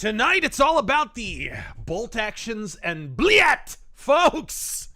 Tonight, it's all about the bolt actions and bliat, folks.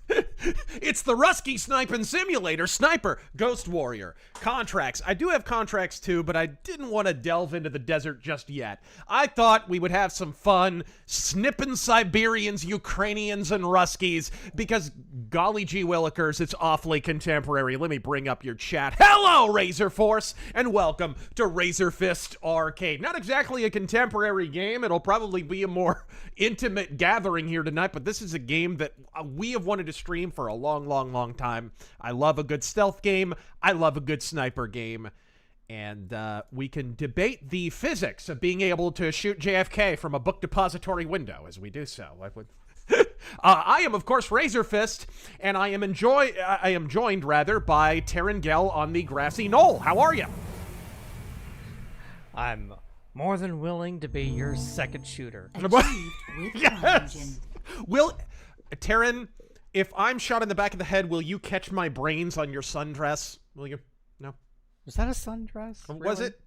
It's the Rusky Sniping Simulator, Sniper, Ghost Warrior, Contracts. I do have Contracts too, but I didn't want to delve into the desert just yet. I thought we would have some fun snipping Siberians, Ukrainians, and Ruskies, because golly gee willikers, it's awfully contemporary. Let me bring up your chat. Hello, RazörForce, and welcome to RazörFist Arcade. Not exactly a contemporary game. It'll probably be a more intimate gathering here tonight, but this is a game that we have wanted to stream for a long time. I love a good stealth game. I love a good sniper game. And we can debate the physics of being able to shoot JFK from a book depository window as we do so. I am, of course, RazörFist, and I am joined by Terran Gell on the grassy knoll. How are you? I'm more than willing to be your second shooter. Yes. Terran, if I'm shot in the back of the head, will you catch my brains on your sundress? Will you? No. Was that a sundress? Was really? it?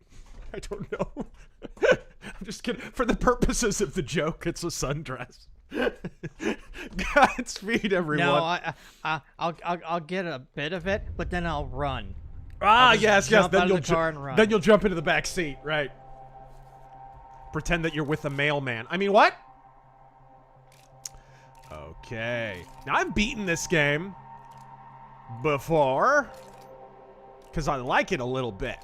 I don't know. I'm just kidding. For the purposes of the joke, it's a sundress. Godspeed, everyone. No, I'll get a bit of it, but then I'll run. Yes. Then you'll jump into the back seat, right? Pretend that you're with a mailman. I mean, what? Okay. Now, I've beaten this game before because I like it a little bit.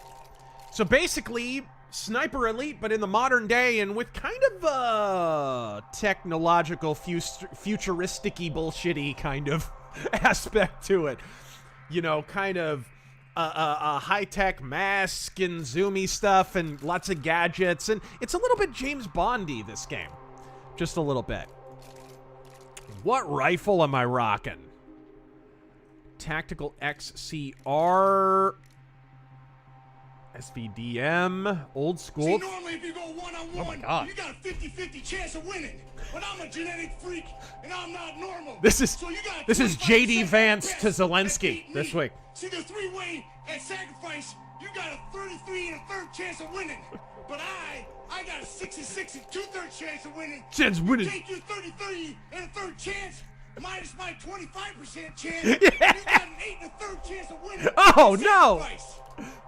So basically, Sniper Elite, but in the modern day and with kind of a technological, futuristic-y, bullshitty kind of aspect to it. You know, kind of a high-tech mask and zoomy stuff and lots of gadgets. And it's a little bit James Bondy, this game. Just a little bit. What rifle am I rocking? Tactical XCR, SVDM, old school. See, normally if you go one-on-one, God. you got a 50-50 chance of winning. But I'm a genetic freak, and I'm not normal. This is So JD Vance to Zelensky this week. See, the three-way at sacrifice, you got a 33 and a third chance of winning. But I got a 66 and 2/3 chance of winning. Chance of winning. Take your 33 and a third chance minus my 25% chance. You got an 8 and a third chance of winning. Oh no!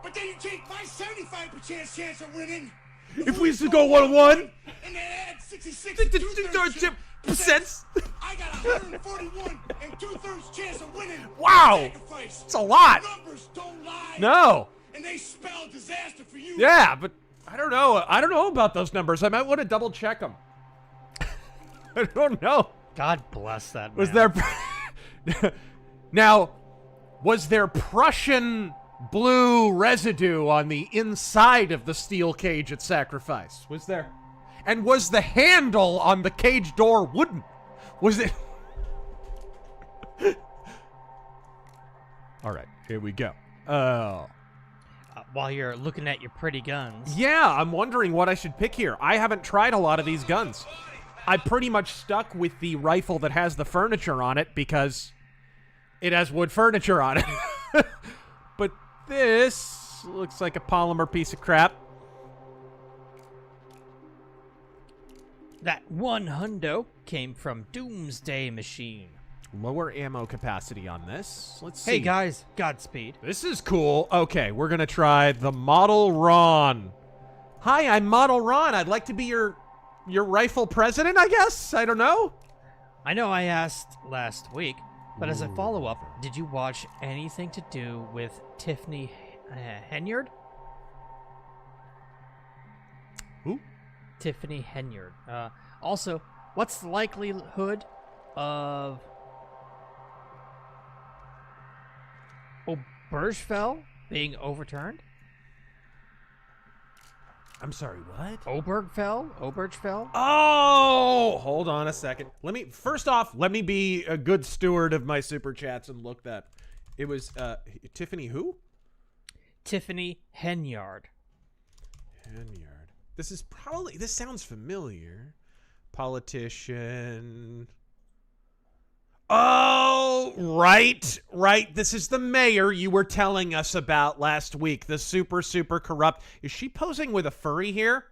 But then you take my 75% chance of winning. If we used to go 1-on-1, and then add 66 and 2/3 percent. I got 141 and 2/3 chance of winning. Wow, it's a lot. Numbers don't lie. No. And they spell disaster for you. Yeah, but I don't know. I don't know about those numbers. I might want to double check them. I don't know. God bless that man. Was there now? Was there Prussian blue residue on the inside of the steel cage at Sacrifice? Was there? And was the handle on the cage door wooden? Was it? All right, here we go. While you're looking at your pretty guns. Yeah, I'm wondering what I should pick here. I haven't tried a lot of these guns. I pretty much stuck with the rifle that has the furniture on it because it has wood furniture on it. But this looks like a polymer piece of crap. That one hundo came from Doomsday Machine. Lower ammo capacity on this. Let's see. Hey guys, Godspeed. This is cool. Okay, we're gonna try the Model Ron. Hi, I'm Model Ron. I'd like to be your rifle president, I guess? I don't know. I know I asked last week, but as a follow-up, did you watch anything to do with Tiffany Henyard? Who? Tiffany Henyard. Also, what's the likelihood of Obergefell being overturned? I'm sorry, what? Obergefell? Oh, hold on a second. First off, let me be a good steward of my super chats and look that. It was, Tiffany who? Tiffany Henyard. This sounds familiar. Politician. Oh, right. This is the mayor you were telling us about last week. The super corrupt. Is she posing with a furry here?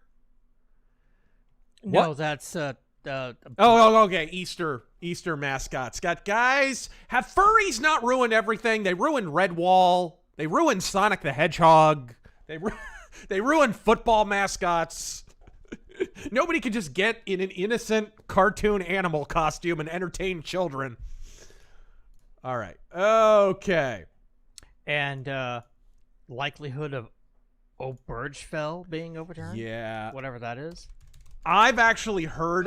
No, What? that's Oh, okay. Easter mascots. Guys, have furries not ruined everything? They ruined Redwall. They ruined Sonic the Hedgehog. They ruined football mascots. Nobody can just get in an innocent cartoon animal costume and entertain children. All right. Okay. and likelihood of Obergefell being overturned. Yeah. Whatever that is. I've actually heard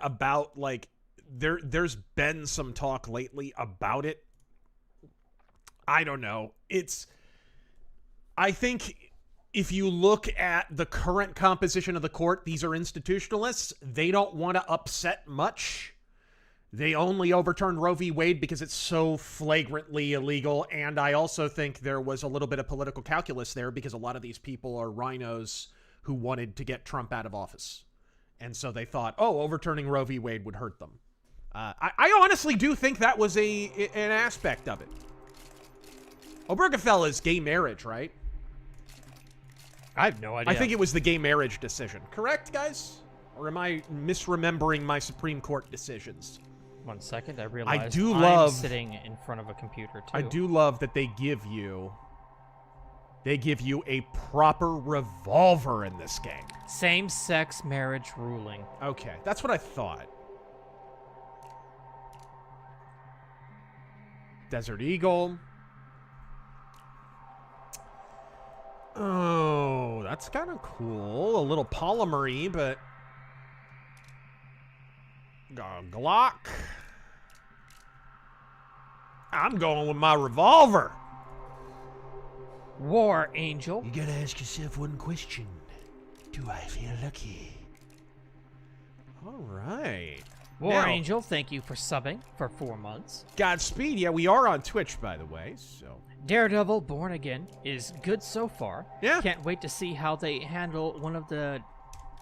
about like there's been some talk lately about it. I don't know. I think if you look at the current composition of the court, these are institutionalists. They don't want to upset much. They only overturned Roe v. Wade because it's so flagrantly illegal. And I also think there was a little bit of political calculus there because a lot of these people are rhinos who wanted to get Trump out of office. And so they thought, oh, overturning Roe v. Wade would hurt them. I honestly do think that was an aspect of it. Obergefell is gay marriage, right? I have no idea. I think it was the gay marriage decision. Correct, guys? Or am I misremembering my Supreme Court decisions? 1 second, I realized love- I'm sitting in front of a computer too. I do love that they give you a proper revolver in this game. Same-sex marriage ruling. Okay, that's what I thought. Desert Eagle. Oh, that's kind of cool. A little polymer-y, but... Glock. I'm going with my revolver. War Angel. You gotta ask yourself one question. Do I feel lucky? All right. War Now- Angel, thank you for subbing for 4 months. Godspeed. Yeah, we are on Twitch, by the way, so... Daredevil Born Again is good so far. Yeah. Can't wait to see how they handle one of the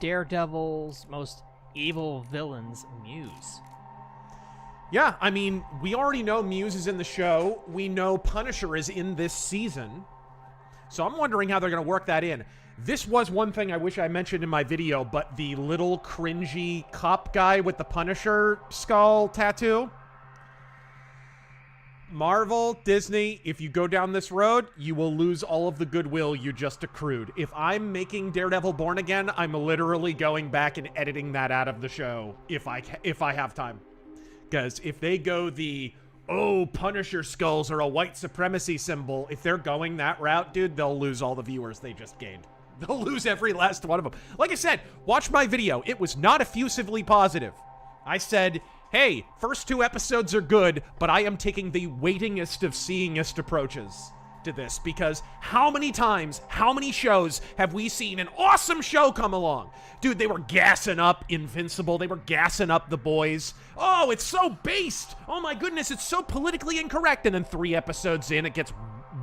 Daredevil's most evil villains, Muse. Yeah, I mean, we already know Muse is in the show. We know Punisher is in this season. So I'm wondering how they're going to work that in. This was one thing I wish I mentioned in my video, but the little cringy cop guy with the Punisher skull tattoo. Marvel, Disney, if you go down this road, you will lose all of the goodwill you just accrued. If I'm making Daredevil Born Again, I'm literally going back and editing that out of the show if I have time. Because if they go the, oh, Punisher skulls are a white supremacy symbol, if they're going that route, dude, they'll lose all the viewers they just gained. They'll lose every last one of them. Like I said, watch my video. It was not effusively positive. I said, hey, first 2 episodes are good, but I am taking the waitingest of seeingest approaches to this because how many times, how many shows have we seen an awesome show come along? Dude, they were gassing up Invincible. They were gassing up The Boys. Oh, it's so based. Oh my goodness, it's so politically incorrect. And then 3 episodes in, it gets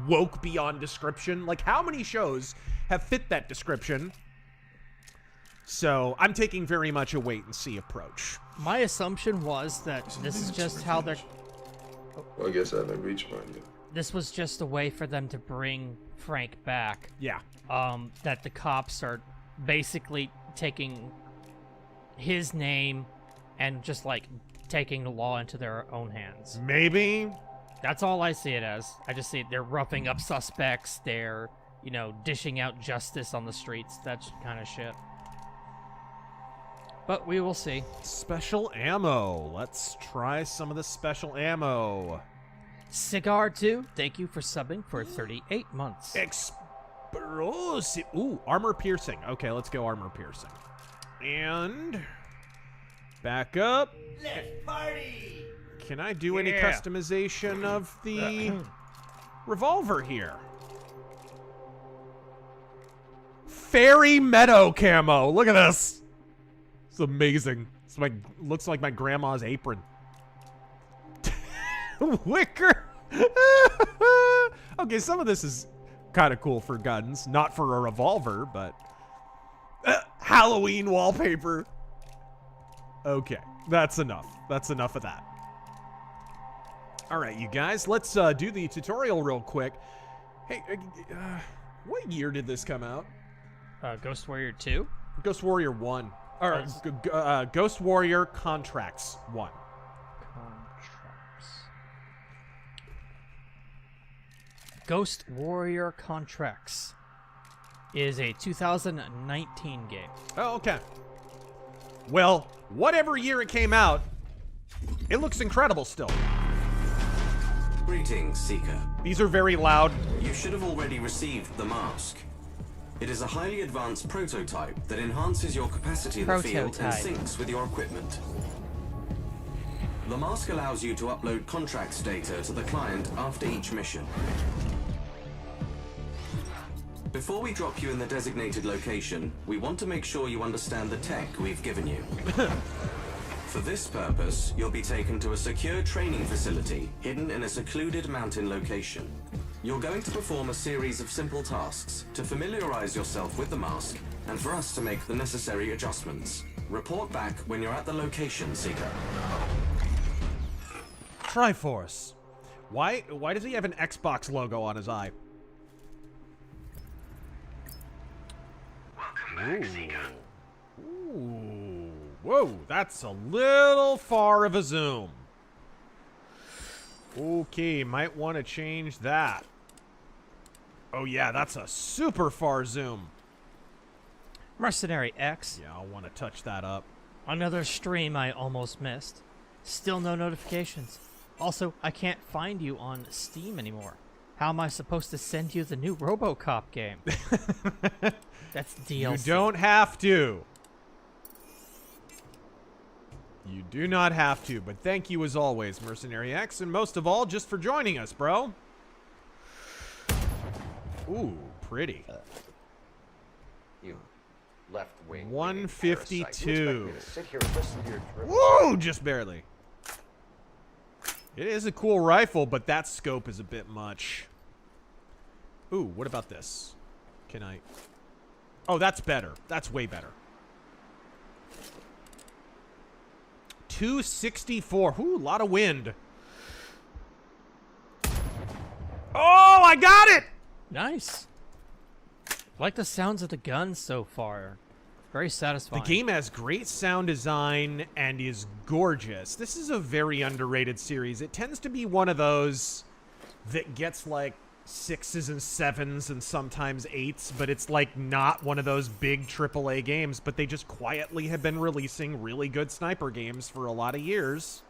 woke beyond description. Like, how many shows have fit that description? So I'm taking very much a wait and see approach. My assumption was that this is just how they're... Well, I guess I haven't reached mine yet. This was just a way for them to bring Frank back. Yeah. That the cops are basically taking his name and just, like, taking the law into their own hands. Maybe. That's all I see it as. I just see it, they're roughing up suspects, they're, you know, dishing out justice on the streets, that kind of shit. But we will see. Special ammo. Let's try some of the special ammo. Cigar 2, thank you for subbing for 38 months. Explosive. Ooh, armor piercing. Okay, let's go armor piercing. And back up. Let's party! Can I do any customization of the revolver here? Fairy Meadow camo. Look at this. It's amazing. It's looks like my grandma's apron. Wicker. Okay, some of this is kind of cool for guns, not for a revolver, but Halloween wallpaper. Okay, that's enough. That's enough of that. All right, you guys, let's do the tutorial real quick. Hey, what year did this come out? Ghost Warrior 2? Ghost Warrior 1. Or Ghost Warrior Contracts 1. Contracts. Ghost Warrior Contracts is a 2019 game. Oh, okay. Well, whatever year it came out, it looks incredible still. Greetings, Seeker. These are very loud. You should have already received the mask. It is a highly advanced prototype that enhances your capacity in the field and syncs with your equipment. The mask allows you to upload contracts data to the client after each mission. Before we drop you in the designated location, we want to make sure you understand the tech we've given you. For this purpose, you'll be taken to a secure training facility hidden in a secluded mountain location. You're going to perform a series of simple tasks to familiarize yourself with the mask and for us to make the necessary adjustments. Report back when you're at the location, Seeker. Triforce. Why does he have an Xbox logo on his eye? Welcome back, Seeker. Ooh. Whoa, that's a little far of a zoom. Okay, might want to change that. Oh yeah, that's a super far zoom. Mercenary X. Yeah, I'll want to touch that up. Another stream I almost missed. Still no notifications. Also, I can't find you on Steam anymore. How am I supposed to send you the new RoboCop game? That's DLC. You don't have to. You do not have to, but thank you as always, Mercenary X, and most of all, just for joining us, bro. Ooh, pretty. You left-wing 152. Sit here and listen to your Woo! Just barely. It is a cool rifle, but that scope is a bit much. Ooh, what about this? Can I... Oh, that's better. That's way better. 264. Ooh, a lot of wind. Oh, I got it! Nice. Like the sounds of the guns so far. Very satisfying. The game has great sound design and is gorgeous. This is a very underrated series. It tends to be one of those that gets like 6s and 7s and sometimes 8s, but it's like not one of those big AAA games, but they just quietly have been releasing really good sniper games for a lot of years.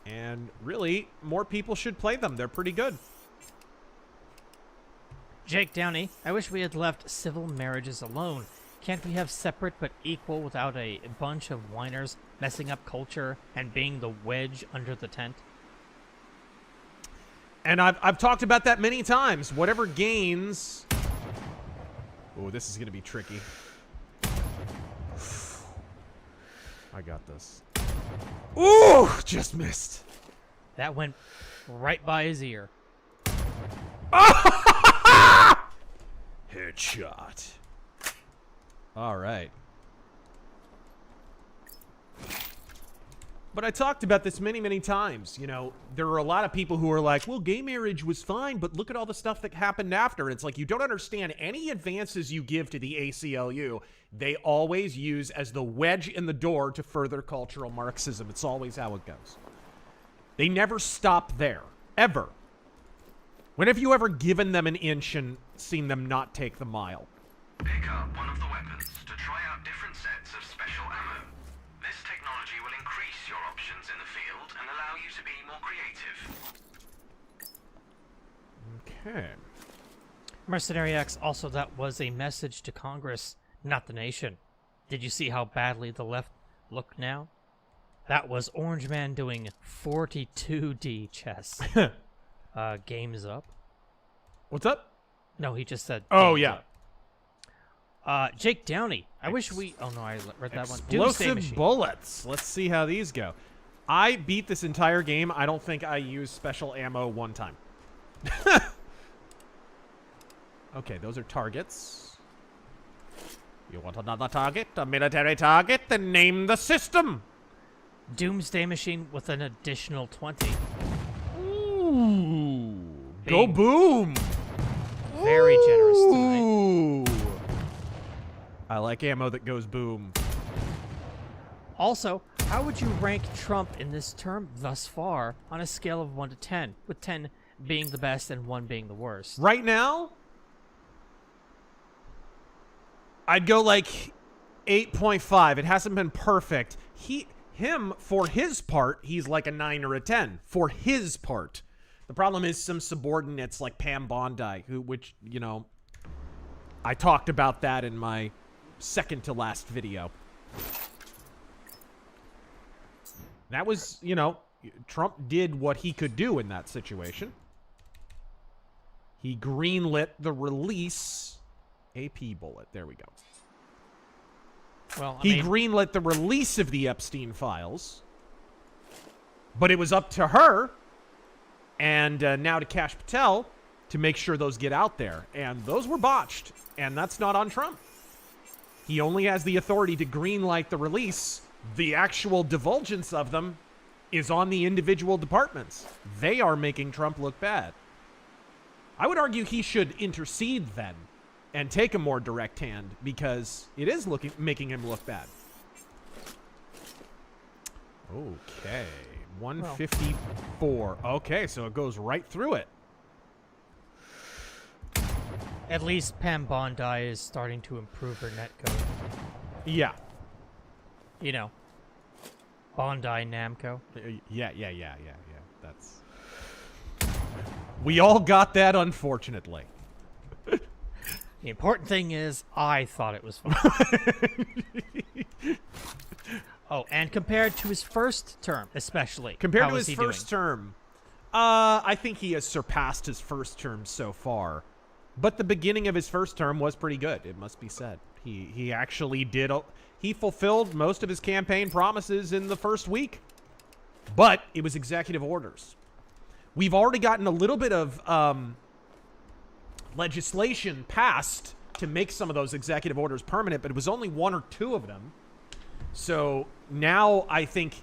And really, more people should play them. They're pretty good. Jake Downey, I wish we had left civil marriages alone. Can't we have separate but equal without a bunch of whiners messing up culture and being the wedge under the tent? And I've talked about that many times. Whatever gains... Oh, this is going to be tricky. I got this. Ooh, just missed. That went right by his ear. Headshot. All right. But I talked about this many, many times. You know, there are a lot of people who are like, well, gay marriage was fine, but look at all the stuff that happened after. And it's like, you don't understand any advances you give to the ACLU, they always use as the wedge in the door to further cultural Marxism. It's always how it goes. They never stop there, ever. When have you ever given them an inch and seen them not take the mile? Pick up one of the weapons to try out different sets of special ammo. This technology will increase your options in the field and allow you to be more creative. Okay. Mercenary X, also that was a message to Congress, not the nation. Did you see how badly the left look now? That was Orange Man doing 42D chess. Game's up. What's up? No, he just said. Oh, game's yeah. Up. Jake Downey. I wish we. Oh no, I read that one. Explosive bullets. Let's see how these go. I beat this entire game. I don't think I used special ammo one time. Okay, those are targets. You want another target? A military target? Then name the system. Doomsday Machine with an additional 20. Ooh. Go boom. very generous tonight. Ooh. I like ammo that goes boom. Also, how would you rank Trump in this term thus far on a scale of 1 to 10, with 10 being the best and 1 being the worst? Right now, I'd go like 8.5. It hasn't been perfect. Him, for his part, he's like a 9 or a 10. For his part. The problem is some subordinates like Pam Bondi, which, you know, I talked about that in my second to last video. That was, you know, Trump did what he could do in that situation. He greenlit the release. AP bullet. There we go. Well, He greenlit the release of the Epstein files. But it was up to her and now to Kash Patel to make sure those get out there. And those were botched. And that's not on Trump. He only has the authority to greenlight the release. The actual divulgence of them is on the individual departments. They are making Trump look bad. I would argue he should intercede then and take a more direct hand because it is making him look bad. Okay, 154. Okay, so it goes right through it. At least Pam Bondi is starting to improve her netcode. Yeah. You know, Bondi Namco. Yeah. That's... We all got that, unfortunately. The important thing is, I thought it was fun. Oh, and compared to his first term, especially. Compared how to is his he first doing? term, I think he has surpassed his first term so far. But the beginning of his first term was pretty good, it must be said. He actually did... He fulfilled most of his campaign promises in the first week. But it was executive orders. We've already gotten a little bit of legislation passed to make some of those executive orders permanent, but it was only 1 or 2 of them. So now I think,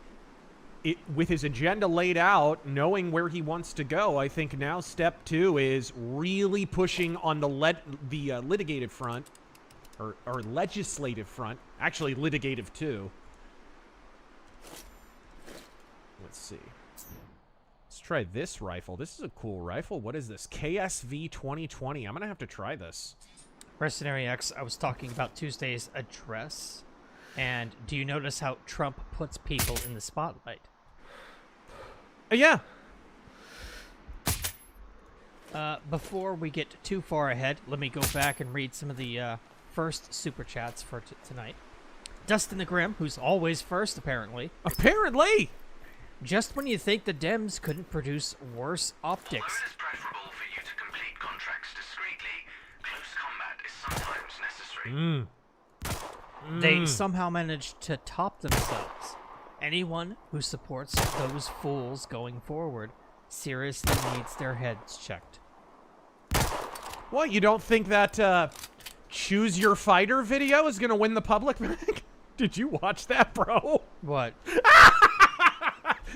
with his agenda laid out, knowing where he wants to go, I think now step 2 is really pushing on the litigative front, or legislative front. Actually, litigative too. Let's see. Let's try this rifle. This is a cool rifle. What is this? KSV 2020. I'm going to have to try this. Mercenary X, I was talking about Tuesday's address. And do you notice how Trump puts people in the spotlight? Yeah. Before we get too far ahead, let me go back and read some of the first super chats for tonight. Dustin the Grim, who's always first, apparently. Apparently! Just when you think the Dems couldn't produce worse optics. Although it is preferable for you to complete contracts discreetly, close combat is sometimes necessary. They somehow managed to top themselves. Anyone who supports those fools going forward seriously needs their heads checked. What, you don't think that Choose Your Fighter video is going to win the public back? Did you watch that, bro? What?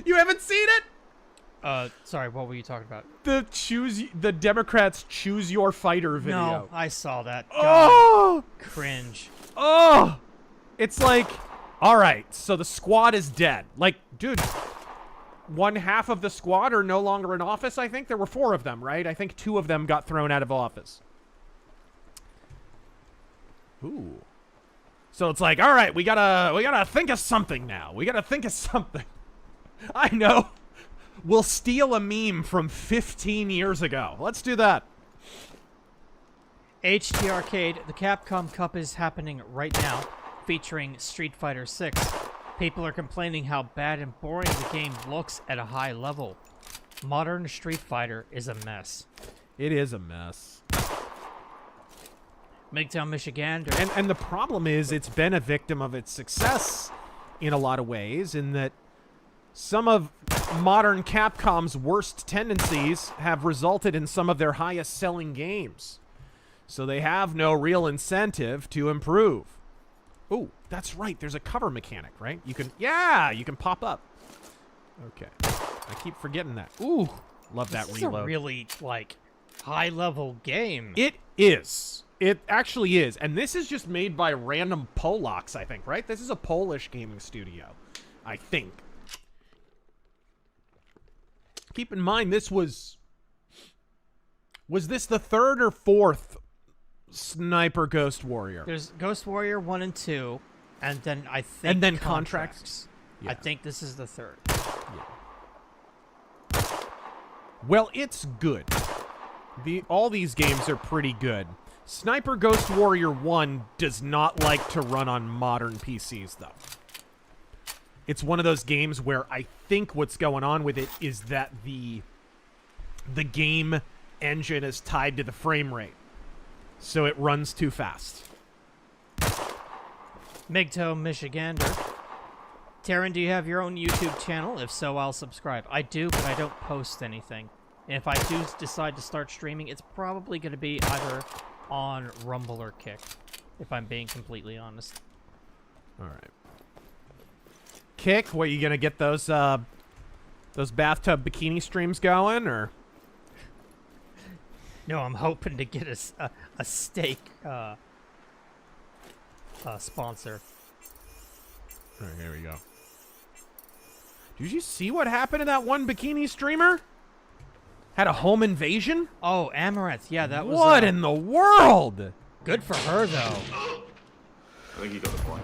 You haven't seen it? Sorry, what were you talking about? The Democrats Choose Your Fighter video. No, I saw that. God, Oh! cringe. Oh! It's like, all right, so the squad is dead. Like, dude, 1/2 of the squad are no longer in office, I think. There were 4 of them, right? I think 2 of them got thrown out of office. Ooh. So it's like, all right, we gotta think of something now. We gotta think of something. I know. We'll steal a meme from 15 years ago. Let's do that. HT Arcade, the Capcom Cup is happening right now, featuring Street Fighter 6. People are complaining how bad and boring the game looks at a high level. Modern Street Fighter is a mess. It is a mess. Midtown, Michigan. And the problem is it's been a victim of its success in a lot of ways, in that some of modern Capcom's worst tendencies have resulted in some of their highest selling games. So they have no real incentive to improve. Ooh, that's right. There's a cover mechanic, right? You can pop up. Okay. I keep forgetting that. Ooh, love that This is reload. a really, like, high-level game. It is. It actually is. And this is just made by random Polacks, I think, right? This is a Polish gaming studio, I think. Keep in mind, this was this the third or fourth Sniper Ghost Warrior? There's Ghost Warrior 1 and 2, and then I think And then Contracts. Yeah. I think this is the third. Well, it's good. All these games are pretty good. Sniper Ghost Warrior 1 does not like to run on modern PCs, though. It's one of those games where I think what's going on with it is that the game engine is tied to the frame rate, so it runs too fast. Migto Michigander. Taryn, do you have your own YouTube channel? If so, I'll subscribe. I do, but I don't post anything. And if I do decide to start streaming, it's probably going to be either on Rumble or Kick, if I'm being completely honest. All right. Kick, what, you gonna get those bathtub bikini streams going, or? No, I'm hoping to get a steak sponsor. All right, here we go. Did you see what happened to that one bikini streamer? Had a home invasion? Oh, Amaranth. Yeah, that was... What in the world? Good for her, though. I think you got the point.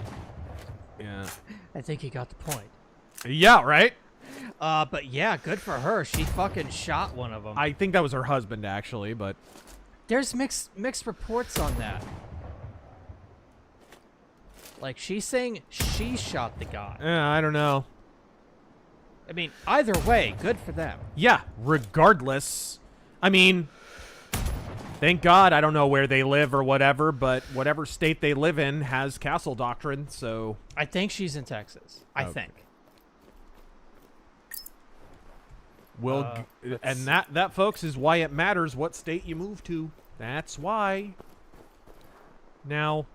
Yeah. I think he got the point. Yeah, right? But yeah, good for her. She fucking shot one of them. I think that was her husband, actually, but... There's mixed reports on that. Like, she's saying she shot the guy. I don't know. I mean, either way, good for them. Yeah, regardless. I mean, thank God I don't know where they live or whatever, but whatever state they live in has castle doctrine, so... I think she's in Texas. I Okay. think. Well, and that, folks, is why it matters what state you move to. That's why. Now,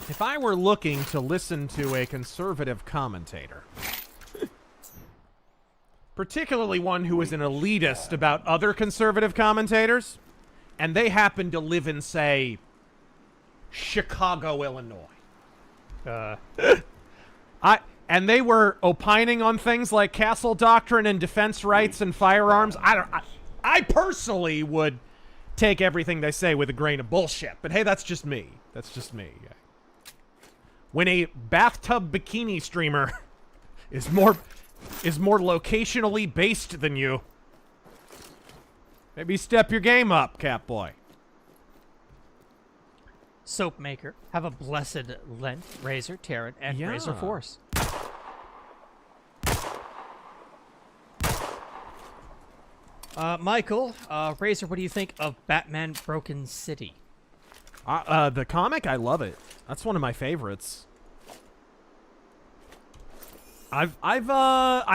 if I were looking to listen to a conservative commentator, particularly one who is an elitist about other conservative commentators, and they happen to live in, say, Chicago, Illinois. And they were opining on things like castle doctrine and defense rights and firearms. I personally would take everything they say with a grain of bullshit. But hey, that's just me. That's just me. When a bathtub bikini streamer is more locationally based than you, maybe step your game up, Catboy. Soap Maker. Have a blessed Lent, Razor, Taryn, and Yeah. RazörForce. Michael, Razor, what do you think of Batman Broken City? The comic, I love it. That's one of my favorites. I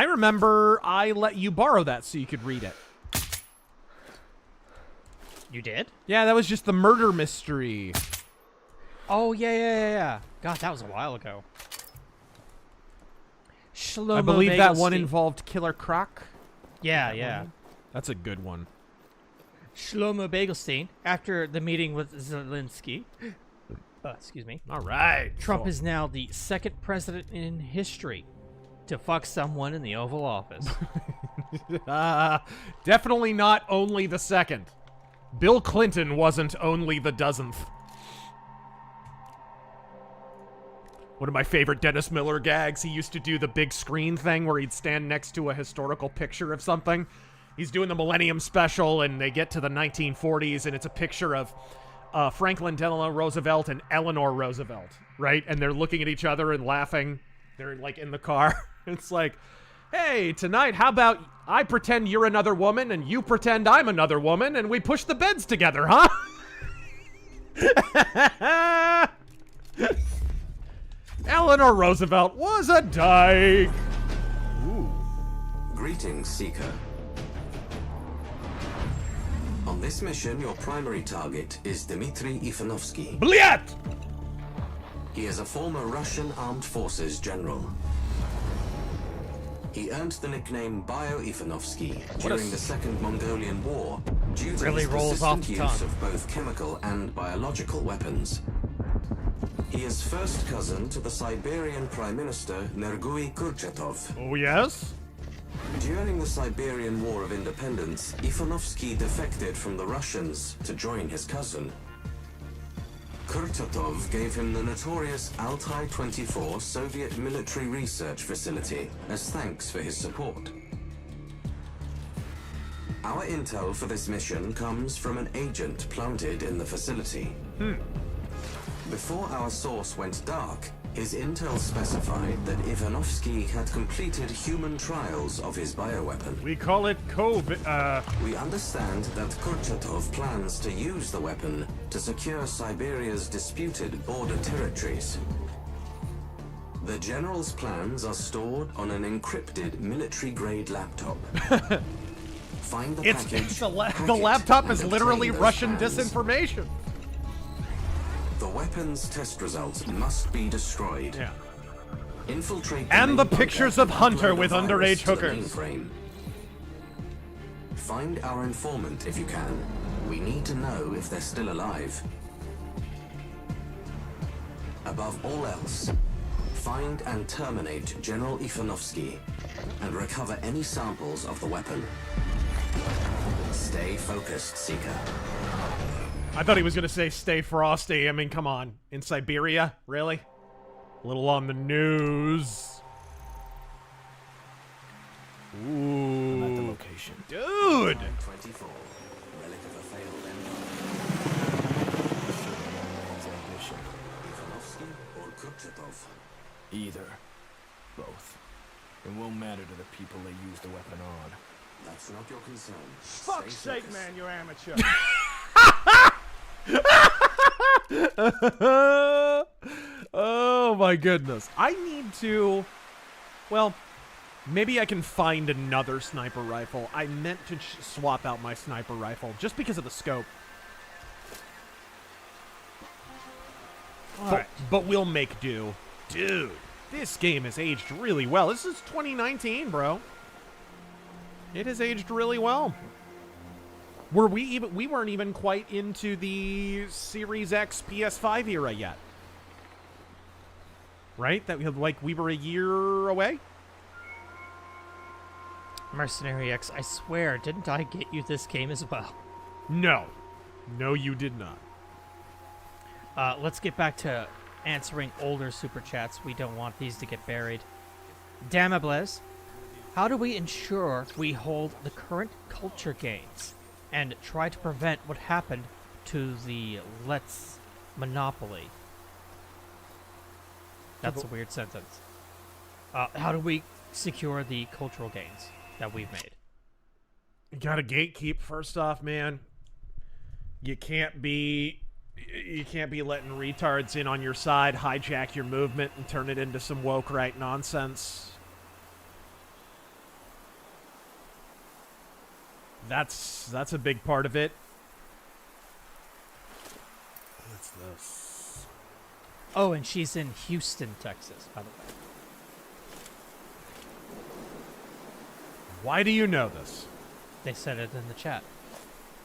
remember I let you borrow that so you could read it. You did? Yeah, that was just the murder mystery. Oh, yeah. God, that was a while ago. Shlomo I believe that one Bagelstein. involved Killer Croc. Yeah. That's a good one. Shlomo Bagelstein, after the meeting with Zelensky, excuse me, All right. Trump is now the second president in history to fuck someone in the Oval Office. Definitely not only the second. Bill Clinton wasn't only the dozenth. One of my favorite Dennis Miller gags, he used to do the big screen thing where he'd stand next to a historical picture of something. He's doing the Millennium Special, and they get to the 1940s, and it's a picture of Franklin Delano Roosevelt and Eleanor Roosevelt, right? And they're looking at each other and laughing. They're, like, in the car. It's like, hey, tonight, how about I pretend you're another woman, and you pretend I'm another woman, and we push the beds together, huh? Eleanor Roosevelt was a dyke. Ooh. Greetings, Seeker. On this mission, your primary target is Dmitry Ivanovsky. Bliat! He is a former Russian armed forces general. He earned the nickname Bioweapon during the Second Mongolian War due to Really his rolls off persistent the use tongue. of both chemical and biological weapons. He is first cousin to the Siberian Prime Minister Nergui Kurchatov. Oh, yes? During the Siberian War of Independence, Ivanovsky defected from the Russians to join his cousin. Kurchatov gave him the notorious Altai-24 Soviet military research facility as thanks for his support. Our intel for this mission comes from an agent planted in the facility. Before our source went dark, his intel specified that Ivanovsky had completed human trials of his bioweapon. We call it COVID. We understand that Kurchatov plans to use the weapon to secure Siberia's disputed border territories. The general's plans are stored on an encrypted military-grade laptop. Find the package. The hack it, laptop and is literally obtain those Russian plans. disinformation. The weapon's test results must be destroyed. Yeah. Infiltrate And main the bunker pictures of and Hunter upload with a virus underage to the hookers. mainframe. Find our informant if you can. We need to know if they're still alive. Above all else, find and terminate General Ivanovsky and recover any samples of the weapon. Stay focused, Seeker. I thought he was gonna say stay frosty. I mean, come on. In Siberia? Really? A little on the news. Ooh. I'm at the location. Dude! 24, relic of a failed empire. Man's ambition. Ivanovsky or Kurchatov? Either. Both. It won't matter to the people they use the weapon on. That's not your concern. Fuck's Stay sake, focused. man, you're amateur. Oh my goodness. I need to... Well, maybe I can find another sniper rifle. I meant to swap out my sniper rifle just because of the scope. But we'll make do. Dude, this game has aged really well. This is 2019, bro. It has aged really well. We weren't even quite into the Series X PS5 era yet. Right? That we were a year away? Mercenary X, I swear, didn't I get you this game as well? No. No, you did not. Let's get back to answering older super chats. We don't want these to get buried. Damables, how do we ensure we hold the current culture gains and try to prevent what happened to the Let's monopoly? That's a weird sentence. How do we secure the cultural gains that we've made? You gotta gatekeep first off, man. You can't be letting retards in on your side, hijack your movement, and turn it into some woke right nonsense. That's a big part of it. What's this? Oh, and she's in Houston, Texas, by the way. Why do you know this? They said it in the chat.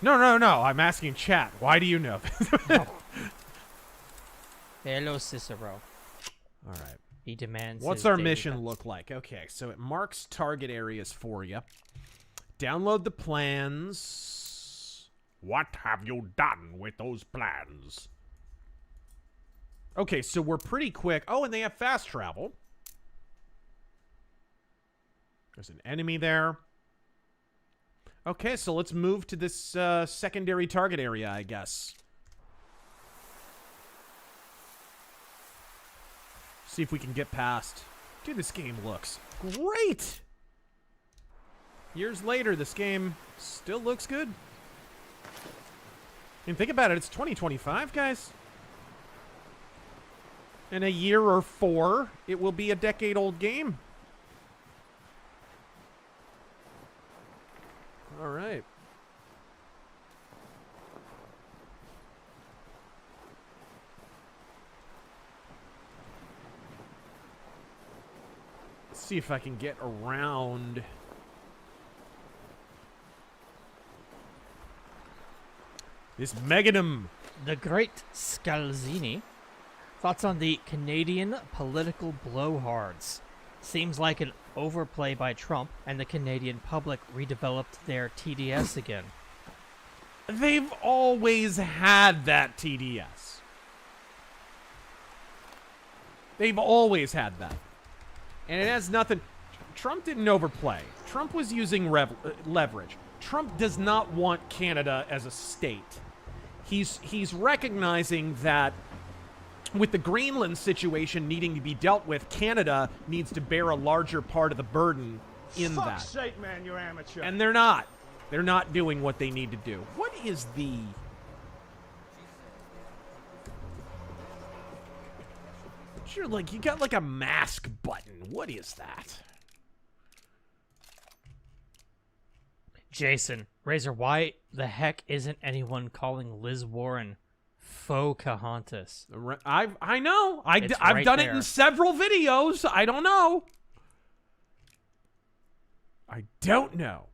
No. I'm asking chat. Why do you know this? Hello, Cicero. All right. He demands. What's his our daily mission back. look like? Okay, so it marks target areas for you. Download the plans. What have you done with those plans? Okay, so we're pretty quick. Oh, and they have fast travel. There's an enemy there. Okay, so let's move to this secondary target area, I guess. See if we can get past. Dude, this game looks great! Years later, this game still looks good. And think about it, it's 2025, guys. In a year or 4, it will be a decade-old game. All right. Let's see if I can get around. This Meganum. The Great Scalzini. Thoughts on the Canadian political blowhards. Seems like an overplay by Trump, and the Canadian public redeveloped their TDS again. They've always had that TDS. They've always had that. And it has nothing... Trump didn't overplay. Trump was using leverage. Trump does not want Canada as a state. He's recognizing that with the Greenland situation needing to be dealt with, Canada needs to bear a larger part of the burden in that. Fuck's sake, man, you're amateur. And they're not. They're not doing what they need to do. What is the... Sure, like, you got like a mask button. What is that? Jason, Razor, why the heck isn't anyone calling Liz Warren Pocahontas? I know. I've right done there. it in several videos. I don't know. I don't know.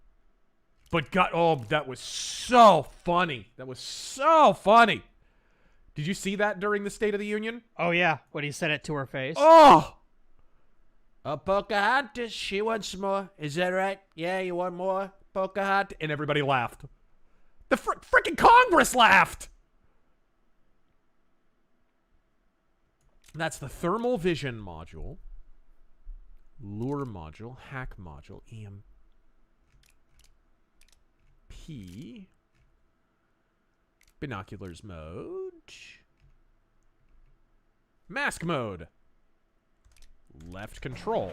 But God, oh, that was so funny. That was so funny. Did you see that during the State of the Union? Oh yeah, when he said it to her face. Oh! Pocahontas, she wants more. Is that right? Yeah, you want more? Pocahontas? And everybody laughed. The freaking Congress laughed! That's the thermal vision module. Lure module. Hack module. EMP. Binoculars mode. Mask mode. Left control.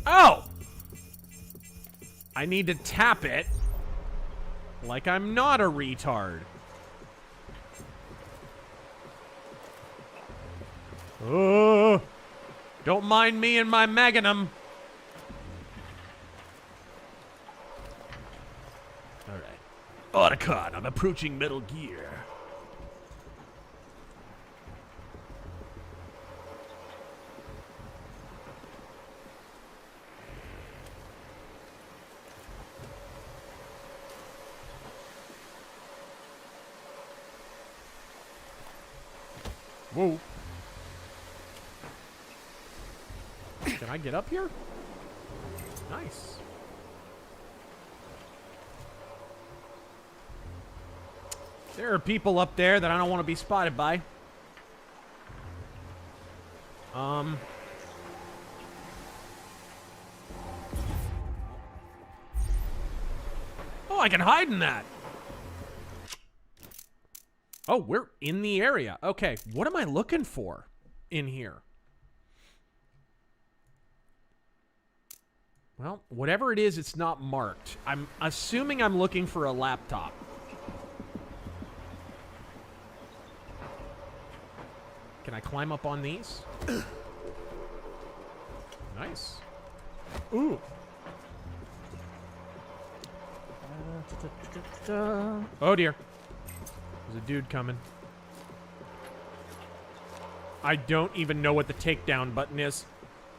Oh! I need to tap it like I'm not a retard. Oh! Don't mind me and my Meganum. Alright. Otacon, I'm approaching Metal Gear. Whoa. Can I get up here? Nice. There are people up there that I don't want to be spotted by. Oh, I can hide in that. Oh, we're in the area. Okay, what am I looking for in here? Well, whatever it is, it's not marked. I'm assuming I'm looking for a laptop. Can I climb up on these? Nice. Ooh. Oh, dear. There's a dude coming. I don't even know what the takedown button is.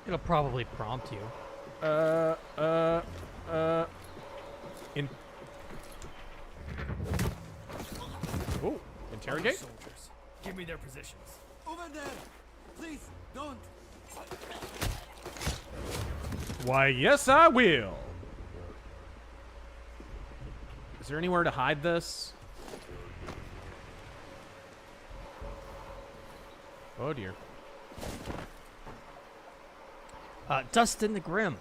It'll probably prompt you. Oh, interrogate? Soldiers, give me their positions. Over there. Please, don't. Why, yes, I will. Is there anywhere to hide this? Oh, dear. Dustin the Grim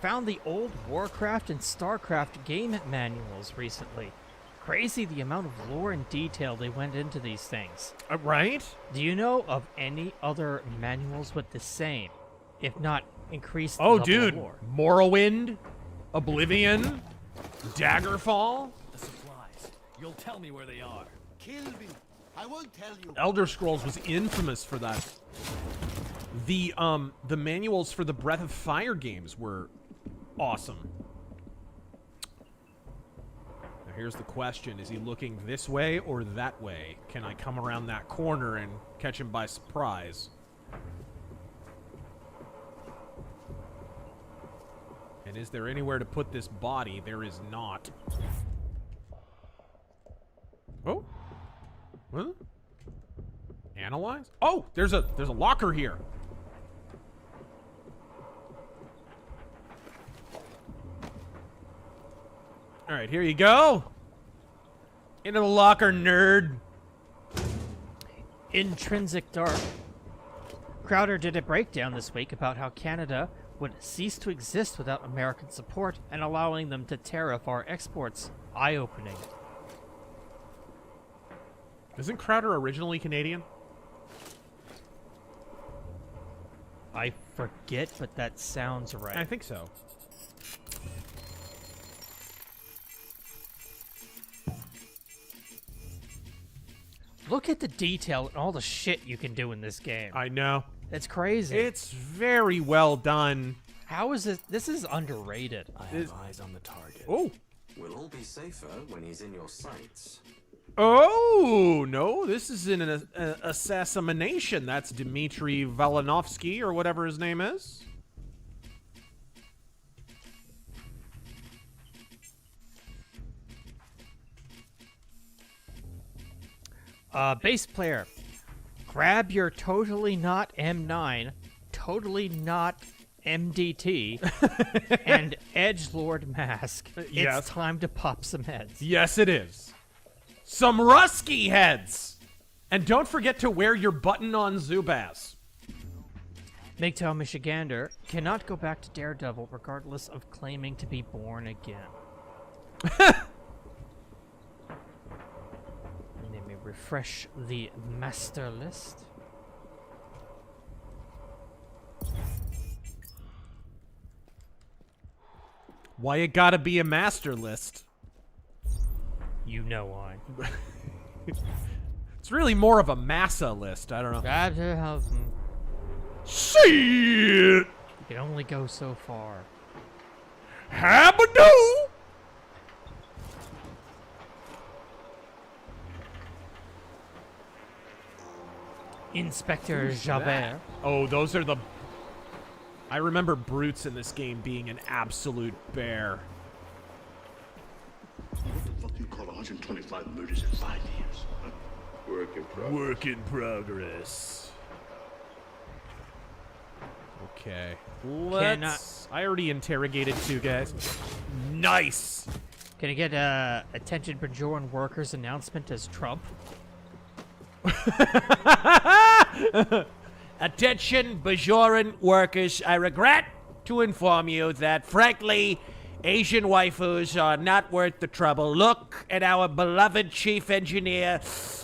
found the old Warcraft and StarCraft game manuals recently. Crazy the amount of lore and detail they went into these things. Right? Do you know of any other manuals with the same, if not increased Oh, level of dude. lore? Morrowind, Oblivion, Daggerfall. The supplies. You'll tell me where they are. Kill me. I won't tell you. Elder Scrolls was infamous for that. The manuals for the Breath of Fire games were awesome. Now here's the question. Is he looking this way or that way? Can I come around that corner and catch him by surprise? And is there anywhere to put this body? There is not. Oh. What? Analyze? Oh, there's a locker here. All right, here you go. Into the locker, nerd. Intrinsic Dark. Crowder did a breakdown this week about how Canada would cease to exist without American support and allowing them to tariff our exports. Eye-opening. Isn't Crowder originally Canadian? I forget, but that sounds right. I think so. Look at the detail and all the shit you can do in this game. I know. It's crazy. It's very well done. How is this? This is underrated. I have eyes on the target. Oh. We'll all be safer when he's in your sights. Oh, no, this is in an assassination. That's Dmitry Valenovsky, or whatever his name is. Bass player, grab your totally not M9, totally not MDT, and Edgelord mask. yes. It's time to pop some heads. Yes, it is. Some Rusky heads! And don't forget to wear your button-on Zubaz. MGTOW Michigander cannot go back to Daredevil regardless of claiming to be born again. Let me refresh the master list. Why it gotta be a master list? You know why. It's really more of a massa list. I don't know. You Shit! can only go so far. Habadoo! Inspector Javert. Oh, those are the... I remember brutes in this game being an absolute bear. What the fuck you call 125 murders in 5 years? Huh? Work in progress. Work in progress. Okay. Let's... I already interrogated 2 guys. Nice! Can I get attention Bajoran workers announcement as Trump? Attention, Bajoran workers. I regret to inform you that, frankly, Asian waifus are not worth the trouble. Look at our beloved chief engineer,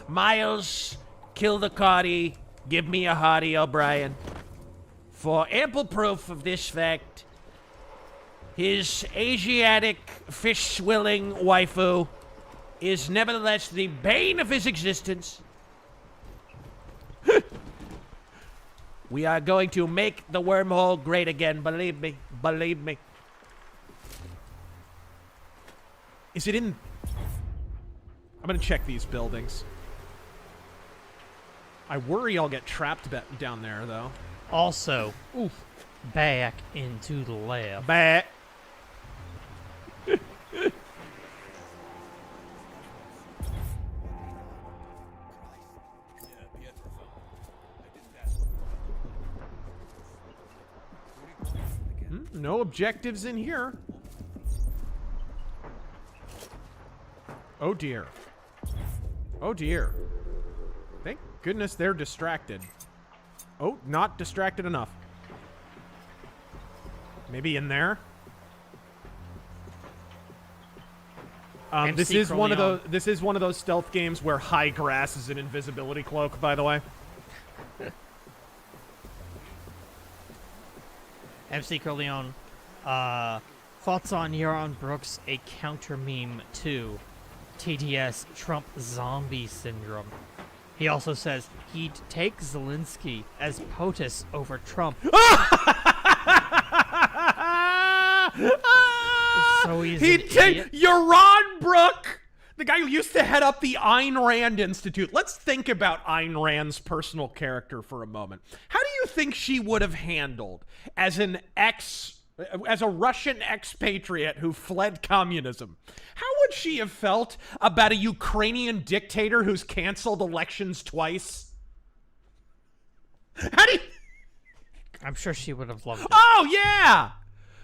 Miles Kildacarty. Give me a hearty, O'Brien. For ample proof of this fact, his Asiatic fish-swilling waifu is nevertheless the bane of his existence. We are going to make the wormhole great again, believe me. Believe me. Is it in... I'm gonna check these buildings. I worry I'll get trapped down there, though. Also, back into the lab. Back. No objectives in here. Oh dear. Oh dear. Thank goodness they're distracted. Oh, not distracted enough. Maybe in there. This is one of those. This is one of those stealth games where high grass is an invisibility cloak. By the way. MC Corleone, thoughts on Yaron Brooks, a counter meme to TDS Trump zombie syndrome. He also says he'd take Zelensky as POTUS over Trump. So he's He'd an take idiot. Yaron Brook, the guy who used to head up the Ayn Rand Institute. Let's think about Ayn Rand's personal character for a moment. How do you think she would have handled as an As a Russian expatriate who fled communism, how would she have felt about a Ukrainian dictator who's canceled elections twice? How do you... I'm sure she would have loved it. Oh, yeah!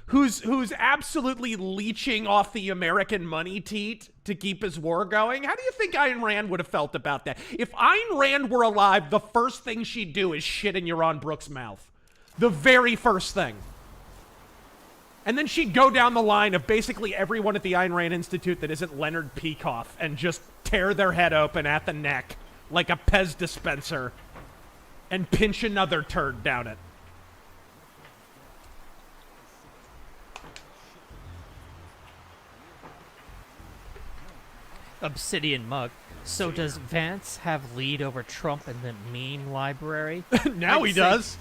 Who's absolutely leeching off the American money teat to keep his war going? How do you think Ayn Rand would have felt about that? If Ayn Rand were alive, the first thing she'd do is shit in Yaron Brook's mouth. The very first thing. And then she'd go down the line of basically everyone at the Ayn Rand Institute that isn't Leonard Peikoff and just tear their head open at the neck like a Pez dispenser and pinch another turd down it. Obsidian Mug. So does Vance have lead over Trump in the meme library? Now he does.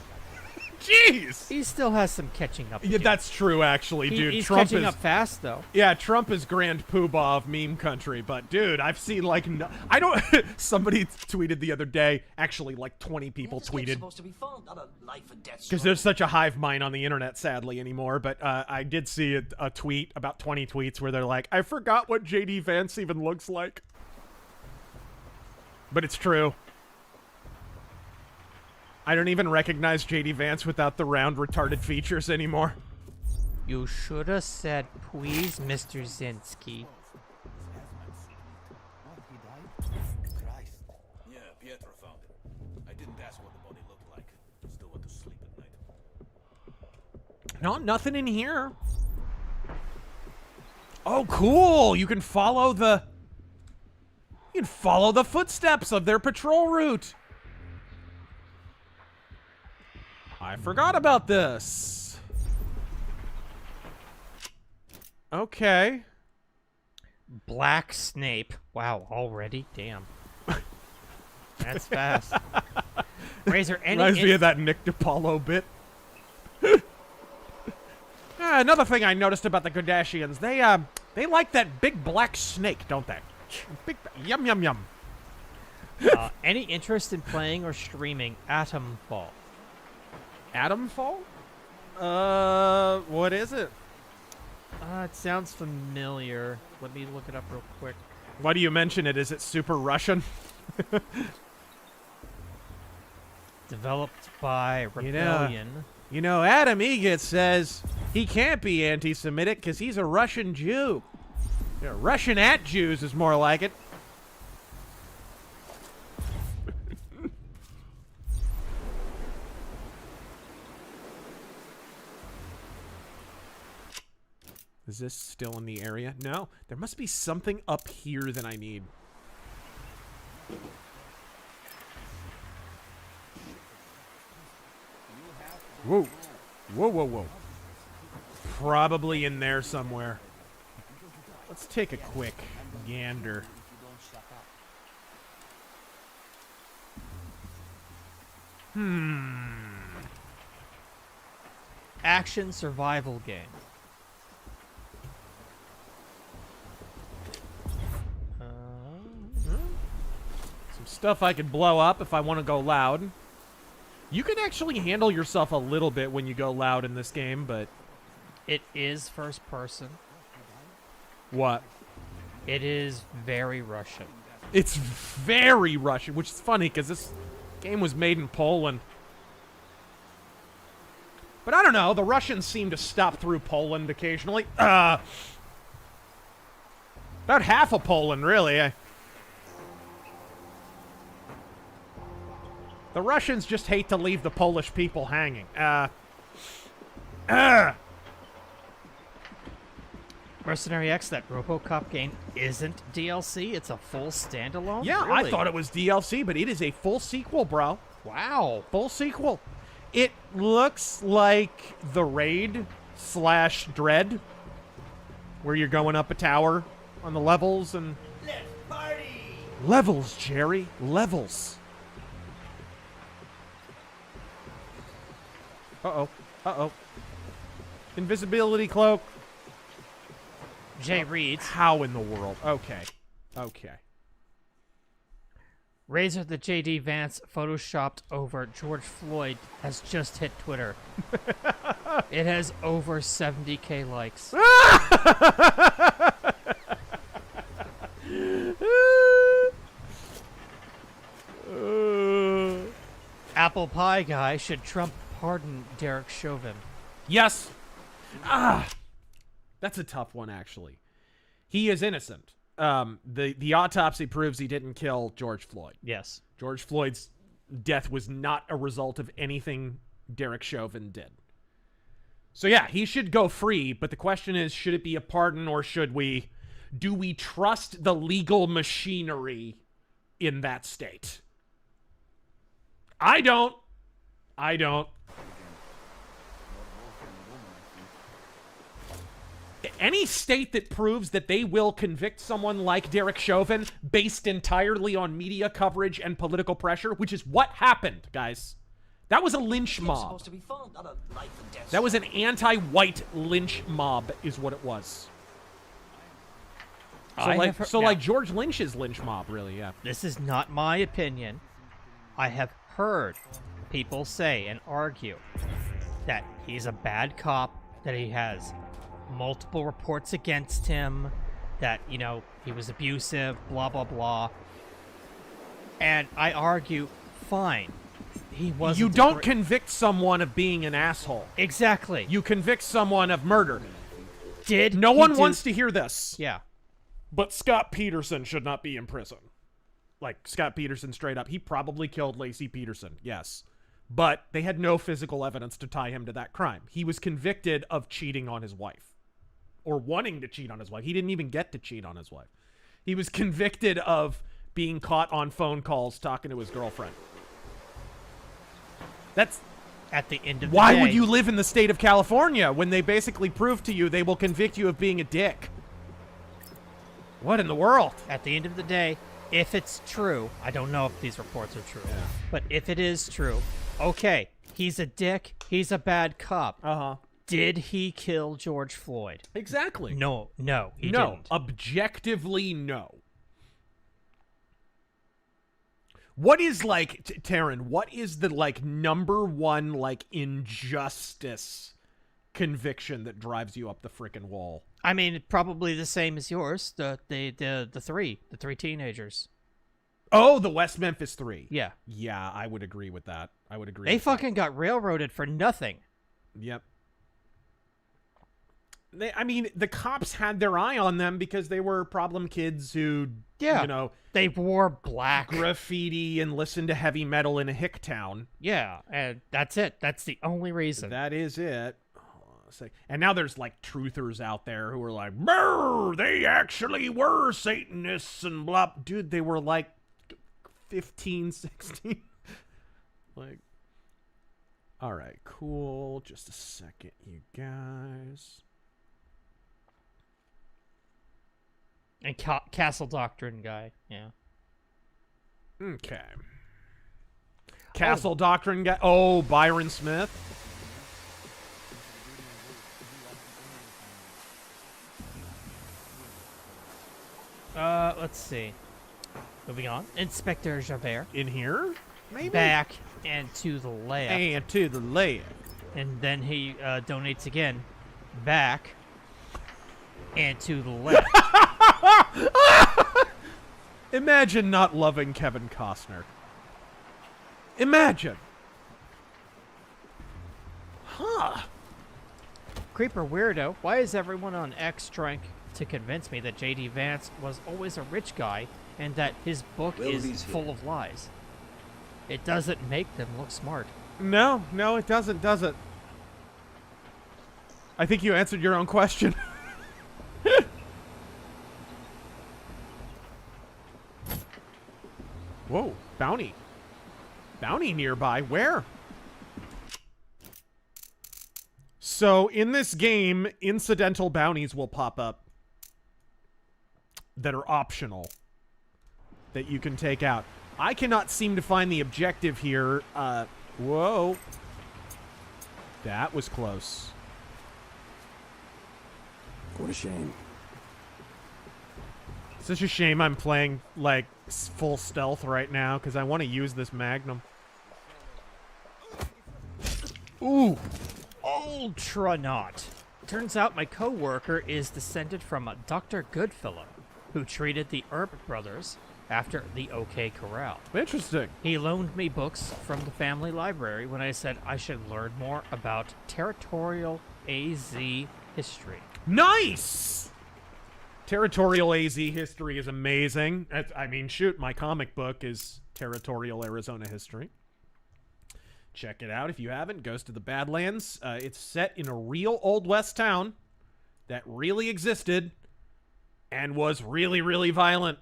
Jeez. He still has some catching up to Yeah, do. that's true, actually, dude. He's Trump catching is, up fast, though. Yeah, Trump is grand poobah of meme country, but dude, I've seen like I don't. Somebody tweeted the other day. Actually, like 20 people tweeted. Because there's such a hive mind on the internet, sadly, anymore. But I did see a tweet, about 20 tweets, where they're like, "I forgot what JD Vance even looks like." But it's true. I don't even recognize JD Vance without the round retarded features anymore. You should have said, please, Mr. Zinsky. Yeah, Pietro found it. I didn't ask what the body looked like. Still went to sleep at night. No, nothing in here. Oh, cool! You can follow the footsteps of their patrol route. I forgot about this. Okay. Black Snape. Wow, already? Damn. That's fast. Razor, any... Reminds me of that Nick DiPaolo bit. Another thing I noticed about the Kardashians, they like that big black snake, don't they? Big, yum, yum, yum. Any interest in playing or streaming Atomfall? Atomfall? What is it? It sounds familiar. Let me look it up real quick. Why do you mention it? Is it super Russian? Developed by Rebellion. You know, Adam Egget says he can't be anti-Semitic because he's a Russian Jew. Yeah, Russian at Jews is more like it. Is this still in the area? No. There must be something up here that I need. Whoa. Whoa, whoa, whoa. Probably in there somewhere. Let's take a quick gander. Action survival game. Some stuff I could blow up if I want to go loud. You can actually handle yourself a little bit when you go loud in this game, but... It is first person. What? It is very Russian. It's very Russian, which is funny because this game was made in Poland. But I don't know, the Russians seem to stop through Poland occasionally. About half of Poland, really. The Russians just hate to leave the Polish people hanging. Mercenary X, that RoboCop game isn't DLC. It's a full standalone? Yeah, Really? I thought it was DLC, but it is a full sequel, bro. Wow. Full sequel. It looks like the Raid / Dread, where you're going up a tower on the levels and... Let's party! Levels, Jerry. Levels. Uh-oh. Uh-oh. Invisibility cloak. Jay reads. How in the world? Okay. Okay. Razor the JD Vance photoshopped over George Floyd has just hit Twitter. It has over 70K likes. Apple Pie guy, should Trump pardon Derek Chauvin? Yes. That's a tough one, actually. He is innocent. The autopsy proves he didn't kill George Floyd. Yes. George Floyd's death was not a result of anything Derek Chauvin did. So yeah, he should go free, but the question is, should it be a pardon, or do we trust the legal machinery in that state? I don't. Any state that proves that they will convict someone like Derek Chauvin based entirely on media coverage and political pressure, which is what happened, guys. That was a lynch mob. That was an anti-white lynch mob, is what it was. So like George Lynch's lynch mob, really, yeah. This is not my opinion. I have heard people say and argue that he's a bad cop, that he has multiple reports against him, that, you know, he was abusive, blah, blah, blah. And I argue, fine. He wasn't. You don't convict someone of being an asshole. Exactly. You convict someone of murder. No one wants to hear this. Yeah. But Scott Peterson should not be in prison. Like, Scott Peterson straight up. He probably killed Lacey Peterson, yes. But they had no physical evidence to tie him to that crime. He was convicted of cheating on his wife. Or wanting to cheat on his wife. He didn't even get to cheat on his wife. He was convicted of being caught on phone calls talking to his girlfriend. That's... At the end of the day... Why would you live in the state of California when they basically prove to you they will convict you of being a dick? What in the world? At the end of the day, if it's true, I don't know if these reports are true, but if it is true, okay, he's a dick, he's a bad cop. Uh-huh. Did he kill George Floyd? Exactly. No, he didn't. Objectively, no. What is, like, Taryn, what is the, like, number one, like, injustice conviction that drives you up the frickin' wall? I mean, probably the same as yours. The three teenagers. Oh, the West Memphis 3. Yeah. Yeah, I would agree with that. They fucking got railroaded for nothing. Yep. The cops had their eye on them because they were problem kids who, you know... They wore black. Graffiti and listened to heavy metal in a hick town. Yeah, and that's it. That's the only reason. That is it. And now there's, like, truthers out there who are like, brr, they actually were Satanists and blah. Dude, they were, like, 15, 16. Like, all right, cool. Just a second, you guys. And Castle Doctrine guy, yeah. Okay. Castle Doctrine guy. Oh, Byron Smith. Let's see. Moving on. Inspector Javert. In here? Maybe? Back and to the left. And to the left. And then he donates again. Back and to the left. Imagine not loving Kevin Costner. Imagine. Huh. Creeper Weirdo, why is everyone on X trying to convince me that J.D. Vance was always a rich guy and that his book is full of lies? It doesn't make them look smart. No, it doesn't, does it? I think you answered your own question. Whoa, bounty. Bounty nearby. Where? So, in this game, incidental bounties will pop up that are optional that you can take out. I cannot seem to find the objective here. Whoa. That was close. What a shame. Such a shame I'm playing, like, full stealth right now, because I want to use this Magnum. Ooh! Ultranaut. Turns out my co-worker is descended from a Dr. Goodfellow, who treated the Earp brothers after the OK Corral. Interesting. He loaned me books from the family library when I said I should learn more about territorial AZ history. Nice! Territorial AZ history is amazing. I mean, shoot, my comic book is Territorial Arizona history. Check it out if you haven't. Ghost of the Badlands. It's set in a real Old West town that really existed and was really, really violent.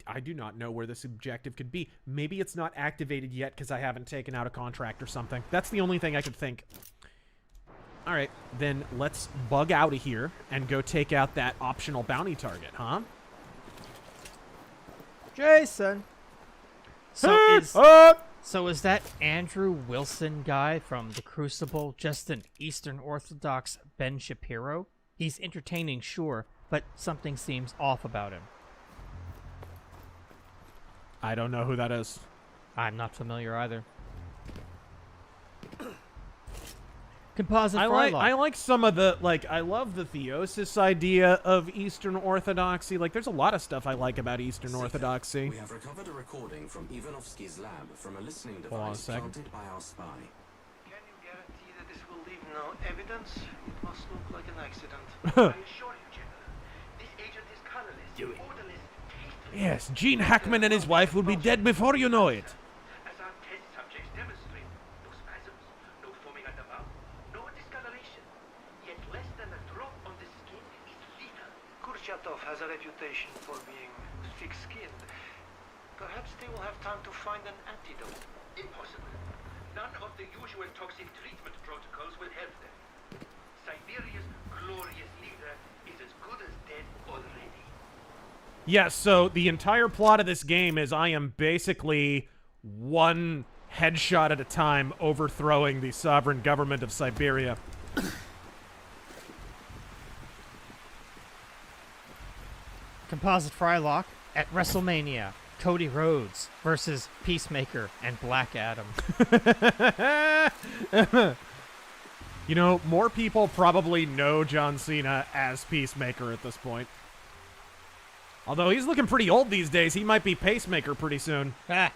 I do not know where this objective could be. Maybe it's not activated yet because I haven't taken out a contract or something. That's the only thing I could think. All right, then let's bug out of here and go take out that optional bounty target, huh? Jason. So is that Andrew Wilson guy from The Crucible just an Eastern Orthodox Ben Shapiro? He's entertaining, sure, but something seems off about him. I don't know who that is. I'm not familiar either. Composite I Frylock. like some of the, like, I love the theosis idea of Eastern Orthodoxy. Like, there's a lot of stuff I like about Eastern Orthodoxy. We have recovered a recording from Ivanovsky's lab from a listening Hold on a device second. planted by our spy. Can you guarantee that this will leave no evidence? It must look like an accident. I assure you, General, this agent is colorless, odorless, tasteless. Yes, Gene Hackman and his wife will be dead before you know it. As our test subjects demonstrate, no spasms, no foaming at the mouth, no discoloration. Yet less than a drop on the skin is lethal. Kurchatov has a reputation for being thick-skinned. Perhaps they will have time to find an antidote. Impossible. None of the usual toxic treatment protocols will help them. Siberia's glorious leader is as good as dead already. Yes, so the entire plot of this game is I am basically one headshot at a time overthrowing the sovereign government of Siberia. Composite Frylock at WrestleMania. Cody Rhodes versus Peacemaker and Black Adam. You know, more people probably know John Cena as Peacemaker at this point. Although he's looking pretty old these days, he might be Pacemaker pretty soon. Ah.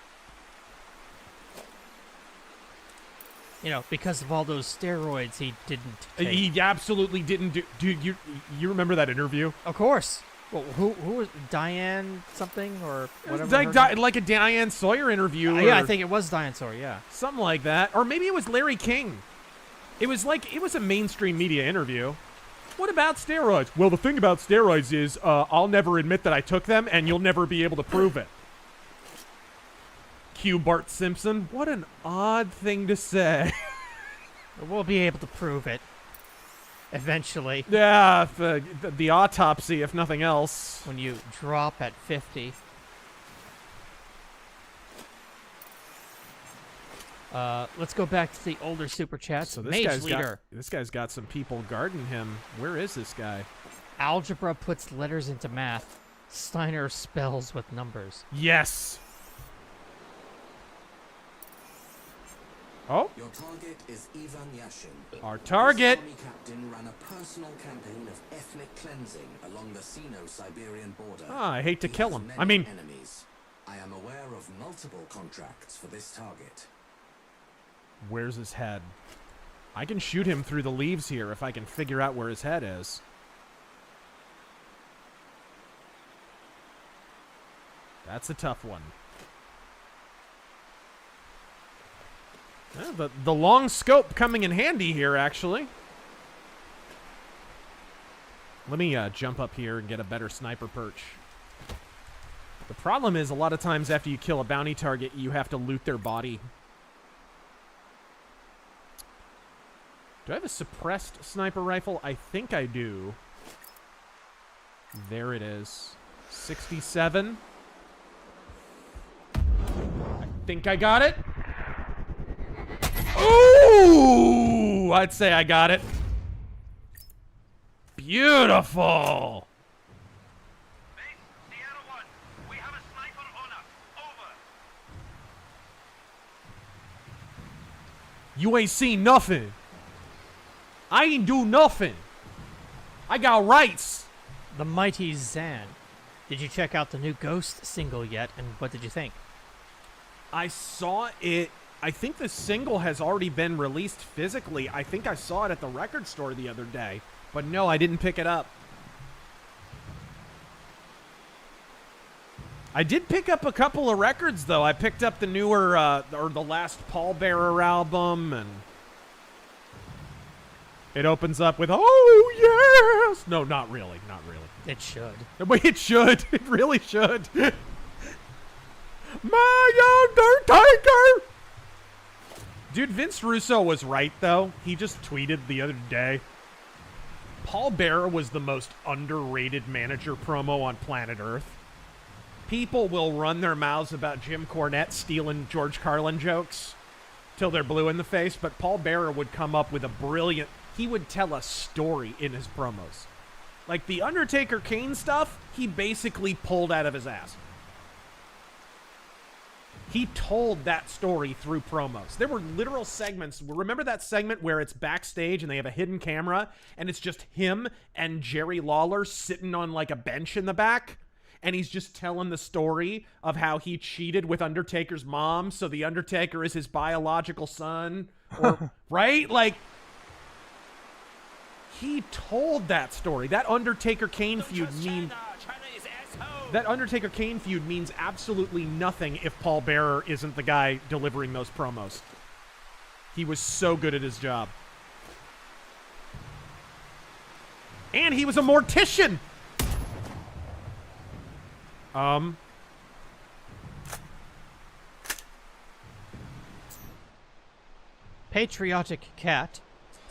You know, because of all those steroids he didn't take. He absolutely didn't do... Dude, you remember that interview? Of course. Well, who was Diane something or It was whatever? like a Diane Sawyer interview. Yeah, or I think it was Diane Sawyer, yeah. something like that. Or maybe it was Larry King. It was a mainstream media interview. What about steroids? Well, the thing about steroids is I'll never admit that I took them, and you'll never be able to prove it. Cue Bart Simpson. What an odd thing to say. We'll be able to prove it. Eventually. Yeah, the autopsy, if nothing else. When you drop at 50. Let's go back to the older super chats. So this Mage Leader. this guy's got some people guarding him. Where is this guy? Algebra puts letters into math. Steiner spells with numbers. Yes. Oh, Your target is Ivan Yashin. our target. This army captain ran a personal campaign of ethnic cleansing along the Sino-Siberian border. Ah, I hate to He kill has him. many I mean, enemies. I am aware of multiple contracts for this target. where's his head? I can shoot him through the leaves here if I can figure out where his head is. That's a tough one. Yeah, the long scope coming in handy here, actually. Let me jump up here and get a better sniper perch. The problem is, a lot of times after you kill a bounty target, you have to loot their body. Do I have a suppressed sniper rifle? I think I do. There it is. 67. I think I got it. Ooh! I'd say I got it. Beautiful. Base, Sierra 1, we have a sniper on us. Over. You ain't seen nothing. I ain't do nothing. I got rights. The mighty Zan. Did you check out the new Ghost single yet, and what did you think? I saw it. I think the single has already been released physically. I think I saw it at the record store the other day. But no, I didn't pick it up. I did pick up a couple of records, though. I picked up the newer, or the last Paul Bearer album, and it opens up with, oh, yes! No, not really, not really. It should. But it should. It really should. My Undertaker! Dude, Vince Russo was right, though. He just tweeted the other day. Paul Bearer was the most underrated manager promo on planet Earth. People will run their mouths about Jim Cornette stealing George Carlin jokes till they're blue in the face, but Paul Bearer would come up with a brilliant... He would tell a story in his promos. Like the Undertaker Kane stuff, he basically pulled out of his ass. He told that story through promos. There were literal segments. Remember that segment where it's backstage and they have a hidden camera and it's just him and Jerry Lawler sitting on like a bench in the back? And he's just telling the story of how he cheated with Undertaker's mom, so the Undertaker is his biological son. Or, right? Like, he told that story. That Undertaker-Kane feud means... That Undertaker-Kane feud means absolutely nothing if Paul Bearer isn't the guy delivering those promos. He was so good at his job. And he was a mortician! Patriotic Cat.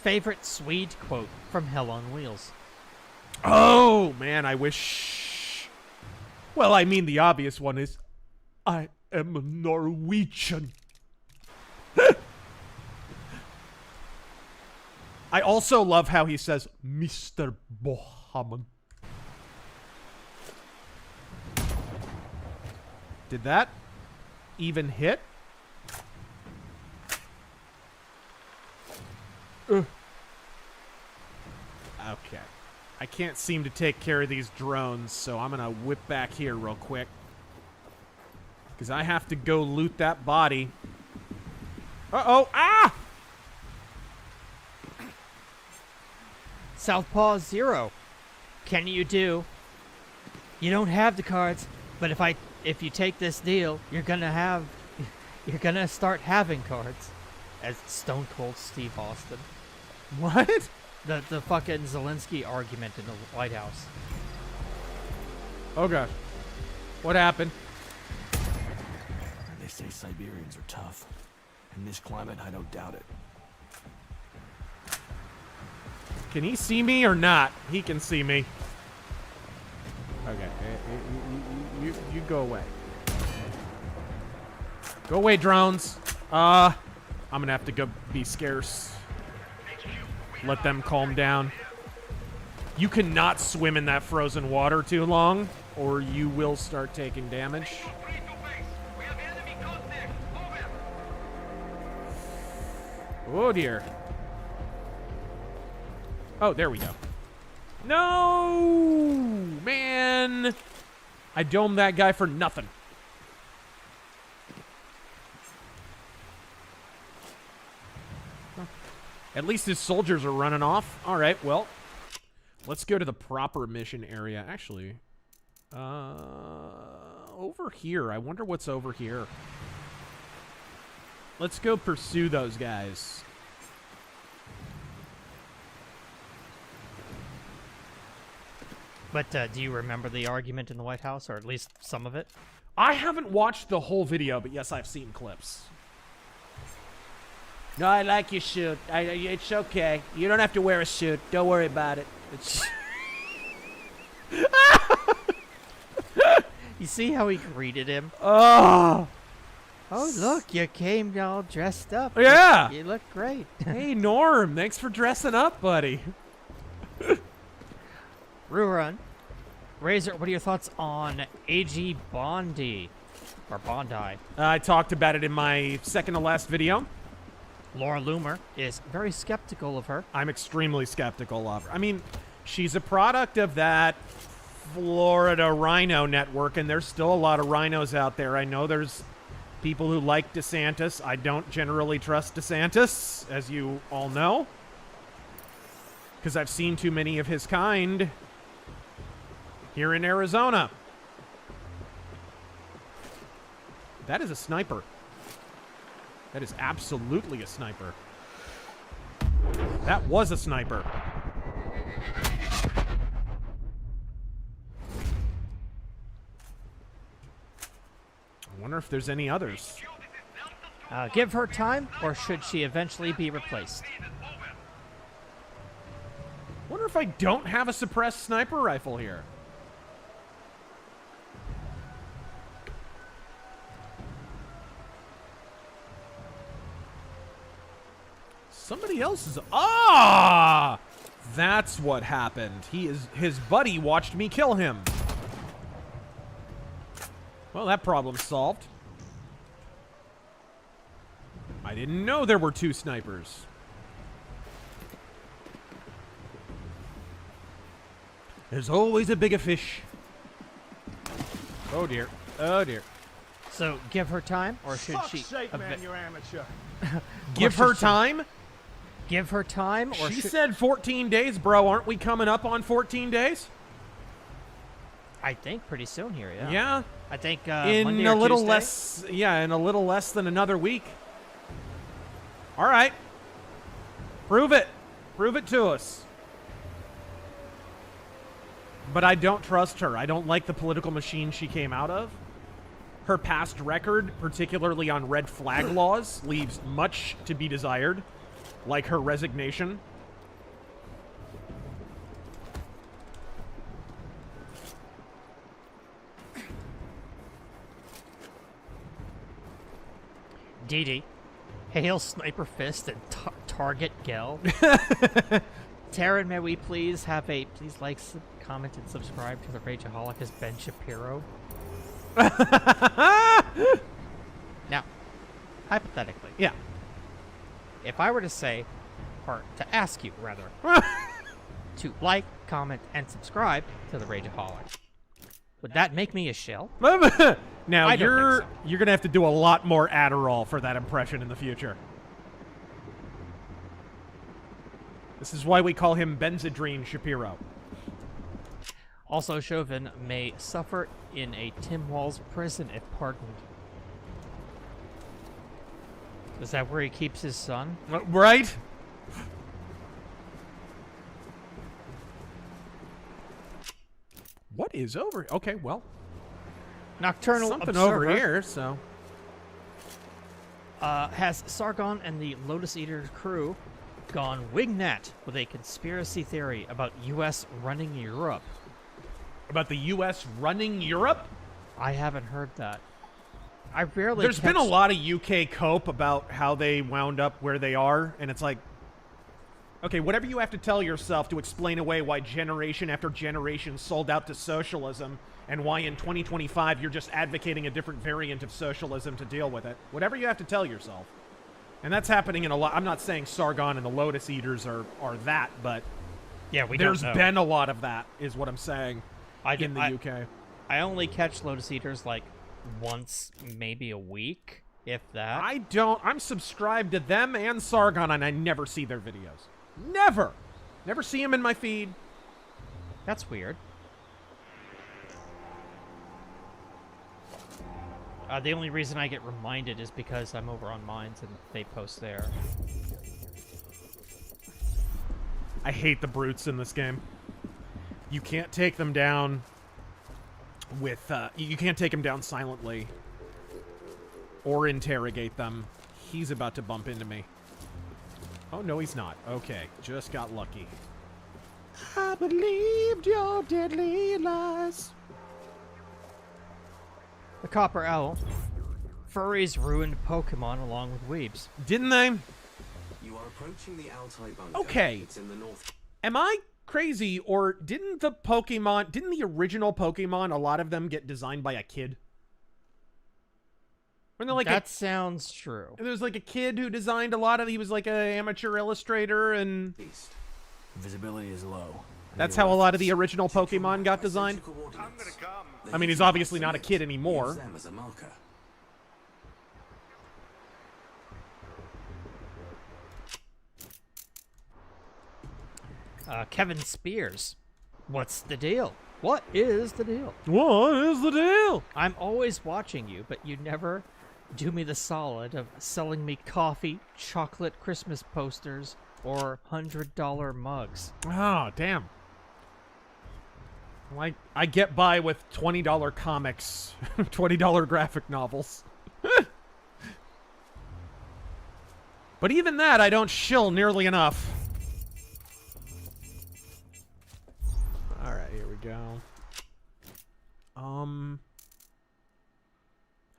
Favorite Swede quote from Hell on Wheels. Oh, man, I wish... Well, I mean, the obvious one is, I am a Norwegian. I also love how he says, Mr. Bohaman. Did that even hit? Okay. I can't seem to take care of these drones, so I'm gonna whip back here real quick. Because I have to go loot that body. Uh-oh! Ah! Southpaw Zero. Can you do? You don't have the cards, but if you take this deal, you're gonna start having cards. As Stone Cold Steve Austin. What? The fucking Zelensky argument in the White House. Oh gosh. What happened? They say Siberians are tough. In this climate, I don't doubt it. Can he see me or not? He can see me. Okay. You go away. Go away, drones. I'm gonna have to go be scarce. Let them calm down. You cannot swim in that frozen water too long, or you will start taking damage. Oh dear. Oh, there we go. No, man. I domed that guy for nothing. At least his soldiers are running off. All right, well, let's go to the proper mission area. Actually, over here. I wonder what's over here. Let's go pursue those guys. But do you remember the argument in the White House, or at least some of it? I haven't watched the whole video, but yes, I've seen clips. No, I like your suit. It's okay. You don't have to wear a suit. Don't worry about it. It's... You see how he greeted him? Oh, look, you came all dressed up. Yeah. You look great. Hey, Norm, thanks for dressing up, buddy. Rerun. Razor, what are your thoughts on AG Bondi? Or Bondi? I talked about it in my second to last video. Laura Loomer is very skeptical of her. I'm extremely skeptical of her. I mean, she's a product of that Florida rhino network, and there's still a lot of rhinos out there. I know there's people who like DeSantis. I don't generally trust DeSantis, as you all know, because I've seen too many of his kind here in Arizona. That is a sniper. That is absolutely a sniper. That was a sniper. I wonder if there's any others. Give her time, or should she eventually be replaced? Wonder if I don't have a suppressed sniper rifle here. Somebody else is... Ah! That's what happened. His buddy watched me kill him. Well, that problem's solved. I didn't know there were two snipers. There's always a bigger fish. Oh dear. Oh dear. So, give her time, or should she... man, you're amateur. Give her time? Give her time, or She should... said 14 days, bro. Aren't we coming up on 14 days? I think pretty soon here, yeah. Yeah. I think In Monday a or little Tuesday. less, yeah, in a little less than another week. All right. Prove it. Prove it to us. But I don't trust her. I don't like the political machine she came out of. Her past record, particularly on red flag laws, leaves much to be desired, like her resignation. DD. Hail Sniper Fist and Target Gel. Taryn, may we please have a like, comment, and subscribe to the Rageaholic as Ben Shapiro? Now, hypothetically, Yeah. if I were to say, or to ask you rather, to like, comment, and subscribe to the Rageaholic, would that make me a shill? Now I don't you're think you're gonna have to do a lot more Adderall for that impression in the future. This is why we call him Benzedrine Shapiro. Also, Chauvin may suffer in a Tim Walz prison if pardoned. Is that where he keeps his son? Right? What is over? Okay, well, Nocturnal something Observer over here. So has Sargon and the Lotus Eater crew gone wingnut with a conspiracy theory about U.S. running Europe? about the U.S. running Europe? I haven't heard that. I rarely. There's been a lot of UK cope about how they wound up where they are, and it's like, okay, whatever you have to tell yourself to explain away why generation after generation sold out to socialism, and why in 2025 you're just advocating a different variant of socialism to deal with it. Whatever you have to tell yourself. And that's happening in a lot. I'm not saying Sargon and the Lotus Eaters are that, but yeah, there's been a lot of that, is what I'm saying, in the UK. I only catch Lotus Eaters like once, maybe a week, if that. I'm subscribed to them and Sargon, and I never see their videos. Never see them in my feed. That's weird. The only reason I get reminded is because I'm over on Minds and they post there. I hate the brutes in this game. You can't take them down with, you can't take them down silently or interrogate them. He's about to bump into me. Oh, no, he's not. Okay, just got lucky. I believed your deadly lies. The Copper Owl. Furries ruined Pokemon along with weebs. Didn't they? You are approaching the Altai bunker. Okay. It's in the north. Am I crazy, or didn't the original Pokemon, a lot of them get designed by a kid? When they're like that sounds true. There was like a kid who designed a lot of. He was like an amateur illustrator, and Visibility is low. that's how a lot of the original Pokemon got designed. I mean, he's obviously not a kid anymore. Use them as a marker. Kevin Spears. What's the deal? What is the deal? What is the deal? I'm always watching you, but you never do me the solid of selling me coffee, chocolate Christmas posters, or $100 mugs. Oh, damn. Like, I get by with $20 comics, $20 graphic novels. But even that, I don't shill nearly enough. Alright, here we go.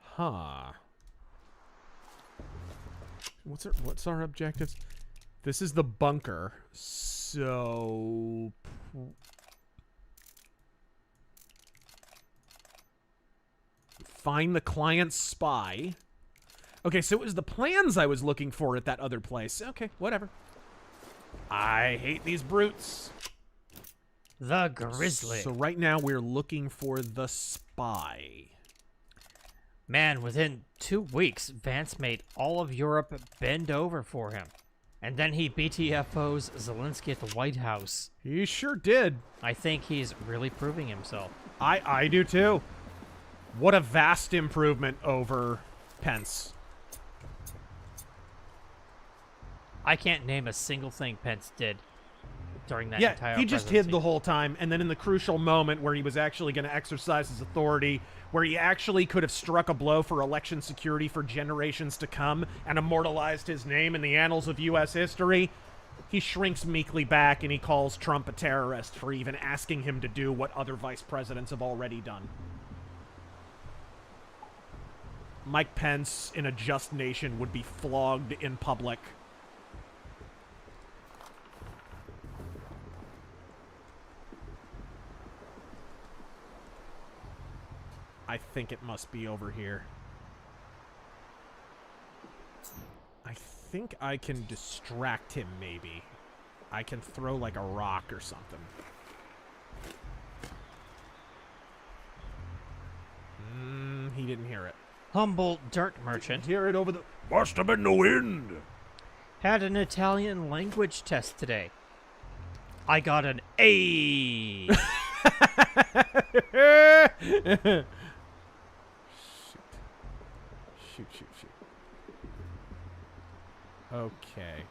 Huh. What's our objectives? This is the bunker. So find the client's spy. Okay, so it was the plans I was looking for at that other place. Okay, whatever. I hate these brutes. The Grizzly. So right now we're looking for the spy. Man, within 2 weeks, Vance made all of Europe bend over for him. And then he BTFOs Zelensky at the White House. He sure did. I think he's really proving himself. I do too. What a vast improvement over Pence. I can't name a single thing Pence did during that Yeah, entire he just hid presidency. the whole time, and then in the crucial moment where he was actually going to exercise his authority, where he actually could have struck a blow for election security for generations to come and immortalized his name in the annals of U.S. history, he shrinks meekly back and he calls Trump a terrorist for even asking him to do what other vice presidents have already done. Mike Pence, in a just nation, would be flogged in public. I think it must be over here. I think I can distract him, maybe. I can throw, like, a rock or something. He didn't hear it. Humble dirt merchant Hear it over the... Must have been the wind! had an Italian language test today. I got an A. Shoot. Okay.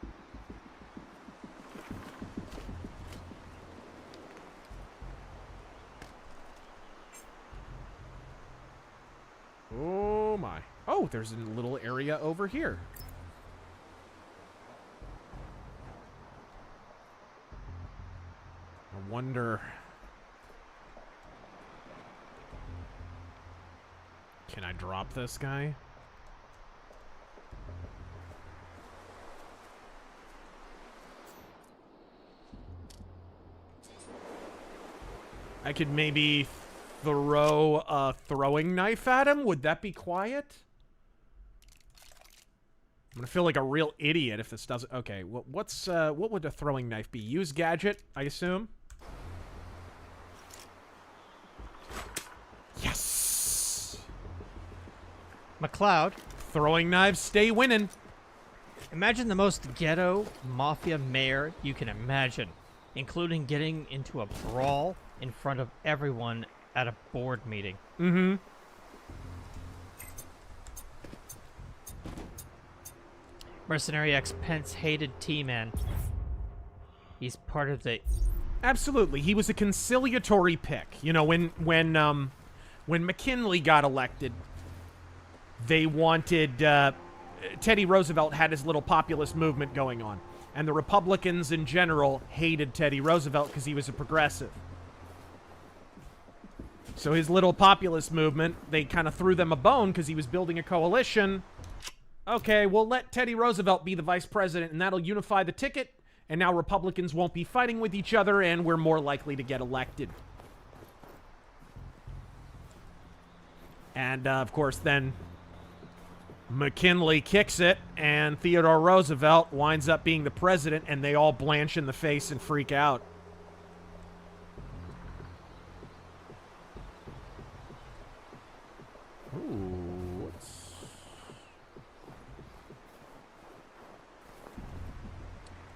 Oh my. Oh, there's a little area over here. I wonder... Can I drop this guy? I could maybe throw a throwing knife at him. Would that be quiet? I'm gonna feel like a real idiot if this doesn't... Okay, what would a throwing knife be? Use gadget, I assume? Yes! McLeod, Throwing knives stay winning. imagine the most ghetto mafia mayor you can imagine, including getting into a brawl in front of everyone at a board meeting. Mm-hmm. Mercenary X Pence hated T-Man. He's part of the... Absolutely. He was a conciliatory pick. You know, when McKinley got elected, they wanted... Teddy Roosevelt had his little populist movement going on. And the Republicans in general hated Teddy Roosevelt because he was a progressive. So his little populist movement, they kind of threw them a bone because he was building a coalition. Okay, we'll let Teddy Roosevelt be the vice president, and that'll unify the ticket, and now Republicans won't be fighting with each other, and we're more likely to get elected. And, of course, then McKinley kicks it, and Theodore Roosevelt winds up being the president, and they all blanch in the face and freak out. Ooh, what's...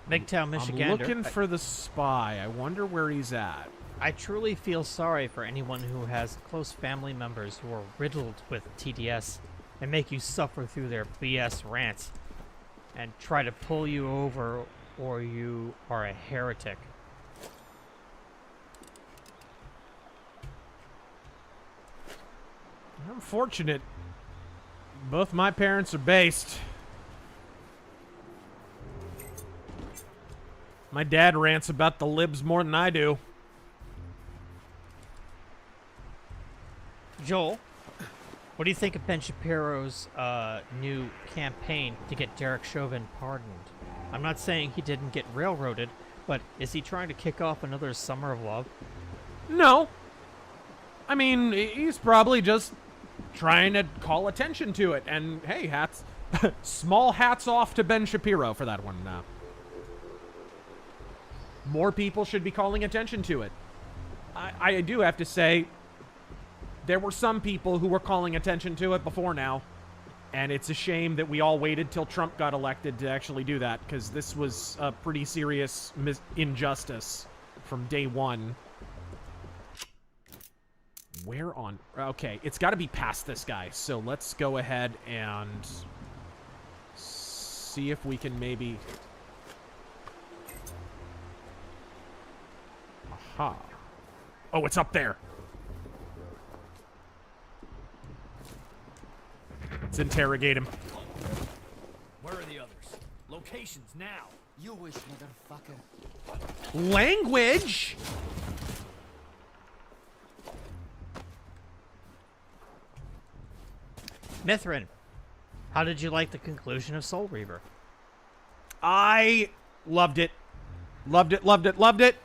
Midtown, Michigan. I'm looking for the spy. I wonder where he's at. I truly feel sorry for anyone who has close family members who are riddled with TDS and make you suffer through their BS rants and try to pull you over, or you are a heretic. I'm fortunate. Both my parents are based. My dad rants about the libs more than I do. Joel, what do you think of Ben Shapiro's new campaign to get Derek Chauvin pardoned? I'm not saying he didn't get railroaded, but is he trying to kick off another summer of love? No. I mean, he's probably just trying to call attention to it. And, hey, hats... small hats off to Ben Shapiro for that one. More people should be calling attention to it. I do have to say, there were some people who were calling attention to it before now. And it's a shame that we all waited till Trump got elected to actually do that, because this was a pretty serious injustice from day one. Where on... Okay, it's got to be past this guy. So let's go ahead and see if we can maybe... Aha. Oh, it's up there. Let's interrogate him. Where are the others? Locations now. You wish, motherfucker. Language? Mithrin, how did you like the conclusion of Soul Reaver? I loved it. Loved it, loved it, loved it.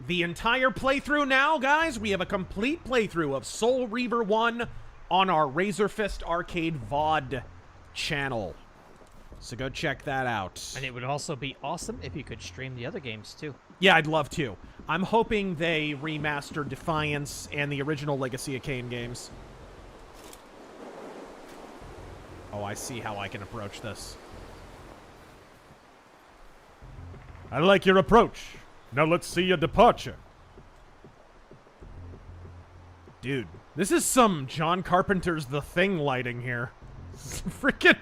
The entire playthrough now, guys. We have a complete playthrough of Soul Reaver 1 on our RazörFist Arcade VOD channel. So go check that out. And it would also be awesome if you could stream the other games, too. Yeah, I'd love to. I'm hoping they remaster Defiance and the original Legacy of Kain games. Oh, I see how I can approach this. I like your approach. Now let's see your departure. Dude, this is some John Carpenter's The Thing lighting here. Freaking...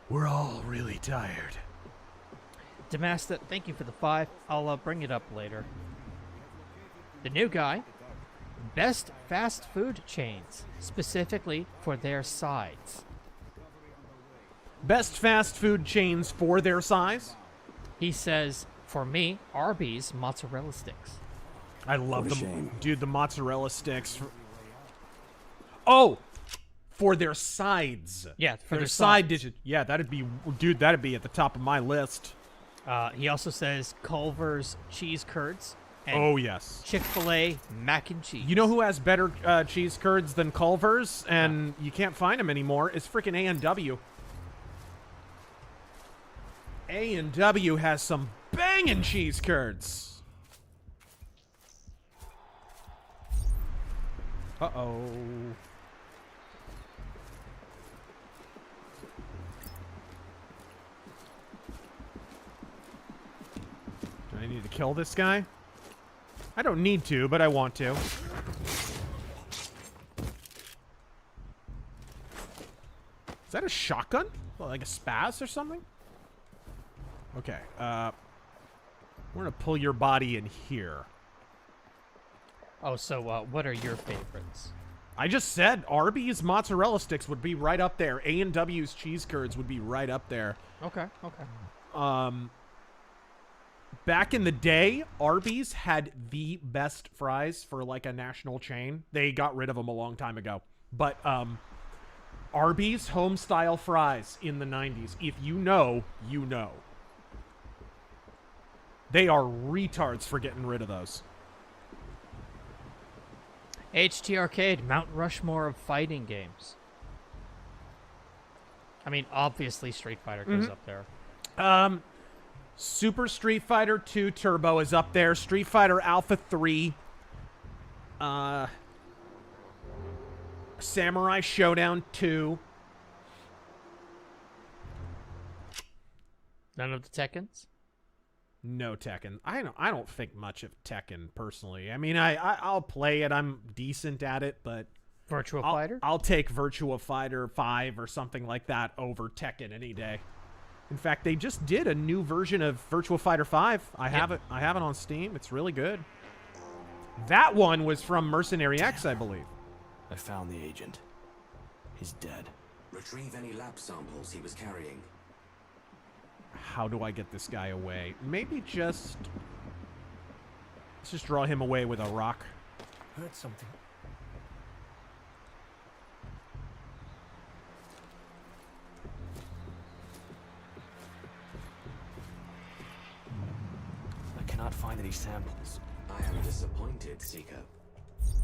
We're all really tired. Demasta, thank you for the 5. I'll bring it up later. The new guy. Best fast food chains, specifically for their sides. Best fast food chains for their size? He says, for me, Arby's mozzarella sticks. I love them. Dude, the mozzarella sticks. Oh! For their sides. Yeah, for their their side sides. dishes. Yeah, that'd be... Dude, that'd be at the top of my list. He also says Culver's cheese curds. And Oh, yes. Chick-fil-A mac and cheese. You know who has better cheese curds than Culver's? And you can't find them anymore. It's freaking A&W. A&W has some banging cheese curds. Uh-oh. Do I need to kill this guy? I don't need to, but I want to. Is that a shotgun? Well, like a spaz or something? Okay, we're gonna pull your body in here. Oh, so what are your favorites? I just said Arby's mozzarella sticks would be right up there. A&W's cheese curds would be right up there. Okay, okay. Back in the day, Arby's had the best fries for like a national chain. They got rid of them a long time ago. But Arby's home-style fries in the 90s. If you know, you know. They are retards for getting rid of those. HT Arcade, Mount Rushmore of fighting games. I mean, obviously Street Fighter goes up there. Super Street Fighter 2 Turbo is up there. Street Fighter Alpha 3. Samurai Showdown 2. None of the Tekkens? No Tekken. I don't think much of Tekken personally. I mean, I'll play it. I'm decent at it, but Virtua Fighter? I'll take Virtua Fighter 5 or something like that over Tekken any day. In fact, they just did a new version of Virtua Fighter 5. I have it on Steam. It's really good. That one was from Mercenary X, I believe. I found the agent. He's dead. Retrieve any lab samples he was carrying. How do I get this guy away? Maybe just... Let's just draw him away with a rock. Heard something. I cannot find any samples. I am disappointed, Seeker.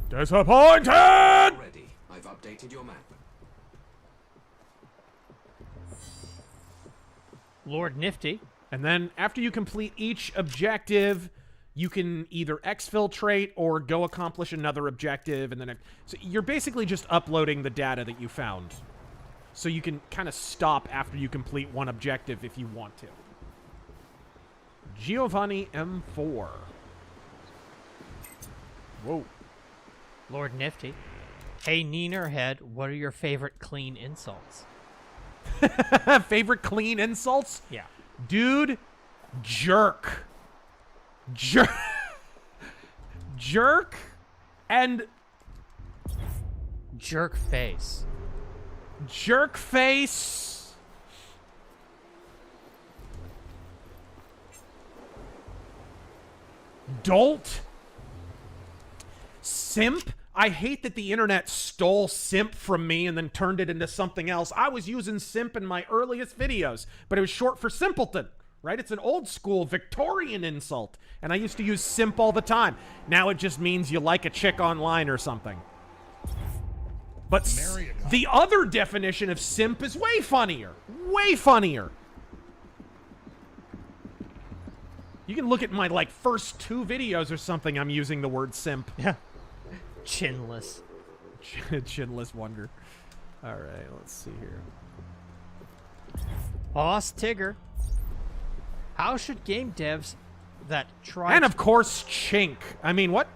Disappointed! Already, I've updated your map. Lord Nifty. And then after you complete each objective, you can either exfiltrate or go accomplish another objective. And then so you're basically just uploading the data that you found. So you can kind of stop after you complete one objective if you want to. Giovanni M4. Whoa. Lord Nifty. Hey, Neenerhead, what are your favorite clean insults? Favorite clean insults? Yeah. Dude, jerk. Jerk. Jerk and Jerk face. jerk face. Dolt. Simp. I hate that the internet stole simp from me and then turned it into something else. I was using simp in my earliest videos, but it was short for simpleton, right? It's an old school Victorian insult, and I used to use simp all the time. Now it just means you like a chick online or something. But the other definition of simp is way funnier. Way funnier. You can look at my, like, first 2 videos or something, I'm using the word simp. Yeah. Chinless. Chinless wonder. All right, let's see here. Boss Tigger. How should game devs that try And of course, chink. I mean, what?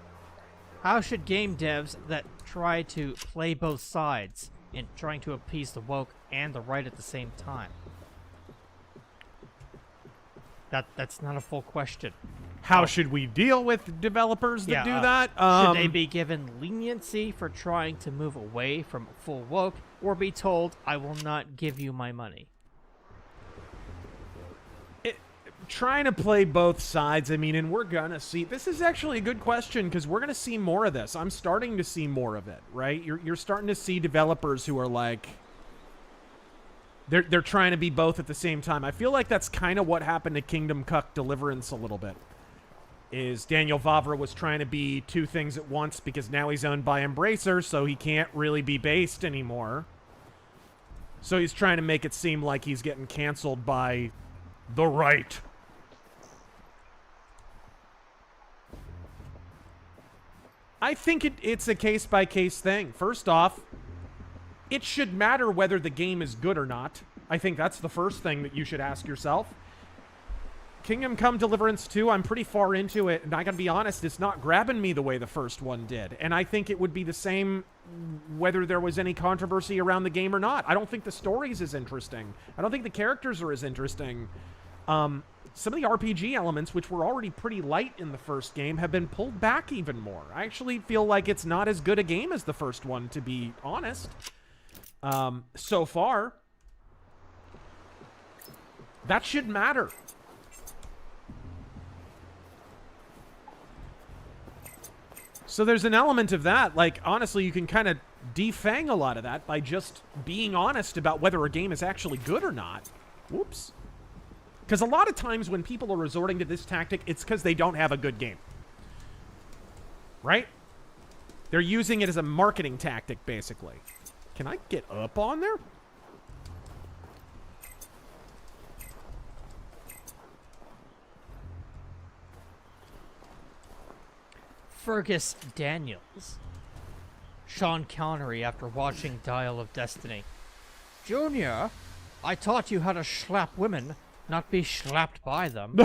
How should game devs that try to play both sides in trying to appease the woke and the right at the same time? That's not a full question. How should we deal with developers that do that? Should they be given leniency for trying to move away from full woke, or be told, I will not give you my money? Trying to play both sides, I mean, and we're gonna see. This is actually a good question because we're gonna see more of this. I'm starting to see more of it, right? You're starting to see developers who are like, they're trying to be both at the same time. I feel like that's kind of what happened to Kingdom Cuck Deliverance a little bit. Is Daniel Vavra was trying to be 2 things at once because now he's owned by Embracer, so he can't really be based anymore. So he's trying to make it seem like he's getting canceled by the right. I think it's a case-by-case thing. First off, it should matter whether the game is good or not. I think that's the first thing that you should ask yourself. Kingdom Come Deliverance 2, I'm pretty far into it, and I gotta be honest, it's not grabbing me the way the first one did. And I think it would be the same whether there was any controversy around the game or not. I don't think the story's as interesting. I don't think the characters are as interesting. Some of the RPG elements, which were already pretty light in the first game, have been pulled back even more. I actually feel like it's not as good a game as the first one, to be honest. So far. That should matter. So there's an element of that. Like, honestly, you can kind of defang a lot of that by just being honest about whether a game is actually good or not. Whoops. Because a lot of times when people are resorting to this tactic, it's because they don't have a good game. Right? They're using it as a marketing tactic, basically. Can I get up on there? Fergus Daniels. Sean Connery after watching Dial of Destiny. Junior, I taught you how to slap women, not be slapped by them.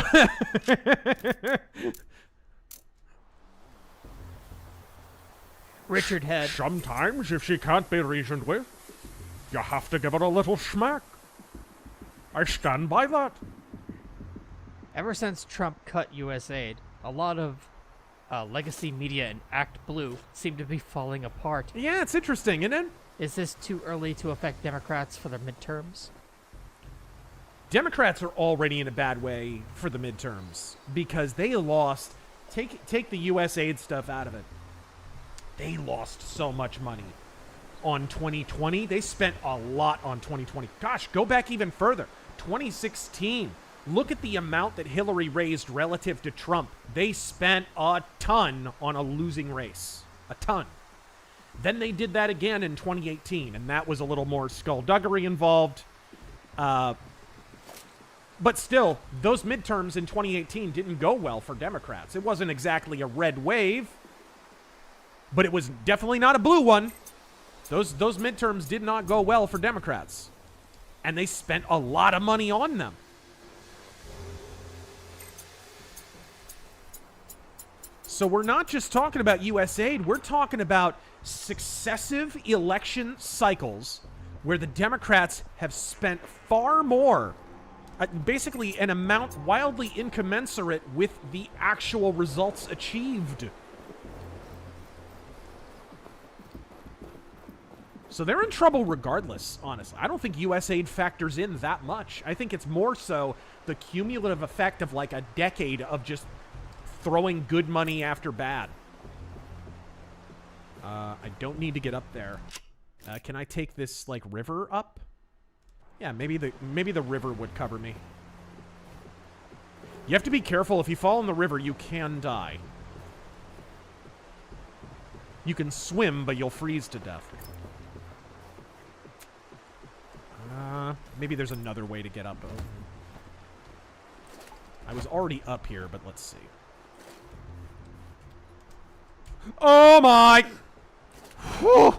Richard Head. Sometimes, if she can't be reasoned with, you have to give her a little smack. I stand by that. Ever since Trump cut U.S. aid, a lot of legacy media and Act Blue seem to be falling apart. Yeah, it's interesting, isn't it? Is this too early to affect Democrats for the midterms? Democrats are already in a bad way for the midterms because they lost. Take the U.S. aid stuff out of it. They lost so much money on 2020. They spent a lot on 2020. Gosh, go back even further. 2016. Look at the amount that Hillary raised relative to Trump. They spent a ton on a losing race. A ton. Then they did that again in 2018, and that was a little more skullduggery involved. But still, those midterms in 2018 didn't go well for Democrats. It wasn't exactly a red wave, but it was definitely not a blue one. Those midterms did not go well for Democrats. And they spent a lot of money on them. So we're not just talking about U.S. aid, we're talking about successive election cycles where the Democrats have spent far more, basically an amount wildly incommensurate with the actual results achieved. So they're in trouble regardless, honestly. I don't think U.S. aid factors in that much. I think it's more so the cumulative effect of like a decade of just throwing good money after bad. I don't need to get up there. Can I take this, like, river up? Yeah, maybe the river would cover me. You have to be careful. If you fall in the river, you can die. You can swim, but you'll freeze to death. Maybe there's another way to get up. I was already up here, but let's see. Oh my! Whew.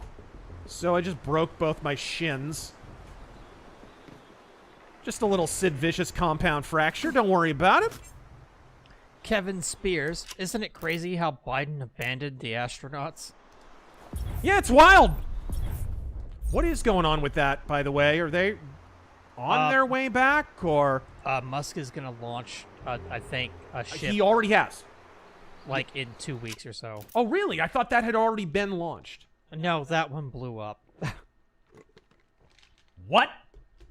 So I just broke both my shins. Just a little Sid Vicious compound fracture. Don't worry about it. Kevin Spears. Isn't it crazy how Biden abandoned the astronauts? Yeah, it's wild. What is going on with that, by the way? Are they on their way back, or? Musk is going to launch, I think, a ship. He already has. Like in 2 weeks or so. Oh, really? I thought that had already been launched. No, that one blew up. What?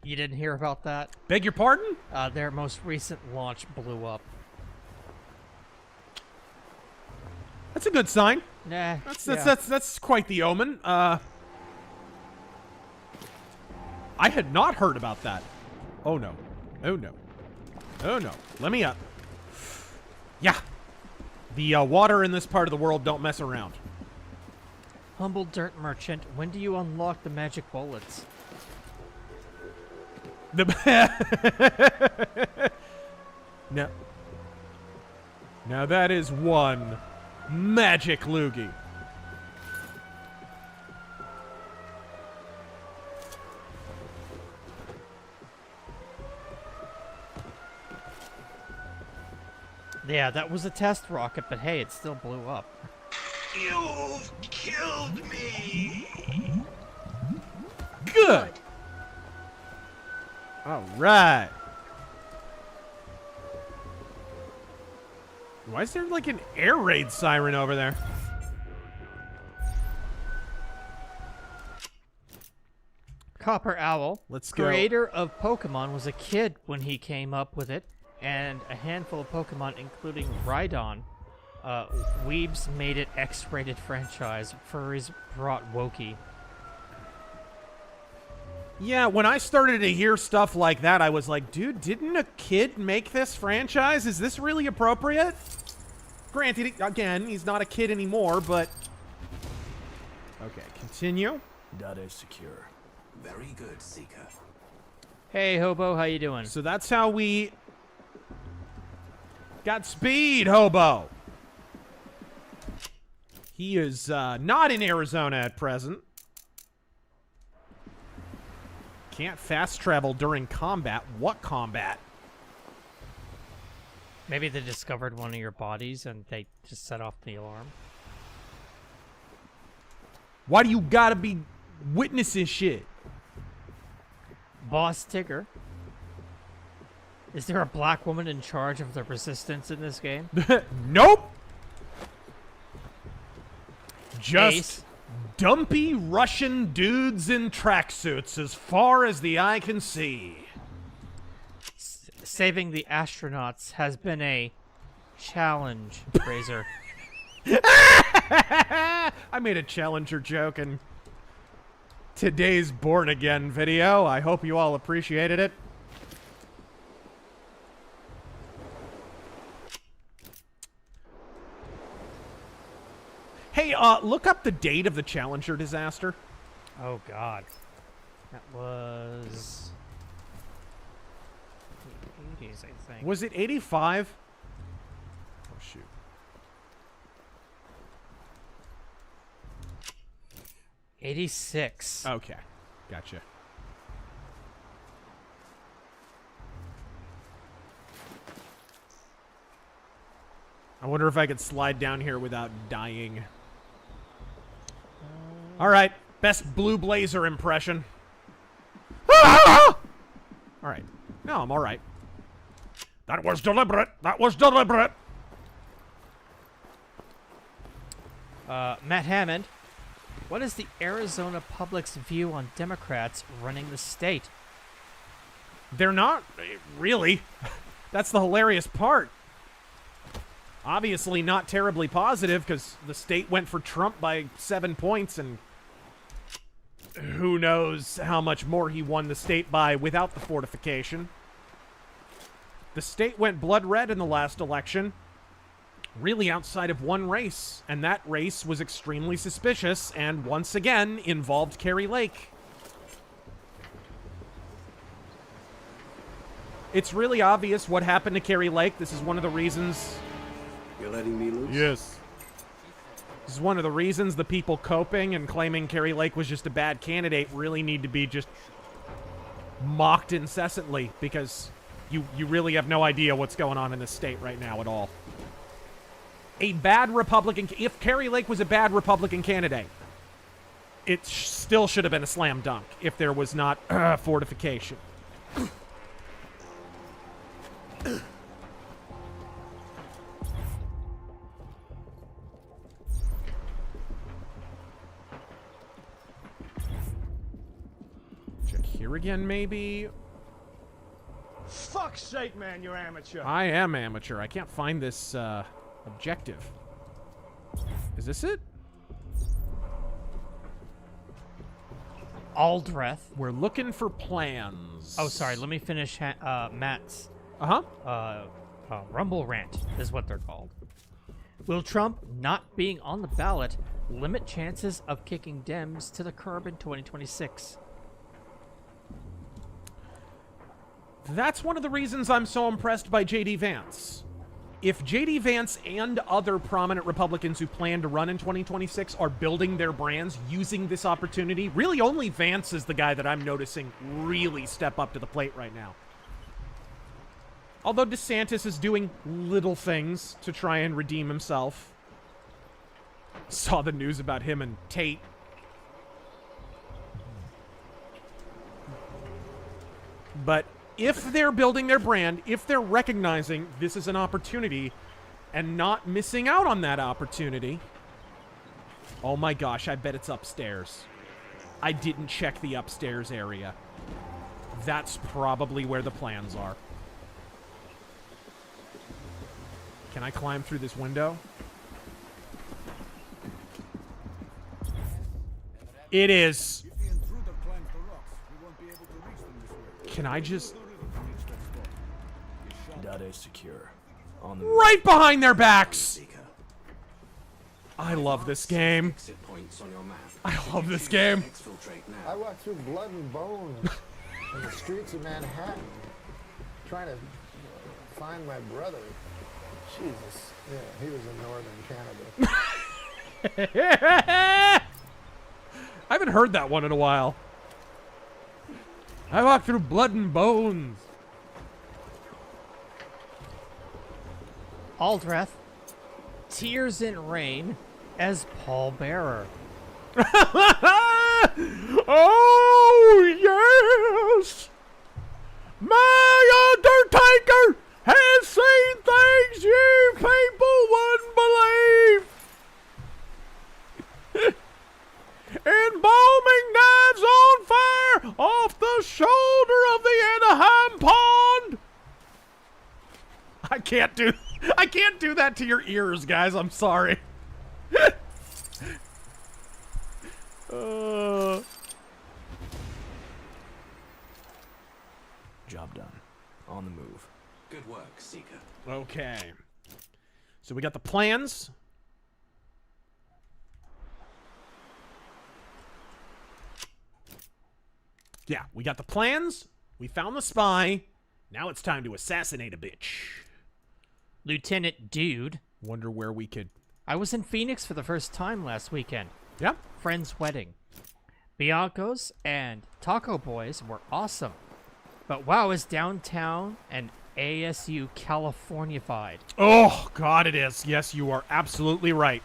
You didn't hear about that? Beg your pardon? Their most recent launch blew up. That's a good sign. Nah. That's quite the omen. I had not heard about that. Oh no. Oh no. Oh no. Let me up. Yeah. The water in this part of the world don't mess around. Humble Dirt Merchant, when do you unlock the magic bullets? No. Now that is one magic loogie. Yeah, that was a test rocket, but hey, it still blew up. You've killed me! Good! Alright. Why is there like an air raid siren over there? Copper Owl, Let's go. creator of Pokemon, was a kid when he came up with it, and a handful of Pokemon, including Rhydon. Weebs made it X-rated franchise. Furries brought Wokey. Yeah, when I started to hear stuff like that, I was like, dude, didn't a kid make this franchise? Is this really appropriate? Granted, again, he's not a kid anymore, but... Okay, continue. Data is secure. Very good, Seeker. Hey, Hobo, how you doing? So that's how we... got speed, Hobo! He is not in Arizona at present. Can't fast travel during combat. What combat? Maybe they discovered one of your bodies and they just set off the alarm. Why do you gotta be witnessing shit? Boss Tigger. Is there a black woman in charge of the resistance in this game? Nope! Just Ace. dumpy Russian dudes in tracksuits as far as the eye can see. Saving the astronauts has been a challenge, Razor. I made a Challenger joke in today's Born Again video. I hope you all appreciated it. Hey, look up the date of the Challenger disaster. Oh, God. That was... the 80s, I think. Was it 85? Oh, shoot. '86. Okay. Gotcha. I wonder if I could slide down here without dying. All right. Best Blue Blazer impression. All right. No, I'm all right. That was deliberate. That was deliberate. Matt Hammond, what is the Arizona public's view on Democrats running the state? They're not really. That's the hilarious part. Obviously not terribly positive because the state went for Trump by 7 points, and who knows how much more he won the state by without the fortification. The state went blood red in the last election, really outside of one race, and that race was extremely suspicious and once again involved Kari Lake. It's really obvious what happened to Kari Lake. This is one of the reasons... You're letting me loose? Yes. This is one of the reasons the people coping and claiming Kari Lake was just a bad candidate really need to be just mocked incessantly, because you really have no idea what's going on in this state right now at all. A bad Republican... If Kari Lake was a bad Republican candidate, it still should have been a slam dunk if there was not fortification. Check here again, maybe? Fuck's sake, man, you're amateur. I am amateur. I can't find this objective. Is this it? Aldreth. We're looking for plans. Oh, sorry. Let me finish Matt's Rumble rant is what they're called. Will Trump not being on the ballot limit chances of kicking Dems to the curb in 2026? That's one of the reasons I'm so impressed by J.D. Vance. If J.D. Vance and other prominent Republicans who plan to run in 2026 are building their brands using this opportunity, really only Vance is the guy that I'm noticing really step up to the plate right now. Although DeSantis is doing little things to try and redeem himself. Saw the news about him and Tate. But if they're building their brand, if they're recognizing this is an opportunity and not missing out on that opportunity... Oh my gosh, I bet it's upstairs. I didn't check the upstairs area. That's probably where the plans are. Can I climb through this window? It is. If the intruder climbs the rocks, we won't be able Can I just... Data is secure. On the Right behind their backs! I love this game. Exit points on your map. I love this game. Exfiltrate I now. walked through blood and bones in the streets of Manhattan, trying to find my brother. Jesus, yeah, he was in northern Canada. I haven't heard that one in a while. I walked through blood and bones. Aldreth, Tears in Rain as Paul Bearer. Oh, yes! My Undertaker has seen things you people wouldn't believe. Embalming knives on fire off the shoulder of the Anaheim Pond. I can't do that to your ears, guys. I'm sorry. job done. On the move. Good work, Seeker. Okay. So we got the plans. Yeah, we got the plans. We found the spy. Now it's time to assassinate a bitch. Lieutenant Dude. Wonder where we could... I was in Phoenix for the first time last weekend. Yeah? Friend's wedding. Bianco's and Taco Boys were awesome. But wow, is downtown and ASU Californified. Oh, God, it is. Yes, you are absolutely right.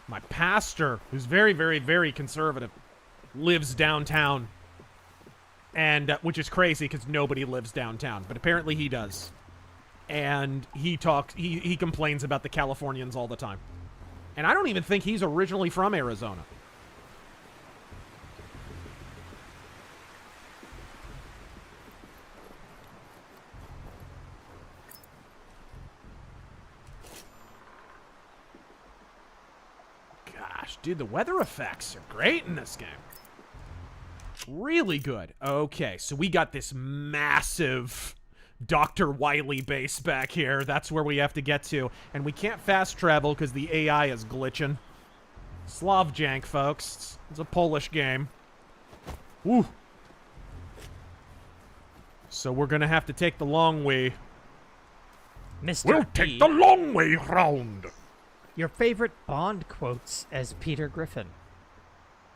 My pastor, who's very, very, very conservative, lives downtown. And, which is crazy because nobody lives downtown. But apparently he does. And he complains about the Californians all the time. And I don't even think he's originally from Arizona. Gosh, dude, the weather effects are great in this game. Really good. Okay, so we got this massive Dr. Wily base back here. That's where we have to get to. And we can't fast travel because the AI is glitching. Slavjank, folks. It's a Polish game. Woo. So we're going to have to take the long way. Mr. We'll take the long way round. Your favorite Bond quotes as Peter Griffin.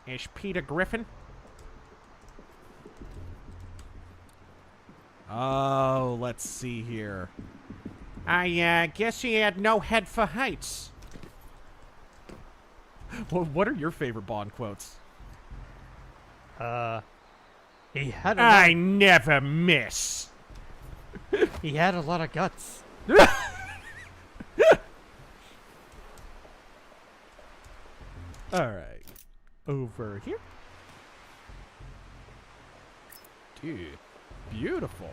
Is Peter Griffin? Oh, let's see here. I guess he had no head for heights. Well, what are your favorite Bond quotes? He had a I never miss. he had a lot of guts. All right. Over here. Dude, beautiful.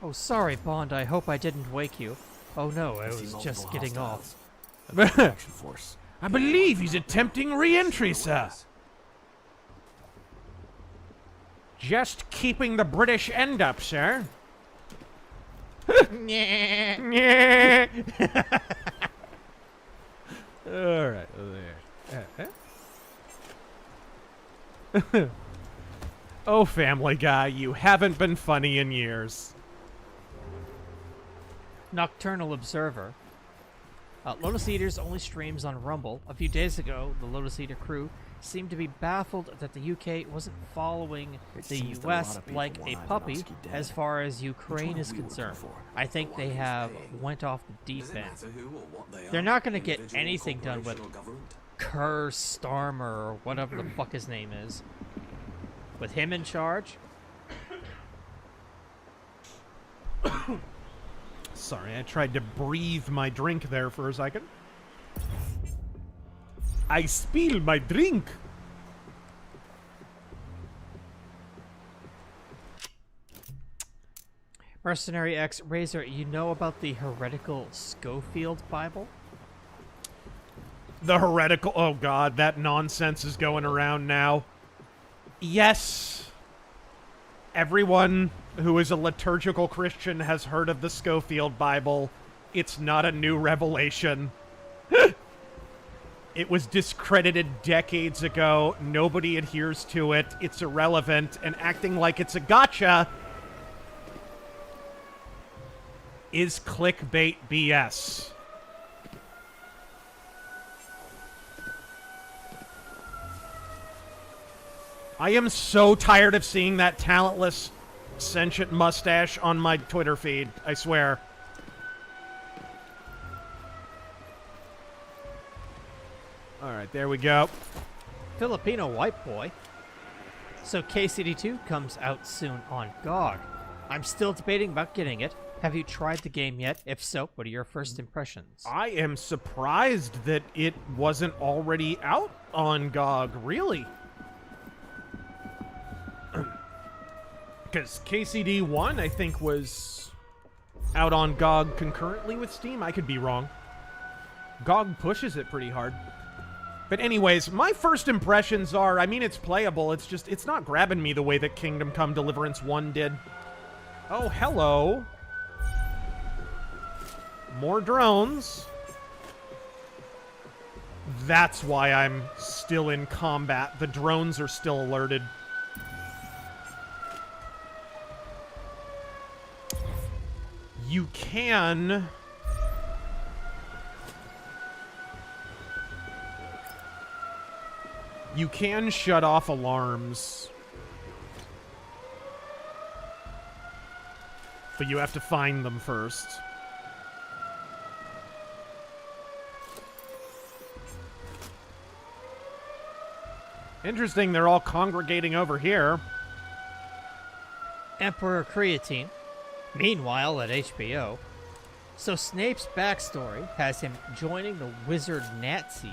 Oh, sorry, Bond. I hope I didn't wake you. Oh no, I was just getting off. Action force. I believe he's attempting re-entry, sir. Just keeping the British end up, sir. Yeah. All right, there. Oh, Family Guy, you haven't been funny in years. Nocturnal Observer. Lotus Eaters only streams on Rumble. A few days ago, the Lotus Eater crew seemed to be baffled that the UK wasn't following the US like a puppy as far as Ukraine is concerned. I think they have went off the deep end. They're not going to get anything done with Kerr Starmer or whatever the fuck his name is. With him in charge. Sorry, I tried to breathe my drink there for a second. I spill my drink. Mercenary X Razor, you know about the heretical Schofield Bible? The heretical... Oh, God, that nonsense is going around now. Yes. Everyone who is a liturgical Christian has heard of the Schofield Bible. It's not a new revelation. It was discredited decades ago. Nobody adheres to it. It's irrelevant. And acting like it's a gotcha is clickbait BS. I am so tired of seeing that talentless, sentient mustache on my Twitter feed. I swear. All right, there we go. Filipino white boy. So KCD2 comes out soon on GOG. I'm still debating about getting it. Have you tried the game yet? If so, what are your first impressions? I am surprised that it wasn't already out on GOG, really. Because KCD 1, I think, was out on GOG concurrently with Steam. I could be wrong. GOG pushes it pretty hard. But anyways, my first impressions are, I mean, it's playable. It's just, it's not grabbing me the way that Kingdom Come Deliverance 1 did. Oh, hello. More drones. That's why I'm still in combat. The drones are still alerted. You can... You can shut off alarms. But you have to find them first. Interesting, they're all congregating over here. Emperor Creatine. Meanwhile, at HBO. So Snape's backstory has him joining the wizard Nazis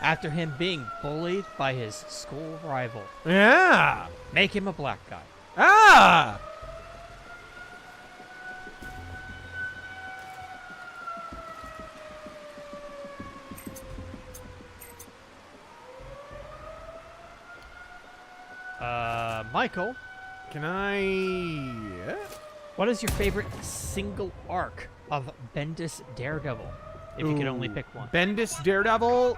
after him being bullied by his school rival. Yeah! Make him a black guy. Ah! Michael. Can I... Yeah? What is your favorite single arc of Bendis Daredevil? If you could only pick one. Bendis Daredevil...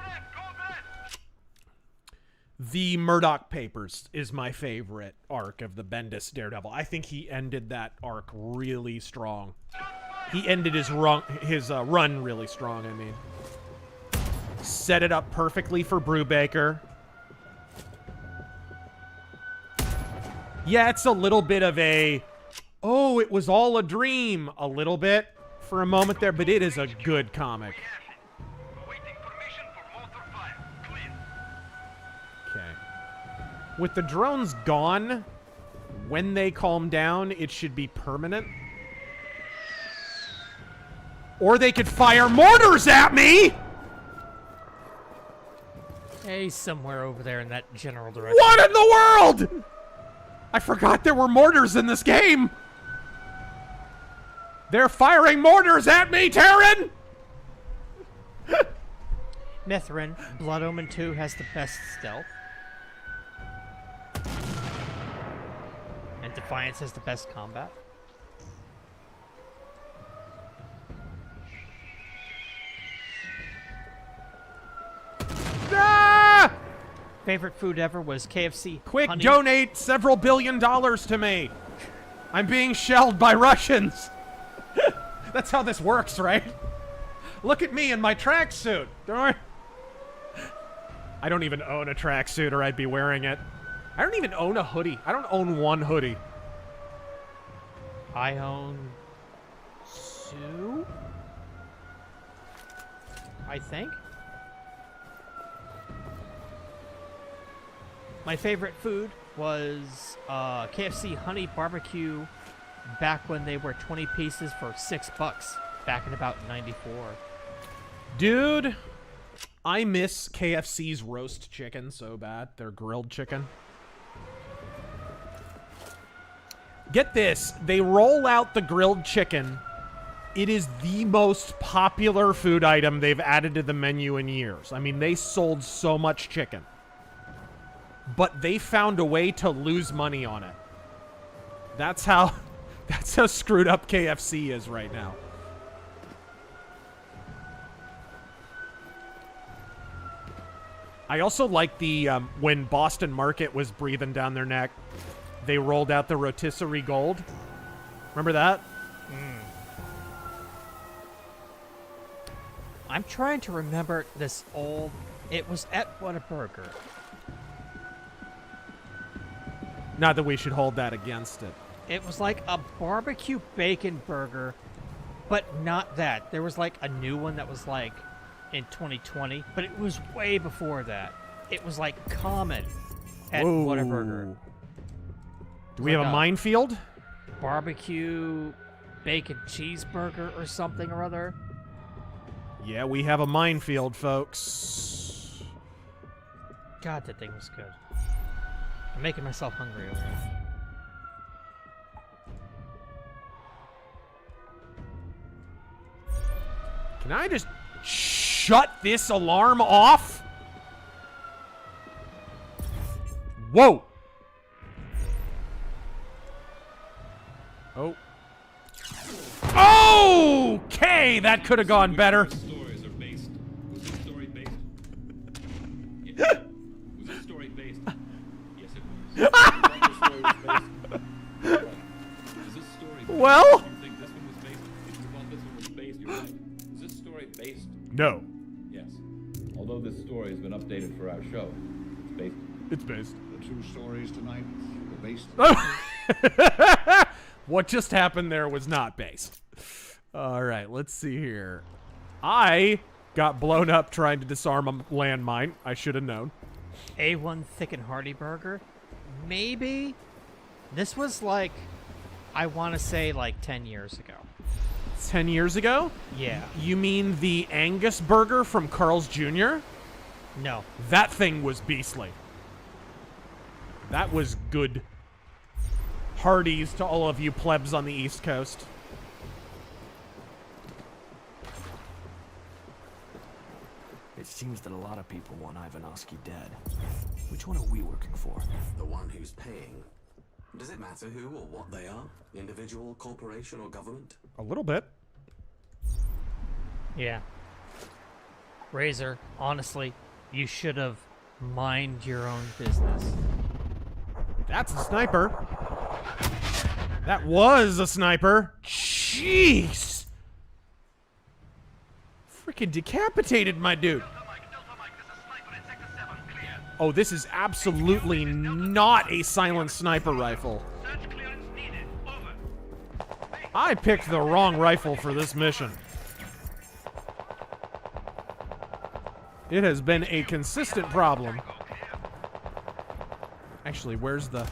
The Murdoch Papers is my favorite arc of the Bendis Daredevil. I think he ended that arc really strong. He ended his run really strong, I mean. Set it up perfectly for Brubaker. Yeah, it's a little bit of a... Oh, it was all a dream. A little bit for a moment there, but it is a good comic. Okay. With the drones gone, when they calm down, it should be permanent. Or they could fire mortars at me! Hey, somewhere over there in that general direction. What in the world?! I forgot there were mortars in this game! They're firing mortars at me, Terran! Mithrin, Blood Omen 2 has the best stealth. And Defiance has the best combat. Ah! Favorite food ever was KFC. Quick, honey. donate several $billion to me. I'm being shelled by Russians. That's how this works, right? Look at me in my tracksuit. I don't even own a tracksuit, or I'd be wearing it. I don't even own a hoodie. I don't own one hoodie. I own 2, I think. My favorite food was KFC Honey Barbecue back when they were 20 pieces for $6 back in about 94. Dude, I miss KFC's roast chicken so bad. Their grilled chicken. Get this. They roll out the grilled chicken It is the most popular food item they've added to the menu in years. I mean, they sold so much chicken. But they found a way to lose money on it. That's how screwed up KFC is right now. I also like the, when Boston Market was breathing down their neck, they rolled out the rotisserie gold. Remember that? I'm trying to remember this old... It was at Whataburger. Not that we should hold that against it. It was like a barbecue bacon burger, but not that. There was like a new one that was like in 2020, but it was way before that. It was like common at Whataburger. Do we have a minefield? Barbecue bacon cheeseburger or something or other. Yeah, we have a minefield, folks. God, that thing was good. I'm making myself hungry over here. Can I just shut this alarm off? Whoa! Oh. Okay, that could have gone better. Stories are based. Was this story based? Yeah. Was this story based? Yes, it was. Is this story based? Well? You think this one was based? If you thought this one was based, you're right. Is this story based? No. Yes. Although this story has been updated for our show, it's based. It's based. The two stories tonight were based. What just happened there was not based. All right, let's see here. I got blown up trying to disarm a landmine. I should have known. A1 Thick and Hearty Burger? Maybe? This was like, I want to say like 10 years ago. 10 years ago? Yeah. You mean the Angus burger from Carl's Jr.? No. That thing was beastly. That was good. Hardee's to all of you plebs on the East Coast. It seems that a lot of people want Ivanovsky dead. Which one are we working for? The one who's paying. Does it matter who or what they are? Individual, corporation, or government? A little bit. Yeah. Razor, honestly, you should have mind your own business. That's a sniper. That was a sniper. Jeez. Freaking decapitated my dude. Oh, this is absolutely not a silent sniper rifle. I picked the wrong rifle for this mission. It has been a consistent problem. Actually, where's the...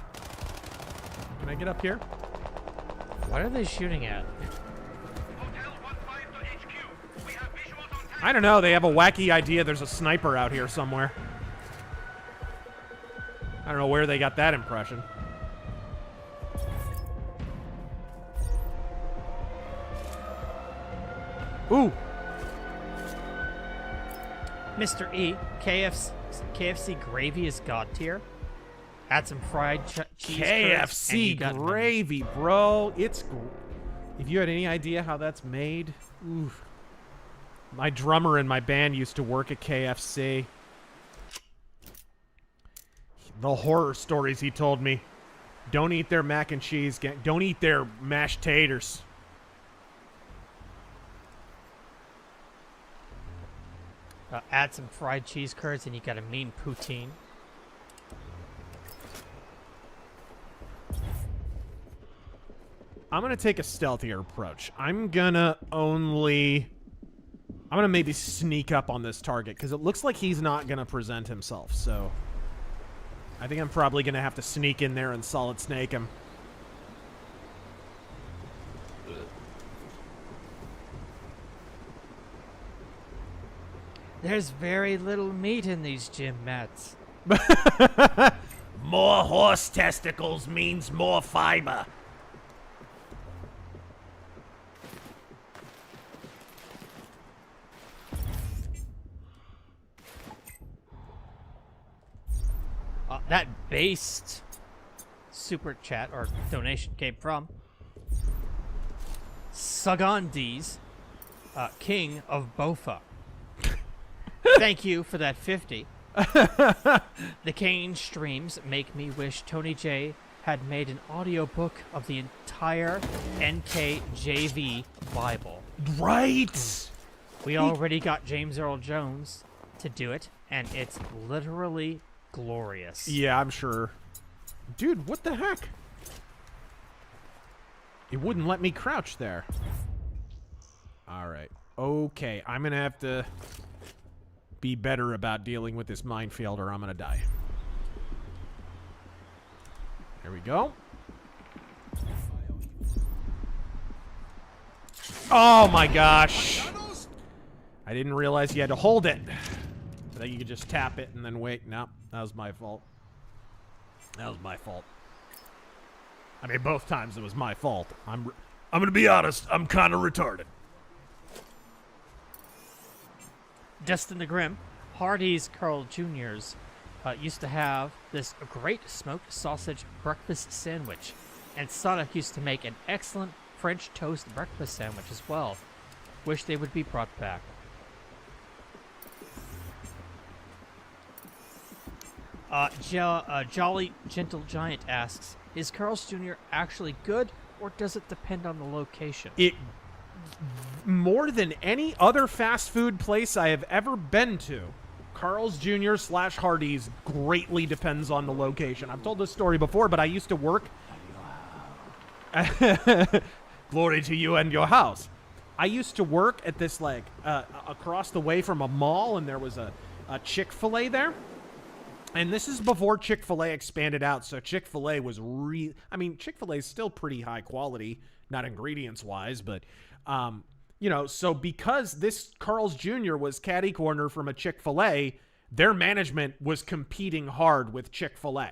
Can I get up here? What are they shooting at? I don't know. They have a wacky idea there's a sniper out here somewhere. I don't know where they got that impression. Ooh. Mr. E, KFC gravy is god tier. Add some fried cheese curds, and you KFC got gravy, bro. It's... If you had any idea how that's made... Oof. My drummer in my band used to work at KFC. The horror stories he told me. Don't eat their mac and cheese. Don't eat their mashed taters. add some fried cheese curds, and you got a mean poutine. I'm going to take a stealthier approach. I'm going to maybe sneak up on this target, because it looks like he's not going to present himself, so... I think I'm probably going to have to sneak in there and solid snake him. There's very little meat in these gym mats. More horse testicles means more fiber. That based super chat or donation came from Sagandis, King of Bofa. Thank you for that 50. The Kane streams make me wish Tony J had made an audiobook of the entire NKJV Bible. Right! We already got James Earl Jones to do it, and it's literally glorious. Yeah, I'm sure. Dude, what the heck? It wouldn't let me crouch there. Alright. Okay, I'm gonna have to be better about dealing with this minefield or I'm gonna die. There we go. Oh my gosh. I didn't realize you had to hold it. I thought you could just tap it and then wait. No, that was my fault. That was my fault. I mean, both times it was my fault. I'm gonna be honest. I'm kind of retarded. Justin the Grim, Hardee's Carl Jr.'s used to have this great smoked sausage breakfast sandwich, and Sonic used to make an excellent French toast breakfast sandwich as well. Wish they would be brought back. Jolly Gentle Giant asks, is Carl's Jr. actually good, or does it depend on the location? It, more than any other fast food place I have ever been to, Carl's Jr. / Hardee's greatly depends on the location. I've told this story before, but I used to work... Glory to you and your house. I used to work at this, like, across the way from a mall, and there was a Chick-fil-A there. And this is before Chick-fil-A expanded out, so Chick-fil-A was I mean, Chick-fil-A is still pretty high quality, not ingredients-wise, but, you know, so because this Carl's Jr. was catty corner from a Chick-fil-A, their management was competing hard with Chick-fil-A.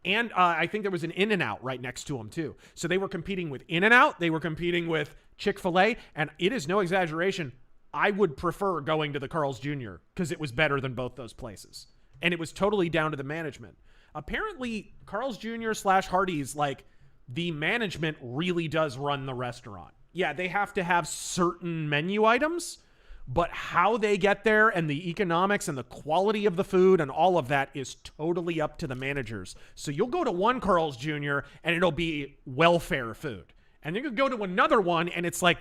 And I think there was an In-N-Out right next to them, too. So they were competing with In-N-Out, they were competing with Chick-fil-A, and it is no exaggeration, I would prefer going to the Carl's Jr. because it was better than both those places. And it was totally down to the management. Apparently, Carl's Jr. / Hardee's, like, the management really does run the restaurant. Yeah, they have to have certain menu items, but how they get there and the economics and the quality of the food and all of that is totally up to the managers. So you'll go to one Carl's Jr. and it'll be welfare food. And then you'll go to another one and it's like,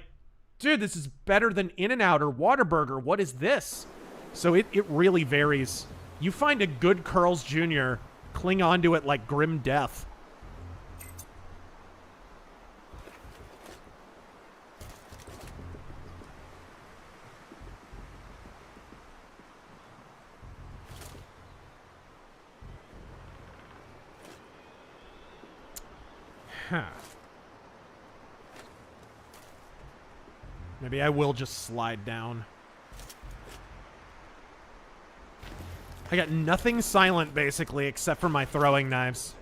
dude, this is better than In-N-Out or Whataburger. What is this? So it really varies. You find a good Carl's Jr., cling on to it like grim death. Huh. Maybe I will just slide down. I got nothing silent, basically, except for my throwing knives.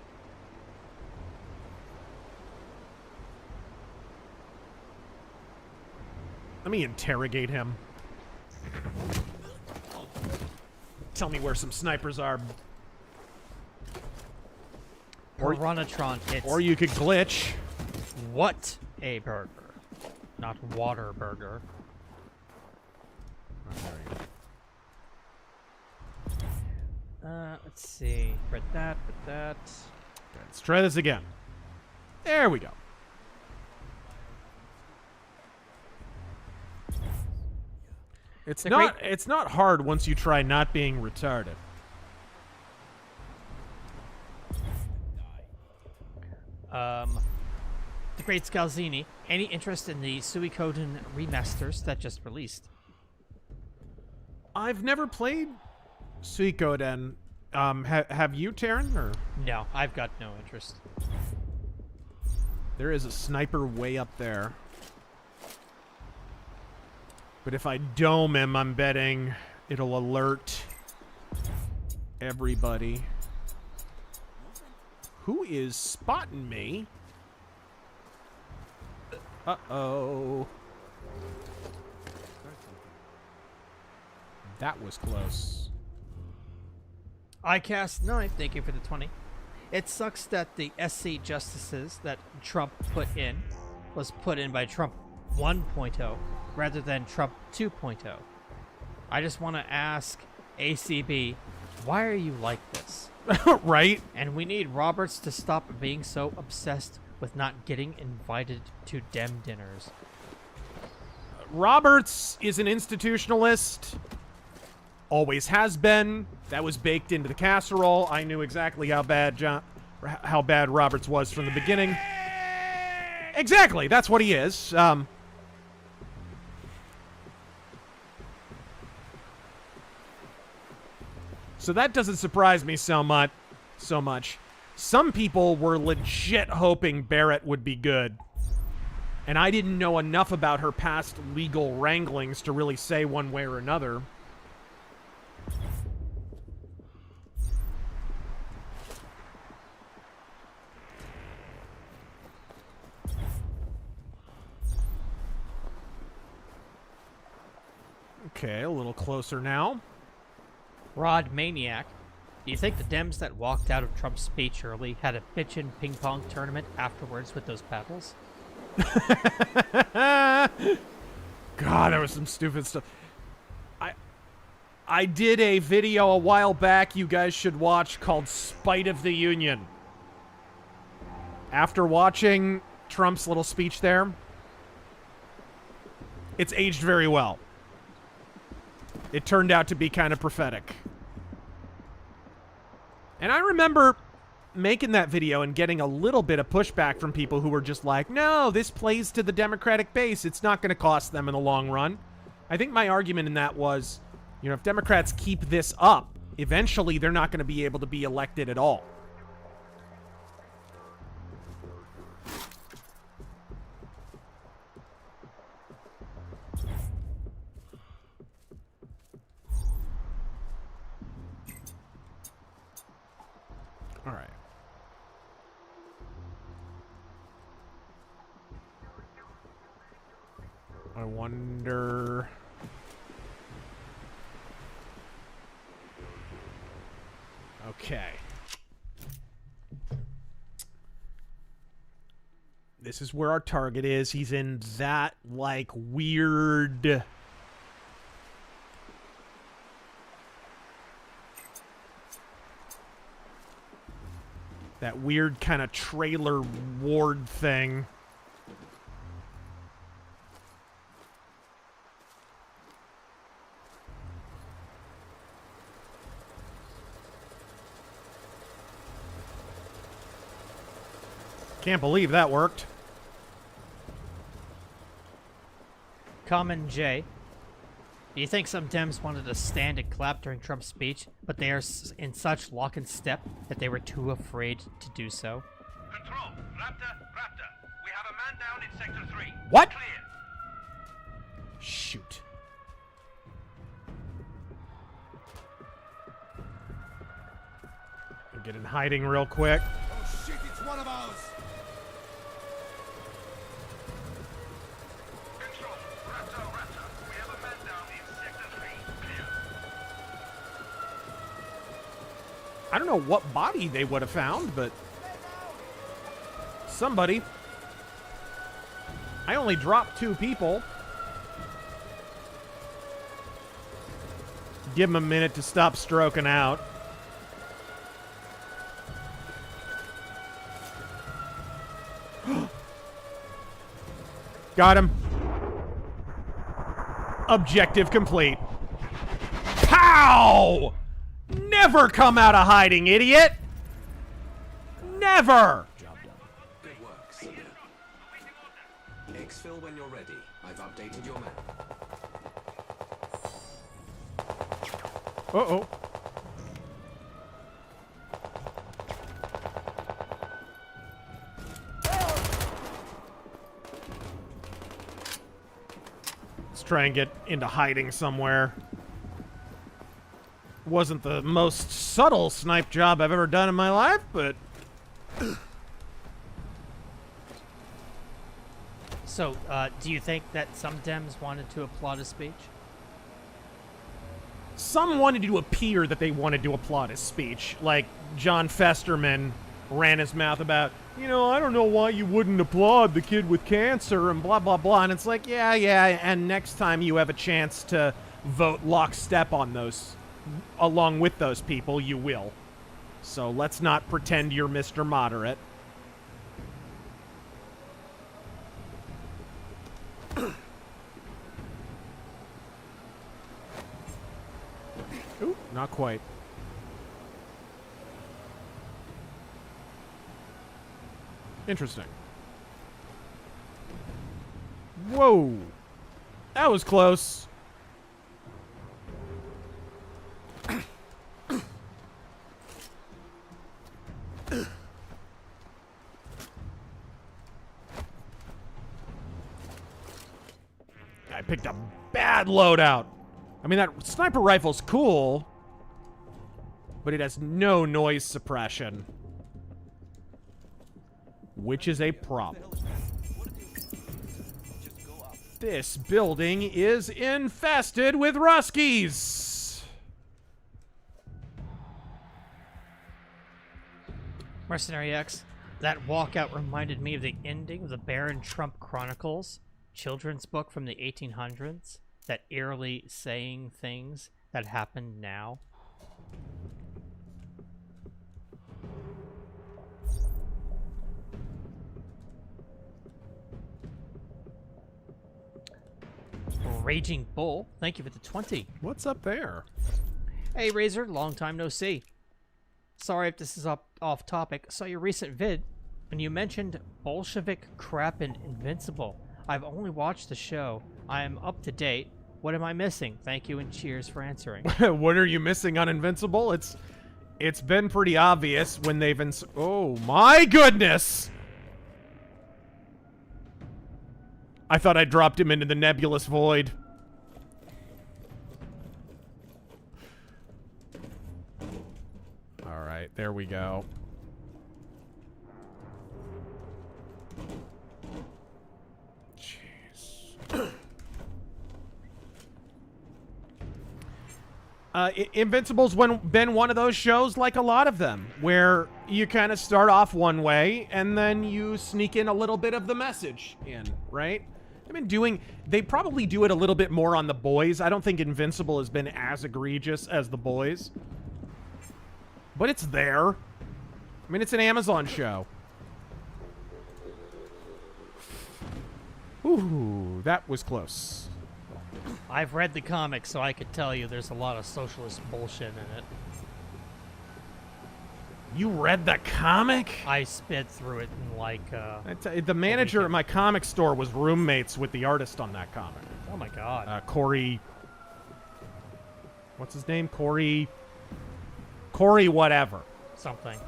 Let me interrogate him. Tell me where some snipers are. Piranatron, it's... Or you could glitch. What a burger. Not water burger. Oh, there we go. Let's see. Read that, read that. Okay, let's try this again. There we go. It's not hard once you try not being retarded. The Great Scalzini, any interest in the Suikoden remasters that just released? I've never played Suikoden. Have you, Taryn? Or? No, I've got no interest. There is a sniper way up there. But if I dome him, I'm betting it'll alert everybody. Who is spotting me? Uh-oh. That was close. ICast9, thank you for the 20. It sucks that the SC justices that Trump put in was put in by Trump 1.0 rather than Trump 2.0. I just want to ask ACB, why are you like this? Right? And we need Roberts to stop being so obsessed with not getting invited to Dem dinners. Roberts is an institutionalist. Always has been. That was baked into the casserole. I knew exactly how bad Roberts was from the beginning. Exactly. That's what he is. So that doesn't surprise me so much. Some people were legit hoping Barrett would be good. And I didn't know enough about her past legal wranglings to really say one way or another. Okay, a little closer now. Rod Maniac, do you think the Dems that walked out of Trump's speech early had a bitchin' ping pong tournament afterwards with those paddles? God, there was some stupid stuff. I did a video a while back you guys should watch called Spite of the Union. After watching Trump's little speech there, it's aged very well. It turned out to be kind of prophetic. And I remember making that video and getting a little bit of pushback from people who were just like, no, this plays to the Democratic base. It's not going to cost them in the long run. I think my argument in that was, you know, if Democrats keep this up, eventually they're not going to be able to be elected at all. All right. I wonder... Okay. This is where our target is. He's in that, like, weird... that weird kind of trailer ward thing. Can't believe that worked. Common J, do you think some Dems wanted to stand and clap during Trump's speech, but they are in such lock and step that they were too afraid to do so? Control, Raptor. We have a man down in Sector 3. What? Clear. Shoot. I'll get in hiding real quick. Oh shit, it's one of ours! Control, Raptor. We have a man down in Sector 3. Clear. I don't know what body they would have found, but somebody. I only dropped 2 people. Give them a minute to stop stroking out. Got him. Objective complete. Pow! Never come out of hiding, idiot! Never! Job done. Good work, Sir. Exfil when you're ready. I've updated your map. Uh-oh. Let's try and get into hiding somewhere. Wasn't the most subtle snipe job I've ever done in my life, but... So, do you think that some Dems wanted to applaud his speech? some wanted to appear that they wanted to applaud his speech. Like John Festerman ran his mouth about, you know, I don't know why you wouldn't applaud the kid with cancer and blah, blah, blah. And it's like, yeah, and next time you have a chance to vote lockstep on those, along with those people, you will. So let's not pretend you're Mr. Moderate. Ooh, not quite. Interesting. Whoa. That was close. I picked a bad loadout. I mean, that sniper rifle's cool, but it has no noise suppression, which is a problem. This building is infested with Ruskies. Mercenary X, that walkout reminded me of the ending of the Baron Trump Chronicles children's book from the 1800s, that eerily saying things that happen now. Raging Bull, thank you for the 20. What's up there? Hey Razor, long time no see. Sorry if this is off topic. Saw your recent vid when you mentioned Bolshevik crap in Invincible. I've only watched the show. I am up to date. What am I missing? Thank you and cheers for answering. What are you missing on Invincible? It's been pretty obvious when they've oh my goodness! I thought I dropped him into the nebulous void. All right, there we go. Jeez. Invincible's been one of those shows, like a lot of them, where you kind of start off one way and then you sneak in a little bit of the message in, right? They probably do it a little bit more on The Boys. I don't think Invincible has been as egregious as The Boys. But it's there. I mean, it's an Amazon show. Ooh, that was close. I've read the comics, so I could tell you there's a lot of socialist bullshit in it. You read the comic? I sped through it in like, the manager at my comic store was roommates with the artist on that comic. Oh my god. Corey... What's his name? Corey whatever. Something.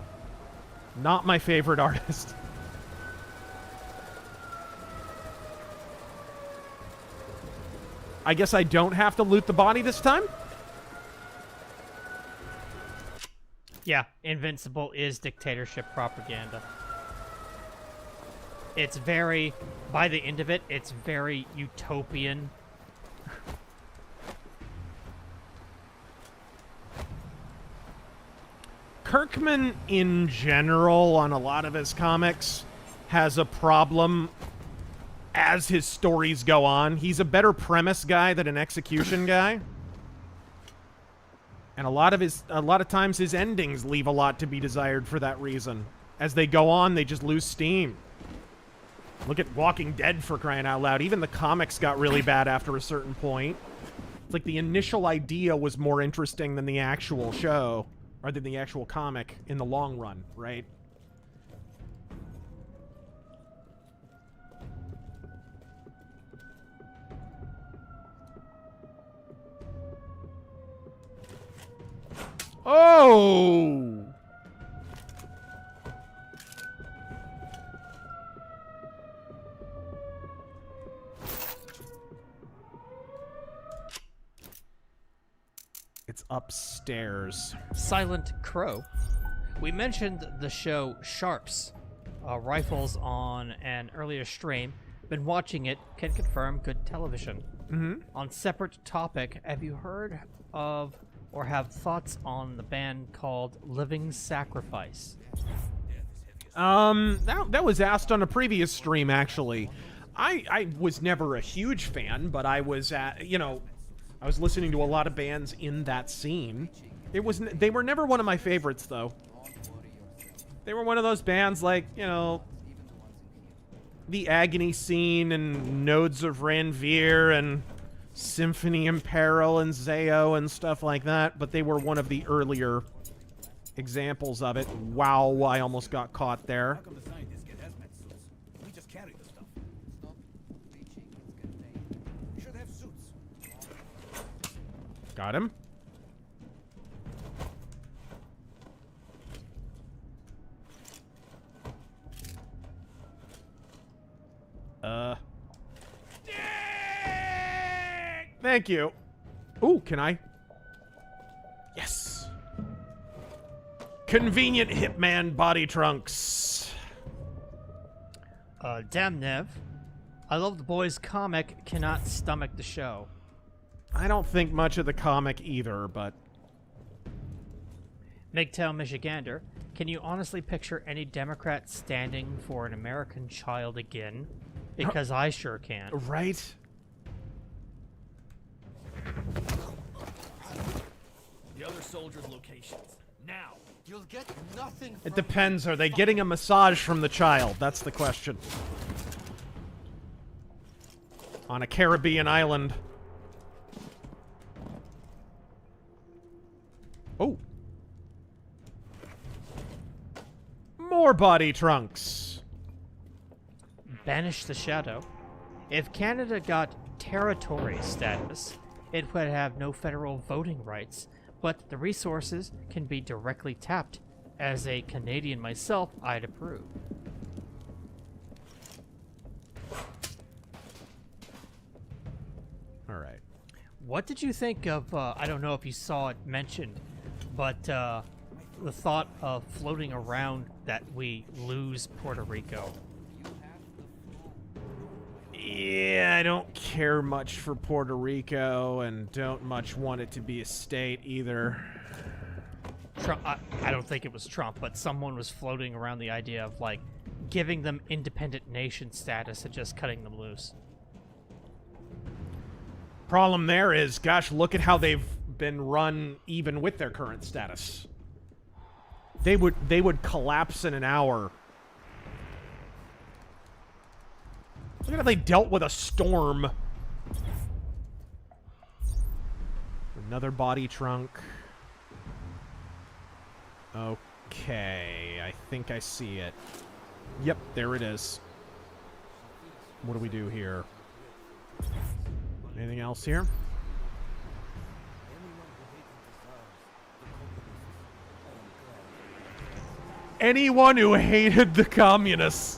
Not my favorite artist. I guess I don't have to loot the body this time? Yeah, Invincible is dictatorship propaganda. It's very, by the end of it, it's very utopian. Kirkman, in general, on a lot of his comics, has a problem as his stories go on. He's a better premise guy than an execution guy. And a lot of times his endings leave a lot to be desired for that reason. As they go on, they just lose steam. Look at Walking Dead, for crying out loud. Even the comics got really bad after a certain point. It's like the initial idea was more interesting than the actual show, or than the actual comic in the long run, right? Oh! It's upstairs. Silent Crow. We mentioned the show Sharps, rifles on an earlier stream. Been watching it, can confirm good television. On separate topic, have you heard of or have thoughts on the band called Living Sacrifice? That was asked on a previous stream, actually. I was never a huge fan, but I was I was listening to a lot of bands in that scene. They were never one of my favorites, though. They were one of those bands like, you know, the Agony scene and Nodes of Ranveer and Symphony in Peril and Zao and stuff like that, but they were one of the earlier examples of it. Wow, I almost got caught there. How come the scientists get hazmat suits? We just carry the stuff. We should have suits. Got him. Thank you. Ooh, can I? Yes. Convenient Hitman body trunks. Damn, Nev. I love the boys' comic, cannot stomach the show. I don't think much of the comic either, but... MGTOW Michigander, can you honestly picture any Democrat standing for an American child again? Because I sure can. Right? The other soldiers' locations. Now! You'll get nothing It depends. Are they getting a massage from the child? That's the question. On a Caribbean island. Oh. More body trunks. Banish the shadow. If Canada got territory status, it would have no federal voting rights, but the resources can be directly tapped. As a Canadian myself, I'd approve. All right. What did you think of, I don't know if you saw it mentioned, but the thought of floating around that we lose Puerto Rico? Yeah, I don't care much for Puerto Rico and don't much want it to be a state either. Trump, I don't think it was Trump, but someone was floating around the idea of, like, giving them independent nation status and just cutting them loose. Problem there is, gosh, look at how they've been run even with their current status. They would collapse in an hour. Look at how they dealt with a storm. Another body trunk. Okay, I think I see it. Yep, there it is. What do we do here? Anything else here? Anyone who hated the communists.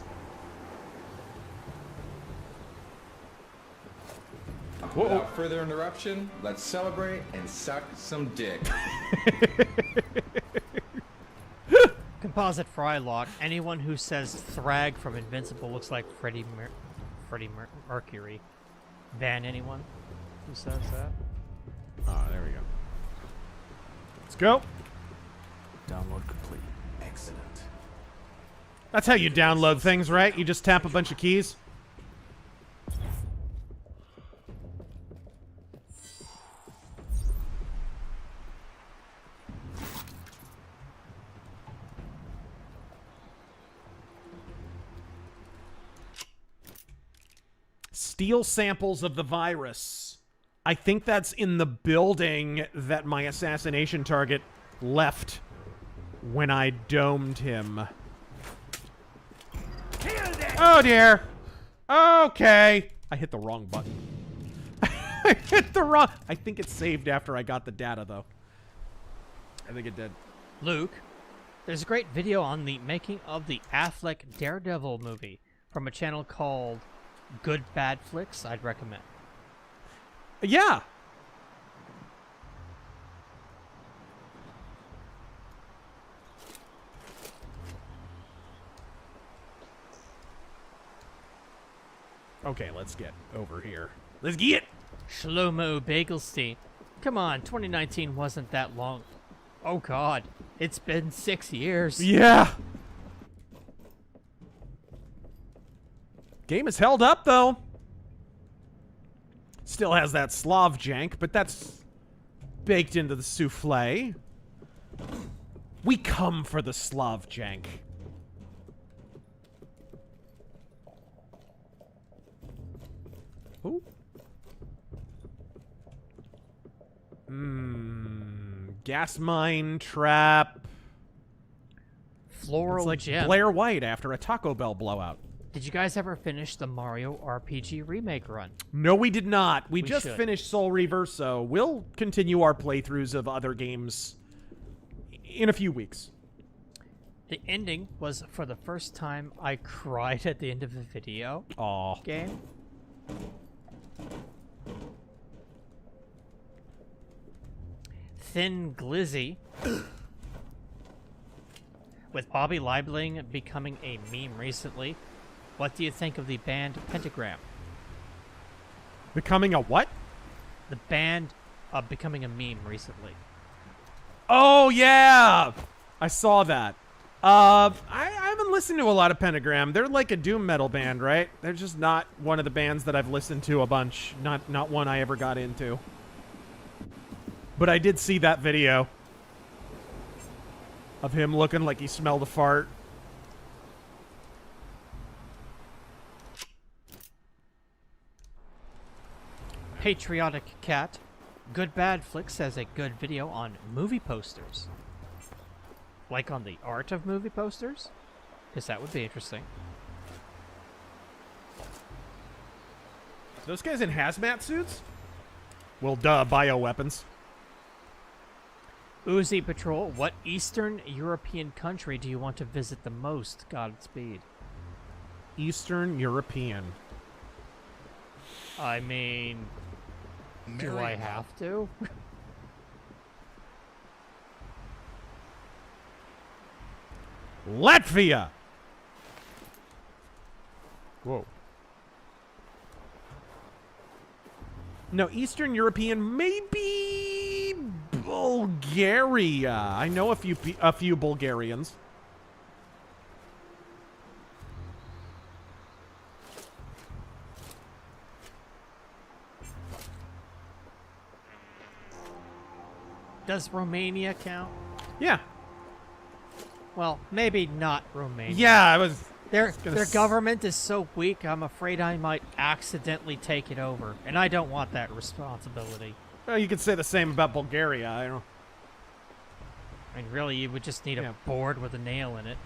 Without further interruption, let's celebrate and suck some dick. Composite Frylock. Anyone who says Thrag from Invincible looks like Freddie Mercury. Ban anyone who says that. Ah, there we go. Let's go. Download complete. Excellent. That's how you download things, right? You just tap a bunch of keys. Steal samples of the virus. I think that's in the building that my assassination target left when I domed him. Oh dear. Okay. I hit the wrong button. I hit the wrong... I think it saved after I got the data, though. I think it did. Luke, there's a great video on the making of the Affleck Daredevil movie from a channel called Good Bad Flicks. I'd recommend. Yeah. Oh, Okay, let's get over here. Let's get. Shlomo Bagelstein. Come on, 2019 wasn't that long. Oh God, it's been 6 years. Yeah. Game is held up though. Still has that Slav jank, but that's baked into the souffle. We come for the Slav jank. Ooh. Gas mine trap. Floral It's like gem. Blair White after a Taco Bell blowout. Did you guys ever finish the Mario RPG remake run? No, we did not. We just should. finished Soul Reaver, so we'll continue our playthroughs of other games in a few weeks. The ending was for the first time I cried at the end of the video game. Thin Glizzy. With Bobby Liebling becoming a meme recently, what do you think of the band Pentagram? Becoming a what? The band becoming a meme recently. Oh, yeah! I saw that. I haven't listened to a lot of Pentagram. They're like a doom metal band, right? They're just not one of the bands that I've listened to a bunch. Not one I ever got into. But I did see that video of him looking like he smelled a fart. Patriotic Cat. Good Bad Flicks has a good video on movie posters. Like on the art of movie posters? Because that would be interesting. Those guys in hazmat suits? Well, duh, bioweapons. Uzi Patrol, what Eastern European country do you want to visit the most? Godspeed. Eastern European. I mean, do I have to? Latvia! Whoa. No, Eastern European, maybe Bulgaria. I know a few Bulgarians. Does Romania count? Yeah. Well, maybe not Romania. Yeah, I was... Their government is so weak, I'm afraid I might accidentally take it over. And I don't want that responsibility. Well, you could say the same about Bulgaria. I don't know. I mean, really, you would just need a board with a nail in it.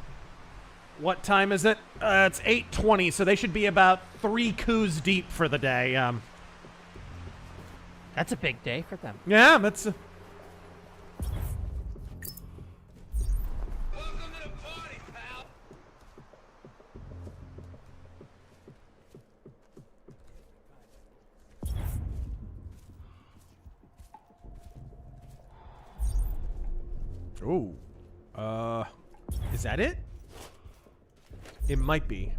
What time is it? It's 8:20, so they should be about 3 coups deep for the day. That's a big day for them. Yeah, that's... Ooh. Is that it? It might be.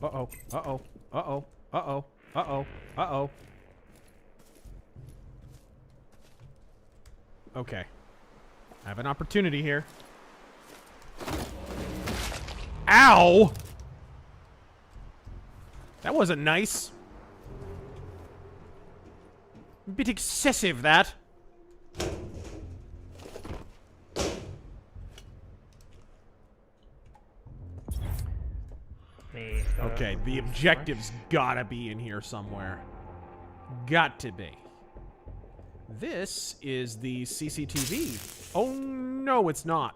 Uh-oh. Uh-oh. Uh-oh. Uh-oh. Uh-oh. Uh-oh. Okay. I have an opportunity here. Ow! That wasn't nice. A bit excessive, that. Okay, the objective's gotta be in here somewhere. Got to be. This is the CCTV. Oh, no, it's not.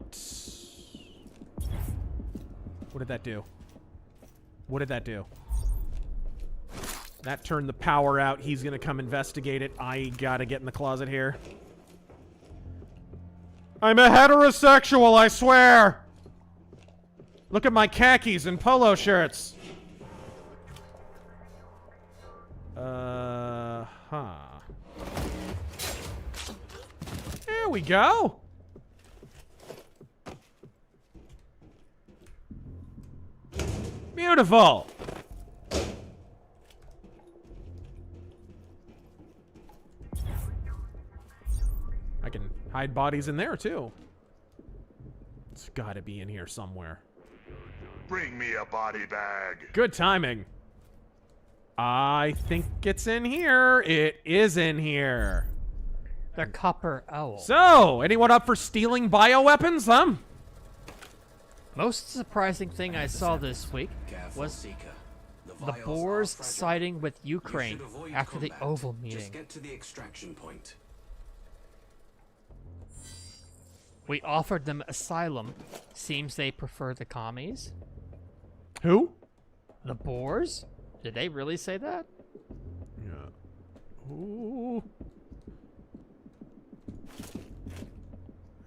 What did that do? What did that do? That turned the power out. He's gonna come investigate it. I gotta get in the closet here. I'm a heterosexual, I swear! Look at my khakis and polo shirts. There we go. Beautiful. can hide bodies in there, too. It's gotta be in here somewhere. Bring me a body bag. Good timing. I think it's in here. It is in here. The copper owl. So, anyone up for stealing bioweapons, huh? Most surprising thing I saw this week was the Boers siding with Ukraine after the Oval meeting. Just get to the extraction point. We offered them asylum. Seems they prefer the commies. Who? The Boers? Did they really say that? Yeah. Ooh.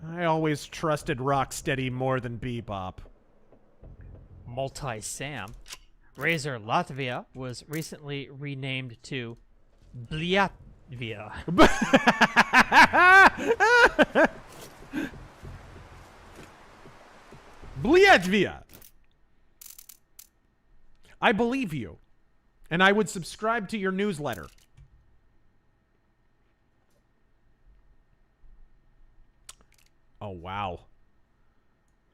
I always trusted Rocksteady more than Bebop. Multi-Sam. Razor Latvia was recently renamed to Bliatvia. Bliatvia. I believe you. And I would subscribe to your newsletter. Oh, wow.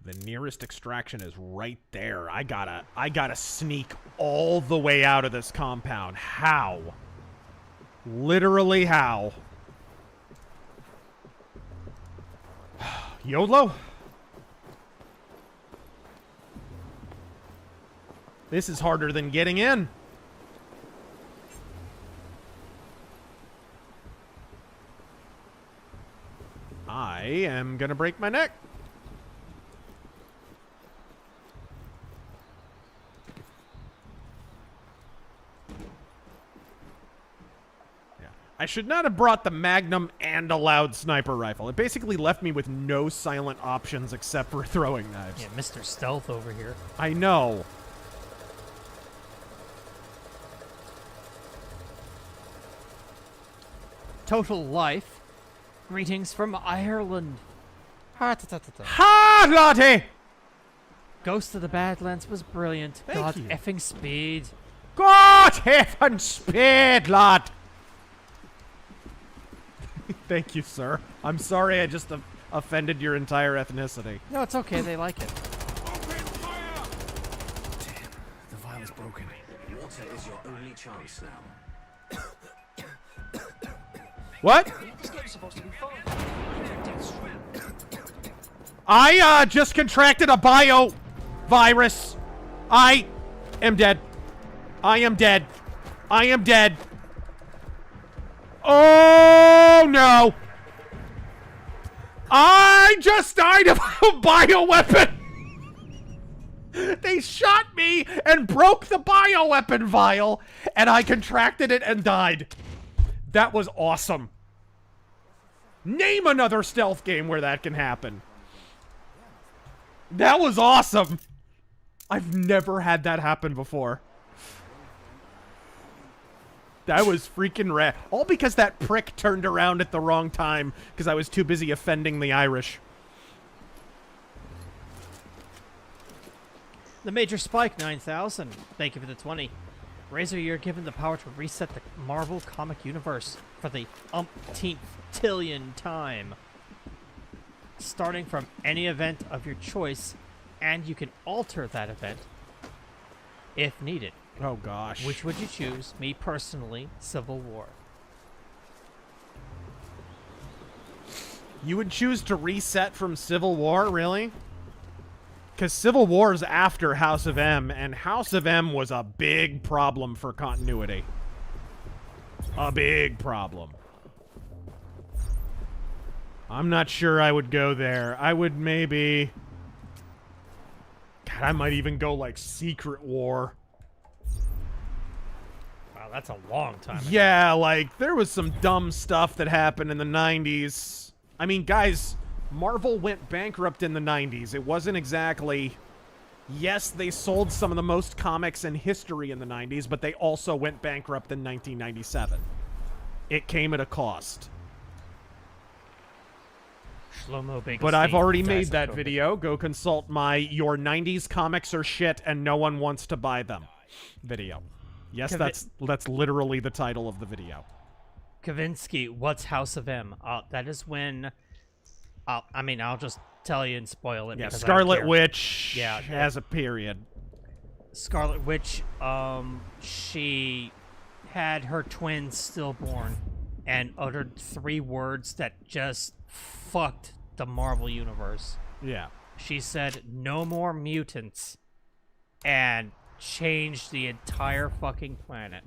The nearest extraction is right there. I gotta sneak all the way out of this compound. How? Literally how? YOLO? This is harder than getting in. I am gonna break my neck. Yeah. I should not have brought the Magnum and a loud sniper rifle. It basically left me with no silent options except for throwing knives. Yeah, Mr. Stealth over here. I know. Total Life. Greetings from Ireland. Ha, Lottie! Ghost of the Badlands was brilliant. Thank God you. effing speed. God effing speed, lad! Thank you, sir. I'm sorry I just offended your entire ethnicity. No, it's okay. They like it. Damn, the vial is broken. Water is your only chance now. What? I just contracted a bio virus. I am dead. I am dead. I am dead. Oh no. I just died of a bioweapon. They shot me and broke the bioweapon vial, and I contracted it and died. That was awesome. Name another stealth game where that can happen. That was awesome. I've never had that happen before. That was freaking rad. All because that prick turned around at the wrong time because I was too busy offending the Irish. The Major Spike 9000. Thank you for the 20. Razor, you're given the power to reset the Marvel comic universe for the umpteenth tillion time. Starting from any event of your choice, and you can alter that event if needed. Oh gosh. Which would you choose? Me personally, Civil War. You would choose to reset from Civil War, really? Because Civil War is after House of M, and House of M was a big problem for continuity. A big problem. I'm not sure I would go there. I would maybe... God, I might even go, like, Secret War. Wow, that's a long time ago. Yeah, like, there was some dumb stuff that happened in the 90s. I mean, guys... Marvel went bankrupt in the 90s. It wasn't exactly... Yes, they sold some of the most comics in history in the 90s, but they also went bankrupt in 1997. It came at a cost. Shlomo Big But I've Steve already dies made of that COVID. video. Go consult my Your 90s Comics Are Shit and No One Wants to Buy Them video. Yes, that's literally the title of the video. Kavinsky, what's House of M? That is when... I mean, I'll just tell you and spoil it. Yeah, because I don't Scarlet care. Witch Yeah, has a period. Scarlet Witch, she had her twins stillborn and uttered 3 words that just fucked the Marvel Universe. Yeah. She said, "No more mutants," and changed the entire fucking planet.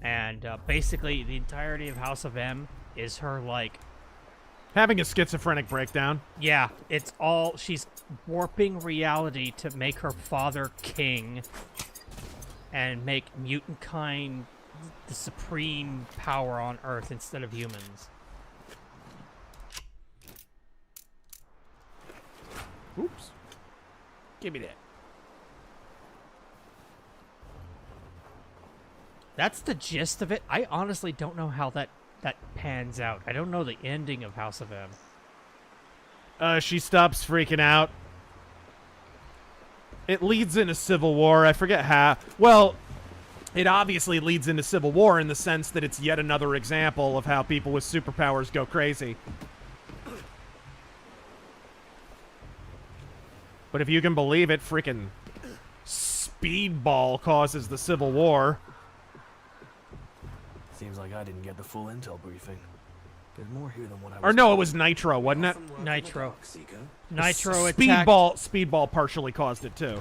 And basically, the entirety of House of M is her, like... Having a schizophrenic breakdown. Yeah, it's all... She's warping reality to make her father king and make mutant kind the supreme power on Earth instead of humans. Oops. Give me that. That's the gist of it. I honestly don't know how that pans out. I don't know the ending of House of M. She stops freaking out. It leads into Civil War. I forget how. Well, it obviously leads into Civil War in the sense that it's yet another example of how people with superpowers go crazy. But if you can believe it, freaking Speedball causes the Civil War. Seems like I didn't get the full intel briefing. There's more here than what I was... Or no, it was Nitro, wasn't it? Nitro. Nitro attacked... Speedball partially caused it, too.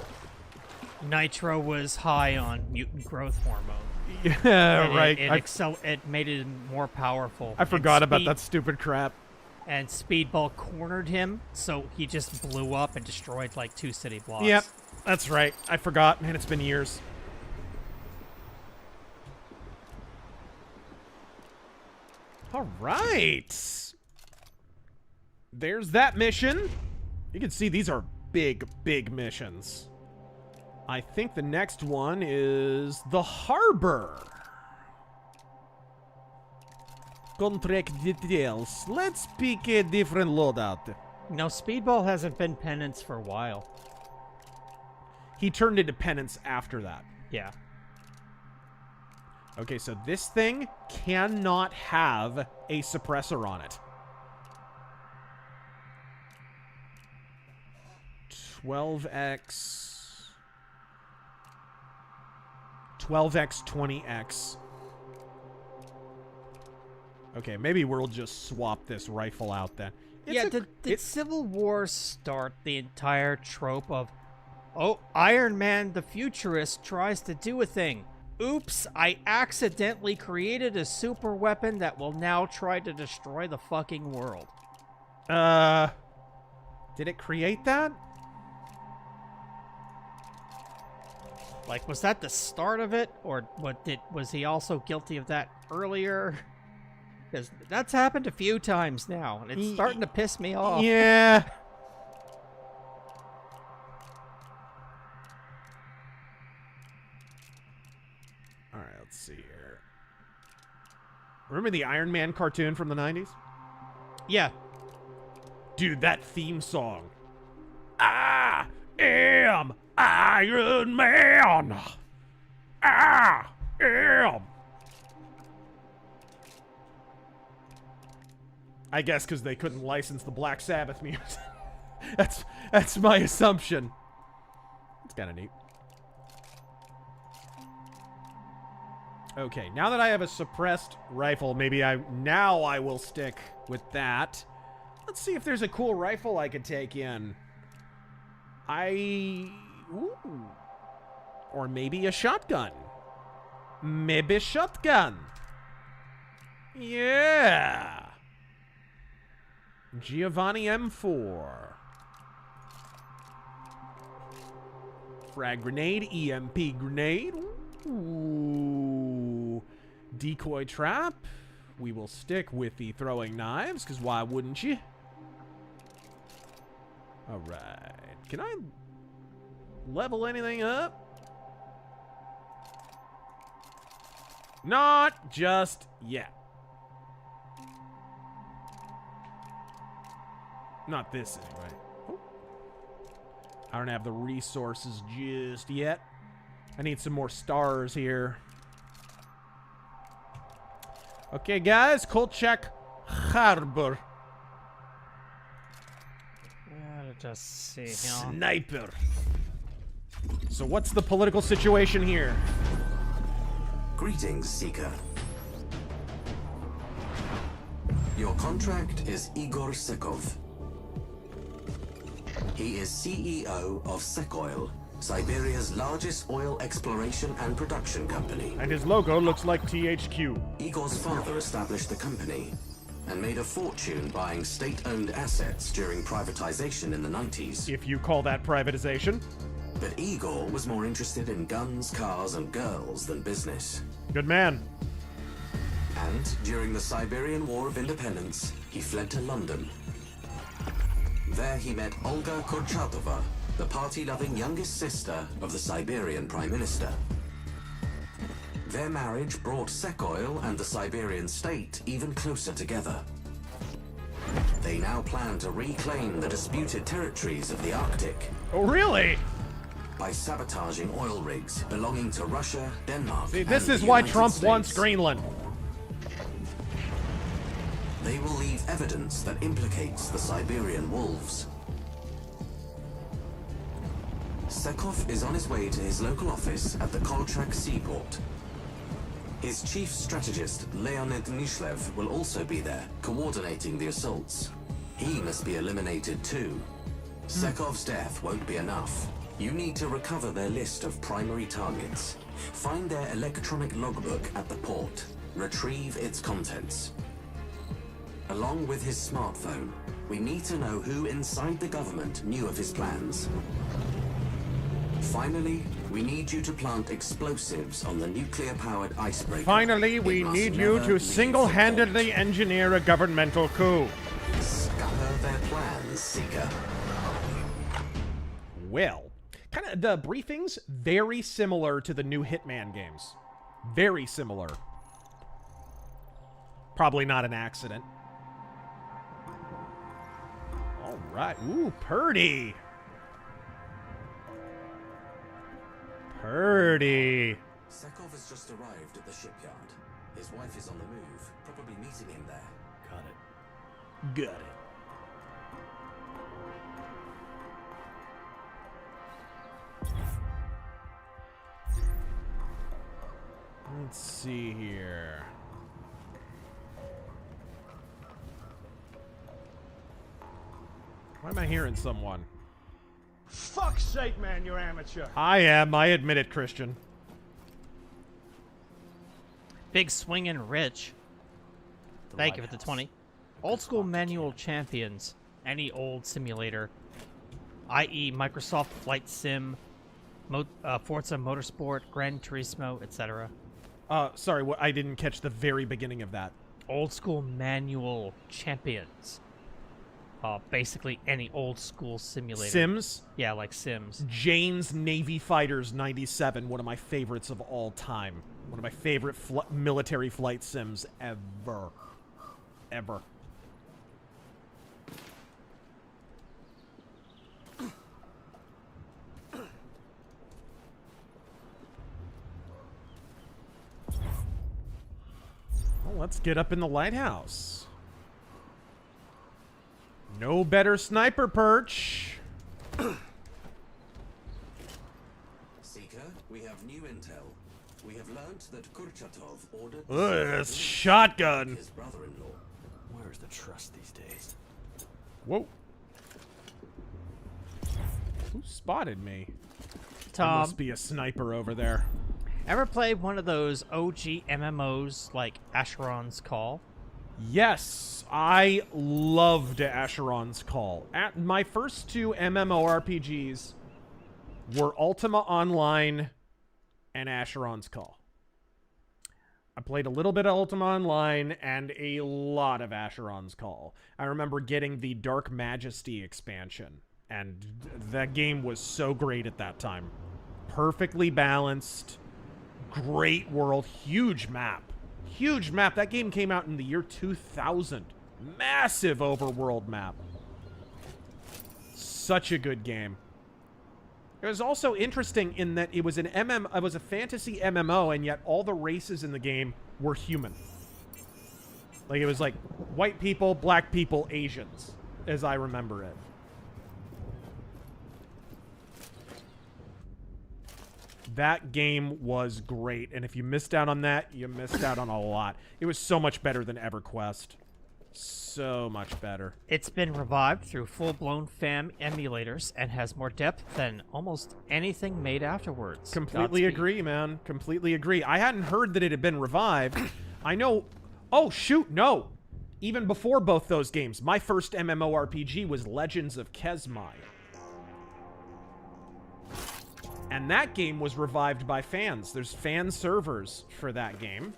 Nitro was high on mutant growth hormone. Yeah, right. It made it more powerful. I forgot about that stupid crap. And Speedball cornered him, so he just blew up and destroyed, like, 2 city blocks. Yep, that's right. I forgot. Man, it's been years. All right. There's that mission. You can see these are big, big missions. I think the next one is the harbor. Contract details. Let's pick a different loadout. No, Speedball hasn't been Penance for a while. He turned into Penance after that. Yeah. Okay, so this thing cannot have a suppressor on it. 12x... 12x, 20x. Okay, maybe we'll just swap this rifle out then. Did Civil War start the entire trope of, oh, Iron Man the Futurist tries to do a thing. Oops, I accidentally created a super weapon that will now try to destroy the fucking world. Did it create that? Like, was that the start of it? Or was he also guilty of that earlier? Because that's happened a few times now, and it's starting to piss me off. Yeah. Alright, let's see here. Remember the Iron Man cartoon from the 90s? Yeah. Dude, that theme song. I am Iron Man. I am. I guess because they couldn't license the Black Sabbath music. That's my assumption. It's kind of neat. Okay, now that I have a suppressed rifle, maybe I will stick with that. Let's see if there's a cool rifle I could take in. Ooh. Or maybe a shotgun. Maybe shotgun. Yeah. Giovanni M4. Frag grenade, EMP grenade. Ooh. Decoy trap. We will stick with the throwing knives, because why wouldn't you? Alright. Can I level anything up? Not just yet. Not this, anyway. Oh. I don't have the resources just yet. I need some more stars here. Okay, guys, Kolchak Harbor. Just see here. Sniper. So what's the political situation here? Greetings, Seeker. Your contract is Igor Sekov. He is CEO of Sekoil, Siberia's largest oil exploration and production company. And his logo looks like THQ. Igor's father established the company and made a fortune buying state-owned assets during privatization in the 90s. If you call that privatization. But Igor was more interested in guns, cars, and girls than business. Good man. And during the Siberian War of Independence, he fled to London. There he met Olga Kurchatova, the party-loving youngest sister of the Siberian Prime Minister. Their marriage brought Sekoil and the Siberian state even closer together. They now plan to reclaim the disputed territories of the Arctic. Oh, really? By sabotaging oil rigs belonging to Russia, Denmark, See, this and is the why United Trump States. wants Greenland. They will leave evidence that implicates the Siberian wolves. Sekov is on his way to his local office at the Kolchak seaport. His chief strategist, Leonid Nishlev, will also be there, coordinating the assaults. He must be eliminated too. Sekov's death won't be enough. You need to recover their list of primary targets. Find their electronic logbook at the port. Retrieve its contents. Along with his smartphone, we need to know who inside the government knew of his plans. Finally, we need you to plant explosives on the nuclear-powered Icebreaker. Finally, we need you to single-handedly engineer a governmental coup. Scupper their plans, Seeker. Well, kind of the briefings very similar to the new Hitman games. Very similar. Probably not an accident. All right. Ooh, Purdy. Purdy. Sekov has just arrived at the shipyard. His wife is on the move, probably meeting him there. Got it. Got it. Let's see here. Why am I hearing someone? Fuck's sake, man, you're amateur. I am. I admit it, Christian. Big swingin' rich. Thank you for the 20. Old school manual champions. Any old simulator. I.e. Microsoft Flight Sim, Forza Motorsport, Gran Turismo, etc. Sorry, I didn't catch the very beginning of that. Old school manual champions. Basically any old school simulator. Sims? Yeah, like Sims. Jane's Navy Fighters 97, one of my favorites of all time. One of my favorite military flight sims ever. Ever. Well, let's get up in the lighthouse. No better sniper perch. Seeker, we have new intel. We have learned that Kurchatov ordered Ugh, shotgun. his brother-in-law. Where's the trust these days? Whoa. Who spotted me? There Tom, must be a sniper over there. ever played one of those OG MMOs like Asheron's Call? Yes, I loved Asheron's Call. My first two MMORPGs were Ultima Online and Asheron's Call. I played a little bit of Ultima Online and a lot of Asheron's Call. I remember getting the Dark Majesty expansion, and that game was so great at that time. Perfectly balanced, great world, huge map. Huge map. That game came out in the year 2000. Massive overworld map. Such a good game. It was also interesting in that it was it was a fantasy MMO, and yet all the races in the game were human. Like, it was like white people, black people, Asians, as I remember it. That game was great, and if you missed out on that, you missed out on a lot. It was so much better than EverQuest. So much better. It's been revived through full-blown FAM emulators and has more depth than almost anything made afterwards. Completely Godspeed. agree, man. Completely agree. I hadn't heard that it had been revived. I know... Oh, shoot, no! Even before both those games, my first MMORPG was Legends of Kesmai. And that game was revived by fans. There's fan servers for that game.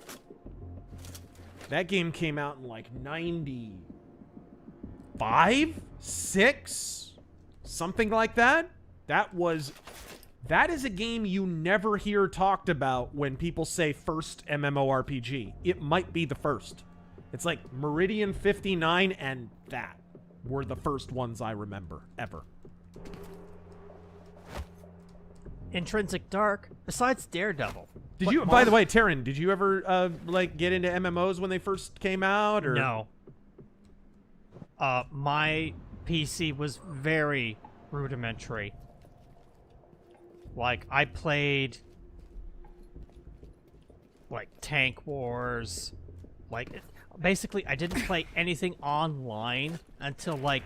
That game came out in like 95? 6? Something like that? That is a game you never hear talked about when people say first MMORPG. It might be the first. It's like Meridian 59 and that were the first ones I remember, ever. Intrinsic Dark, besides Daredevil. Did you, by the way, Taryn, did you ever, like, get into MMOs when they first came out, or? No. My PC was very rudimentary. Like, I played, like, Tank Wars. Like, basically, I didn't play anything online until, like,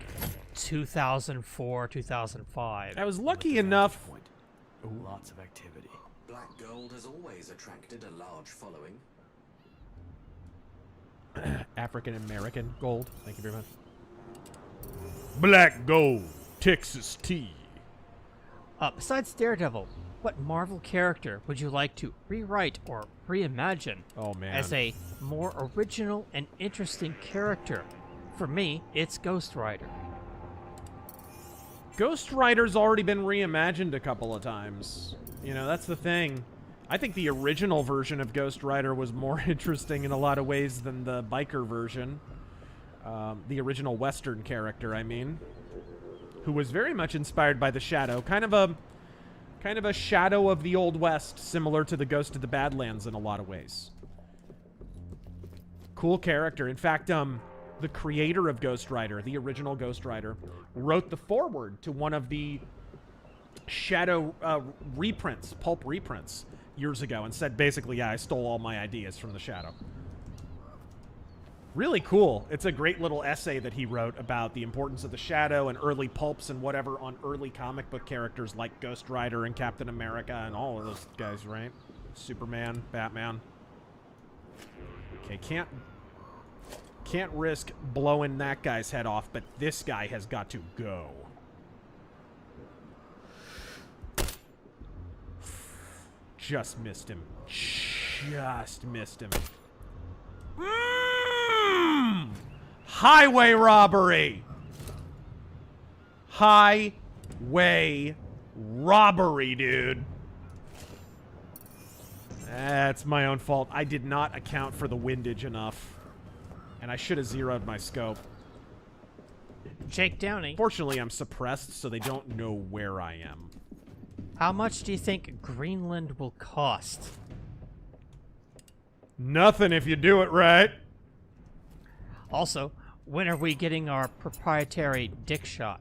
2004, 2005. I was lucky enough... Lots of activity. Black gold has always attracted a large following. African American gold. Thank you very much. Black gold, Texas tea. Besides Daredevil, what Marvel character would you like to rewrite or reimagine as a more original and interesting character? For me, it's Ghost Rider. Ghost Rider's already been reimagined a couple of times. You know, that's the thing. I think the original version of Ghost Rider was more interesting in a lot of ways than the biker version. The original Western character, I mean. Who was very much inspired by the Shadow. Kind of a Shadow of the Old West, similar to the Ghost of the Badlands in a lot of ways. Cool character. In fact, the creator of Ghost Rider, the original Ghost Rider, wrote the foreword to one of the Shadow reprints, pulp reprints, years ago, and said basically, yeah, I stole all my ideas from the Shadow. Really cool. It's a great little essay that he wrote about the importance of the Shadow and early pulps and whatever on early comic book characters like Ghost Rider and Captain America and all of those guys, right? Superman, Batman. Okay, can't risk blowing that guy's head off, but this guy has got to go. Just missed him. Just missed him. Highway robbery! Highway robbery, dude. That's my own fault. I did not account for the windage enough. And I should have zeroed my scope. Jake Downey. Fortunately, I'm suppressed, so they don't know where I am. How much do you think Greenland will cost? Nothing if you do it right. Also, when are we getting our proprietary dick shot?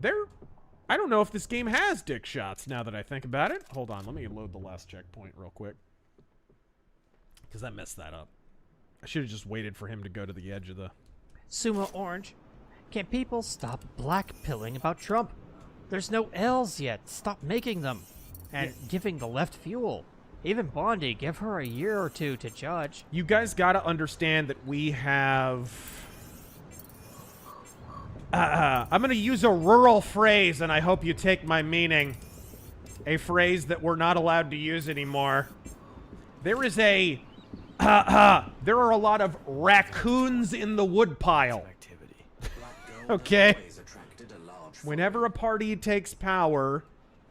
I don't know if this game has dick shots now that I think about it. Hold on, let me load the last checkpoint real quick. Because I messed that up. I should have just waited for him to go to the edge of the... Sumo Orange, can people stop blackpilling about Trump? There's no L's yet. Stop making them. And giving the left fuel. Even Bondi, give her a year or two to judge. You guys gotta understand that we have... I'm gonna use a rural phrase, and I hope you take my meaning. A phrase that we're not allowed to use anymore. There is a... there are a lot of raccoons in the woodpile. Okay? Whenever a party takes power,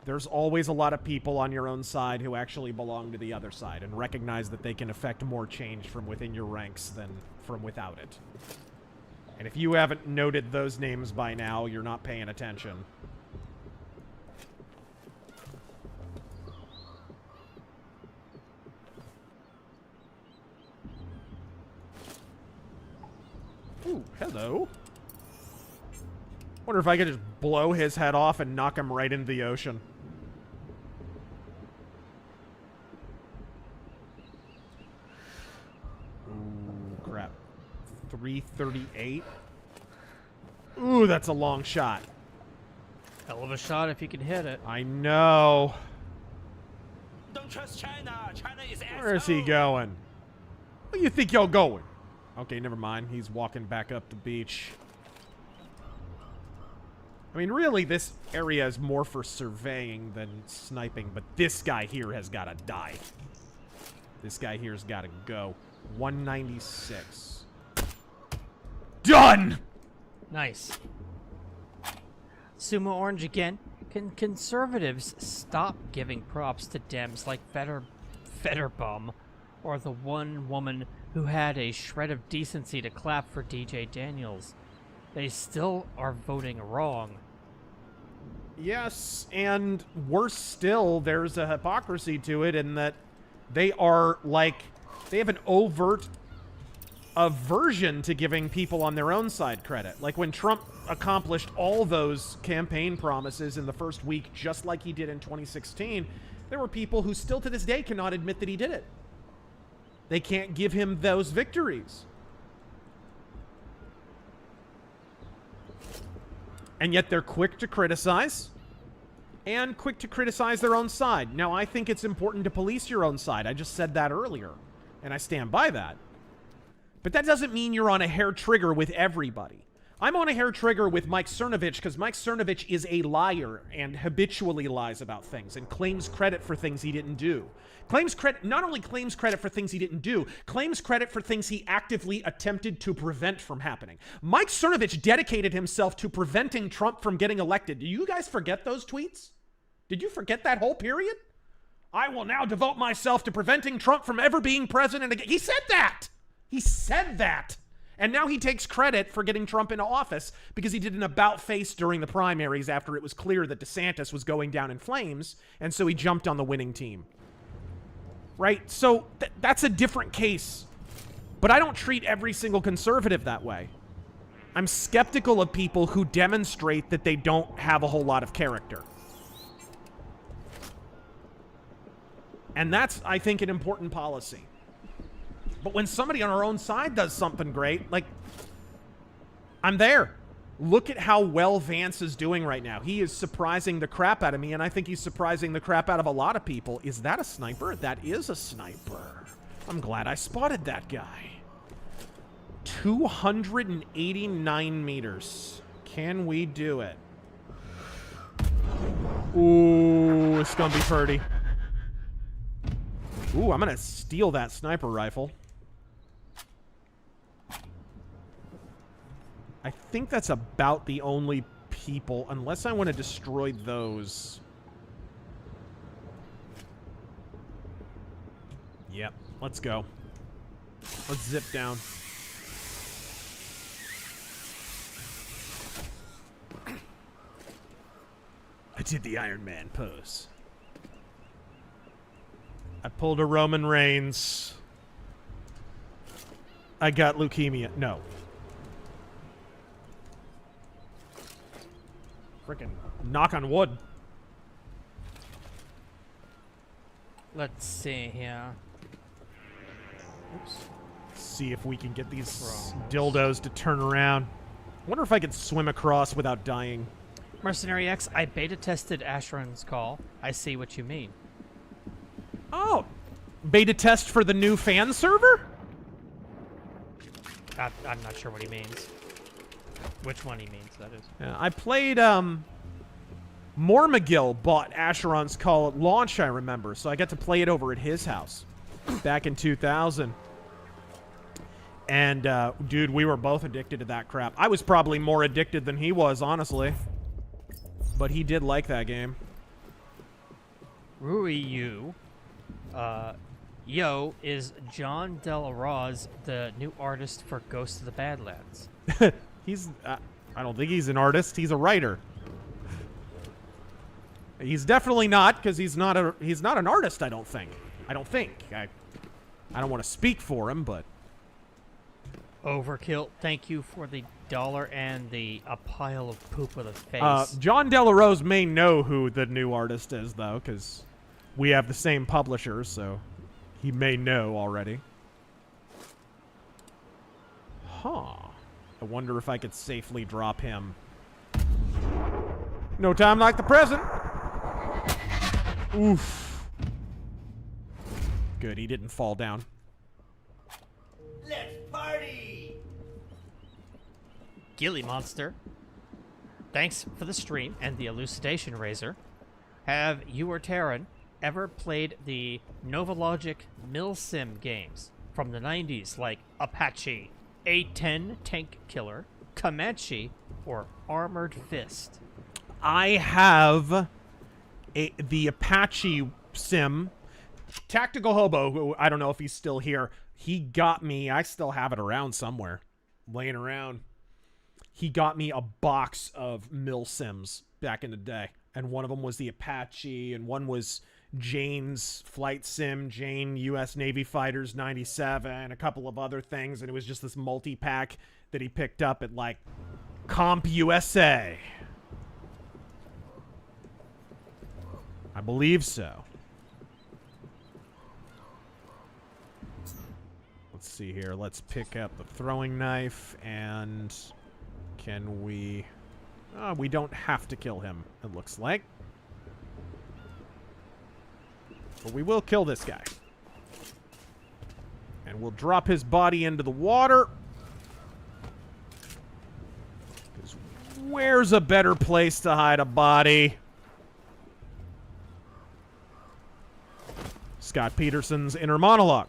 there's always a lot of people on your own side who actually belong to the other side and recognize that they can affect more change from within your ranks than from without it. And if you haven't noted those names by now, you're not paying attention. Ooh, hello. Wonder if I could just blow his head off and knock him right into the ocean. Ooh, crap. 338. Ooh, that's a long shot. Hell of a shot if you can hit it. I know. Don't trust China. China is Where is he going? Where do you think y'all going? Okay, never mind. He's walking back up the beach. I mean, really, this area is more for surveying than sniping, but this guy here has got to die. This guy here's got to go. 196. Done! Nice. Sumo Orange again. Can conservatives stop giving props to Dems like Fetterbum, or the one woman who had a shred of decency to clap for DJ Daniels? They still are voting wrong. Yes, and worse still, there's a hypocrisy to it in that they are, like, they have an overt aversion to giving people on their own side credit. Like when Trump accomplished all those campaign promises in the first week, just like he did in 2016, there were people who still to this day cannot admit that he did it. They can't give him those victories. And yet they're quick to criticize and quick to criticize their own side. Now, I think it's important to police your own side. I just said that earlier, and I stand by that. But that doesn't mean you're on a hair trigger with everybody. I'm on a hair trigger with Mike Cernovich because Mike Cernovich is a liar and habitually lies about things and claims credit for things he didn't do. Not only claims credit for things he didn't do, claims credit for things he actively attempted to prevent from happening. Mike Cernovich dedicated himself to preventing Trump from getting elected. Do you guys forget those tweets? Did you forget that whole period? I will now devote myself to preventing Trump from ever being president again. He said that! He said that! And now he takes credit for getting Trump into office because he did an about-face during the primaries after it was clear that DeSantis was going down in flames, and so he jumped on the winning team. Right? So that's a different case. But I don't treat every single conservative that way. I'm skeptical of people who demonstrate that they don't have a whole lot of character. And that's, I think, an important policy. But when somebody on our own side does something great, like, I'm there. Look at how well Vance is doing right now. He is surprising the crap out of me, and I think he's surprising the crap out of a lot of people. Is that a sniper? That is a sniper. I'm glad I spotted that guy. 289 meters. Can we do it? Ooh, it's gonna be pretty. Ooh, I'm gonna steal that sniper rifle. I think that's about the only people, unless I want to destroy those. Yep, let's go. Let's zip down. I did the Iron Man pose. I pulled a Roman Reigns. I got leukemia. No. Frickin' knock on wood. Let's see here. Oops. See if we can get these dildos to turn around. Wonder if I could swim across without dying. Mercenary X, I beta tested Asheron's call. I see what you mean. Oh, beta test for the new fan server? I'm not sure what he means. Which one he means, that is. Yeah, I played, Mormagil bought Asheron's Call at launch, I remember, so I got to play it over at his house back in 2000. And, dude, we were both addicted to that crap. I was probably more addicted than he was, honestly. But he did like that game. Ruiyu. Yo, is John Del Raz the new artist for Ghost of the Badlands? He's, I don't think he's an artist. He's a writer. He's definitely not, because he's not an artist, I don't think. I don't want to speak for him, but Overkill, thank you for the $1 and a pile of poop with a face. John Delarose may know who the new artist is, though, because we have the same publisher, so he may know already. Huh. I wonder if I could safely drop him. No time like the present. Oof. Good, he didn't fall down. Let's party! Gilly Monster, thanks for the stream and the elucidation, Razor. Have you or Taryn ever played the Novalogic Milsim games from the 90s, like Apache, A-10 Tank Killer, Comanche, or Armored Fist? I have the Apache sim. Tactical Hobo, who I don't know if he's still here, he got me, I still have it around somewhere, laying around. He got me a box of Mil Sims back in the day. And one of them was the Apache, and one was Jane's Flight Sim, Jane U.S. Navy Fighters 97, a couple of other things. And it was just this multi-pack that he picked up at, like, Comp USA. I believe so. Let's see here. Let's pick up the throwing knife, and can we... we don't have to kill him, it looks like. But we will kill this guy. And we'll drop his body into the water. 'Cause where's a better place to hide a body? Scott Peterson's inner monologue.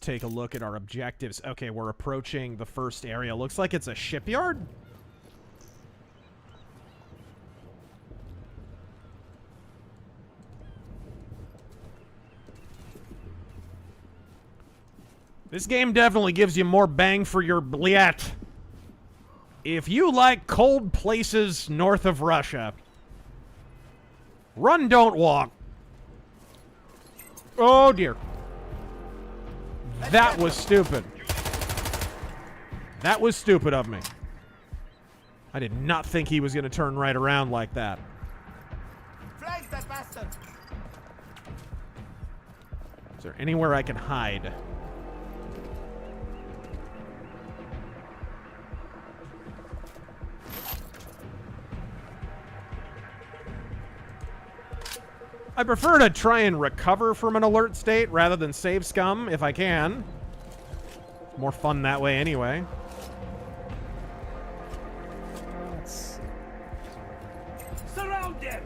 Take a look at our objectives. Okay, we're approaching the first area. Looks like it's a shipyard. This game definitely gives you more bang for your bliat. If you like cold places north of Russia, run, don't walk. Oh dear. That was stupid. That was stupid of me. I did not think he was going to turn right around like that. Flank that bastard! Is there anywhere I can hide? I prefer to try and recover from an alert state rather than save scum, if I can. More fun that way anyway. Surround them!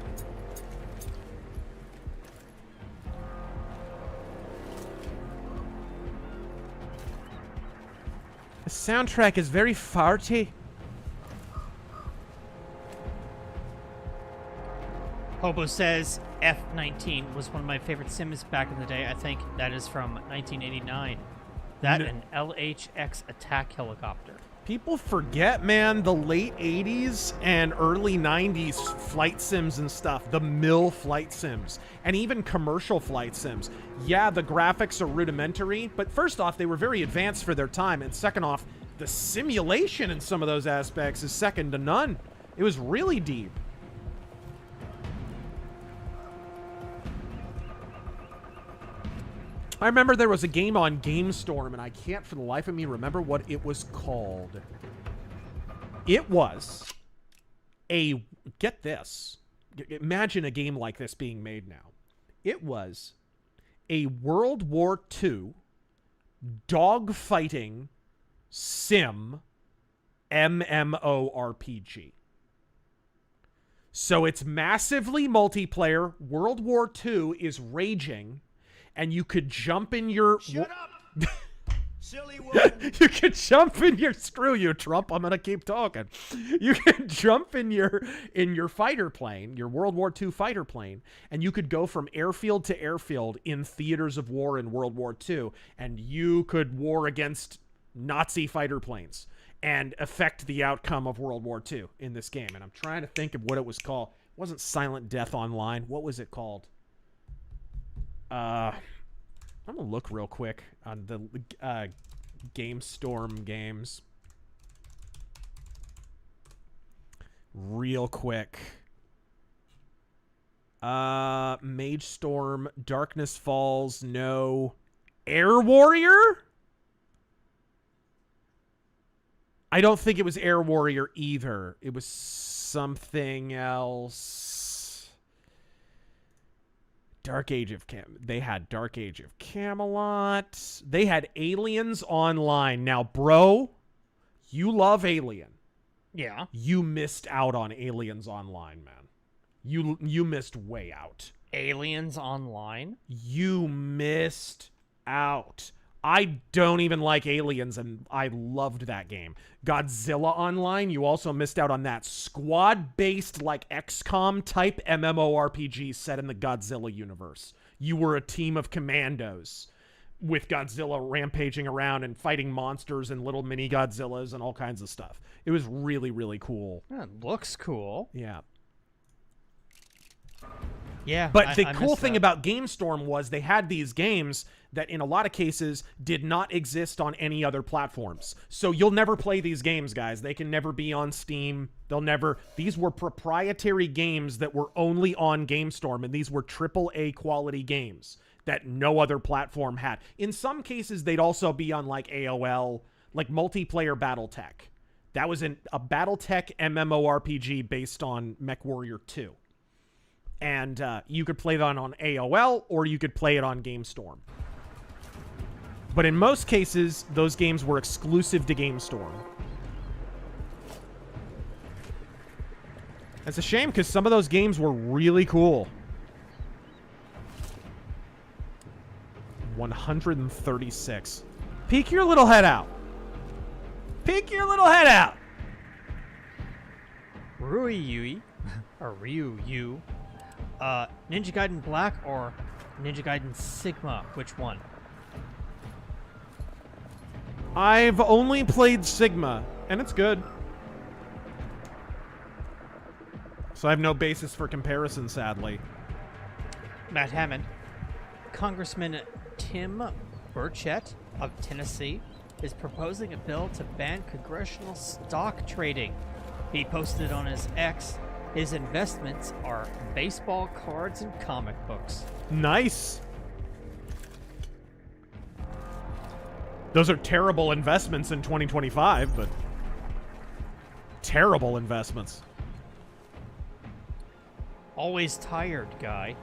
The soundtrack is very farty. Hobo says F-19 was one of my favorite sims back in the day. I think that is from 1989. That and LHX attack helicopter. People forget, man, the late 80s and early 90s flight sims and stuff. The mill flight sims. And even commercial flight sims. Yeah, the graphics are rudimentary, but first off, they were very advanced for their time. And second off, the simulation in some of those aspects is second to none. It was really deep. I remember there was a game on GameStorm, and I can't for the life of me remember what it was called. It was a... Get this. Imagine a game like this being made now. It was a World War II dogfighting sim MMORPG. So it's massively multiplayer. World War II is raging. And you could jump in your... Shut up! Silly woman! You could jump in your... Screw you, Trump. I'm gonna keep talking. You could jump in your fighter plane, your World War II fighter plane, and you could go from airfield to airfield in theaters of war in World War II, and you could war against Nazi fighter planes and affect the outcome of World War II in this game. And I'm trying to think of what it was called. Wasn't Silent Death Online. What was it called? I'm gonna look real quick on the GameStorm games. Real quick. Mage Storm, Darkness Falls, no. Air Warrior? I don't think it was Air Warrior either. It was something else. Dark Age of They had Dark Age of Camelot. They had Aliens Online. Now, bro, you love Alien. Yeah. You missed out on Aliens Online, man. You missed way out. Aliens Online? You missed out. I don't even like Aliens, and I loved that game. Godzilla Online, you also missed out on that. Squad-based, like XCOM type MMORPG set in the Godzilla universe. You were a team of commandos with Godzilla rampaging around and fighting monsters and little mini Godzillas and all kinds of stuff. It was really, really cool. It looks cool. Yeah. Yeah. But the cool thing about GameStorm was they had these games that in a lot of cases did not exist on any other platforms. So you'll never play these games, guys. They can never be on Steam. These were proprietary games that were only on GameStorm, and these were AAA quality games that no other platform had. In some cases, they'd also be on like AOL, like Multiplayer Battletech. That was a Battletech MMORPG based on MechWarrior 2. And you could play that on AOL, or you could play it on GameStorm. But in most cases, those games were exclusive to GameStorm. That's a shame, because some of those games were really cool. 136. Peek your little head out. Peek your little head out. Ryuyu, or Ryu, Ninja Gaiden Black or Ninja Gaiden Sigma? Which one? I've only played Sigma, and it's good. So I have no basis for comparison, sadly. Matt Hammond. Congressman Tim Bitchute of Tennessee is proposing a bill to ban congressional stock trading. He posted on his X, his investments are baseball cards and comic books. Nice. Those are terrible investments in 2025, but terrible investments. Always tired, guy.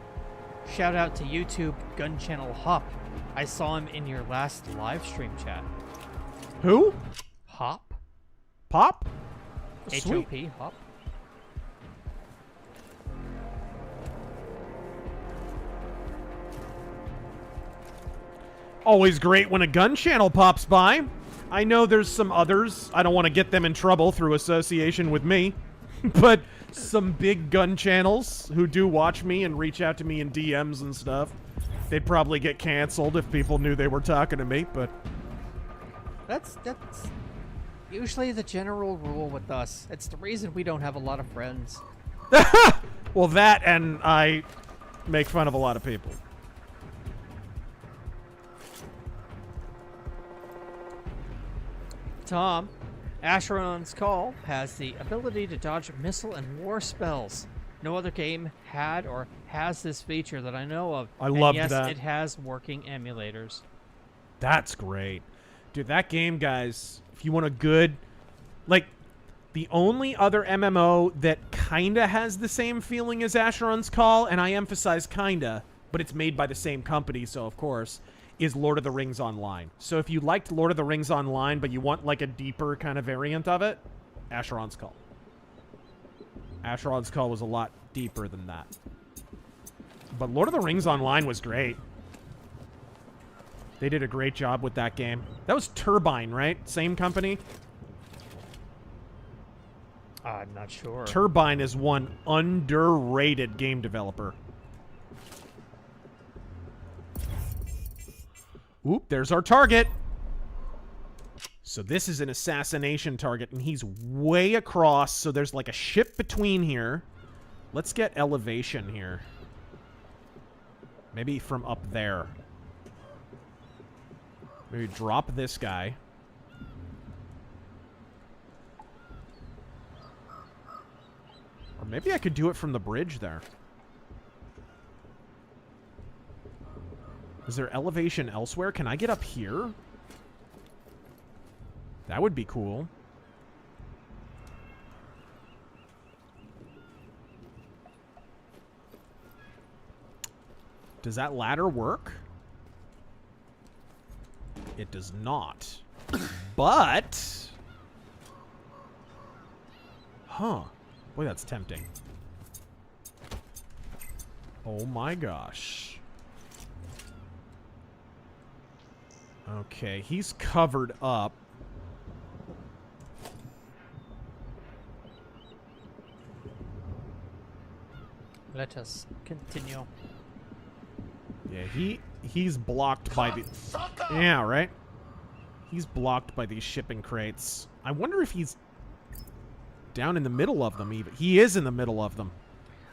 Shout out to YouTube Gun Channel Hop. I saw him in your last live stream chat. Who? Hop. Pop? H-O-P, Hop. Always great when a gun channel pops by. I know there's some others. I don't want to get them in trouble through association with me. But some big gun channels who do watch me and reach out to me in DMs and stuff. They'd probably get canceled if people knew they were talking to me, but... That's usually the general rule with us. It's the reason we don't have a lot of friends. Well, that and I make fun of a lot of people. Tom, Asheron's Call has the ability to dodge missile and war spells. No other game had or has this feature that I know of. I loved that. that. It has working emulators. That's great. Dude, that game, guys, if you want a good... Like, the only other MMO that kinda has the same feeling as Asheron's Call, and I emphasize kinda, but it's made by the same company, so of course, is Lord of the Rings Online. So if you liked Lord of the Rings Online, but you want like a deeper kind of variant of it, Asheron's Call. Asheron's Call was a lot deeper than that. But Lord of the Rings Online was great. They did a great job with that game. That was Turbine, right? Same company? I'm not sure. Turbine is one underrated game developer. Oop, there's our target. So this is an assassination target, and he's way across, so there's like a ship between here. Let's get elevation here. Maybe from up there. Maybe drop this guy. Or maybe I could do it from the bridge there. Is there elevation elsewhere? Can I get up here? That would be cool. Does that ladder work? It does not. But... Huh. Boy, that's tempting. Oh my gosh. Okay, he's covered up. Let us continue. Yeah, he's blocked by the... Yeah, right? He's blocked by these shipping crates. I wonder if he's down in the middle of them even. He is in the middle of them.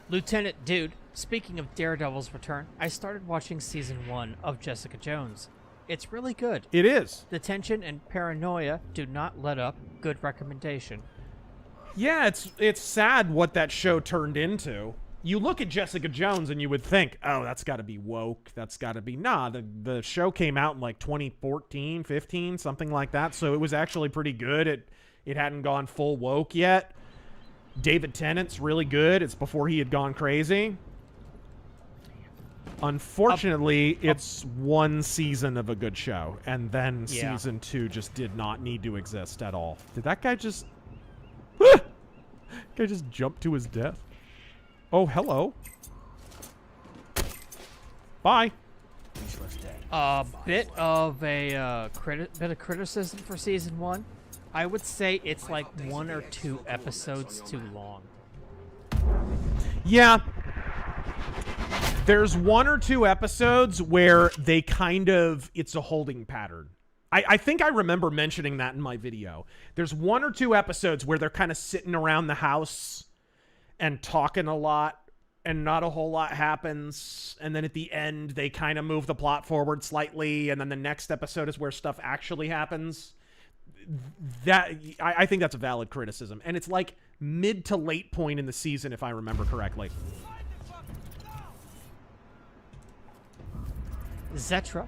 Lieutenant Dude, speaking of Daredevil's return, I started watching season 1 of Jessica Jones. It's really good. It is. The tension and paranoia do not let up. Good recommendation. Yeah, it's sad what that show turned into. You look at Jessica Jones and you would think, oh, that's got to be woke. That's got to be... Nah, the show came out in like 2014, 15, something like that. So it was actually pretty good. It hadn't gone full woke yet. David Tennant's really good. It's before he had gone crazy. Unfortunately, it's one season of a good show. And then season 2 just did not need to exist at all. Did that guy just... guy just jump to his death? Oh, hello. Bye. A bit of criticism for season 1. I would say it's like 1 or 2 episodes too long. Yeah. There's 1 or 2 episodes where they kind of... It's a holding pattern. I think I remember mentioning that in my video. There's 1 or 2 episodes where they're kind of sitting around the house and talking a lot, and not a whole lot happens, and then at the end, they kind of move the plot forward slightly, and then the next episode is where stuff actually happens. I think that's a valid criticism, and it's like mid to late point in the season, if I remember correctly. Zetra,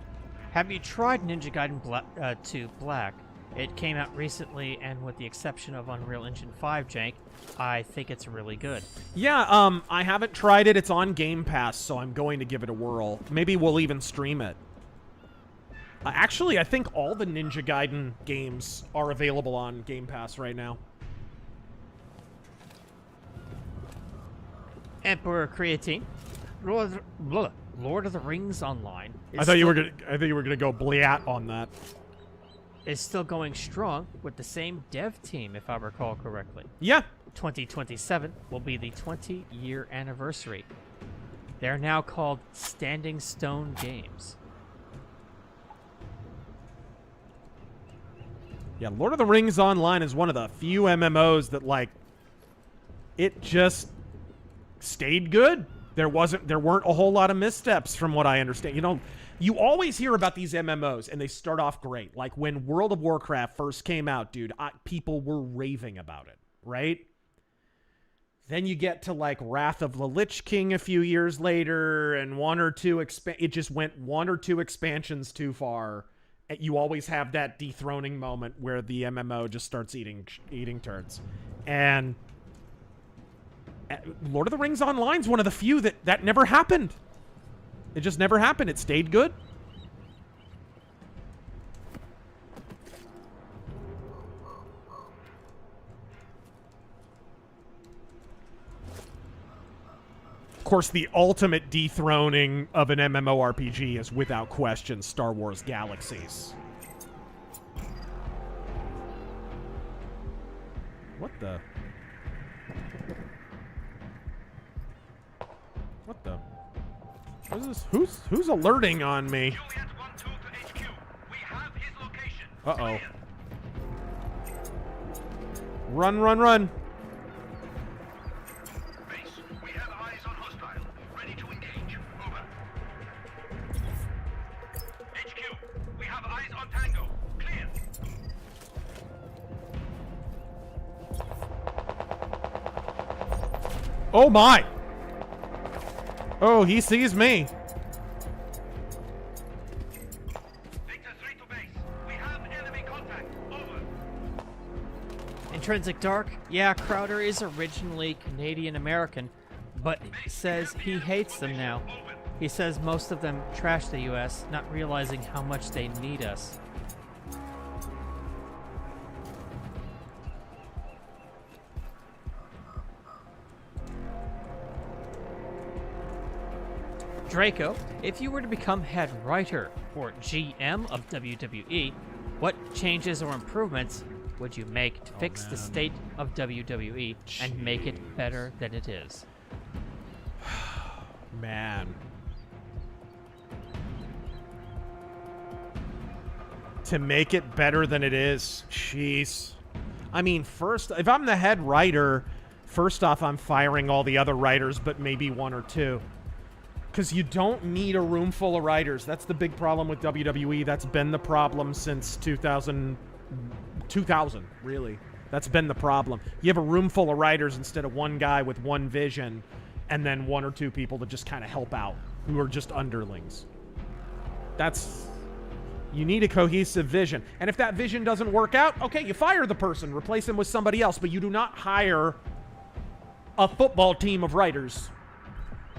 have you tried Ninja Gaiden 2 Black? It came out recently, and with the exception of Unreal Engine 5 jank, I think it's really good. Yeah, I haven't tried it. It's on Game Pass, so I'm going to give it a whirl. Maybe we'll even stream it. Actually, I think all the Ninja Gaiden games are available on Game Pass right now. Emperor Creatine, Lord of the Rings Online. I thought you were gonna go bliat on that. Is still going strong with the same dev team, if I recall correctly. Yeah. 2027 will be the 20-year anniversary. They're now called Standing Stone Games. Yeah, Lord of the Rings Online is one of the few MMOs that, like, it just stayed good. There weren't a whole lot of missteps from what I understand. You know, you always hear about these MMOs and they start off great. Like when World of Warcraft first came out, dude, people were raving about it, right? Then you get to like Wrath of the Lich King a few years later, and it just went 1 or 2 expansions too far. You always have that dethroning moment where the MMO just starts eating turds. And Lord of the Rings Online is one of the few that never happened. It just never happened. It stayed good. Of course, the ultimate dethroning of an MMORPG is without question Star Wars Galaxies. What the? What the? What is this? Who's alerting on me? Uh-oh. Run, run, run. Base, we have Oh my! Oh, he sees me. Victor 3 to base. We have enemy contact. Over. Intrinsic Dark? Yeah, Crowder is originally Canadian-American, but says he hates them now. He says most of them trash the US, not realizing how much they need us. Draco, if you were to become head writer or GM of WWE, what changes or improvements would you make to fix the state of WWE and make it better than it is? Man. To make it better than it is. Jeez. I mean, first, if I'm the head writer, first off, I'm firing all the other writers, but maybe one or two. Because you don't need a room full of writers. That's the big problem with WWE. That's been the problem since 2000, really. That's been the problem. You have a room full of writers instead of one guy with one vision, and then one or two people to just kind of help out, who are just underlings. You need a cohesive vision. And if that vision doesn't work out, okay, you fire the person, replace him with somebody else, but you do not hire a football team of writers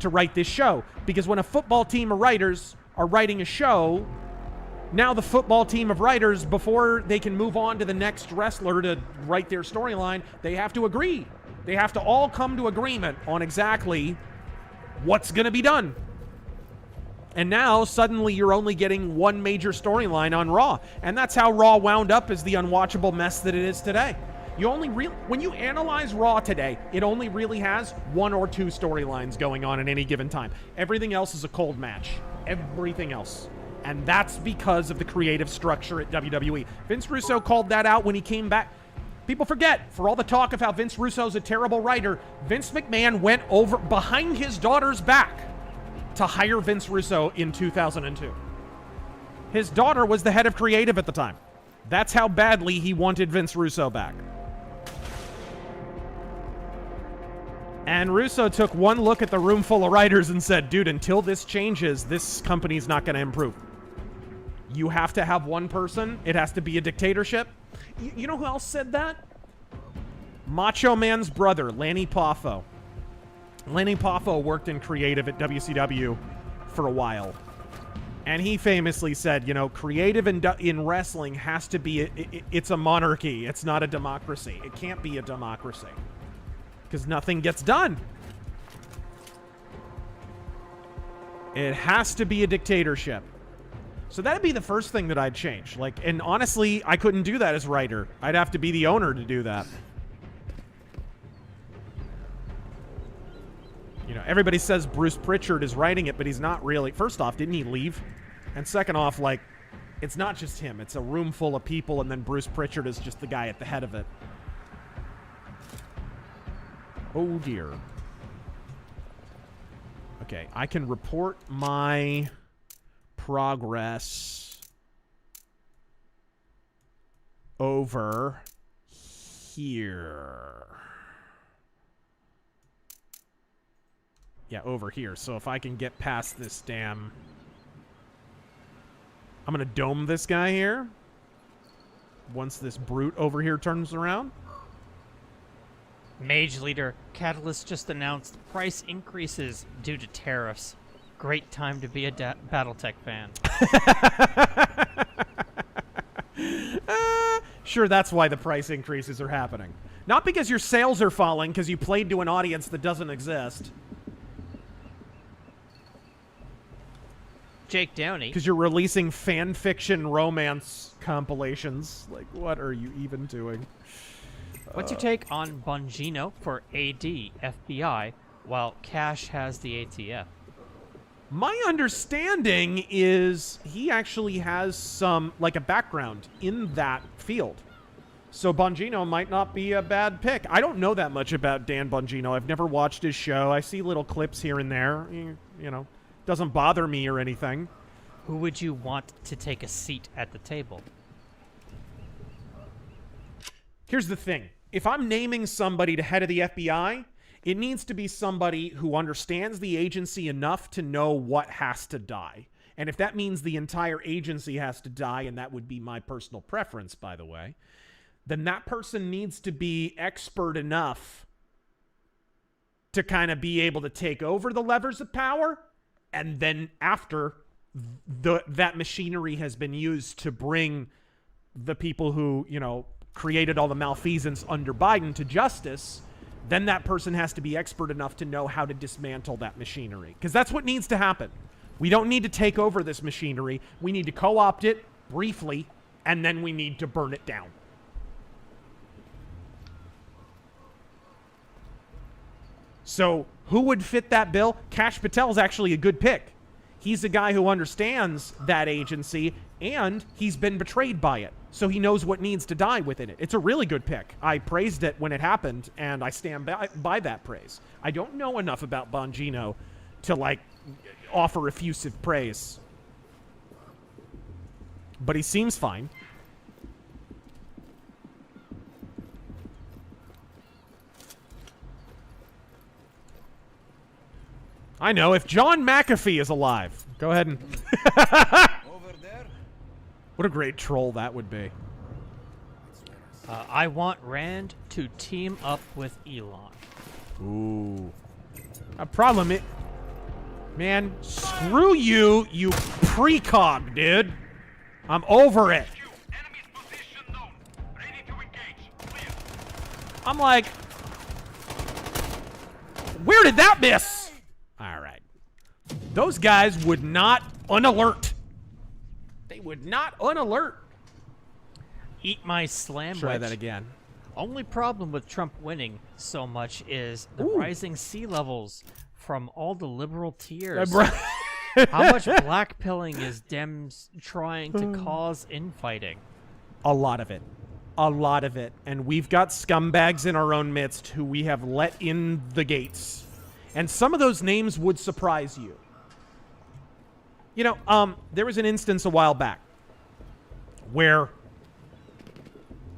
to write this show. Because when a football team of writers are writing a show, now the football team of writers, before they can move on to the next wrestler to write their storyline, they have to agree. They have to all come to agreement on exactly what's going to be done. And now, suddenly, you're only getting one major storyline on Raw. And that's how Raw wound up as the unwatchable mess that it is today. You only when you analyze Raw today, it only really has one or two storylines going on at any given time. Everything else is a cold match. Everything else. And that's because of the creative structure at WWE. Vince Russo called that out when he came back. People forget, for all the talk of how Vince Russo's a terrible writer, Vince McMahon went over behind his daughter's back to hire Vince Russo in 2002. His daughter was the head of creative at the time. That's how badly he wanted Vince Russo back. And Russo took one look at the room full of writers and said, dude, until this changes, this company's not going to improve. You have to have one person. It has to be a dictatorship. You know who else said that? Macho Man's brother, Lanny Poffo. Lanny Poffo worked in creative at WCW for a while. And he famously said, you know, creative in wrestling has to be, it's a monarchy. It's not a democracy. It can't be a democracy. Because nothing gets done. It has to be a dictatorship. So that'd be the first thing that I'd change. Like, and honestly, I couldn't do that as writer. I'd have to be the owner to do that. You know, everybody says Bruce Pritchard is writing it, but he's not really. First off, didn't he leave? And second off, like, it's not just him. It's a room full of people, and then Bruce Pritchard is just the guy at the head of it. Oh, dear. Okay, I can report my progress over here. Yeah, over here. So if I can get past this damn... I'm going to dome this guy here. Once this brute over here turns around. Mage Leader, Catalyst just announced price increases due to tariffs. Great time to be a Battletech fan. Sure, that's why the price increases are happening. Not because your sales are falling, because you played to an audience that doesn't exist. Jake Downey. Because you're releasing fan fiction romance compilations. Like, what are you even doing? What's your take on Bongino for AD FBI, while Cash has the ATF? My understanding is he actually has some, like, a background in that field. So Bongino might not be a bad pick. I don't know that much about Dan Bongino. I've never watched his show. I see little clips here and there. You know, doesn't bother me or anything. Who would you want to take a seat at the table? Here's the thing. If I'm naming somebody to head of the FBI, It needs to be somebody who understands the agency enough to know what has to die. And if that means the entire agency has to die, and that would be my personal preference, by the way, then that person needs to be expert enough to kind of be able to take over the levers of power. And then after that machinery has been used to bring the people who, you know, created all the malfeasance under Biden to justice, then that person has to be expert enough to know how to dismantle that machinery. Because that's what needs to happen. We don't need to take over this machinery. We need to co-opt it briefly, and then we need to burn it down. So who would fit that bill? Kash Patel's actually a good pick. He's a guy who understands that agency, and he's been betrayed by it. So he knows what needs to die within it. It's a really good pick. I praised it when it happened, and I stand by that praise. I don't know enough about Bongino to, like, offer effusive praise. But he seems fine. I know, if John McAfee is alive. Go ahead and... Over there? What a great troll that would be. I want Rand to team up with Elon. Ooh. A problem is... Man, screw you, you precog, dude. I'm over it. I'm like... Where did that miss? All right. Those guys would not unalert. They would not unalert. Eat my slam. Try that again. Only problem with Trump winning so much is the rising sea levels from all the liberal tiers. How much blackpilling is Dems trying to cause infighting? A lot of it. A lot of it. And we've got scumbags in our own midst who we have let in the gates. And some of those names would surprise you. You know, there was an instance a while back where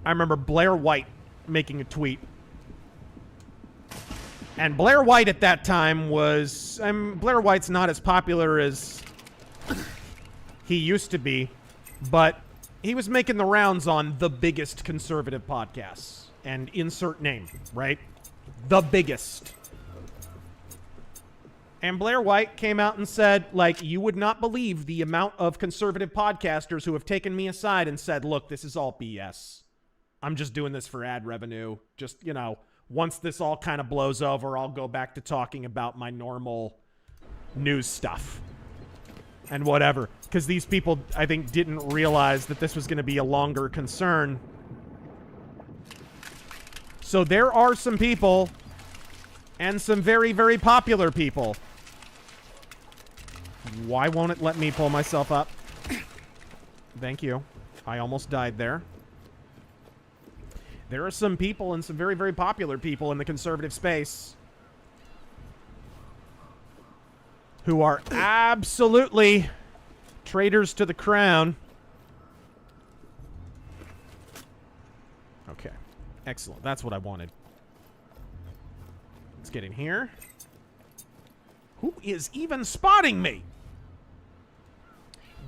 I remember Blair White making a tweet. And Blair White at that time was... Blair White's not as popular as he used to be, but he was making the rounds on the biggest conservative podcasts. And insert name, right? The biggest. And Blair White came out and said, like, you would not believe the amount of conservative podcasters who have taken me aside and said, look, this is all BS. I'm just doing this for ad revenue. Just, you know, once this all kind of blows over, I'll go back to talking about my normal news stuff and whatever. Because these people, I think, didn't realize that this was going to be a longer concern. So there are some people, and some very, very popular people. Why won't it let me pull myself up? Thank you. I almost died there. There are some people, and some very, very popular people in the conservative space who are absolutely traitors to the crown. Okay. Excellent. That's what I wanted. Let's get in here. Who is even spotting me?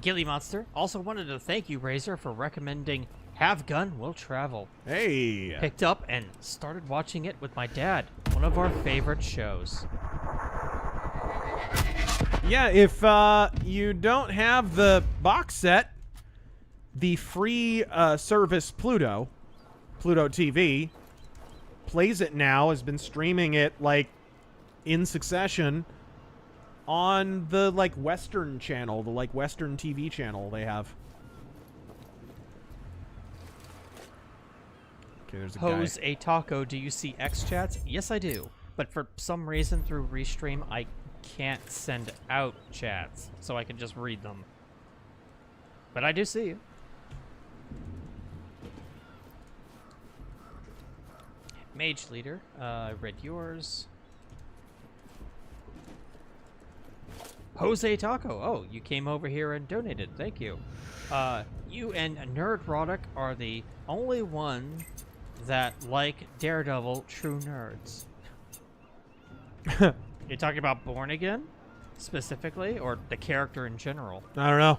Gilly Monster also wanted to thank you, Razor, for recommending Have Gun Will Travel. Hey. Picked up and started watching it with my dad. One of our favorite shows. Yeah, if you don't have the box set, the free service Pluto TV, plays it now, has been streaming it, like, in succession on the, like, Western channel, the, like, Western TV channel they have. Okay, there's a Hose guy. a taco, do you see X chats? Yes, I do. But for some reason through Restream, I can't send out chats, so I can just read them. But I do see you. Mage Leader, I read yours. Jose Taco, oh, you came over here and donated, thank you. You and Nerd Roddick are the only one that like Daredevil true nerds. You're talking about Born Again, specifically, or the character in general? I don't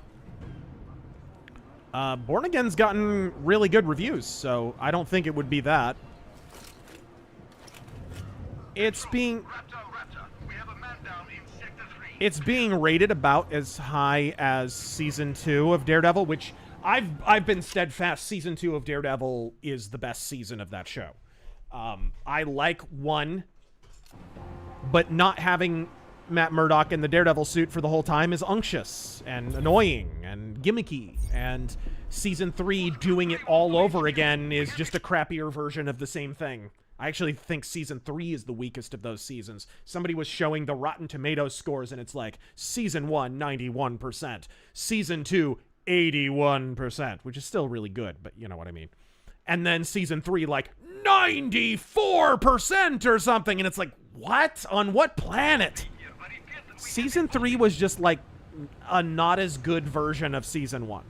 know. Born Again's gotten really good reviews, so I don't think it would be that. It's being rated about as high as Season 2 of Daredevil, which I've been steadfast. Season 2 of Daredevil is the best season of that show. I like 1, but not having Matt Murdock in the Daredevil suit for the whole time is unctuous and annoying and gimmicky. And Season 3 doing it all over again is just a crappier version of the same thing. I actually think Season 3 is the weakest of those seasons. Somebody was showing the Rotten Tomatoes scores, and it's like, Season 1, 91%. Season 2, 81%, which is still really good, but you know what I mean. And then Season 3, like, 94% or something, and it's like, what? On what planet? Season 3 was just like a not as good version of Season 1.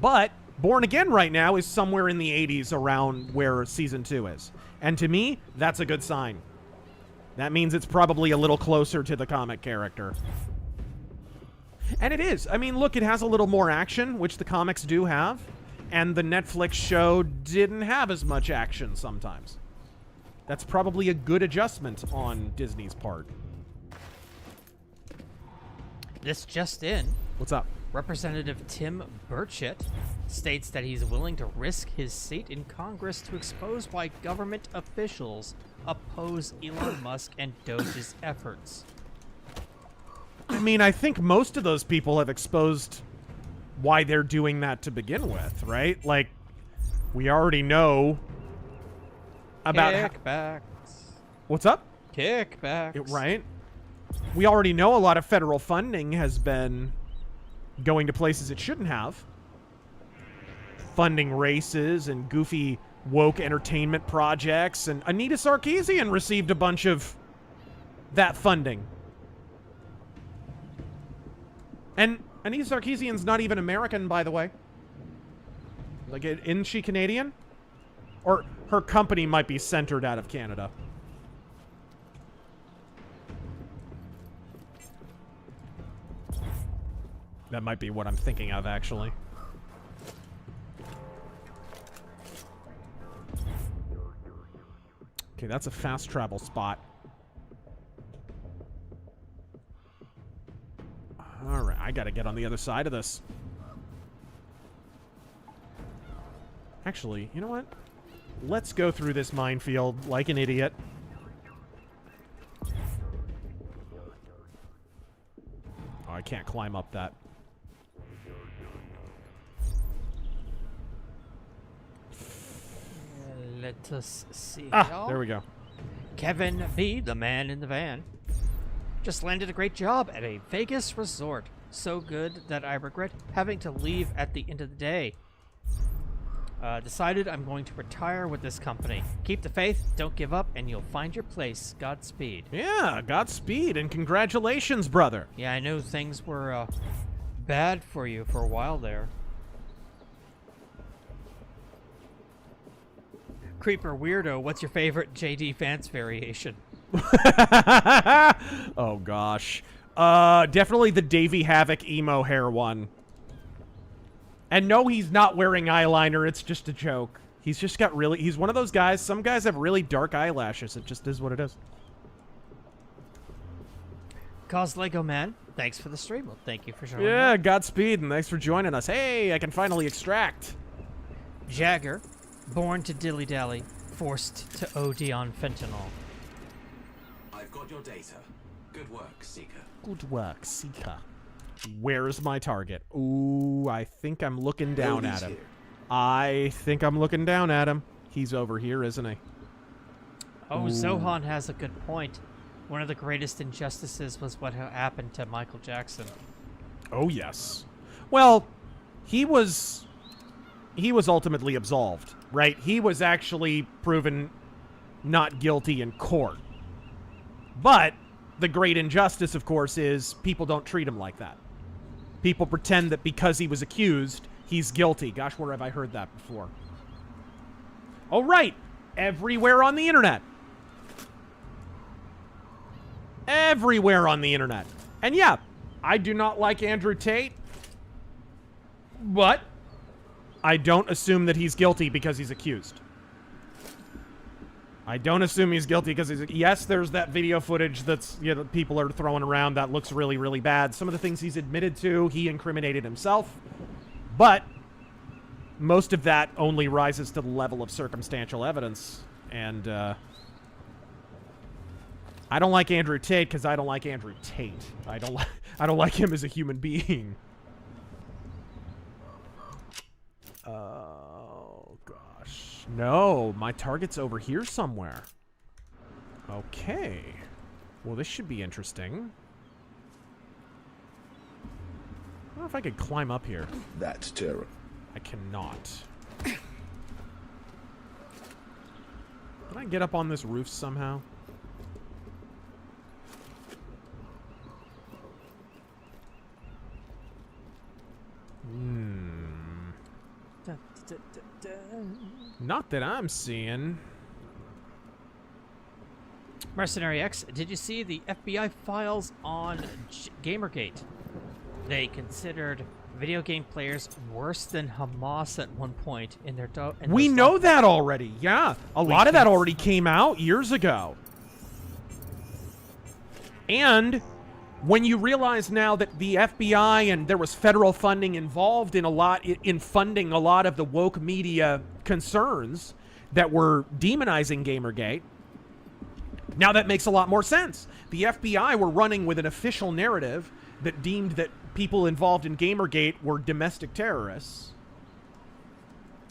But Born Again right now is somewhere in the 80s around where Season 2 is. And to me, that's a good sign. That means it's probably a little closer to the comic character. And it is. I mean, look, it has a little more action, which the comics do have. And the Netflix show didn't have as much action sometimes. That's probably a good adjustment on Disney's part. This just in. What's up? Representative Tim Bitchute states that he's willing to risk his seat in Congress to expose why government officials oppose Elon Musk and Doge's efforts. I mean, I think most of those people have exposed why they're doing that to begin with, right? Like, we already know about kickbacks. What's up? Kickbacks. Right? We already know a lot of federal funding has been going to places it shouldn't have. Funding races and goofy woke entertainment projects, and Anita Sarkeesian received a bunch of that funding. And Anita Sarkeesian's not even American, by the way. Like, isn't she Canadian? Or her company might be centered out of Canada. That might be what I'm thinking of, actually. Okay, that's a fast travel spot. Alright, I gotta get on the other side of this. Actually, you know what? Let's go through this minefield like an idiot. Oh, I can't climb up that. Let us see. Ah, there we go. Kevin B., the man in the van, just landed a great job at a Vegas resort. So good that I regret having to leave at the end of the day. Decided I'm going to retire with this company. Keep the faith, don't give up, and you'll find your place. Godspeed. Yeah, Godspeed, and congratulations, brother. Yeah, I know things were bad for you for a while there. Creeper Weirdo, what's your favorite JD Vance variation? Oh, gosh. Definitely the Davey Havoc emo hair one. And no, he's not wearing eyeliner. It's just a joke. He's just got really... He's one of those guys. Some guys have really dark eyelashes. It just is what it is. Cause Lego Man, thanks for the stream. Well, thank you for showing Yeah, up. Godspeed, and thanks for joining us. Hey, I can finally extract. Jagger, born to dilly-dally, forced to OD on fentanyl. I've got your data. Good work, Seeker. Good work, Seeker. Where's my target? Ooh, I think I'm looking down at him. Here. I think I'm looking down at him. He's over here, isn't he? Oh, Zohan has a good point. One of the greatest injustices was what happened to Michael Jackson. Oh, yes. Well, he was ultimately absolved, right? He was actually proven not guilty in court. But the great injustice, of course, is people don't treat him like that. People pretend that because he was accused, he's guilty. Gosh, where have I heard that before? Oh, right. Everywhere on the internet. Everywhere on the internet. And yeah, I do not like Andrew Tate, but I don't assume that he's guilty because he's accused. I don't assume he's guilty because he's... Yes, there's that video footage that's, you know, people are throwing around that looks really, really bad. Some of the things he's admitted to, he incriminated himself. But most of that only rises to the level of circumstantial evidence. And, I don't like Andrew Tate because I don't like Andrew Tate. I don't like him as a human being. Oh, gosh. No, my target's over here somewhere. Okay. Well, this should be interesting. I don't know if I could climb up here. That's terror. I cannot. Can I get up on this roof somehow? Not that I'm seeing. Mercenary X, did you see the FBI files on Gamergate? They considered video game players worse than Hamas at one point in their... We know that already, yeah. A lot of that already came out years ago. And when you realize now that the FBI and there was federal funding involved in funding a lot of the woke media concerns that were demonizing Gamergate, now that makes a lot more sense. The FBI were running with an official narrative that deemed that people involved in Gamergate were domestic terrorists.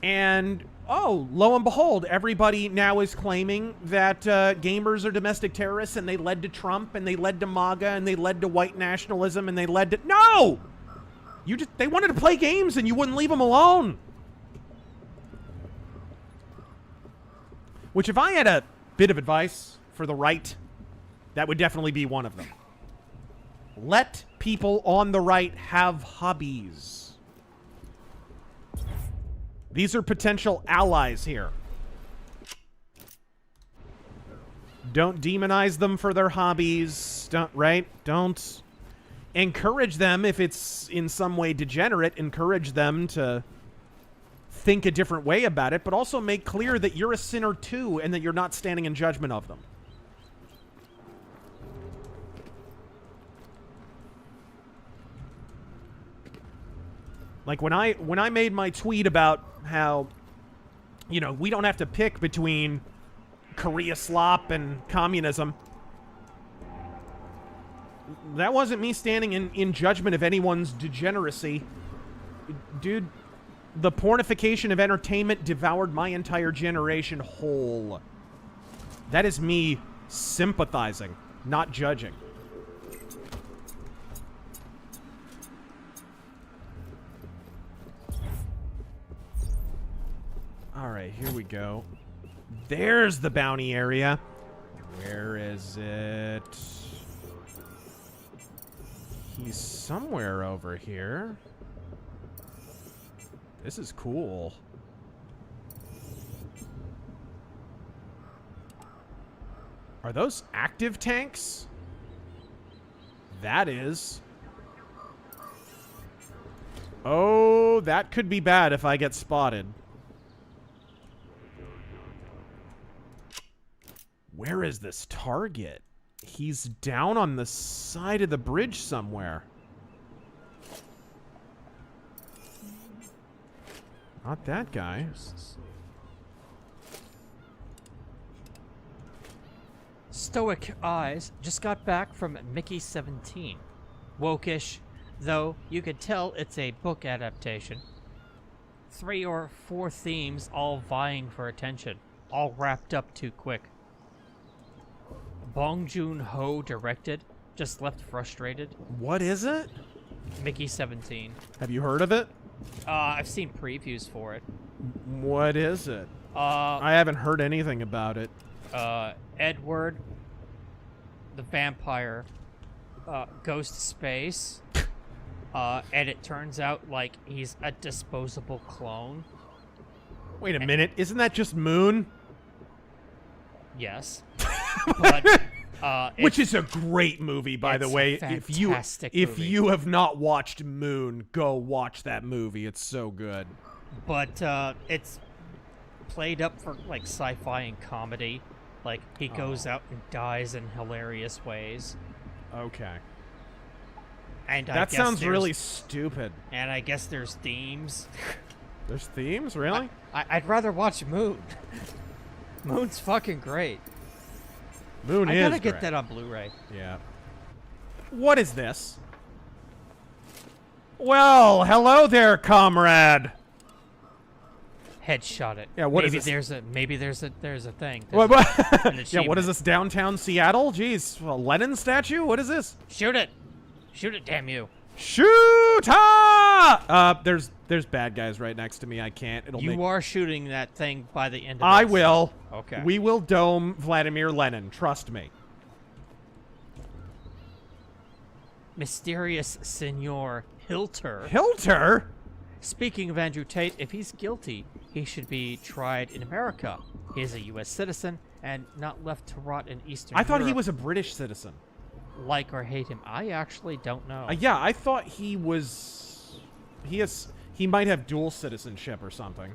And, oh, lo and behold, everybody now is claiming that gamers are domestic terrorists, and they led to Trump, and they led to MAGA, and they led to white nationalism, and they led to... No! They wanted to play games, and you wouldn't leave them alone. Which, if I had a bit of advice for the right, that would definitely be one of them. Let people on the right have hobbies. These are potential allies here. Don't demonize them for their hobbies. Don't encourage them if it's in some way degenerate. Encourage them to think a different way about it, but also make clear that you're a sinner too and that you're not standing in judgment of them. Like when I made my tweet about how, you know, we don't have to pick between Korea slop and communism, that wasn't me standing in judgment of anyone's degeneracy. Dude, the pornification of entertainment devoured my entire generation whole. That is me sympathizing, not judging. Alright, here we go. There's the bounty area. Where is it? He's somewhere over here. This is cool. Are those active tanks? That is. Oh, that could be bad if I get spotted. Where is this target? He's down on the side of the bridge somewhere. Not that guy. Stoic Eyes just got back from Mickey 17. Wokish, though you could tell it's a book adaptation. 3 or 4 themes all vying for attention, all wrapped up too quick. Bong Joon-ho directed, just left frustrated. What is it? Mickey 17. Have you heard of it? I've seen previews for it. What is it? I haven't heard anything about it. Edward, the vampire, goes to space, and it turns out, like, he's a disposable clone. Wait a minute, isn't that just Moon? Yes. But which is a great movie, by the way. If you have not watched Moon, go watch that movie. It's so good. But it's played up for like sci-fi and comedy. Like he goes out and dies in hilarious ways. Okay. And that sounds really stupid. And I guess there's themes. There's themes, really? I'd rather watch Moon. Moon's fucking great. Moon is I gotta get great. that on Blu-ray. Yeah. What is this? Well, hello there, comrade. Headshot it. Yeah, what maybe is this? Maybe there's a thing. What? An Yeah, what is achievement. this? Downtown Seattle? Jeez, a Lenin statue? What is this? Shoot it! Shoot it! Damn you! Shoot! There's bad guys right next to me. I can't. You are shooting that thing by the end of I this. will. Okay. We will dome Vladimir Lenin. Trust me. Mysterious Senor Hilter. Hilter? Speaking of Andrew Tate, if he's guilty, he should be tried in America. He is a U.S. citizen and not left to rot in Eastern I thought he Europe. was a British citizen. Like or hate him, I actually don't know. Yeah, I thought he was... He might have dual citizenship or something.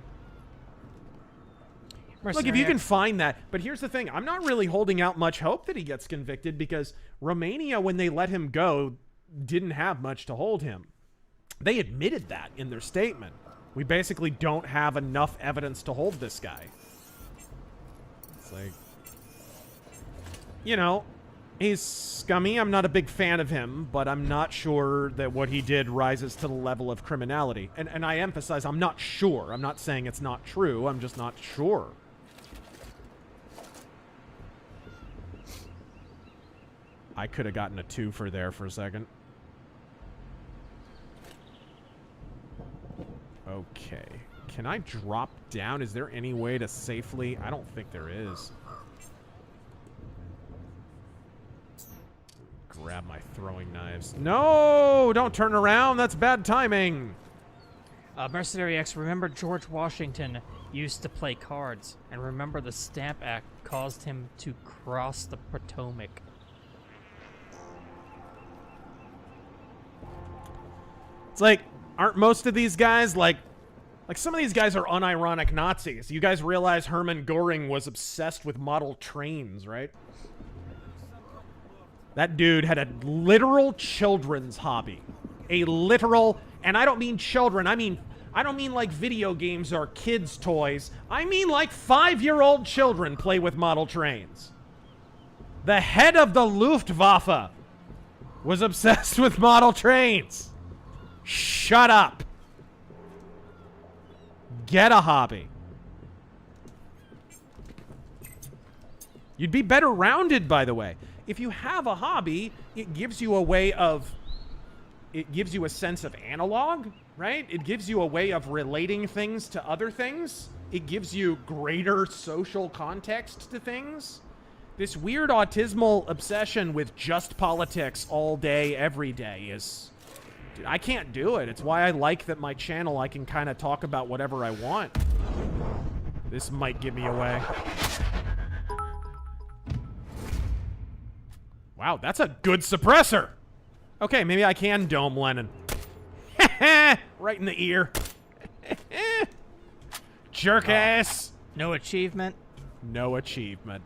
Look, if you can find that. But here's the thing. I'm not really holding out much hope that he gets convicted because Romania, when they let him go, didn't have much to hold him. They admitted that in their statement. We basically don't have enough evidence to hold this guy. It's like... You know, he's scummy. I'm not a big fan of him, but I'm not sure that what he did rises to the level of criminality. And I emphasize, I'm not sure. I'm not saying it's not true. I'm just not sure. I could have gotten a 2 for there for a second. Okay. Can I drop down? Is there any way to safely... I don't think there is. Grab my throwing knives. No! Don't turn around! That's bad timing! Mercenary X, remember George Washington used to play cards, and remember the Stamp Act caused him to cross the Potomac. It's like, aren't most of these guys like some of these guys are unironic Nazis. You guys realize Hermann Göring was obsessed with model trains, right? That dude had a literal children's hobby. A literal, and I don't mean children, I don't mean like video games or kids' toys. I mean like 5-year-old children play with model trains. The head of the Luftwaffe was obsessed with model trains. Shut up. Get a hobby. You'd be better rounded, by the way. If you have a hobby, it gives you a way of... It gives you a sense of analog, right? It gives you a way of relating things to other things. It gives you greater social context to things. This weird autismal obsession with just politics all day, every day is... Dude, I can't do it. It's why I like that my channel, I can kind of talk about whatever I want. This might give me away. Wow, that's a good suppressor. Okay, maybe I can dome Lenin. Right in the ear. Jerk ass. No achievement? No achievement.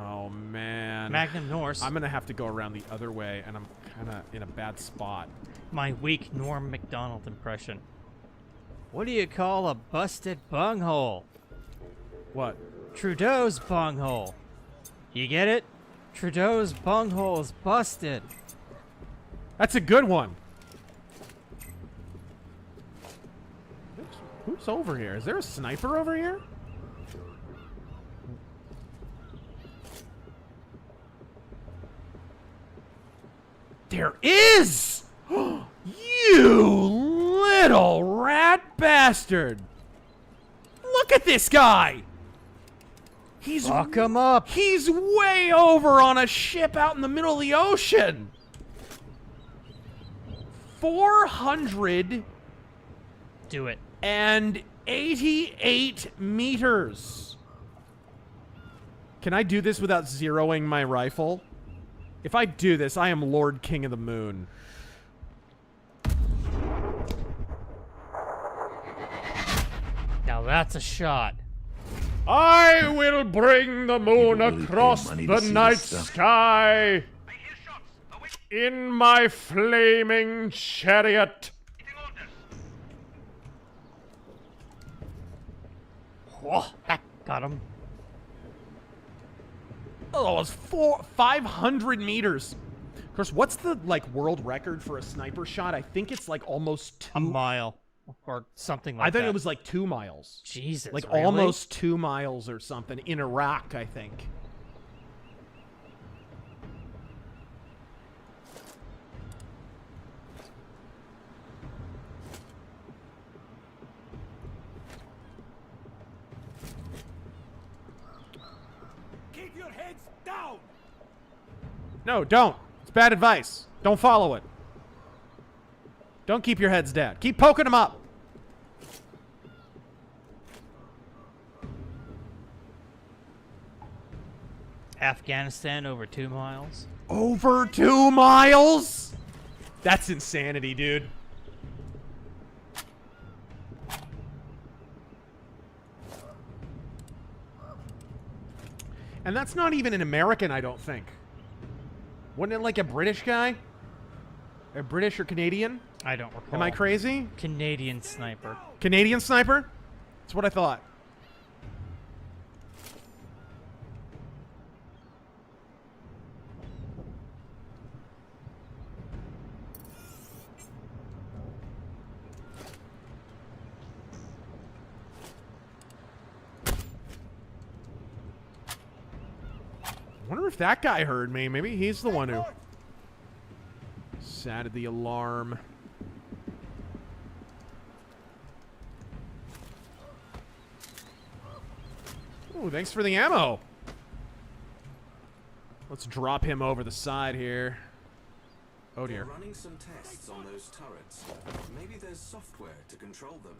Oh, man. Magnum Norse. I'm going to have to go around the other way, and I'm kind of in a bad spot. My weak Norm Macdonald impression. What do you call a busted bunghole? What? Trudeau's bunghole. You get it? Trudeau's bunghole is busted. That's a good one. Who's over here? Is there a sniper over here? There is! You little rat bastard! Look at this guy! Fuck him up. He's way over on a ship out in the middle of the ocean. 400. Do it. And 88 meters. Can I do this without zeroing my rifle? If I do this, I am Lord King of the Moon. Now that's a shot. I will bring the moon across the night sky in my flaming chariot. Whoa, that got him. Oh, it was 500 meters. Of course, what's the, like, world record for a sniper shot? I think it's, like, almost a mile. Or something like that. I thought it was, like, 2 miles. Jesus, like, really? almost 2 miles or something. In Iraq, I think. Keep your heads down! No, don't. It's bad advice. Don't follow it. Don't keep your heads down. Keep poking them up. Afghanistan over 2 miles. Over 2 miles? That's insanity, dude. And that's not even an American, I don't think. Wasn't it like a British guy? A British or Canadian? I don't recall. Am I crazy? Canadian sniper. Canadian sniper? That's what I thought. I wonder if that guy heard me. Maybe he's the one who sounded the alarm. Ooh, thanks for the ammo. Let's drop him over the side here. Oh dear. We're running some tests on those turrets. Maybe there's software to control them.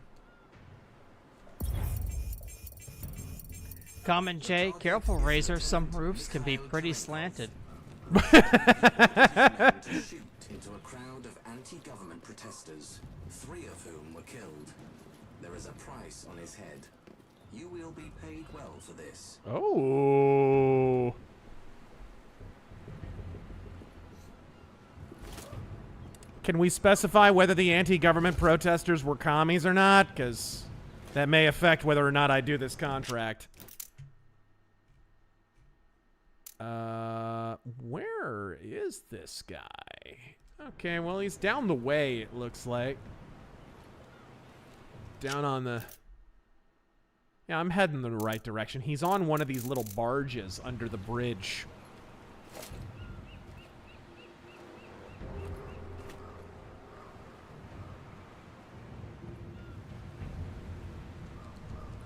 Comment J, careful Razor, some roofs can be pretty slanted. To shoot into a crowd of anti-government protesters, 3 of whom were killed. There is a price on his head. You will be paid well for this. Oh. Can we specify whether the anti-government protesters were commies or not? Because that may affect whether or not I do this contract. Where is this guy? Okay, well, he's down the way, it looks like. Down on the... Yeah, I'm heading the right direction. He's on one of these little barges under the bridge.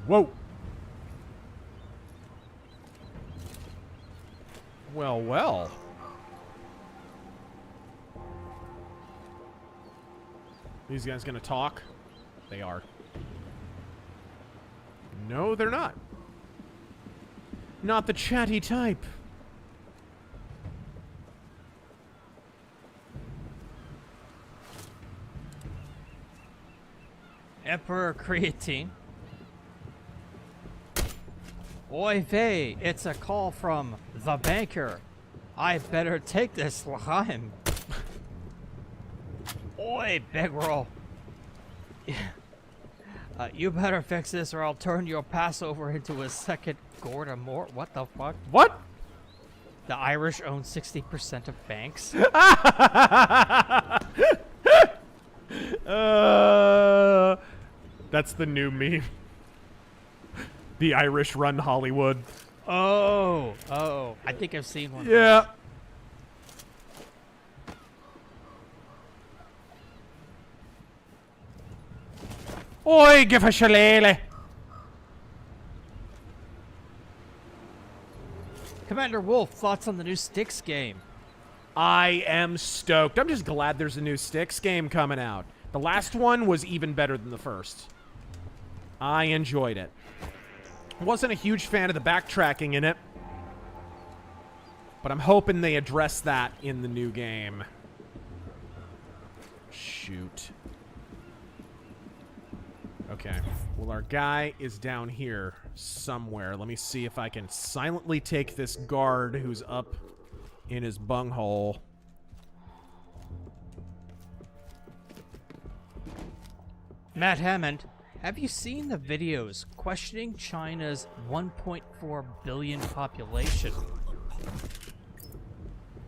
Whoa. Well, well. These guys gonna talk? They are. No, they're not. Not the chatty type. Emperor Creatine. Oy vey, it's a call from the banker. I better take this, L'chaim. Oi, big roll. You better fix this or I'll turn your Passover into a second Gorda Moore. What the fuck? What? The Irish own 60% of banks. That's the new meme. The Irish run Hollywood. Oh, I think I've seen one. Yeah. Oi, give a shillelagh. Commander Wolf, thoughts on the new Styx game? I am stoked. I'm just glad there's a new Styx game coming out. The last one was even better than the first. I enjoyed it. Wasn't a huge fan of the backtracking in it, but I'm hoping they address that in the new game. Shoot. Okay. Well, our guy is down here somewhere. Let me see if I can silently take this guard who's up in his bunghole. Matt Hammond, have you seen the videos questioning China's 1.4 billion population?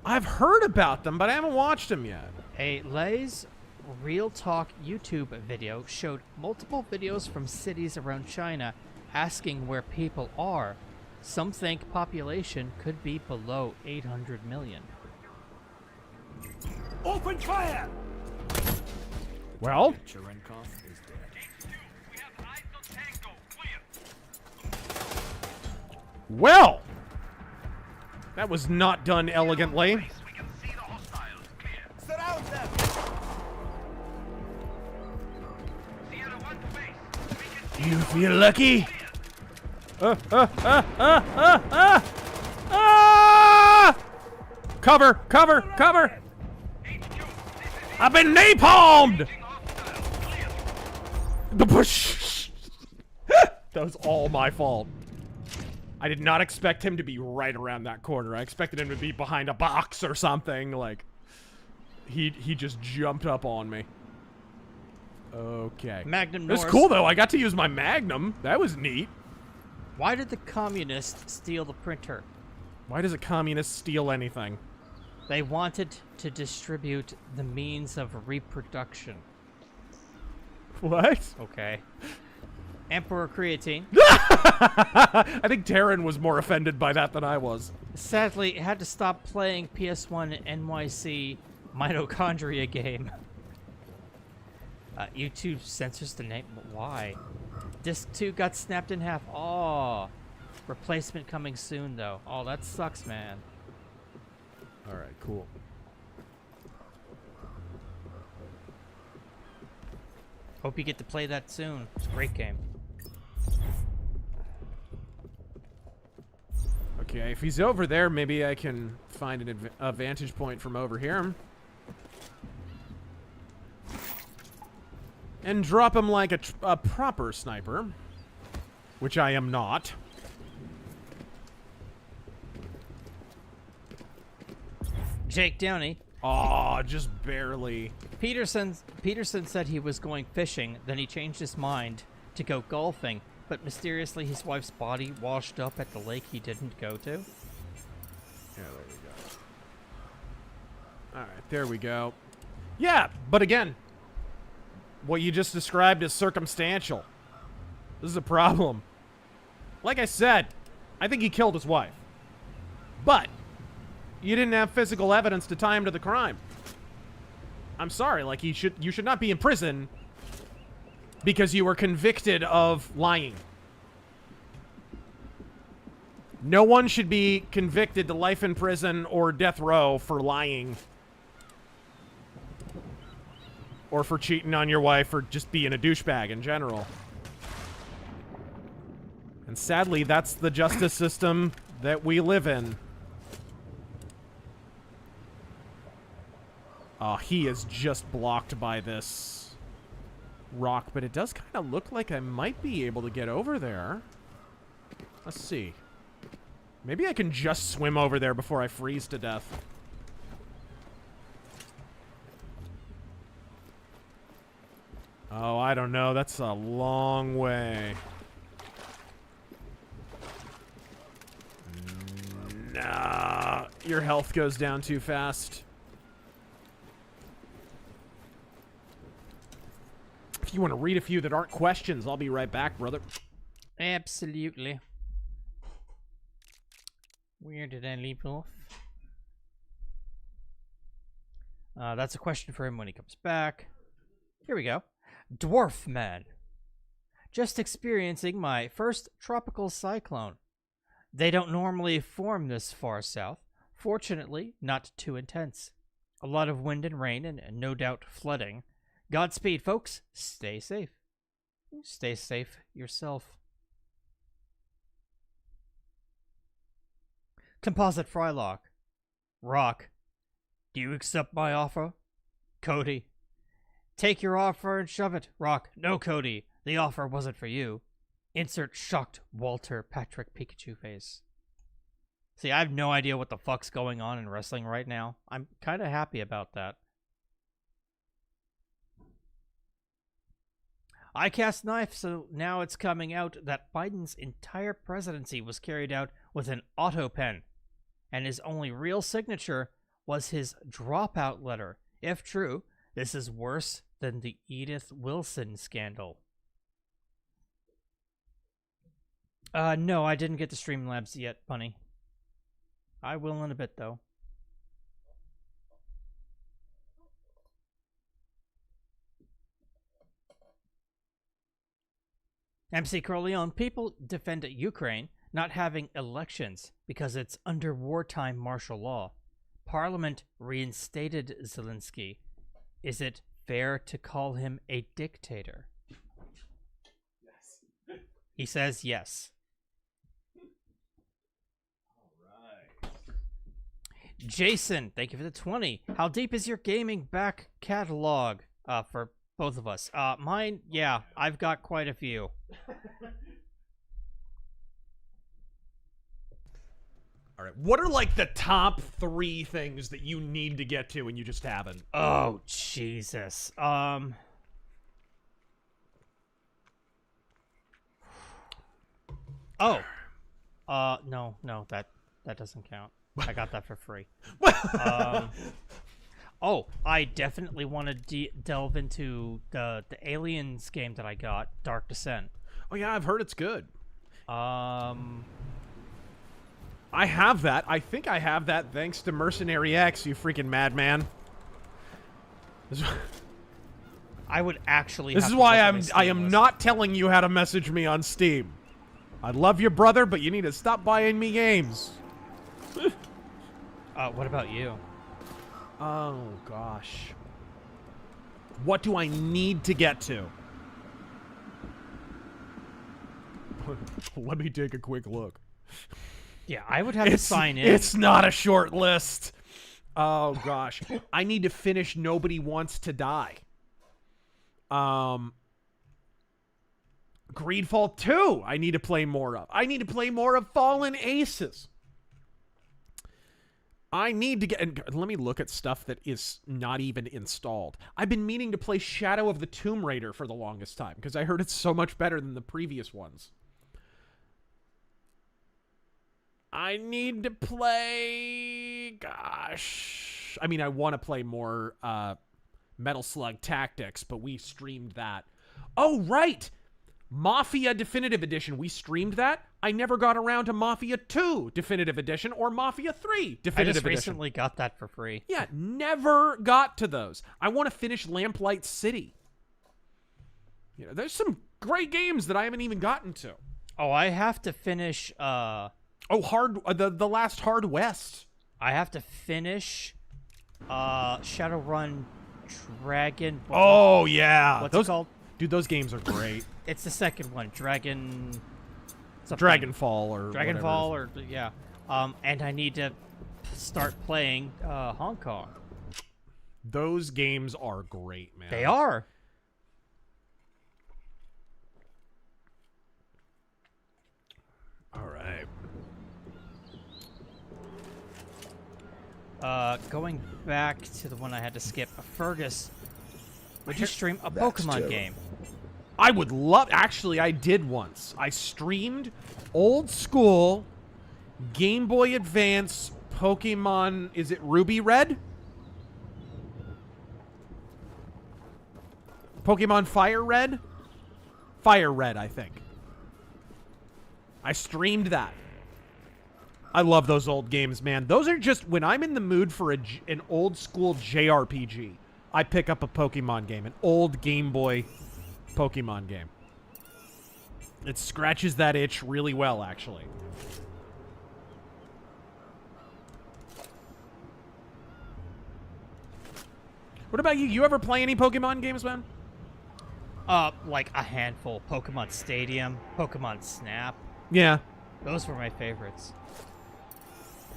I've heard about them, but I haven't watched them yet. A Lay's Real Talk YouTube video showed multiple videos from cities around China asking where people are. Some think population could be below 800 million. Open fire! Well? Cherenkov is dead. Well! That was not done elegantly. Surround them! You feel lucky? Cover! Cover! Cover! I've been napalmed! The push. That was all my fault. I did not expect him to be right around that corner. I expected him to be behind a box or something. Like, he just jumped up on me. Okay. Magnum It was Norris. cool, though. I got to use my Magnum. That was neat. Why did the communists steal the printer? Why does a communist steal anything? They wanted to distribute the means of reproduction. What? Okay. Emperor Creatine. I think Darren was more offended by that than I was. Sadly, had to stop playing PS1 NYC mitochondria game. YouTube censors the name. Why? Disc 2 got snapped in half. Oh. Replacement coming soon, though. Oh, that sucks, man. Alright, cool. Hope you get to play that soon. It's a great game. Okay, if he's over there, maybe I can find a vantage point from over here. And drop him like a proper sniper. Which I am not. Jake Downey. Aw, just barely. Peterson said he was going fishing, then he changed his mind to go golfing, but mysteriously his wife's body washed up at the lake he didn't go to. Yeah, there we go. Alright, there we go. Yeah, but again, what you just described is circumstantial. This is a problem. Like I said, I think he killed his wife. But you didn't have physical evidence to tie him to the crime. I'm sorry, like you should not be in prison because you were convicted of lying. No one should be convicted to life in prison or death row for lying. Or for cheating on your wife or just being a douchebag in general. And sadly, that's the justice system that we live in. Oh, he is just blocked by this rock, but it does kind of look like I might be able to get over there. Let's see. Maybe I can just swim over there before I freeze to death. Oh, I don't know. That's a long way. Nah, your health goes down too fast. If you want to read a few that aren't questions, I'll be right back, brother. Absolutely. Where did I leave off? That's a question for him when he comes back. Here we go. Dwarf Man. Just experiencing my first tropical cyclone. They don't normally form this far south. Fortunately, not too intense. A lot of wind and rain, and no doubt flooding. Godspeed, folks. Stay safe. Stay safe yourself. Composite Frylock. Rock. Do you accept my offer? Cody. Take your offer and shove it. Rock. No, Cody. The offer wasn't for you. Insert shocked Walter Patrick Pikachu face. See, I have no idea what the fuck's going on in wrestling right now. I'm kind of happy about that. I cast knife, so now it's coming out that Biden's entire presidency was carried out with an auto pen, and his only real signature was his dropout letter. If true, this is worse than the Edith Wilson scandal. No, I didn't get to Streamlabs yet, Bunny. I will in a bit, though. MC Corleone, people defend Ukraine not having elections because it's under wartime martial law. Parliament reinstated Zelensky. Is it fair to call him a dictator? Yes. He says yes. Jason, thank you for the 20. How deep is your gaming back catalog for both of us? Mine, yeah, I've got quite a few. All right, what are like the top 3 things that you need to get to and you just haven't? Oh, Jesus. No, that doesn't count. I got that for free. Oh, I definitely want to delve into the Aliens game that I got, Dark Descent. Oh yeah, I've heard it's good. I have that. I think I have that thanks to Mercenary X, you freaking madman. I would actually. This is why I am not telling you how to message me on Steam. I love you, brother, but you need to stop buying me games. What about you? Oh, gosh. What do I need to get to? Let me take a quick look. Yeah, I would have to sign in. It's not a short list. Oh, gosh. I need to finish Nobody Wants to Die. Greedfall 2, I need to play more of. I need to play more of Fallen Aces. I need to get... And let me look at stuff that is not even installed. I've been meaning to play Shadow of the Tomb Raider for the longest time, because I heard it's so much better than the previous ones. I need to play... Gosh... I mean, I want to play more Metal Slug Tactics, but we streamed that. Oh, right! Mafia Definitive Edition. We streamed that. I never got around to Mafia 2 Definitive Edition or Mafia 3 Definitive Edition. I just recently got that for free. Yeah, never got to those. I want to finish Lamplight City. You know, there's some great games that I haven't even gotten to. Oh, I have to finish... the last Hard West. I have to finish Shadowrun Dragon... Oh, yeah. What's it called? Dude, those games are great. It's the second one, Dragonfall or yeah. And I need to start playing Hong Kong. Those games are great, man. They are. All right. Going back to the one I had to skip, Fergus, would you stream a Pokemon game? I would love... Actually, I did once. I streamed old school Game Boy Advance Pokemon... Is it Ruby Red? Pokemon Fire Red? Fire Red, I think. I streamed that. I love those old games, man. Those are just... When I'm in the mood for an old school JRPG, I pick up a Pokemon game. An old Game Boy Pokemon game. It scratches that itch really well, actually. What about you? You ever play any Pokemon games, man? Like a handful. Pokemon Stadium, Pokemon Snap. Yeah. Those were my favorites.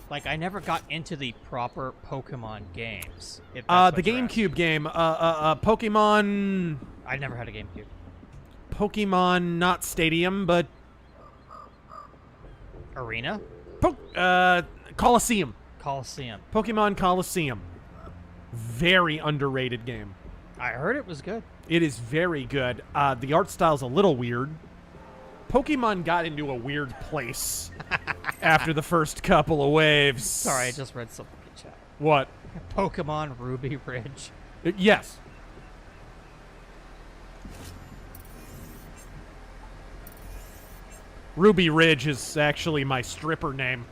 Like, I never got into the proper Pokemon games. If that's The what you're asking. GameCube game, Pokemon... I never had a GameCube. Pokemon, not Stadium, but... Arena? Coliseum. Coliseum. Pokemon Coliseum. Very underrated game. I heard it was good. It is very good. The art style's a little weird. Pokemon got into a weird place after the first couple of waves. Sorry, I just read something in chat. What? Pokemon Ruby Ridge. Yes. Ruby Ridge is actually my stripper name.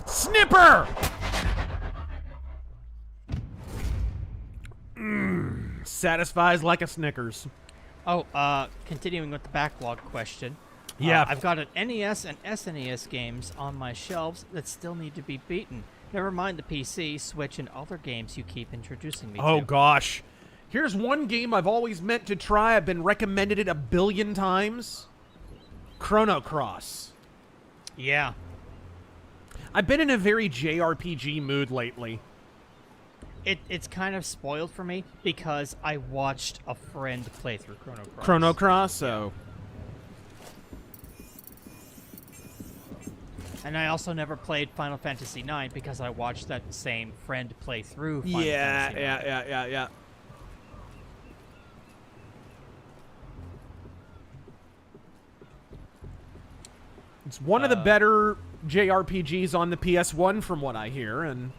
Snipper! Satisfies like a Snickers. Oh, continuing with the backlog question. Yeah. I've got an NES and SNES games on my shelves that still need to be beaten. Never mind the PC, Switch, and other games you keep introducing me to. Oh, gosh. Here's one game I've always meant to try. I've been recommended it 1 billion times. Chrono Cross. Yeah. I've been in a very JRPG mood lately. It's kind of spoiled for me because I watched a friend play through Chrono Cross. Chrono Cross, so... And I also never played Final Fantasy IX because I watched that same friend play through Final Fantasy IX. Yeah. It's one of the better JRPGs on the PS1 from what I hear, and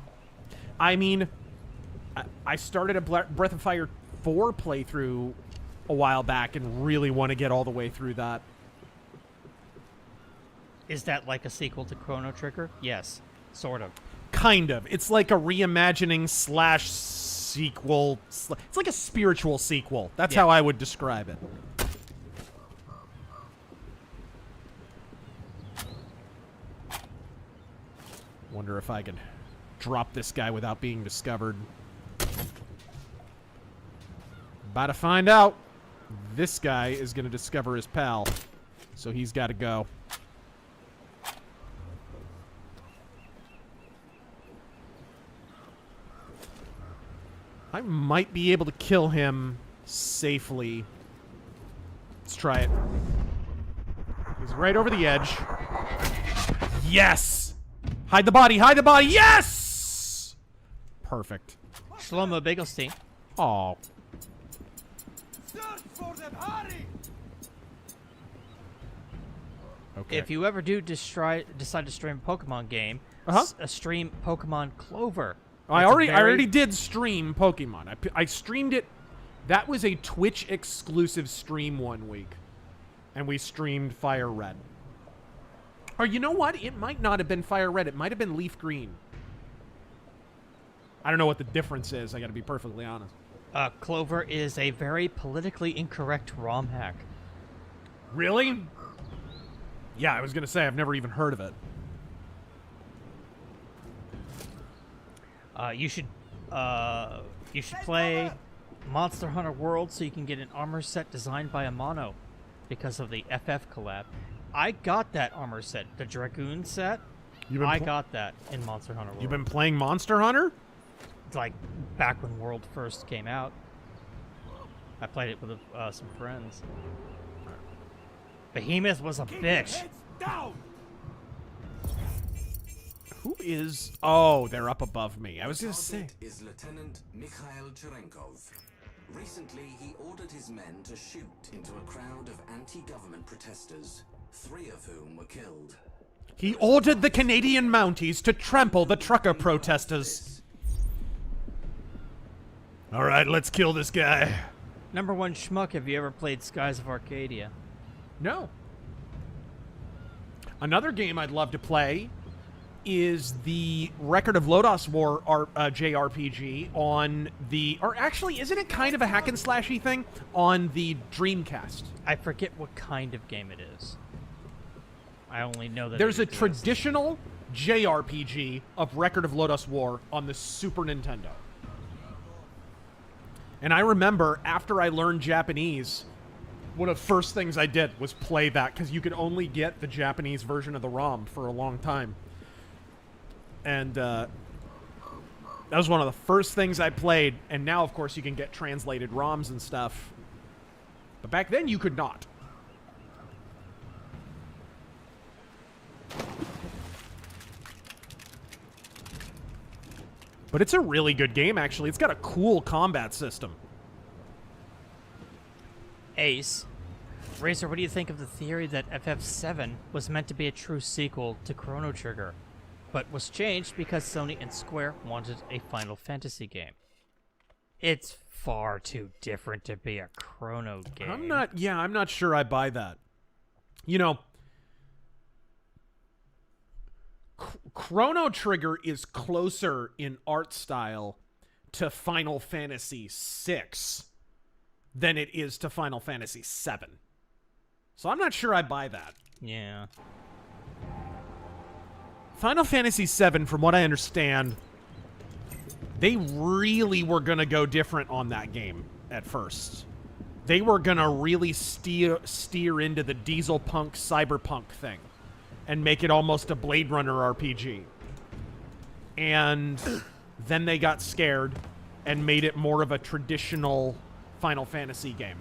I mean, I started a Breath of Fire 4 playthrough a while back and really want to get all the way through that. Is that like a sequel to Chrono Trigger? Yes, sort of. Kind of. It's like a reimagining slash sequel. It's like a spiritual sequel. That's how I would describe it. Wonder if I can drop this guy without being discovered. About to find out. This guy is going to discover his pal. So he's got to go. I might be able to kill him safely. Let's try it. He's right over the edge. Yes! Hide the body, hide the body, yes! Perfect. Shlomo Bigelstein. Oh. Okay. If you ever do decide to stream a Pokemon game, stream Pokemon Clover. I already did stream Pokemon. I streamed it. That was a Twitch exclusive stream 1 week. And we streamed Fire Red. Or you know what? It might not have been Fire Red. It might have been Leaf Green. I don't know what the difference is. I gotta be perfectly honest. Clover is a very politically incorrect ROM hack. Really? Yeah, I was gonna say I've never even heard of it. You should play Monster Hunter World so you can get an armor set designed by Amano because of the FF collab. I got that armor set, the Dragoon set. I got that in Monster Hunter World. You've been playing Monster Hunter? It's like back when World first came out. I played it with some friends. Behemoth was a bitch. Who is... Oh, they're up above me. I was going to say... Is Lieutenant Mikhail Cherenkov. Recently, he ordered his men to shoot into a crowd of anti-government protesters, 3 of whom were killed. He ordered the Canadian Mounties to trample the trucker protesters. All right, let's kill this guy. Number 1 schmuck, have you ever played Skies of Arcadia? No. Another game I'd love to play is the Record of Lodoss War JRPG on the... Or actually, isn't it kind of a hack and slashy thing? On the Dreamcast. I forget what kind of game it is. I only know that there's a traditional JRPG of Record of Lodoss War on the Super Nintendo. And I remember after I learned Japanese, one of the first things I did was play that, because you could only get the Japanese version of the ROM for a long time. And that was one of the first things I played, and now, of course, you can get translated ROMs and stuff. But back then, you could not. But it's a really good game, actually. It's got a cool combat system. Ace. Razor, what do you think of the theory that FF7 was meant to be a true sequel to Chrono Trigger, but was changed because Sony and Square wanted a Final Fantasy game? It's far too different to be a Chrono game. I'm not sure I buy that. You know, Chrono Trigger is closer in art style to Final Fantasy VI than it is to Final Fantasy VII. So I'm not sure I buy that. Yeah. Final Fantasy VII, from what I understand, they really were going to go different on that game at first. They were going to really steer into the diesel punk cyberpunk thing and make it almost a Blade Runner RPG. And then they got scared and made it more of a traditional Final Fantasy game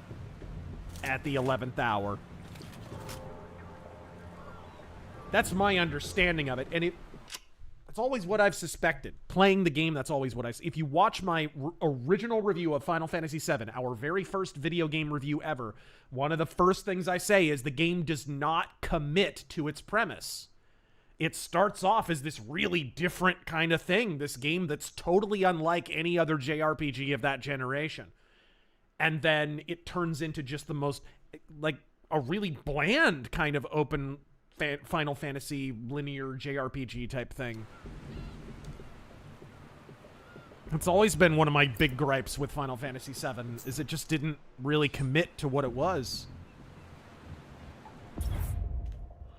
at the 11th hour. That's my understanding of it, and it's always what I've suspected. Playing the game, that's always what if you watch my original review of Final Fantasy VII, our very first video game review ever, one of the first things I say is the game does not commit to its premise. It starts off as this really different kind of thing, this game that's totally unlike any other JRPG of that generation. And then it turns into just the most, like, a really bland kind of open Final Fantasy linear JRPG type thing. It's always been one of my big gripes with Final Fantasy VII, is it just didn't really commit to what it was.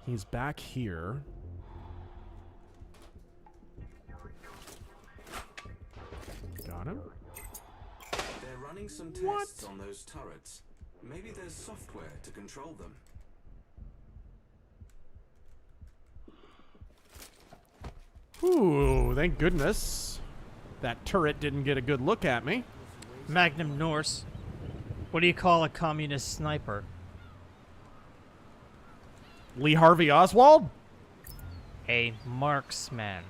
He's back here. Got him. They're running some tests on those turrets. Maybe there's software to control them. Ooh, thank goodness. That turret didn't get a good look at me. Magnum Norse. What do you call a communist sniper? Lee Harvey Oswald? A marksman.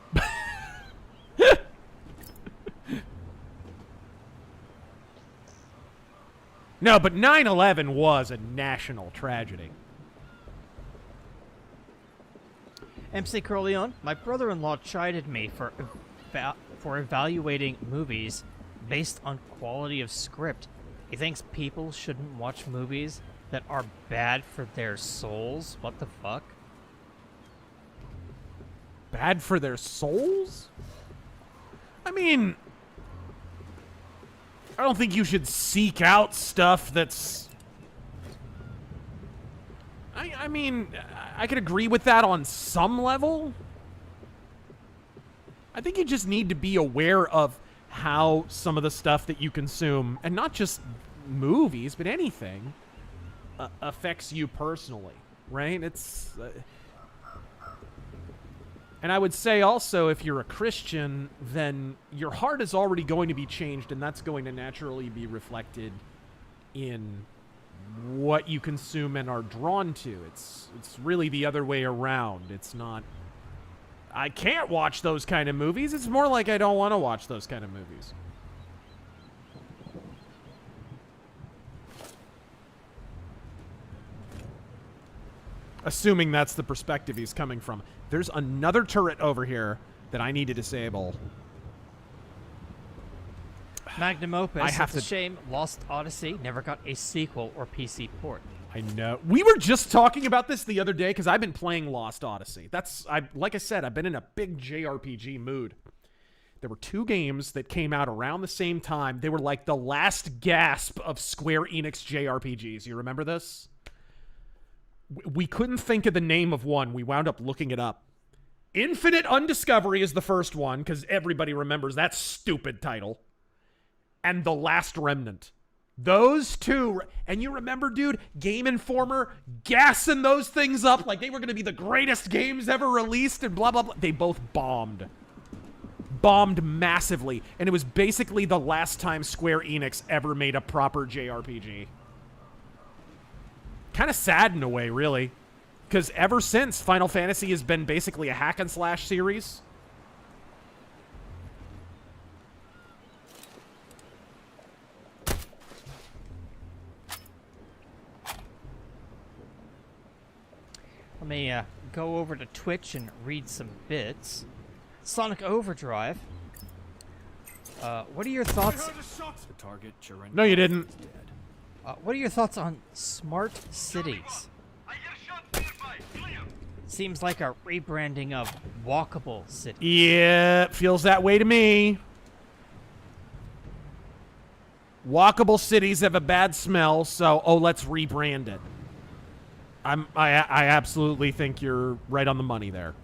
No, but 9/11 was a national tragedy. MC Corleone, my brother-in-law chided me for evaluating movies based on quality of script. He thinks people shouldn't watch movies that are bad for their souls. What the fuck? Bad for their souls? I mean, I don't think you should seek out stuff that's... I mean, I could agree with that on some level. I think you just need to be aware of how some of the stuff that you consume, and not just movies, but anything, affects you personally, right? It's... and I would say also, if you're a Christian, then your heart is already going to be changed, and that's going to naturally be reflected in what you consume and are drawn to. It's really the other way around. It's not, I can't watch those kind of movies. It's more like I don't want to watch those kind of movies. Assuming that's the perspective he's coming from. There's another turret over here that I need to disable. Magnum Opus, I have it's a shame Lost Odyssey never got a sequel or PC port. I know. We were just talking about this the other day because I've been playing Lost Odyssey. Like I said, I've been in a big JRPG mood. There were two games that came out around the same time. They were like the last gasp of Square Enix JRPGs. You remember this? We couldn't think of the name of one. We wound up looking it up. Infinite Undiscovery is the first one, because everybody remembers that stupid title. And The Last Remnant. Those two. And you remember, dude, Game Informer gassing those things up like they were going to be the greatest games ever released and blah, blah, blah. They both bombed. Bombed massively. And it was basically the last time Square Enix ever made a proper JRPG. Kind of sad in a way, really. Because ever since, Final Fantasy has been basically a hack and slash series. Let me go over to Twitch and read some bits. Sonic Overdrive. What are your thoughts? The target, No, you didn't. What are your thoughts on smart cities? Seems like a rebranding of walkable cities. Yeah, feels that way to me. Walkable cities have a bad smell, so let's rebrand it. I absolutely think you're right on the money there.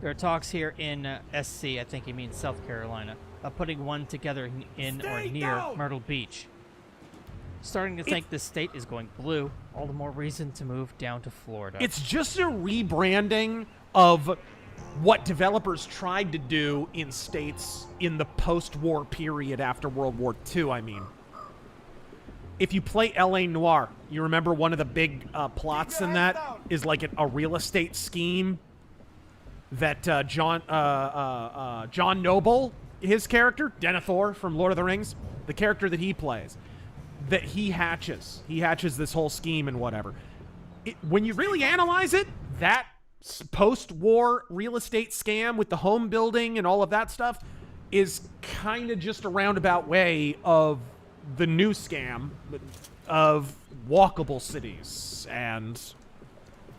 There are talks here in SC, I think he means South Carolina, of putting one together in or near Myrtle Beach. Starting to think this state is going blue. All the more reason to move down to Florida. It's just a rebranding of what developers tried to do in states in the post-war period after World War II, I mean. If you play L.A. Noire, you remember one of the big plots in that is like a real estate scheme that John Noble, his character, Denethor from Lord of the Rings, the character that he plays, that he hatches. He hatches this whole scheme and whatever. When you really analyze it, that post-war real estate scam with the home building and all of that stuff is kind of just a roundabout way of the new scam of walkable cities and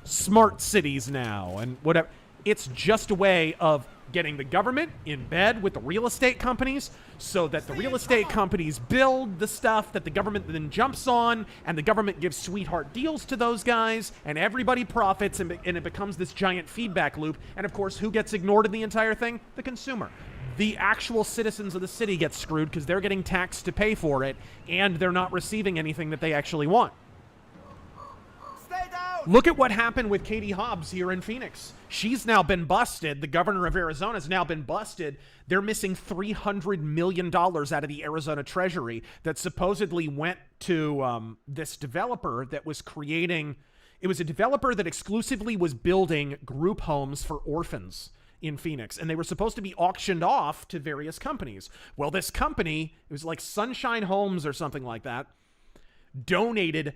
smart cities now and whatever. It's just a way of getting the government in bed with the real estate companies so that the real estate companies build the stuff that the government then jumps on, and the government gives sweetheart deals to those guys, and everybody profits, and it becomes this giant feedback loop. And of course, who gets ignored in the entire thing? The consumer. The actual citizens of the city get screwed because they're getting taxed to pay for it, and they're not receiving anything that they actually want. Look at what happened with Katie Hobbs here in Phoenix. She's now been busted. The governor of Arizona has now been busted. They're missing $300 million out of the Arizona Treasury that supposedly went to this developer that was creating... It was a developer that exclusively was building group homes for orphans in Phoenix, and they were supposed to be auctioned off to various companies. Well, this company, it was like Sunshine Homes or something like that, donated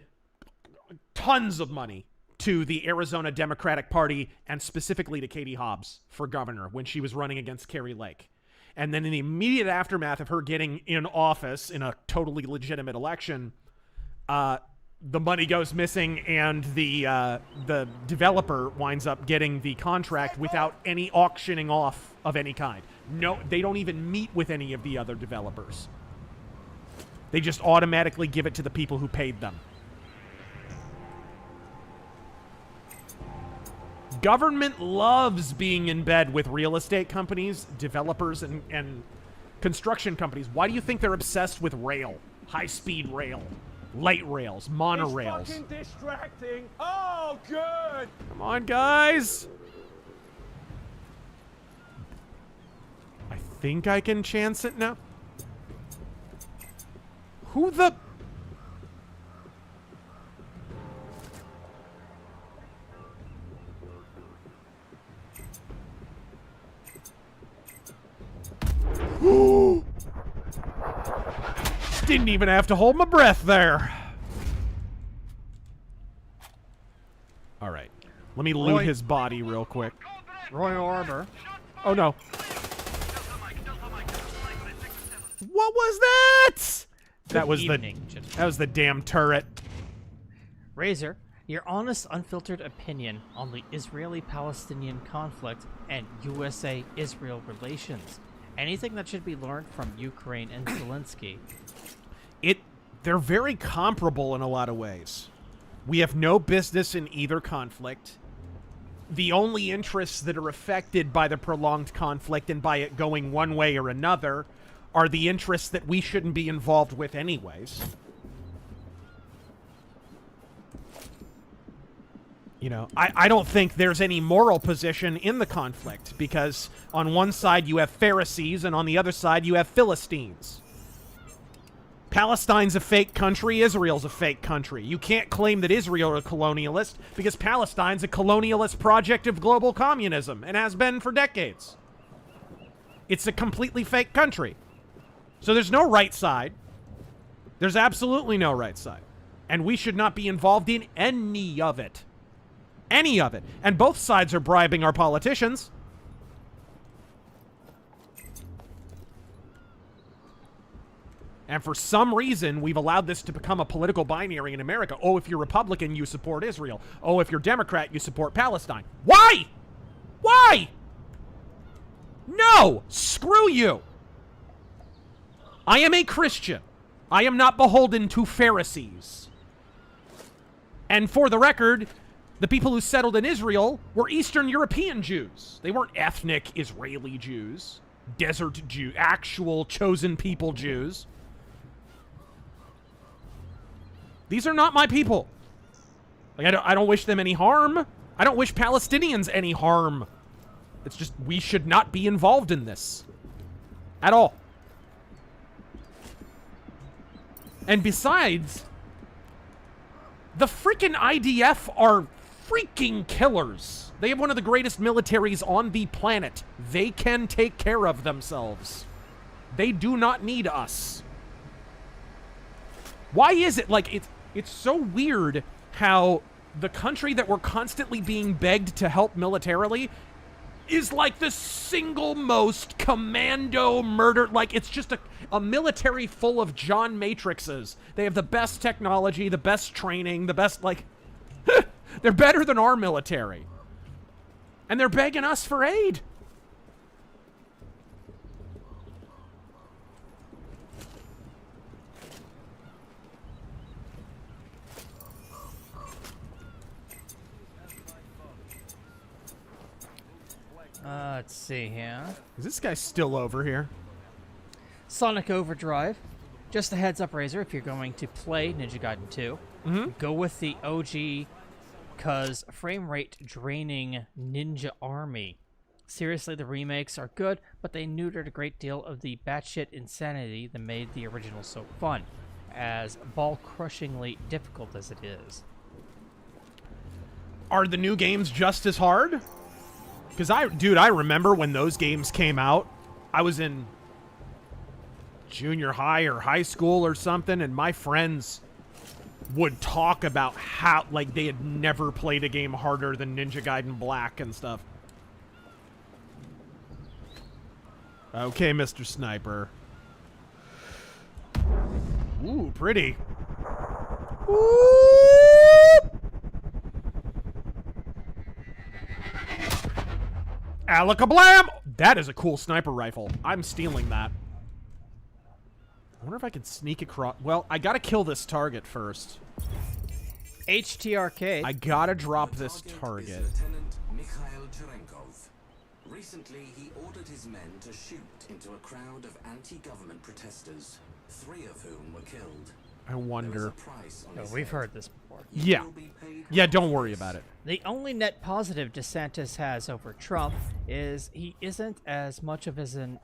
tons of money to the Arizona Democratic Party and specifically to Katie Hobbs for governor when she was running against Carrie Lake. And then in the immediate aftermath of her getting in office in a totally legitimate election, the money goes missing, and the developer winds up getting the contract without any auctioning off of any kind. No, they don't even meet with any of the other developers. They just automatically give it to the people who paid them. Government loves being in bed with real estate companies, developers, and construction companies. Why do you think they're obsessed with rail? High-speed rail, light rails, monorails. It's fucking distracting. Oh, good. Come on, guys. I think I can chance it now. Who the... Didn't even have to hold my breath there. All right. Let me loot his body real quick. Royal Arbor. Oh, no. What was that? That was the damn turret. Razor, your honest, unfiltered opinion on the Israeli-Palestinian conflict and USA-Israel relations. Anything that should be learned from Ukraine and Zelensky? They're very comparable in a lot of ways. We have no business in either conflict. the only interests that are affected by the prolonged conflict and by it going one way or another are the interests that we shouldn't be involved with anyways. You know, I don't think there's any moral position in the conflict, because on one side you have Pharisees and on the other side you have Philistines. Palestine's a fake country, Israel's a fake country. You can't claim that Israel is a colonialist because Palestine's a colonialist project of global communism and has been for decades. It's a completely fake country. So there's no right side. There's absolutely no right side. And we should not be involved in any of it. Any of it. And both sides are bribing our politicians. And for some reason, we've allowed this to become a political binary in America. Oh, if you're Republican, you support Israel. Oh, if you're Democrat, you support Palestine. Why? Why? No! Screw you! I am a Christian. I am not beholden to Pharisees. And for the record, the people who settled in Israel were Eastern European Jews. They weren't ethnic Israeli Jews. Desert Jew, actual chosen people Jews. These are not my people. Like, I don't wish them any harm. I don't wish Palestinians any harm. It's just, we should not be involved in this. At all. And besides, the freaking IDF are freaking killers. They have one of the greatest militaries on the planet. They can take care of themselves. They do not need us. Why is it, like, it's so weird how the country that we're constantly being begged to help militarily is like the single most commando murder. Like, it's just a military full of John Matrixes. They have the best technology, the best training, the best, like, they're better than our military. And they're begging us for aid. Let's see here. Is this guy still over here? Sonic Overdrive. Just a heads up, Razor, if you're going to play Ninja Gaiden 2, go with the OG, because frame rate draining Ninja Army. Seriously, the remakes are good, but they neutered a great deal of the batshit insanity that made the original so fun, as ball-crushingly difficult as it is. Are the new games just as hard? Because I remember when those games came out, I was in junior high or high school or something, and my friends would talk about how, like, they had never played a game harder than Ninja Gaiden Black and stuff. Okay, Mr. Sniper. Ooh, pretty. Ooh! Alakablam! That is a cool sniper rifle. I'm stealing that. I wonder if I can sneak across. Well, I gotta kill this target first. HTRK. I gotta drop this target. Lieutenant Mikhail Cherenkov. Recently, he ordered his men to shoot into a crowd of anti-government protesters, 3 of whom were killed. I wonder. No, we've heard this before. Yeah. Yeah, don't worry about it. The only net positive DeSantis has over Trump is he isn't as much of an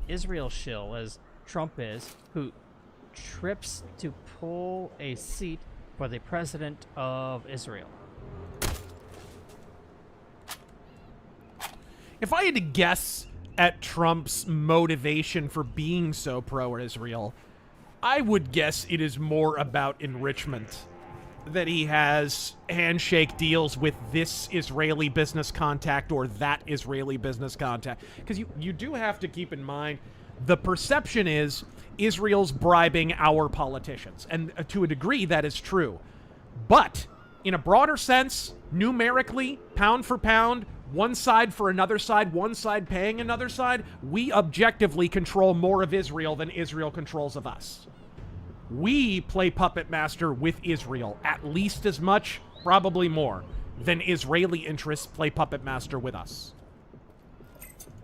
Israel shill as Trump is, who trips to pull a seat for the president of Israel. If I had to guess at Trump's motivation for being so pro-Israel, I would guess it is more about enrichment. That he has handshake deals with this Israeli business contact or that Israeli business contact. Because you do have to keep in mind, the perception is Israel's bribing our politicians. And to a degree, that is true. But in a broader sense, numerically, pound for pound, one side for another side, one side paying another side, we objectively control more of Israel than Israel controls of us. We play puppet master with Israel, at least as much, probably more. than Israeli interests play puppet master with us.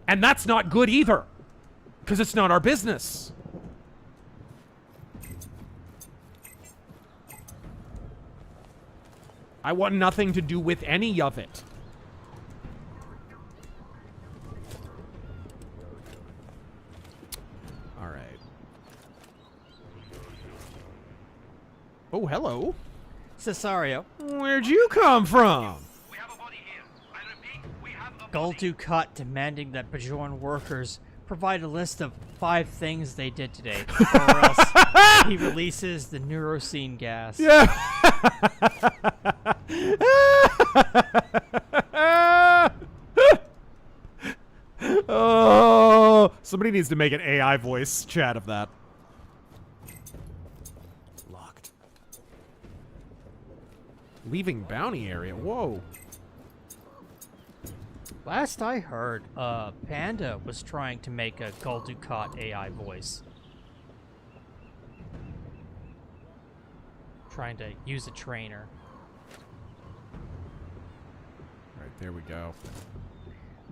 And that's not good either, because it's not our business. I want nothing to do with any of it. All right. Oh, hello. Cesario. Where'd you come from? Gul Dukat demanding that Bajoran workers provide a list of 5 things they did today, or else he releases the neurocene gas. Yeah. Oh, somebody needs to make an AI voice chat of that. Locked. Leaving bounty area. Whoa. Last I heard, Panda was trying to make a Gul Dukat AI voice. Trying to use a trainer. Alright, there we go.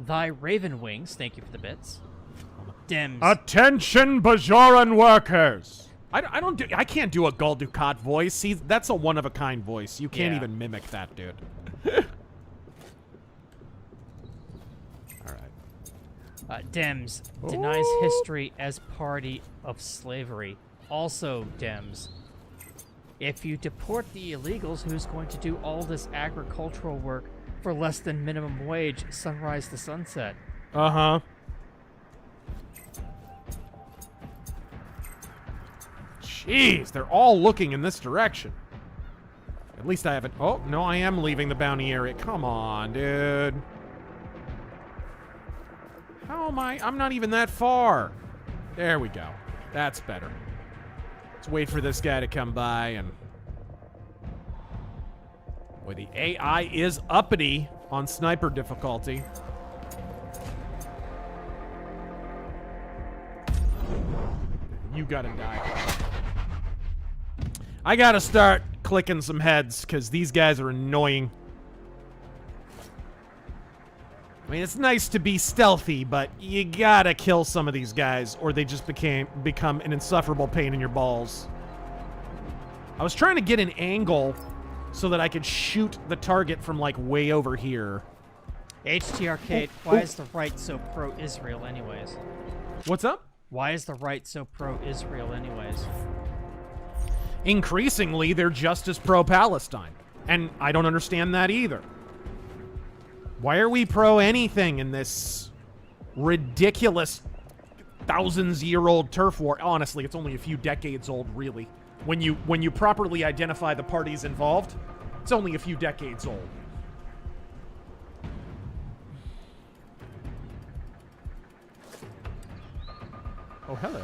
Thy Raven Wings, thank you for the bits. Dems. Attention, Bajoran workers! I can't do a Gul Dukat voice. That's a one-of-a-kind voice. You can't even mimic that, dude. Dems denies history as party of slavery. Also, Dems, if you deport the illegals, who's going to do all this agricultural work for less than minimum wage, sunrise to sunset? Uh-huh. Jeez, they're all looking in this direction. At least I haven't... Oh, no, I am leaving the bounty area. Come on, dude. How am I? I'm not even that far. There we go. That's better. Let's wait for this guy to come by and... Boy, the AI is uppity on sniper difficulty. You gotta die. I gotta start clicking some heads, because these guys are annoying. I mean, it's nice to be stealthy, but you gotta kill some of these guys, or they just become an insufferable pain in your balls. I was trying to get an angle so that I could shoot the target from, like, way over here. HT Arcade, why is the right so pro-Israel anyways? What's up? Why is the right so pro-Israel anyways? Increasingly, they're just as pro-Palestine. And I don't understand that either. Why are we pro-anything in this ridiculous thousands-year-old turf war? Honestly, it's only a few decades old, really. When you properly identify the parties involved, it's only a few decades old. Oh, hello.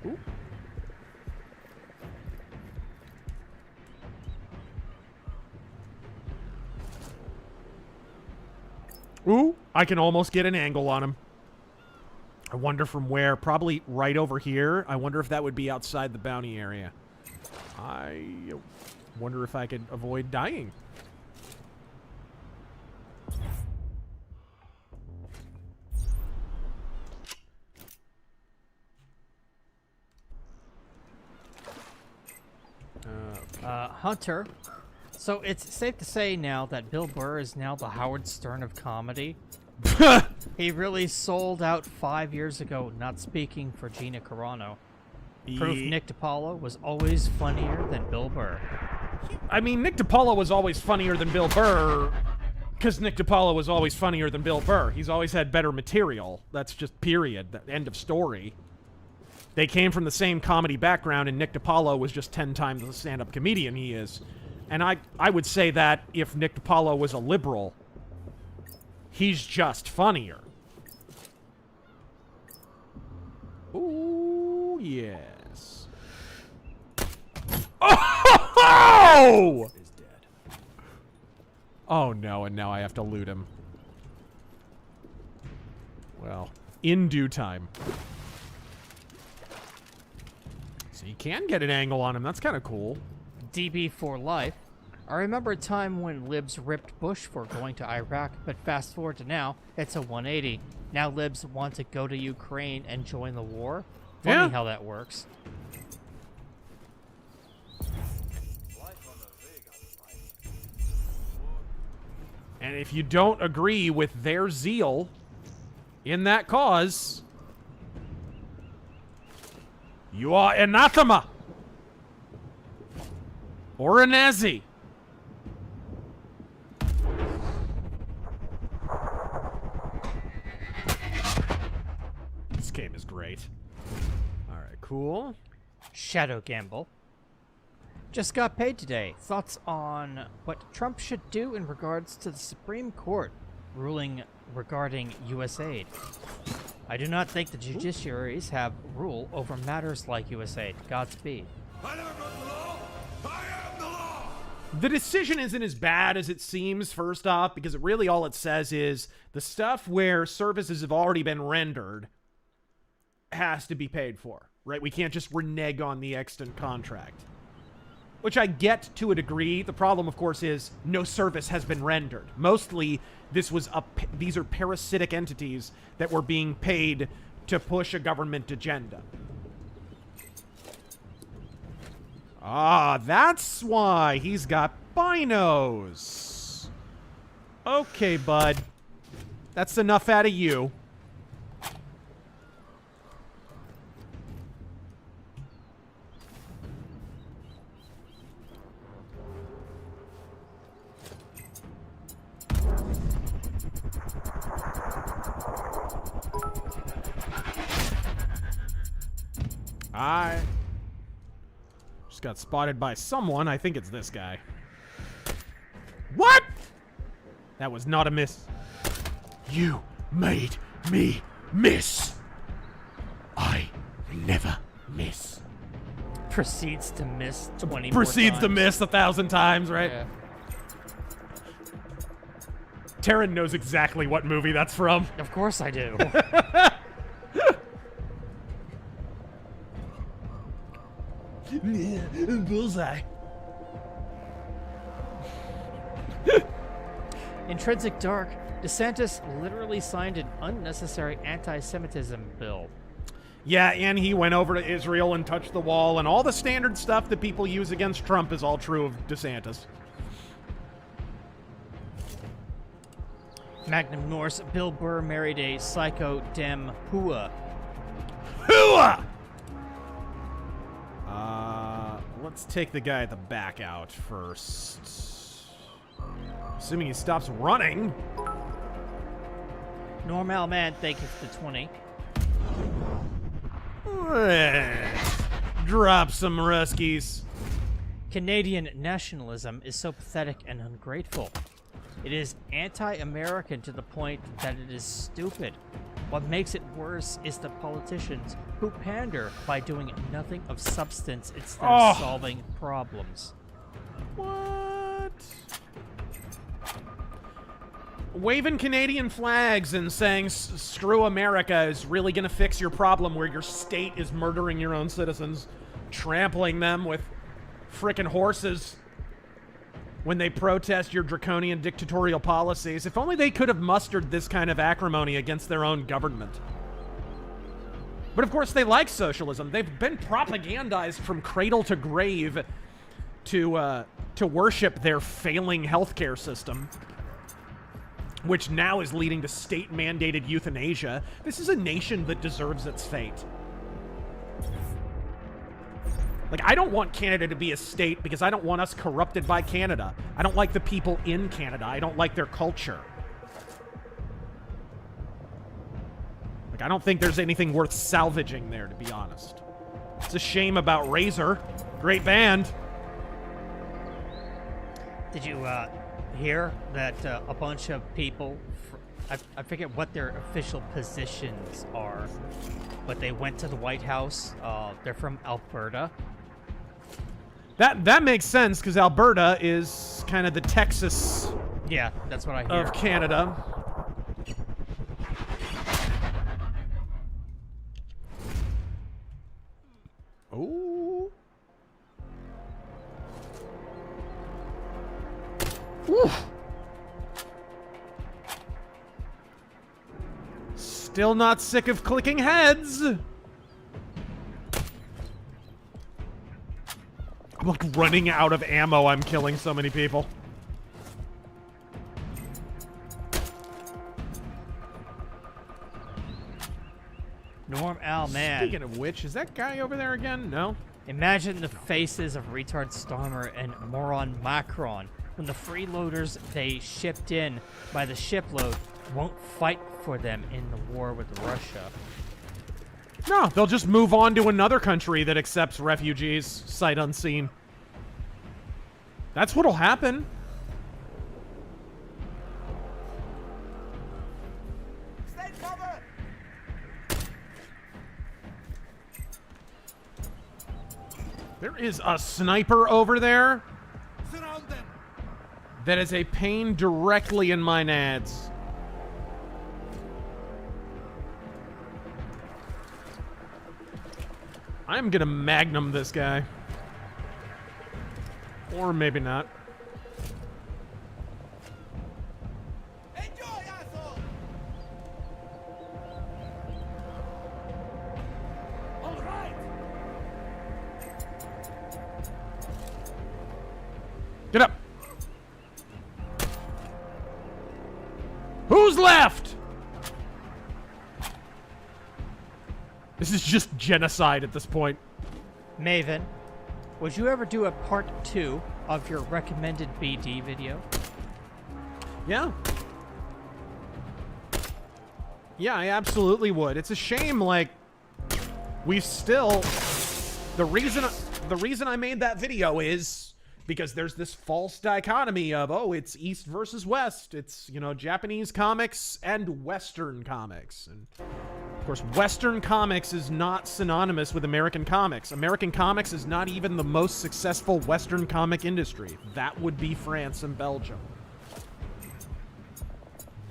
Ooh. Ooh, I can almost get an angle on him. I wonder from where. Probably right over here. I wonder if that would be outside the bounty area. I wonder if I could avoid dying. Hunter. So it's safe to say now that Bill Burr is now the Howard Stern of comedy. He really sold out 5 years ago, not speaking for Gina Carano. Proof Nick DiPaolo was always funnier than Bill Burr. I mean, Nick DiPaolo was always funnier than Bill Burr, because Nick DiPaolo was always funnier than Bill Burr. He's always had better material. That's just period. End of story. They came from the same comedy background, and Nick DiPaolo was just 10 times the stand-up comedian he is. And I would say that if Nick DiPaolo was a liberal, he's just funnier. Ooh, yes. Oh! Oh no, and now I have to loot him. Well, In due time. So you can get an angle on him. That's kind of cool. DB for life. I remember a time when libs ripped Bush for going to Iraq, but fast forward to now, it's a 180. Now libs want to go to Ukraine and join the war. Funny Yeah. how that works. And if you don't agree with their zeal in that cause, you are anathema. Or a Nazi. This game is great. Alright, cool. Shadow Gamble. Just got paid today. Thoughts on what Trump should do in regards to the Supreme Court ruling regarding U.S. aid? I do not think the judiciaries have rule over matters like U.S. aid. Godspeed. I never broke the law. I am the law. The decision isn't as bad as it seems, first off, because it really all it says is the stuff where services have already been rendered has to be paid for, right? We can't just renege on the extant contract. Which I get to a degree. The problem, of course, is no service has been rendered. Mostly, these are parasitic entities that were being paid to push a government agenda. Ah, that's why he's got binos. Okay, bud. That's enough out of you. I just got spotted by someone. I think it's this guy. What? That was not a miss. You made me miss. I never miss. Proceeds to miss 20 Proceeds more to times. miss 1,000 times, right? Yeah. Taryn knows exactly what movie that's from. Of course I do. Bullseye. Intrinsic Dark. DeSantis literally signed an unnecessary anti-Semitism bill. Yeah, and he went over to Israel and touched the wall, and all the standard stuff that people use against Trump is all true of DeSantis. Magnum Norse. Bill Burr married a psycho dem hua. Hooah! Let's take the guy at the back out first. Assuming he stops running. Normal man, thank you for the 20. Drop some Ruskies. Canadian nationalism is so pathetic and ungrateful. It is anti-American to the point that it is stupid. What makes it worse is the politicians who pander by doing nothing of substance instead of solving problems. What? Waving Canadian flags and saying screw America is really gonna fix your problem where your state is murdering your own citizens, trampling them with frickin' horses when they protest your draconian dictatorial policies. If only they could have mustered this kind of acrimony against their own government. But of course they like socialism. They've been propagandized from cradle to grave to worship their failing healthcare system, which now is leading to state-mandated euthanasia. This is a nation that deserves its fate. Like, I don't want Canada to be a state because I don't want us corrupted by Canada. I don't like the people in Canada. I don't like their culture. Like, I don't think there's anything worth salvaging there, to be honest. It's a shame about Razör. Great band. Did you hear that a bunch of people, I forget what their official positions are, but they went to the White House. They're from Alberta. That makes sense, because Alberta is kind of the Texas Yeah, that's what I hear. of Canada. Oof. Still not sick of clicking heads. I'm like running out of ammo. I'm killing so many people. Norm Al, man. Speaking of which, is that guy over there again? No. Imagine the faces of retard Stormer and moron Macron when the freeloaders they shipped in by the shipload won't fight for them in the war with Russia. No, they'll just move on to another country that accepts refugees, sight unseen. That's what'll happen. There is a sniper over there that is a pain directly in my nads. I'm gonna magnum this guy. Or maybe not. Get up! Who's left? This is just genocide at this point. Maven, would you ever do a part 2 of your recommended BD video? Yeah. Yeah, I absolutely would. It's a shame, like, we've still... The reason I made that video is because there's this false dichotomy of, oh, it's East versus West. It's, you know, Japanese comics and Western comics. And, of course, Western comics is not synonymous with American comics. American comics is not even the most successful Western comic industry. That would be France and Belgium.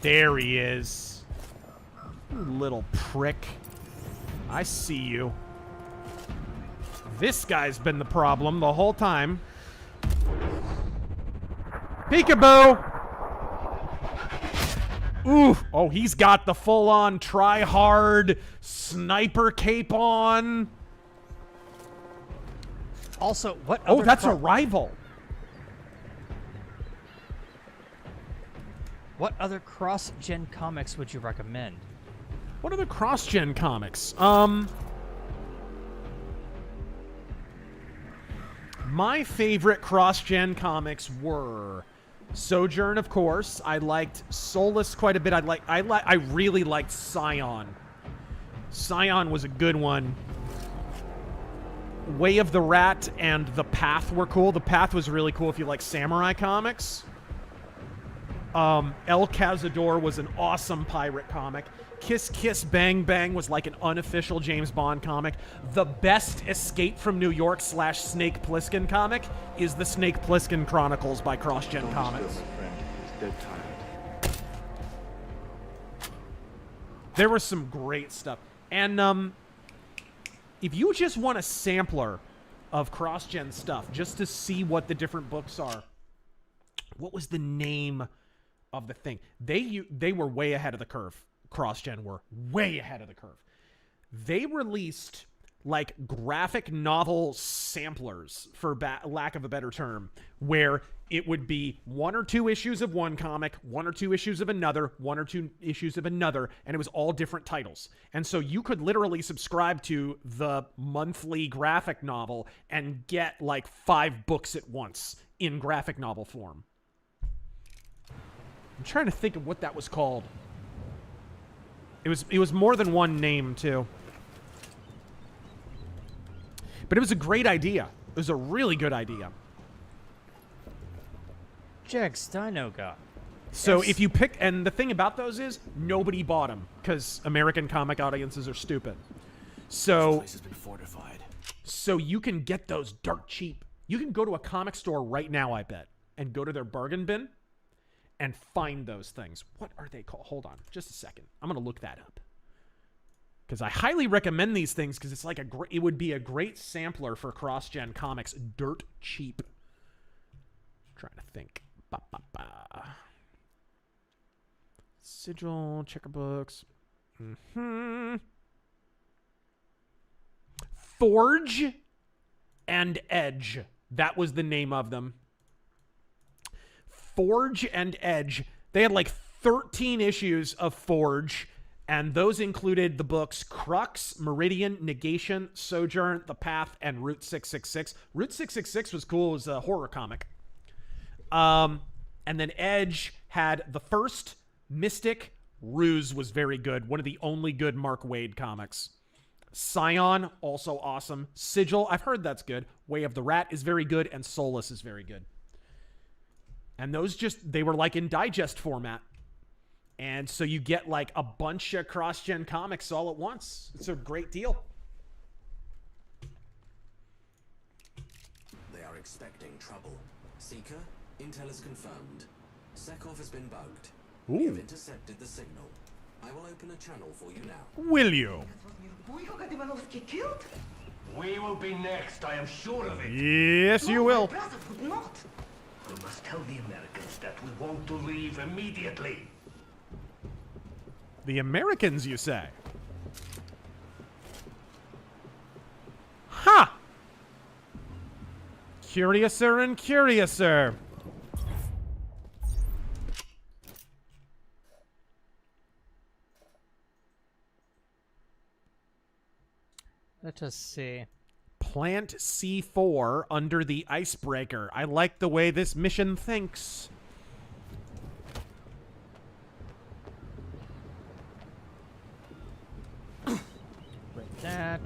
There he is. You little prick. I see you. This guy's been the problem the whole time. Peekaboo! Ooh! Oh, he's got the full-on try-hard sniper cape on. Also, what Oh, other that's a rival. What other cross-gen comics would you recommend? What other cross-gen comics? My favorite cross-gen comics were Sojourn, of course. I liked Solus quite a bit. I really liked Scion. Scion was a good one. Way of the Rat and The Path were cool. The Path was really cool if you like samurai comics. El Cazador was an awesome pirate comic. Kiss Kiss Bang Bang was like an unofficial James Bond comic. The best Escape from New York / Snake Plissken comic is the Snake Plissken Chronicles by CrossGen Comics. There was some great stuff. And if you just want a sampler of CrossGen stuff, just to see what the different books are, what was the name of the thing? They were way ahead of the curve. CrossGen were way ahead of the curve. They released like graphic novel samplers, for lack of a better term, where it would be 1 or 2 issues of one comic, 1 or 2 issues of another, 1 or 2 issues of another, and it was all different titles. And so you could literally subscribe to the monthly graphic novel and get like 5 books at once in graphic novel form. I'm trying to think of what that was called. It was more than one name, too. But it was a great idea. It was a really good idea. Jag Steino got. So if you pick... And the thing about those is, nobody bought them, because American comic audiences are stupid. So... This place has been fortified. So you can get those dirt cheap. You can go to a comic store right now, I bet, and go to their bargain bin and find those things. What are they called? Hold on, just a second. I'm gonna look that up because I highly recommend these things because it's like it would be a great sampler for cross-gen comics, dirt cheap. I'm trying to think. Sigil, checker books. Forge and Edge. That was the name of them. Forge and Edge. They had like 13 issues of Forge, and those included the books Crux, Meridian, Negation, Sojourn, The Path, and Route 666. Route 666 was cool. It was a horror comic. And then Edge had the first, Mystic. Ruse was very good. One of the only good Mark Waid comics. Scion, also awesome. Sigil, I've heard that's good. Way of the Rat is very good, and Solus is very good. And those they were like in digest format. And so you get like a bunch of cross-gen comics all at once. It's a great deal. They are expecting trouble. Seeker, intel is confirmed. Sekov has been bugged. We have intercepted the signal. I will open a channel for you now. Will you? We will be next, I am sure of it. Yes, you will. Brother would not. We must tell the Americans that we want to leave immediately. The Americans, you say? Ha! Curiouser and curiouser. Let us see. Plant C4 under the Icebreaker. I like the way this mission thinks.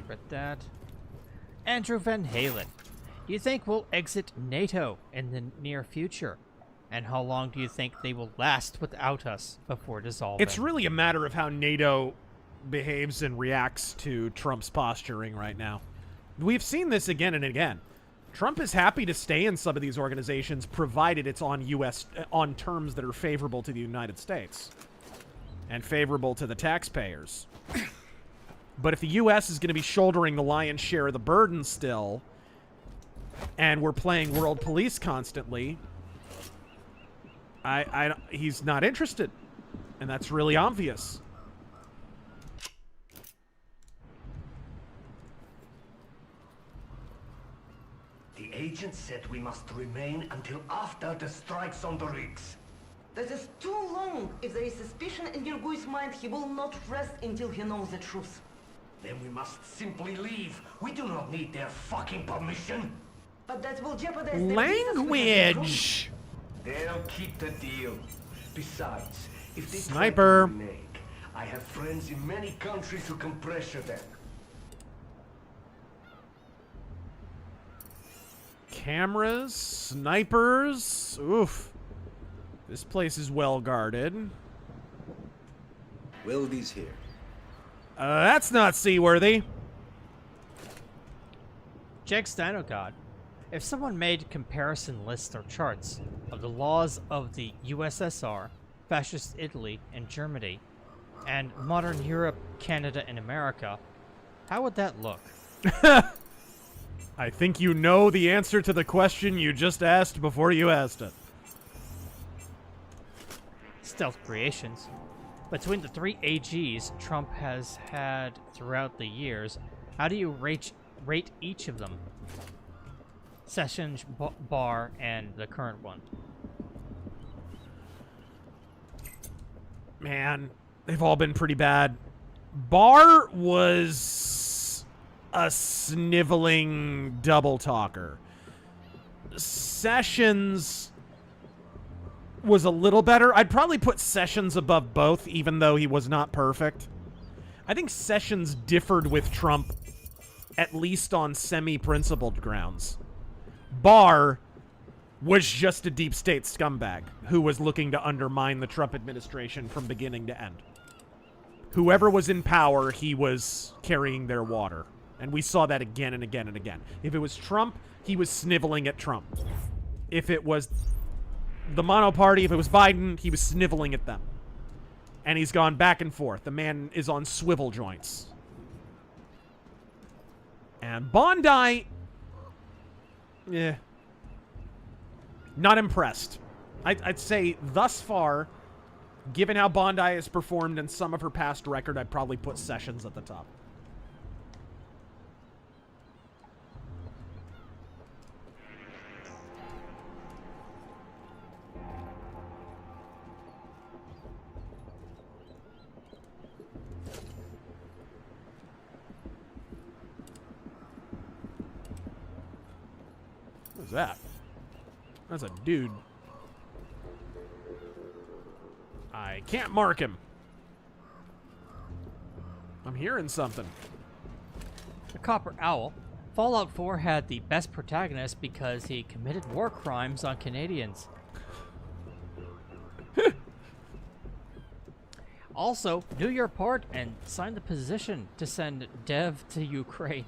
Read that. Andrew Van Halen. Do you think we'll exit NATO in the near future? And how long do you think they will last without us before dissolving? It's really a matter of how NATO behaves and reacts to Trump's posturing right now. We've seen this again and again. Trump is happy to stay in some of these organizations provided it's on terms that are favorable to the United States and favorable to the taxpayers. But if the U.S. is going to be shouldering the lion's share of the burden still, and we're playing world police constantly, he's not interested, and that's really obvious. The agent said we must remain until after the strikes on the rigs. That is too long. If there is suspicion in Virgui's mind, he will not rest until he knows the truth. Then we must simply leave. We do not need their fucking permission. But that will jeopardize language. They'll keep the deal. Besides, if they Sniper. try to renege, I have friends in many countries who can pressure them. Cameras, snipers. Oof. This place is well guarded. Wildy's here. That's not seaworthy. Jake Stanogod. If someone made comparison lists or charts of the laws of the USSR, fascist Italy and Germany, and modern Europe, Canada, and America, how would that look? I think you know the answer to the question you just asked before you asked it. Stealth Creations. Between the 3 AGs Trump has had throughout the years, how do you rate each of them? Sessions, Barr, and the current one. Man, they've all been pretty bad. Barr was a sniveling double talker. Sessions was a little better. I'd probably put Sessions above both, even though he was not perfect. I think Sessions differed with Trump, at least on semi-principled grounds. Barr was just a deep state scumbag who was looking to undermine the Trump administration from beginning to end. Whoever was in power, he was carrying their water. And we saw that again and again and again. If it was Trump, he was sniveling at Trump. If it was the mono party, if it was Biden, he was sniveling at them. And he's gone back and forth. The man is on swivel joints. And Bondi, not impressed. I'd say thus far, given how Bondi has performed and some of her past record, I'd probably put Sessions at the top. What is that? That's a dude. I can't mark him. I'm hearing something. The Copper Owl. Fallout 4 had the best protagonist because he committed war crimes on Canadians. Also, do your part and sign the petition to send Dev to Ukraine.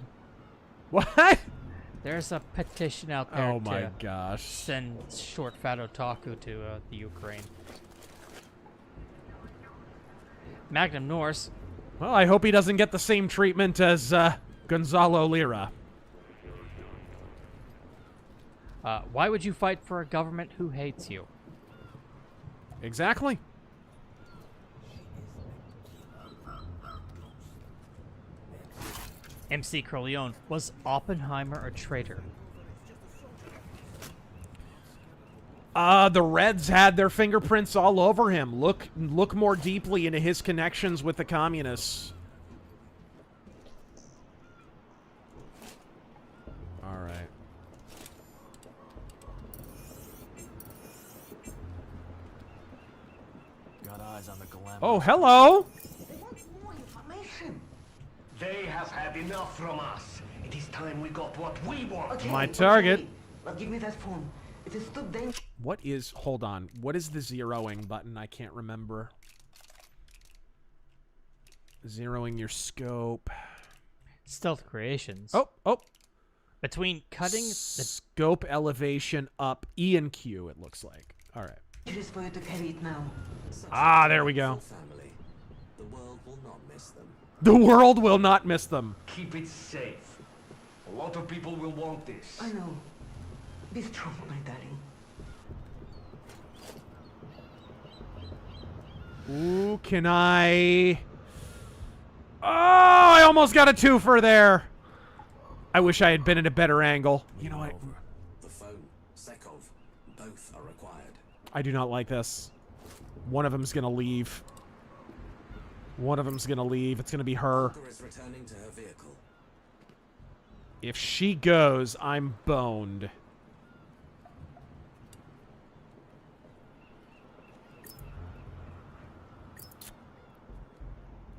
What? There's a petition out there Oh my to gosh. send short fat otaku to the Ukraine. Magnum Norse. Well, I hope he doesn't get the same treatment as Gonzalo Lira. Why would you fight for a government who hates you? Exactly. MC Corleone. Was Oppenheimer a traitor? The Reds had their fingerprints all over him. Look more deeply into his connections with the communists. All right. Got eyes on the glamour. Oh, hello. They want more information. They have had enough from us. It is time we got what we want. Okay, My target. okay. Well, give me that phone. It is too dangerous. What is, hold on, what is the zeroing button? I can't remember. Zeroing your scope. Stealth Creations. Oh. Between cutting the... Scope elevation up, E and Q, it looks like. All right. It is for you to carry it now. Ah, there we go. Family. The world will not miss them. The world will not miss them. Keep it safe. A lot of people will want this. I know. Be strong, my darling. Ooh, can I... Oh, I almost got a twofer there. I wish I had been at a better angle. You know what? The phone, Sekov, both are required. I do not like this. One of them's gonna leave. One of them's gonna leave. It's gonna be her. Walker is returning to her vehicle. If she goes, I'm boned.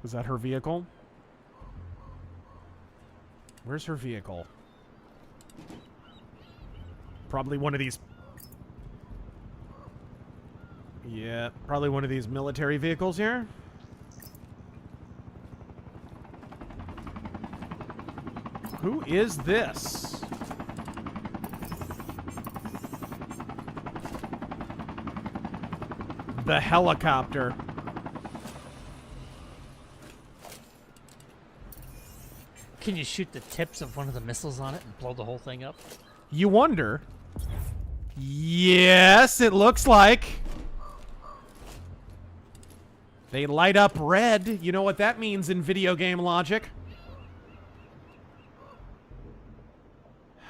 Is that her vehicle? Where's her vehicle? Probably one of these... Yeah, probably one of these military vehicles here. Who is this? The helicopter. Can you shoot the tips of one of the missiles on it and blow the whole thing up? You wonder. Yes, it looks like. They light up red. You know what that means in video game logic.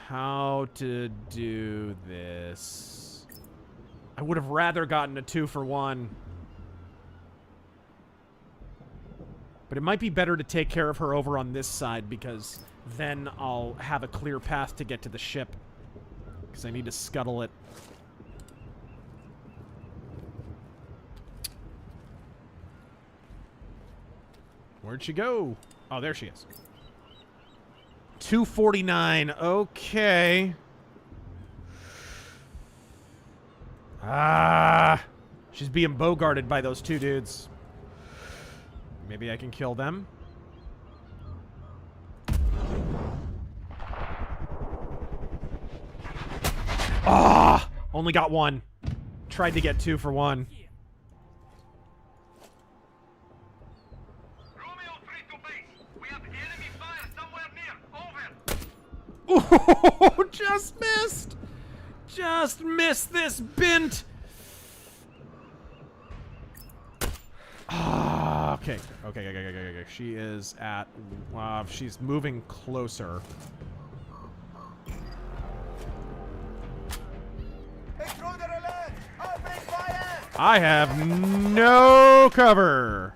How to do this? I would have rather gotten a 2-for-1. But it might be better to take care of her over on this side, because then I'll have a clear path to get to the ship. Because I need to scuttle it. Where'd she go? Oh, there she is. 249. Okay. Ah. She's being bogarted by those two dudes. Maybe I can kill them. Ah! Only got one. Tried to get 2-for-1. Oh, just missed! Just missed this bint! Okay. Okay. She is at... she's moving closer. I have no cover.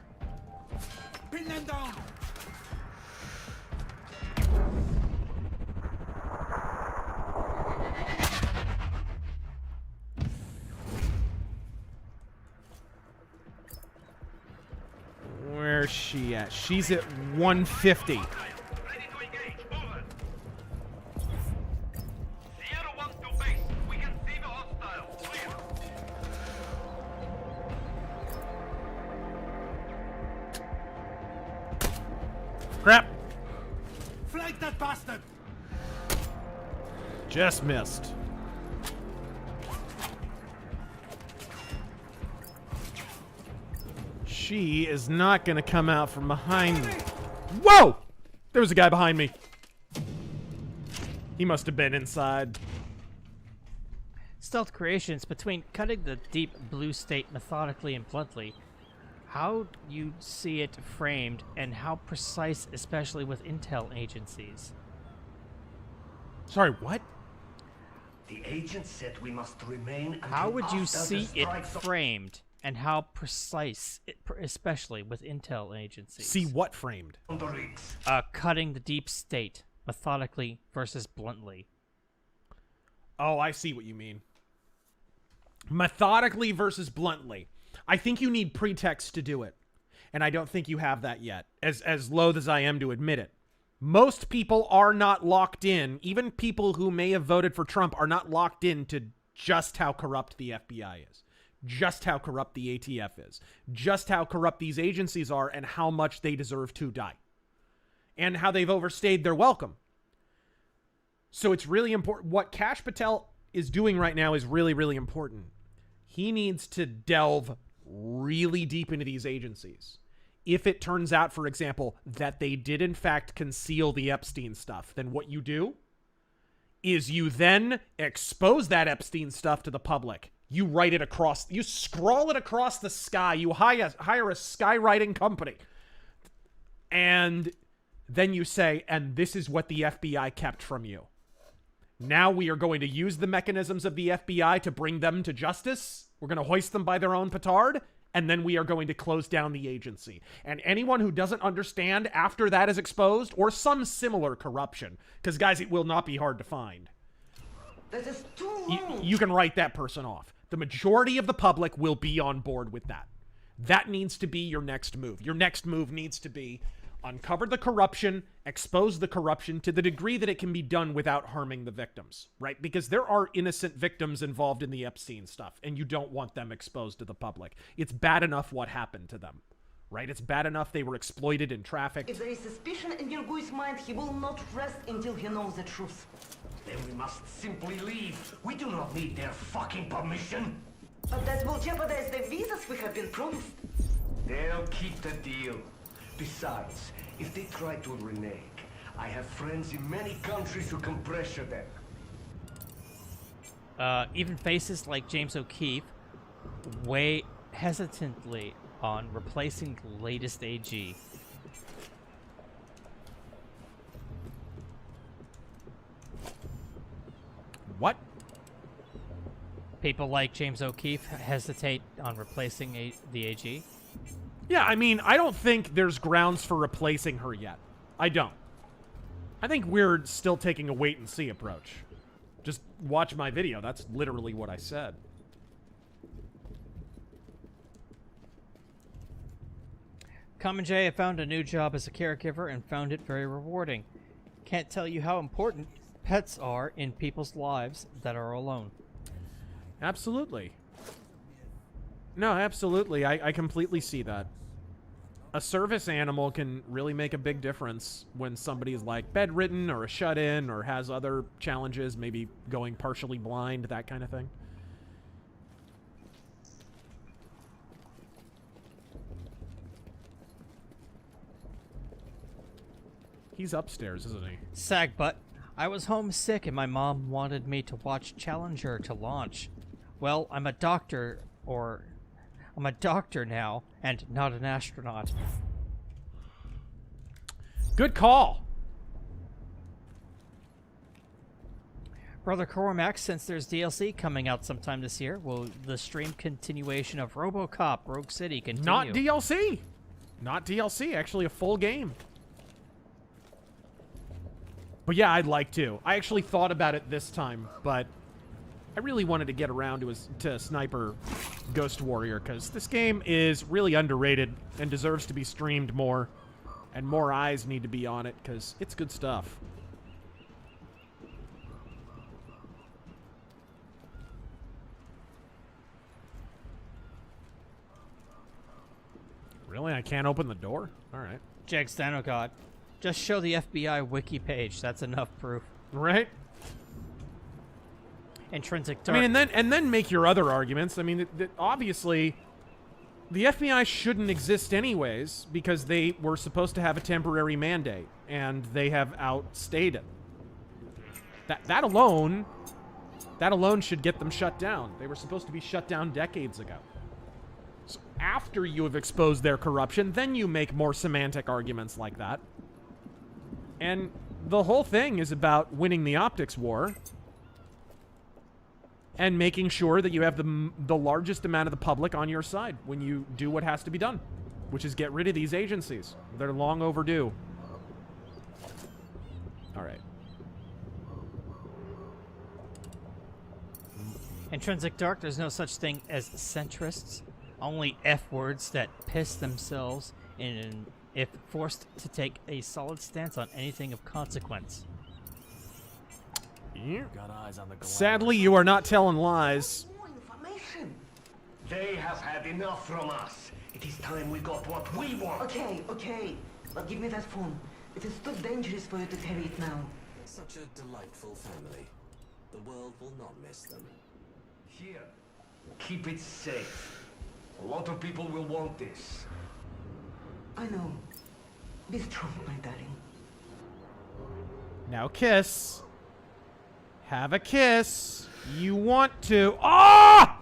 Pin them down. Where's she at? She's at 150. Crap. Flank that bastard. Just missed. She is not going to come out from behind me. Whoa! There was a guy behind me. He must have been inside. Stealth creations between cutting the deep blue state methodically and bluntly. How you see it framed and how precise, especially with intel agencies. Sorry, what? The agent said we must remain. How would you see it framed and how precise, especially with intel agencies? See what framed? Cutting the deep state methodically versus bluntly. Oh, I see what you mean. Methodically versus bluntly. I think you need pretext to do it. And I don't think you have that yet, as loath as I am to admit it. Most people are not locked in, even people who may have voted for Trump are not locked in to just how corrupt the FBI is, just how corrupt the ATF is, just how corrupt these agencies are and how much they deserve to die, and how they've overstayed their welcome. So it's really important. What Kash Patel is doing right now is really, really important. He needs to delve really deep into these agencies. If it turns out, for example, that they did in fact conceal the Epstein stuff, then what you do is you then expose that Epstein stuff to the public. You write it across, you scrawl it across the sky, you hire a skywriting company. And then you say, and this is what the FBI kept from you. Now we are going to use the mechanisms of the FBI to bring them to justice. We're going to hoist them by their own petard. And then we are going to close down the agency. And anyone who doesn't understand after that is exposed, or some similar corruption, because guys, it will not be hard to find. That is too long. You can write that person off. The majority of the public will be on board with that. That needs to be your next move. Your next move needs to be uncover the corruption, expose the corruption to the degree that it can be done without harming the victims, right? Because there are innocent victims involved in the Epstein stuff, and you don't want them exposed to the public. It's bad enough what happened to them, right? It's bad enough they were exploited and trafficked. If there is suspicion in Virgu's mind, he will not rest until he knows the truth. Then we must simply leave. We do not need their fucking permission. But that will jeopardize the visas we have been promised. They'll keep the deal. Besides, if they try to renege, I have friends in many countries who can pressure them. Even faces like James O'Keefe weigh hesitantly on replacing the latest AG. What? People like James O'Keefe hesitate on replacing the AG? Yeah, I mean, I don't think there's grounds for replacing her yet. I don't. I think we're still taking a wait-and-see approach. Just watch my video. That's literally what I said. Common J, I found a new job as a caregiver and found it very rewarding. Can't tell you how important pets are in people's lives that are alone. Absolutely. No, absolutely. I completely see that. A service animal can really make a big difference when somebody's like bedridden or a shut-in or has other challenges, maybe going partially blind, that kind of thing. He's upstairs, isn't he? Sag butt. I was homesick and my mom wanted me to watch Challenger to launch. Well, I'm a doctor, or I'm a doctor now, and not an astronaut. Good call. Brother Cormac, since there's DLC coming out sometime this year, will the stream continuation of RoboCop Rogue City continue? Not DLC. Not DLC, actually a full game. But yeah, I'd like to. I actually thought about it this time, but I really wanted to get around to Sniper Ghost Warrior, because this game is really underrated and deserves to be streamed more, and more eyes need to be on it, because it's good stuff. Really? I can't open the door? Alright. Jag Stanogod. Just show the FBI wiki page. That's enough proof. Right? Intrinsic I mean, and then make your other arguments. I mean, obviously, the FBI shouldn't exist anyways, because they were supposed to have a temporary mandate, and they have outstayed it. That alone should get them shut down. They were supposed to be shut down decades ago. So after you have exposed their corruption, then you make more semantic arguments like that. And the whole thing is about winning the optics war and making sure that you have the largest amount of the public on your side when you do what has to be done, which is get rid of these agencies. They're long overdue. All right. Intrinsic Dark, there's no such thing as centrists. Only F-words that piss themselves in if forced to take a solid stance on anything of consequence. Yeah. Got eyes on the Sadly, you are not telling lies. More information. They have had enough from us. It is time we got what we want. Okay. But give me that phone. It is too dangerous for you to carry it now. Such a delightful family. The world will not miss them. Here. Keep it safe. A lot of people will want this. I know. Be strong, my darling. Now kiss. Have a kiss. You want to. Ah!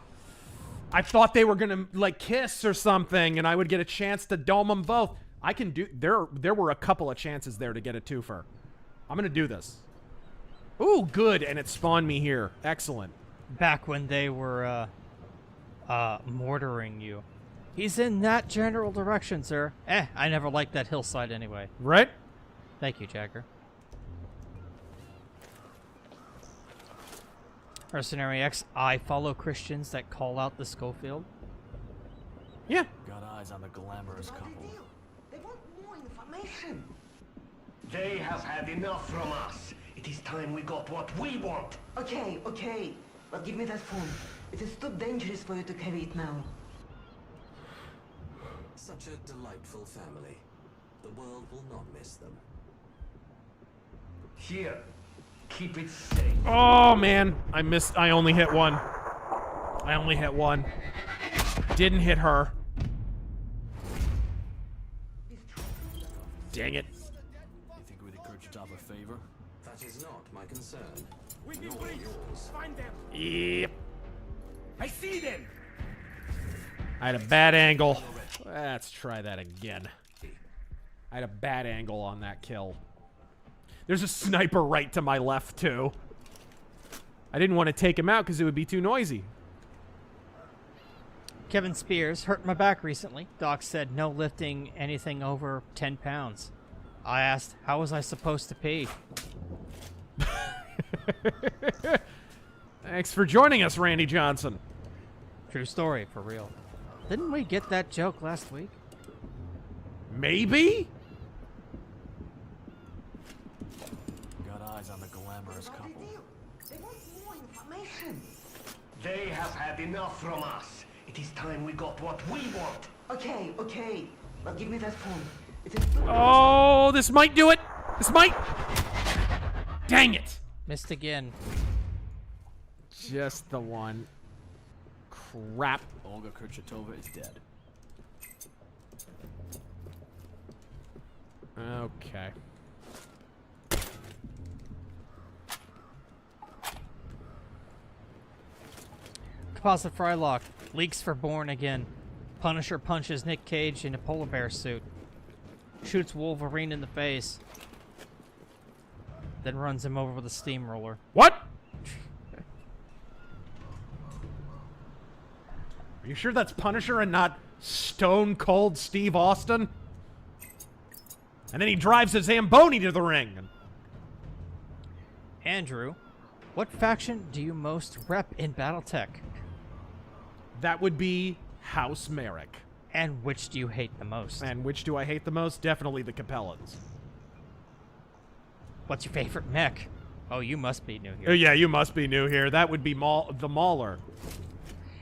I thought they were gonna, like, kiss or something, and I would get a chance to dome them both. I can do. There were a couple of chances there to get a twofer. I'm gonna do this. Ooh, good, and it spawned me here. Excellent. Back when they were, mortaring you. He's in that general direction, sir. I never liked that hillside anyway. Right? Thank you, Jagger. Mercenary X, I follow Christians that call out the Schofield. Yeah. Got eyes on the glamorous couple. They want more information. They have had enough from us. It is time we got what we want. Okay. But give me that phone. It is too dangerous for you to carry it now. Such a delightful family. The world will not miss them. Here. Keep it safe. Oh, man. I missed. I only hit one. Didn't hit her. Dang it. You think we could yourself a favor? That is not my concern. Within Nor reach. yours. Find them. Yep. I see them. I had a bad angle. Let's try that again. I had a bad angle on that kill. There's a sniper right to my left, too. I didn't want to take him out because it would be too noisy. Kevin Spears hurt my back recently. Doc said no lifting anything over 10 pounds. I asked, how was I supposed to pee? Thanks for joining us, Randy Johnson. True story, for real. Didn't we get that joke last week? Maybe? Got eyes on the glamorous couple. They want more information. They have had enough from us. It is time we got what we want. Okay. But give me that phone. It is too Oh, this might do it. This might. Dang it. Missed again. Just the one. Crap. Olga Kurchatova is dead. Okay. Composite Frylock. Leaks for Born again. Punisher punches Nick Cage in a polar bear suit. Shoots Wolverine in the face. Then runs him over with a steamroller. What? Are you sure that's Punisher and not Stone Cold Steve Austin? And then he drives a Zamboni to the ring. Andrew, what faction do you most rep in Battletech? That would be House Merrick. And which do you hate the most? And which do I hate the most? Definitely the Capellans. What's your favorite mech? Oh, you must be new here. Oh, yeah, you must be new here. That would be the Mauler.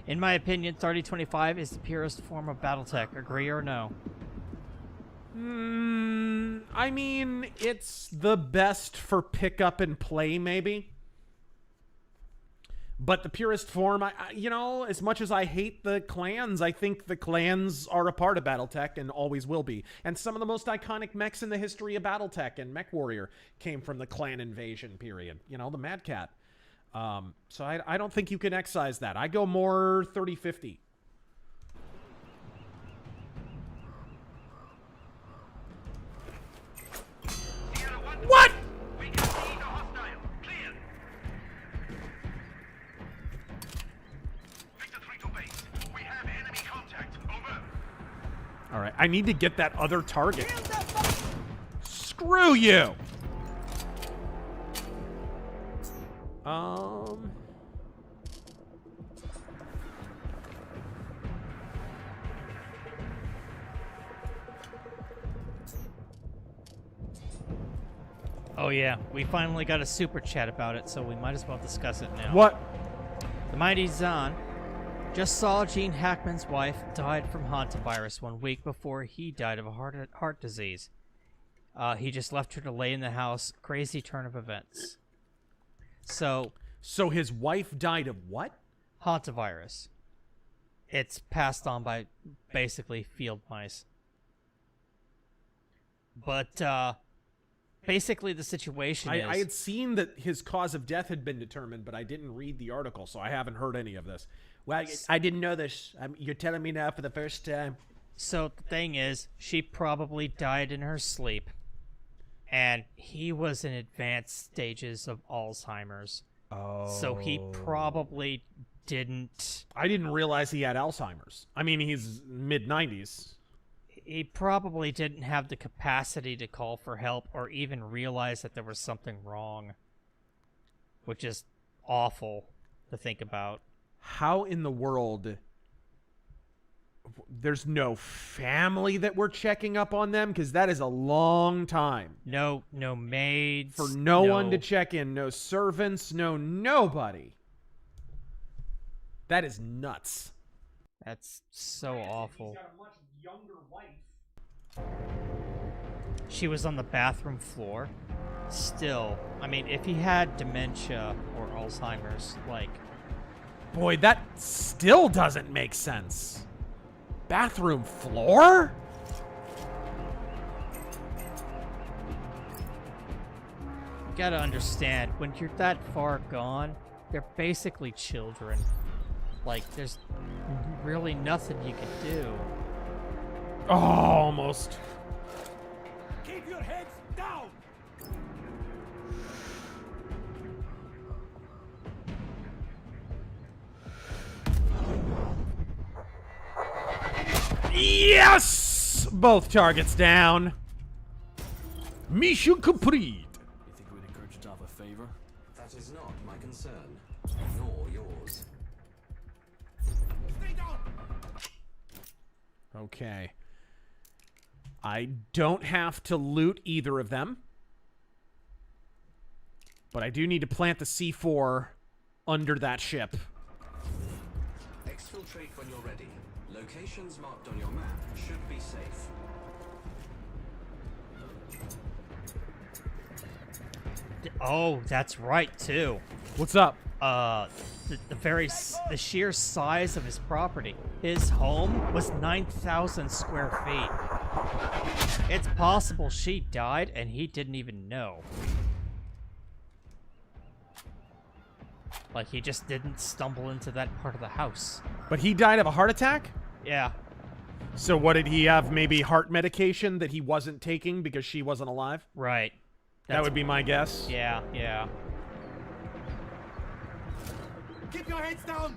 In my opinion, 3025 is the purest form of Battletech. Agree or no? I mean, it's the best for pick up and play, maybe. But the purest form, you know, as much as I hate the clans, I think the clans are a part of Battletech and always will be. And some of the most iconic mechs in the history of Battletech and Mech Warrior came from the clan invasion period. You know, the Mad Cat. So I don't think you can excise that. I go more 30-50. What? We can see the hostile. Clear. Victor 3 to base. We have enemy contact. Over. All right, I need to get that other target. Screw you. Oh yeah, we finally got a super chat about it, so we might as well discuss it now. What? The mighty Zahn just saw Gene Hackman's wife died from hantavirus 1 week before he died of a heart disease. He just left her to lay in the house. Crazy turn of events. So his wife died of what? Hantavirus. It's passed on by basically field mice. But basically the situation is... I had seen that his cause of death had been determined, but I didn't read the article, so I haven't heard any of this. Well, I didn't know this. You're telling me now for the first time. So the thing is, she probably died in her sleep. And he was in advanced stages of Alzheimer's. Oh. So he probably didn't... I didn't realize he had Alzheimer's. I mean, he's mid-90s. He probably didn't have the capacity to call for help or even realize that there was something wrong. Which is awful to think about. How in the world... There's no family that we're checking up on them? Because that is a long time. No maids. For no one to check in. No servants. No nobody. That is nuts. That's so awful. He's got a much younger wife. She was on the bathroom floor. Still, I mean, if he had dementia or Alzheimer's, like... Boy, that still doesn't make sense. Bathroom floor? You gotta understand, when you're that far gone, they're basically children. Like, there's really nothing you can do. Oh, almost. Keep your heads down! Yes! Both targets down. Mission complete. You think we'd encourage yourself a favor? That is not my concern, nor yours. Stay down! Okay. I don't have to loot either of them. But I do need to plant the C4 under that ship. Exfiltrate when you're ready. Locations marked on your map should be safe. Oh, that's right, too. What's up? The sheer size of his property. His home was 9,000 square feet. It's possible she died and he didn't even know. Like, he just didn't stumble into that part of the house. But he died of a heart attack? Yeah. So what did he have? Maybe heart medication that he wasn't taking because she wasn't alive? Right. That would be my guess. Yeah, yeah. Keep your heads down!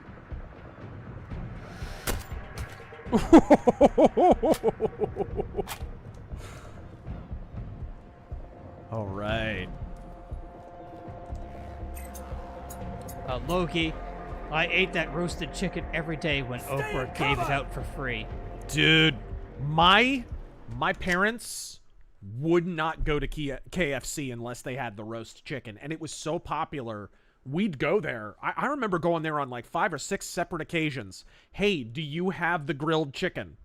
All right. Loki, I ate that roasted chicken every day when Oprah gave it out for free. Dude, my parents would not go to KFC unless they had the roast chicken, and it was so popular. We'd go there. I remember going there on like 5 or 6 separate occasions. Hey, do you have the grilled chicken?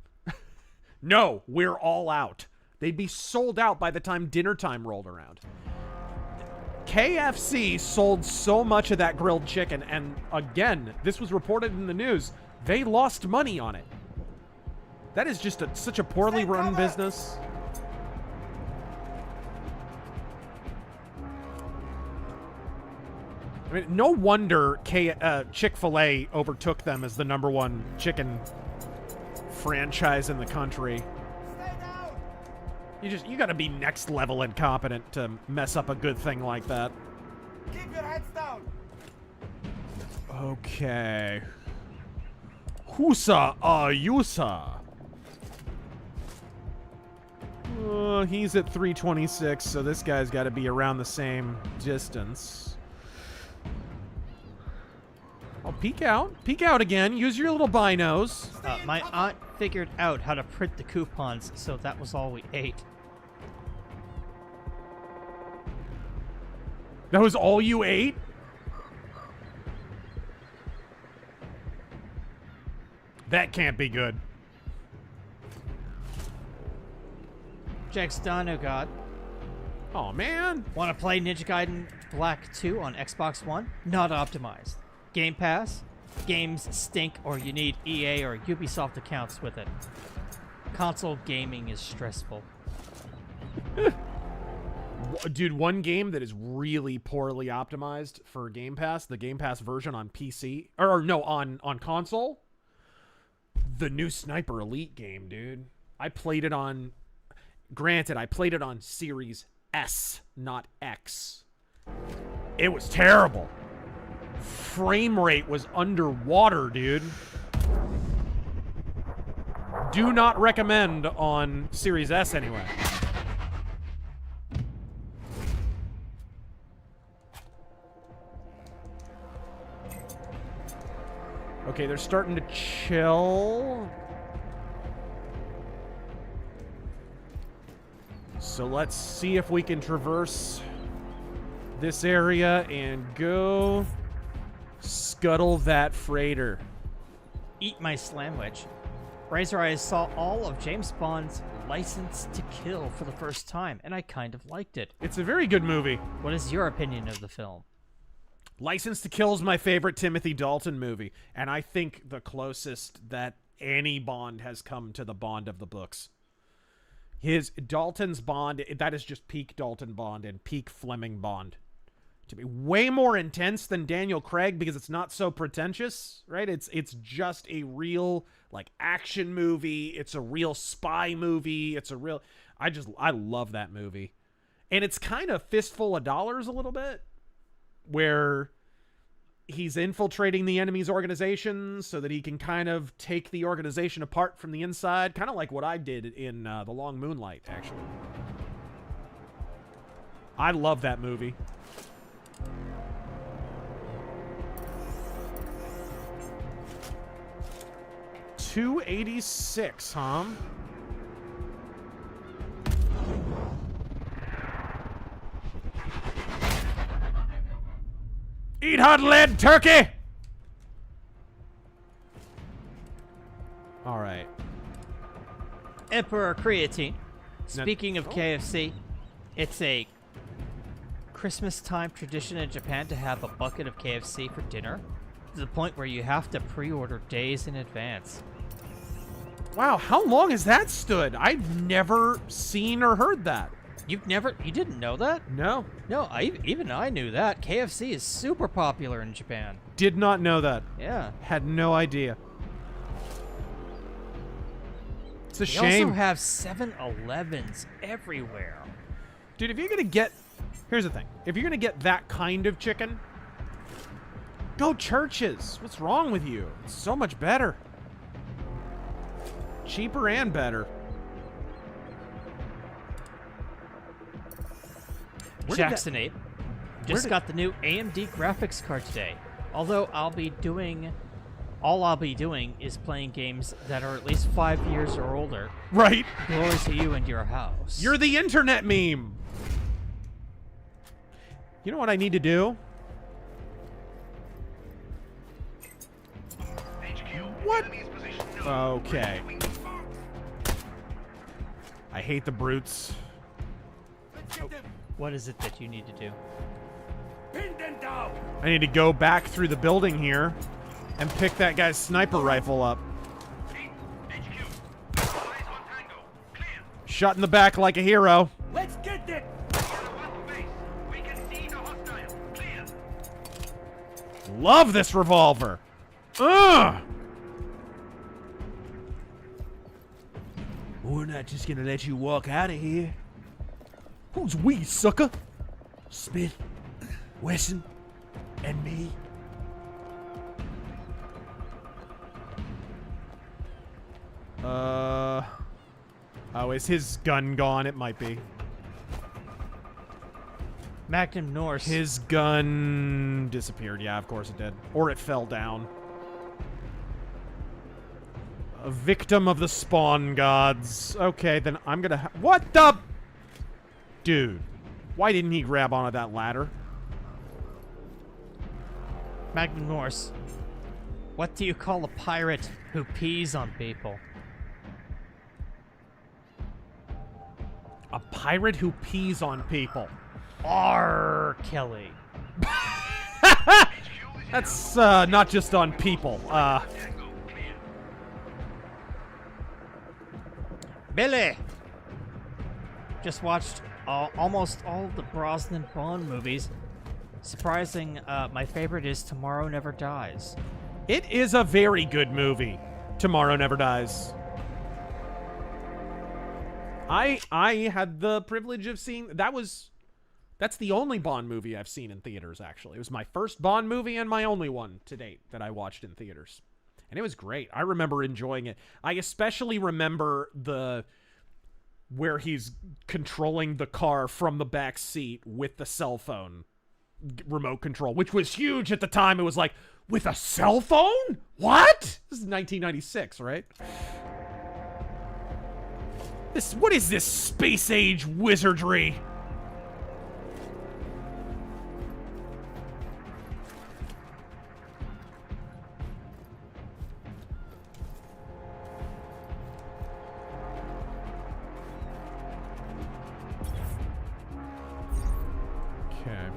No, we're all out. They'd be sold out by the time dinner time rolled around. KFC sold so much of that grilled chicken, and again, this was reported in the news, they lost money on it. That is just such a poorly run business. I mean, no wonder Chick-fil-A overtook them as the #1 chicken franchise in the country. You gotta be next level incompetent to mess up a good thing like that. Keep your heads down! Okay. Whosa Yusa? He's at 326, so this guy's got to be around the same distance. Oh, peek out. Peek out again. Use your little binos. My aunt figured out how to print the coupons, so that was all we ate. That was all you ate? That can't be good. Jack's done, oh god. Oh man. Want to play Ninja Gaiden Black 2 on Xbox One? Not optimized. Game Pass? Games stink or you need EA or Ubisoft accounts with it. Console gaming is stressful. Dude, one game that is really poorly optimized for Game Pass, the Game Pass version on PC, or no, on console, the new Sniper Elite game, dude. I played it on, granted, I played it on Series S, not X. It was terrible. Frame rate was underwater, dude. Do not recommend on Series S anyway. Okay, they're starting to chill. So let's see if we can traverse this area and go scuttle that freighter. Eat my slamwich. Razor Eyes saw all of James Bond's License to Kill for the first time, and I kind of liked it. It's a very good movie. What is your opinion of the film? License to Kill is my favorite Timothy Dalton movie, and I think the that any Bond has come to the Bond of the books. Dalton's Bond, that is just peak Dalton Bond and peak Fleming Bond. To be way more intense than Daniel Craig because it's not so pretentious, right? It's just a real like action movie. It's a real spy movie. It's a real I love that movie. And it's kind of Fistful of Dollars a little bit, where he's infiltrating the enemy's organization so that he can kind of take the organization apart from the inside, kind of like what I did in The Long Moonlight, actually. I love that movie. $286, huh? Eat hot lead, turkey! All right. Emperor Creatine. Speaking of KFC, it's a Christmas time tradition in Japan to have a bucket of KFC for dinner, to the point where you have to pre-order days in advance. Wow, how long has that stood? I've never seen or heard that. You didn't know that? No. No, even I knew that. KFC is super popular in Japan. Did not know that. Yeah. Had no idea. It's a They shame. also have 7-Elevens everywhere. Dude, if you're gonna get... Here's the thing. If you're gonna get that kind of chicken, go Churches. What's wrong with you? It's so much better. Cheaper and better. Jackson 8 just got the new AMD graphics card today. Although all I'll be doing is playing games that are at least 5 years or older. Right. Glory to you and your house. You're the internet meme. You know what I need to do? What? Okay. I hate the brutes. What is it that you need to do? I need to go back through the building here and pick that guy's sniper rifle up. Shot in the back like a hero. Let's get it! Love this revolver. Ugh! We're not just gonna let you walk out of here. Who's we, sucker? Smith, Wesson, and me. Oh, is his gun gone? It might be. Magnum Norse. His gun disappeared. Yeah, of course it did. Or it fell down. A victim of the spawn gods. Okay, then I'm gonna what the... Dude, why didn't he grab onto that ladder? Magnum Norse. What do you call a pirate who pees on people? A pirate who pees on people. R. Kelly. That's not just on people. Billy! Just watched almost all the Brosnan Bond movies. Surprising, my favorite is Tomorrow Never Dies. It is a very good movie. Tomorrow Never Dies. I had the privilege of seeing... That's the only Bond movie I've seen in theaters, actually. It was my first Bond movie and my only one to date that I watched in theaters. And it was great. I remember enjoying it. I especially remember where he's controlling the car from the back seat with the cell phone remote control, which was huge at the time. It was like, with a cell phone? What? This is 1996, right? What is this space age wizardry? Okay.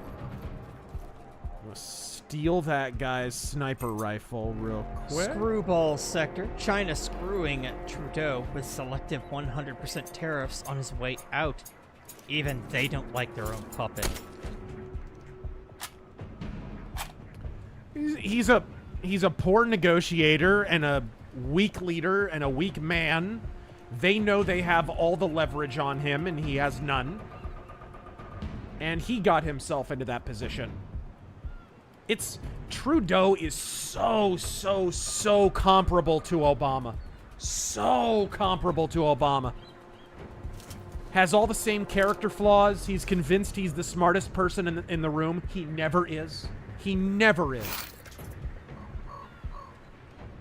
Steal that guy's sniper rifle real quick. Screwball sector. China screwing Trudeau with selective 100% tariffs on his way out. Even they don't like their own puppet. He's a poor negotiator and a weak leader and a weak man. They know they have all the leverage on him and he has none. And he got himself into that position. Trudeau is so comparable to Obama. So comparable to Obama. Has all the same character flaws. He's convinced he's the smartest person in the room. He never is. He never is.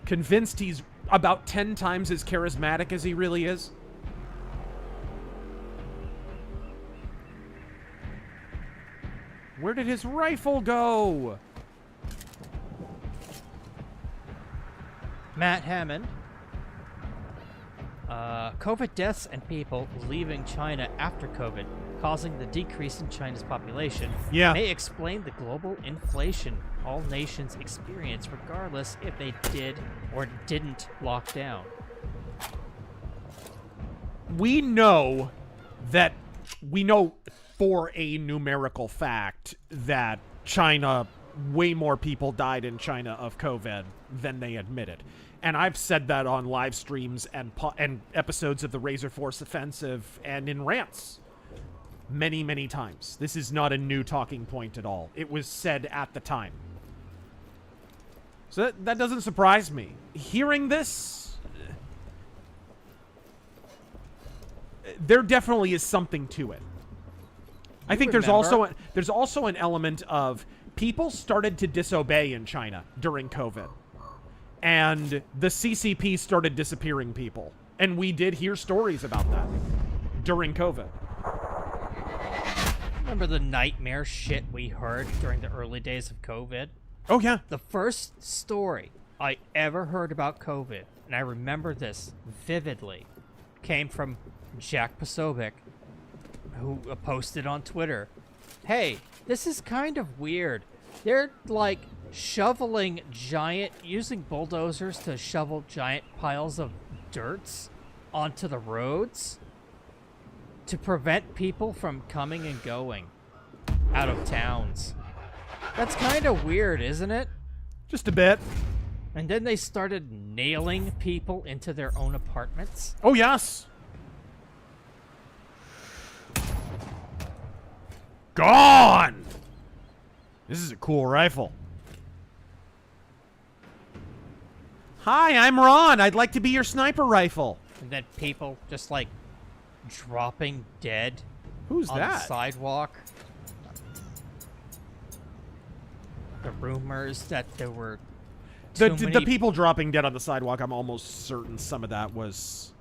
Convinced he's about 10 times as charismatic as he really is. Where did his rifle go? Matt Hammond. COVID deaths and people leaving China after COVID, causing the decrease in China's population, may explain the global inflation all nations experience, regardless if they did or didn't lock down. We know for a numerical fact that way more people died in China of COVID than they admitted. And I've said that on live streams and episodes of the RazörForce Offensive and in rants many, many times. This is not a new talking point at all. It was said at the time. So that doesn't surprise me. Hearing this, there definitely is something to it. I think there's also an element of people started to disobey in China during COVID. And the CCP started disappearing people. And we did hear stories about that during COVID. Remember the nightmare shit we heard during the early days of COVID? Oh, yeah. The first story I ever heard about COVID, and I remember this vividly, came from Jack Posobiec, who posted on Twitter, "Hey, this is kind of weird. They're, like, using bulldozers to shovel giant piles of dirts onto the roads to prevent people from coming and going out of towns. That's kind of weird, isn't it?" Just a bit. And then they started nailing people into their own apartments. Oh, yes. Gone! This is a cool rifle. Hi, I'm Ron. I'd like to be your sniper rifle. And then people just, like, dropping dead Who's on that? the sidewalk. The rumors that there were the people dropping dead on the sidewalk, I'm almost certain some of that was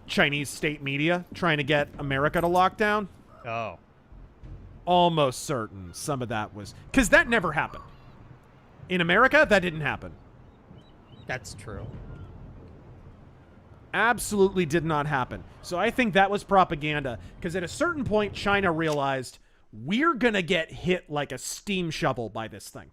Chinese state media trying to get America to lock down. Oh. Almost certain some of that was... Because that never happened. In America, that didn't happen. That's true. Absolutely did not happen. So I think that was propaganda. Because at a certain point, China realized, we're going to get hit like a steam shovel by this thing.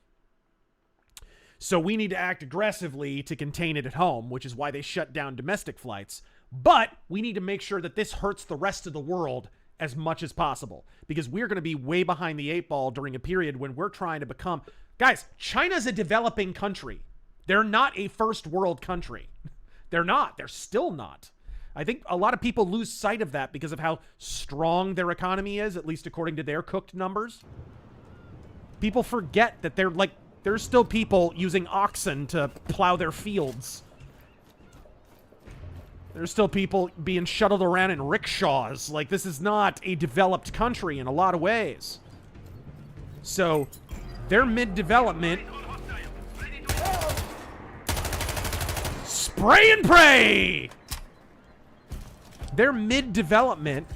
So we need to act aggressively to contain it at home, which is why they shut down domestic flights. But we need to make sure that this hurts the rest of the world as much as possible, because we're going to be way behind the 8 ball during a period when we're trying to become... Guys, China's a developing country. They're not a first world country. They're not. They're still not. I think a lot of people lose sight of that because of how strong their economy is, at least according to their cooked numbers. People forget that there's still people using oxen to plow their fields. There's still people being shuttled around in rickshaws. Like, this is not a developed country in a lot of ways. So, they're mid-development. Spray and pray! They're mid-development.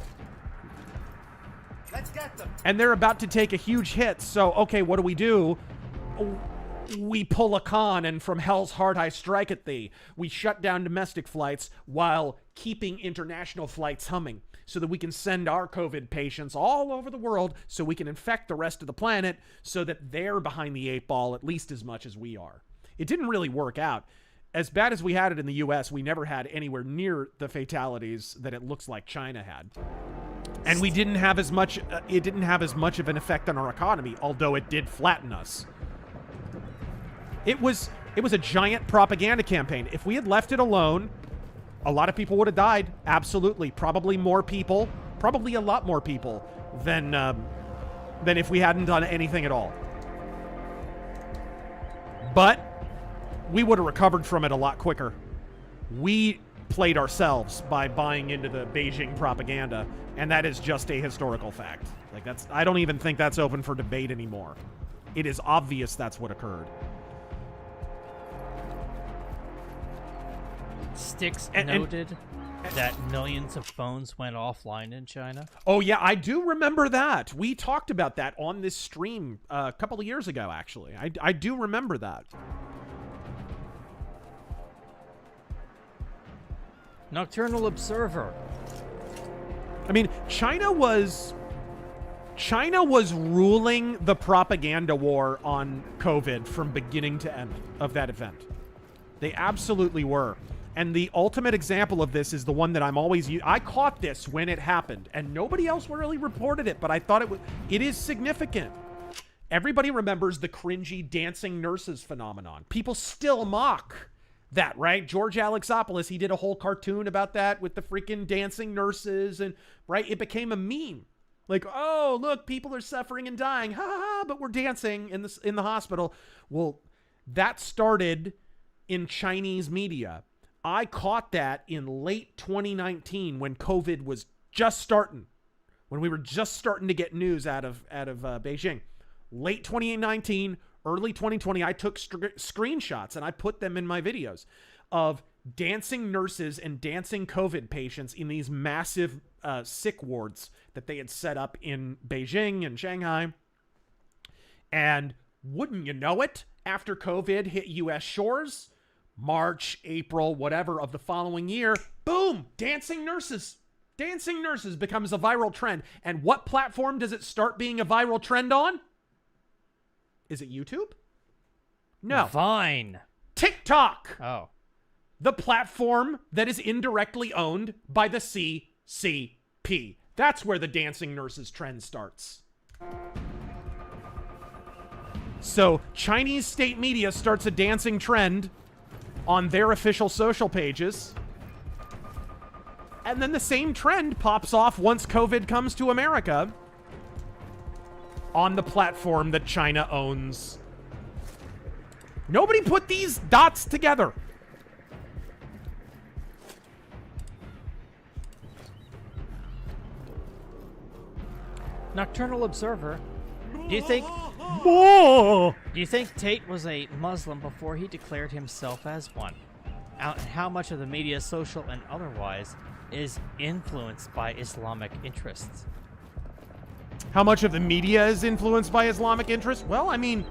Let's get them. And they're about to take a huge hit. So, okay, what do? We pull a con, and from hell's heart I strike at thee. We shut down domestic flights while keeping international flights humming so that we can send our COVID patients all over the world so we can infect the rest of the planet so that they're behind the 8 ball at least as much as we are. It didn't really work out. As bad as we had it in the US, we never had anywhere near the fatalities that it looks like China had. And we didn't have as much, it didn't have as much of an effect on our economy, although it did flatten us. It was a giant propaganda campaign. If we had left it alone, a lot of people would have died. Absolutely. Probably more people. Probably a lot more people than if we hadn't done anything at all. But we would have recovered from it a lot quicker. We played ourselves by buying into the Beijing propaganda, and that is just a historical fact. Like, I don't even think that's open for debate anymore. It is obvious that's what occurred. Styx noted that millions of phones went offline in China. Oh, yeah, I do remember that. We talked about that on this stream a couple of years ago, actually. I do remember that. Nocturnal Observer. I mean, China was ruling the propaganda war on COVID from beginning to end of that event. They absolutely were. And the ultimate example of this is the one that I'm always I caught this when it happened, and nobody else really reported it, but I thought it is significant. Everybody remembers the cringy dancing nurses phenomenon. People still mock that, right? George Alexopoulos, he did a whole cartoon about that with the freaking dancing nurses, and right, it became a meme. Like, oh, look, people are suffering and dying, ha ha ha, but we're dancing in the hospital. Well, that started in Chinese media. I caught that in late 2019 when COVID was just starting, when we were just starting to get news out of Beijing. Late 2019, early 2020, I took screenshots and I put them in my videos of dancing nurses and dancing COVID patients in these massive sick wards that they had set up in Beijing and Shanghai. And wouldn't you know it, after COVID hit U.S. shores, March, April, whatever of the following year, boom, dancing nurses. Dancing nurses becomes a viral trend. And what platform does it start being a viral trend on? Is it YouTube? No. Vine. TikTok. Oh. The platform that is indirectly owned by the CCP. That's where the dancing nurses trend starts. So Chinese state media starts a dancing trend on their official social pages. And then the same trend pops off once COVID comes to America on the platform that China owns. Nobody put these dots together. Nocturnal Observer, do you think Tate was a Muslim before he declared himself as one? And how much of the media, social and otherwise, is influenced by Islamic interests? How much of the media is influenced by Islamic interests? Well, I mean,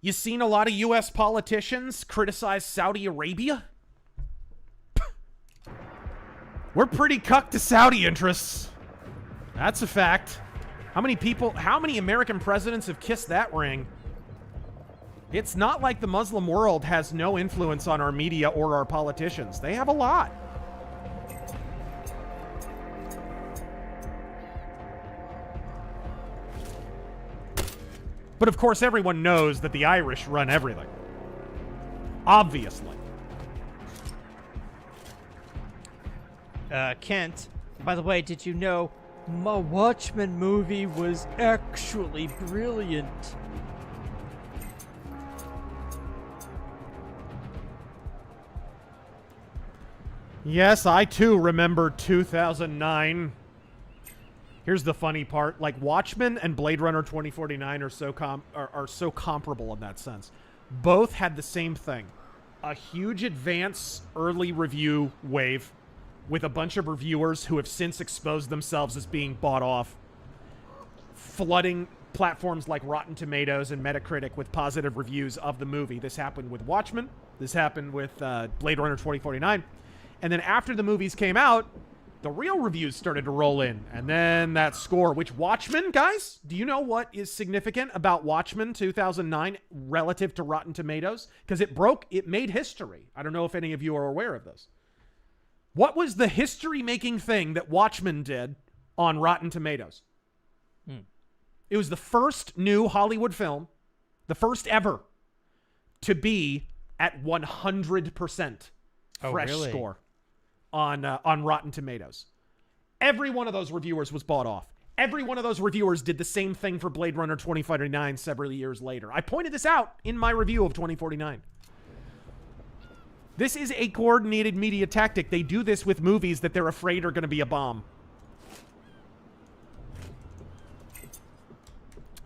you seen a lot of U.S. politicians criticize Saudi Arabia? We're pretty cucked to Saudi interests. That's a fact. How many American presidents have kissed that ring? It's not like the Muslim world has no influence on our media or our politicians. They have a lot. But of course, everyone knows that the Irish run everything. Obviously. Kent, by the way, did you know my Watchmen movie was actually brilliant? Yes, I too remember 2009. Here's the funny part. Like, Watchmen and Blade Runner 2049 are so comparable in that sense. Both had the same thing. A huge advance early review wave with a bunch of reviewers who have since exposed themselves as being bought off, flooding platforms like Rotten Tomatoes and Metacritic with positive reviews of the movie. This happened with Watchmen. This happened with Blade Runner 2049. And then after the movies came out, the real reviews started to roll in. And then that score, which Watchmen, guys, do you know what is significant about Watchmen 2009 relative to Rotten Tomatoes? Because it made history. I don't know if any of you are aware of this. What was the history-making thing that Watchmen did on Rotten Tomatoes? It was the first new Hollywood film, the first ever, to be at 100% fresh score on Rotten Tomatoes. Every one of those reviewers was bought off. Every one of those reviewers did the same thing for Blade Runner 2049 several years later. I pointed this out in my review of 2049. This is a coordinated media tactic. They do this with movies that they're afraid are going to be a bomb.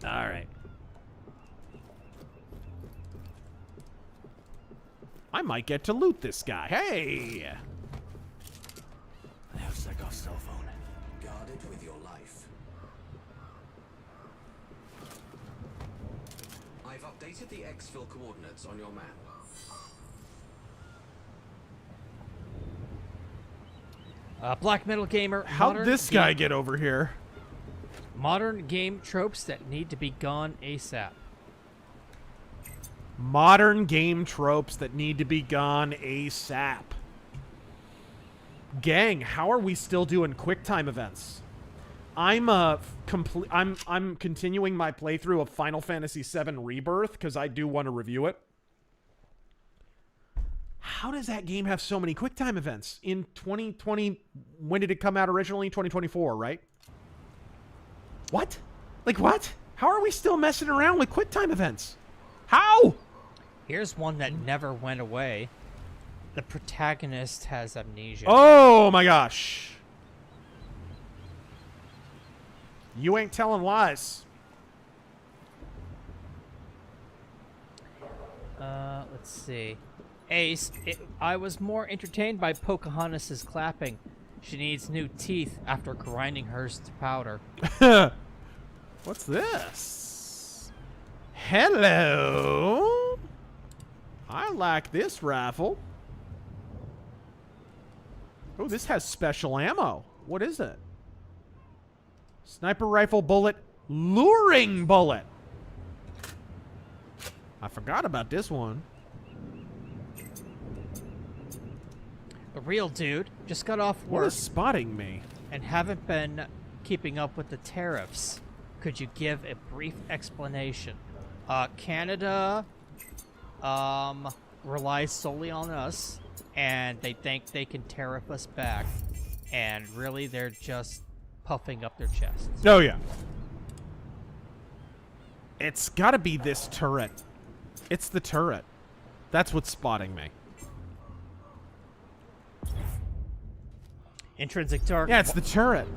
All right. I might get to loot this guy. Hey! Looks like our cell phone. Guard it with your life. I've updated the exfil coordinates on your map. Black Metal Gamer. How'd this guy get over here? Modern game tropes that need to be gone ASAP. Modern game tropes that need to be gone ASAP. Gang, how are we still doing QuickTime events? I'm continuing my playthrough of Final Fantasy VII Rebirth because I do want to review it. How does that game have so many QuickTime events in 2020? When did it come out originally? 2024, right? What? Like what? How are we still messing around with QuickTime events? How? Here's one that never went away. The protagonist has amnesia. Oh my gosh. You ain't telling lies. Let's see. Ace, I was more entertained by Pocahontas' clapping. She needs new teeth after grinding hers to powder. What's this? Hello. I like this rifle. Oh, this has special ammo. What is it? Sniper rifle bullet, luring bullet. I forgot about this one. A real dude just got off What work is spotting me? and haven't been keeping up with the tariffs. Could you give a brief explanation? Canada relies solely on us, and they think they can tariff us back, and really they're just puffing up their chests. Oh, yeah. It's gotta be this turret. It's the turret. That's what's spotting me. Intrinsic Dark. Yeah, it's the turret.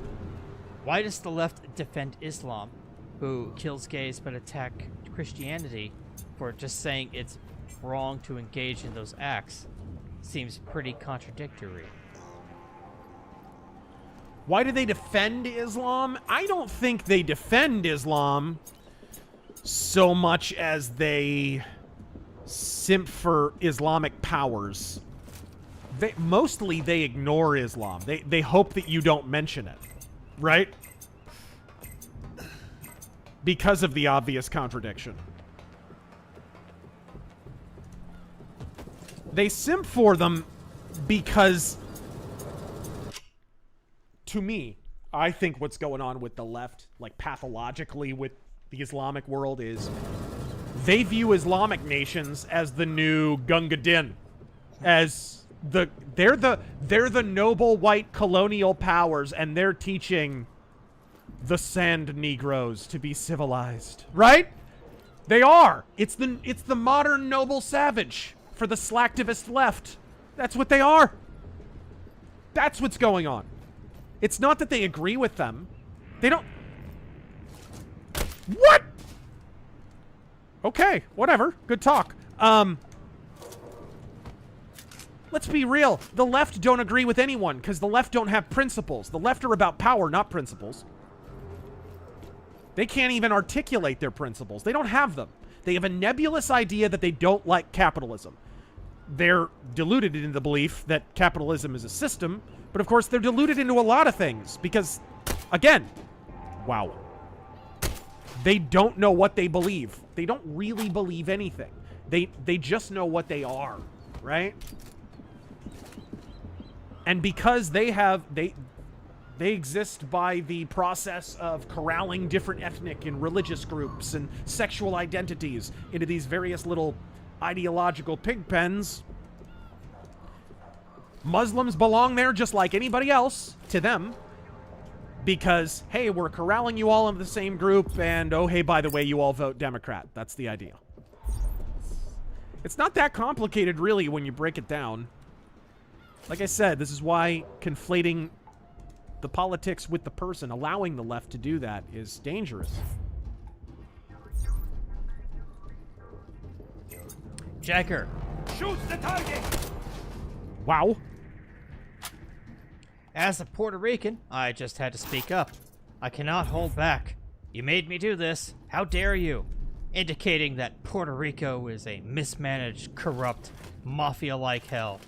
Why does the left defend Islam, who kills gays but attack Christianity for just saying it's wrong to engage in those acts? Seems pretty contradictory. Why do they defend Islam? I don't think they defend Islam so much as they simp for Islamic powers. Mostly they ignore Islam. They hope that you don't mention it, right? Because of the obvious contradiction. They simp for them because, to me, I think what's going on with the left, like pathologically with the Islamic world, is they view Islamic nations as the new Gunga Din, as they're the noble white colonial powers, and they're teaching the sand Negroes to be civilized, right? They are. It's the modern noble savage for the slacktivist left. That's what they are. That's what's going on. It's not that they agree with them. They don't... What? Okay, whatever. Good talk. Let's be real. The left don't agree with anyone because the left don't have principles. The left are about power, not principles. They can't even articulate their principles. They don't have them. They have a nebulous idea that they don't like capitalism. They're deluded into the belief that capitalism is a system, but of course they're deluded into a lot of things because, again, wow. They don't know what they believe. They don't really believe anything. They just know what they are, right? And because they exist by the process of corralling different ethnic and religious groups and sexual identities into these various little ideological pig pens, Muslims belong there just like anybody else to them because, hey, we're corralling you all into the same group and, oh, hey, by the way, you all vote Democrat. That's the idea. It's not that complicated, really, when you break it down. Like I said, this is why conflating the politics with the person, allowing the left to do that, is dangerous. Jagger. Shoot the target! Wow. As a Puerto Rican, I just had to speak up. I cannot hold back. You made me do this. How dare you? Indicating that Puerto Rico is a mismanaged, corrupt, mafia-like hell.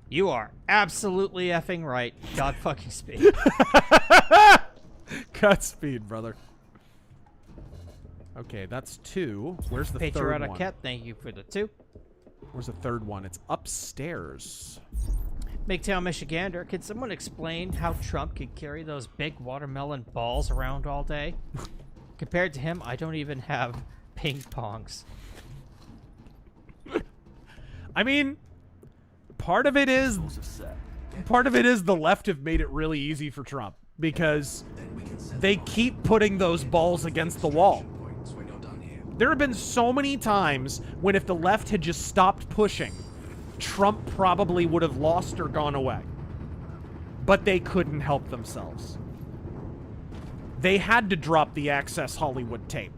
You are absolutely effing right. God fucking speed. Godspeed, brother. Okay, that's 2. Where's the third one? Cat, thank you for the 2. Where's the third one? It's upstairs. MGTOW Michigander, can someone explain how Trump could carry those big watermelon balls around all day? Compared to him, I don't even have ping pongs. I mean, part of it is the left have made it really easy for Trump because they keep putting those balls against the wall. There have been so many times when if the left had just stopped pushing, Trump probably would have lost or gone away. But they couldn't help themselves. They had to drop the Access Hollywood tape,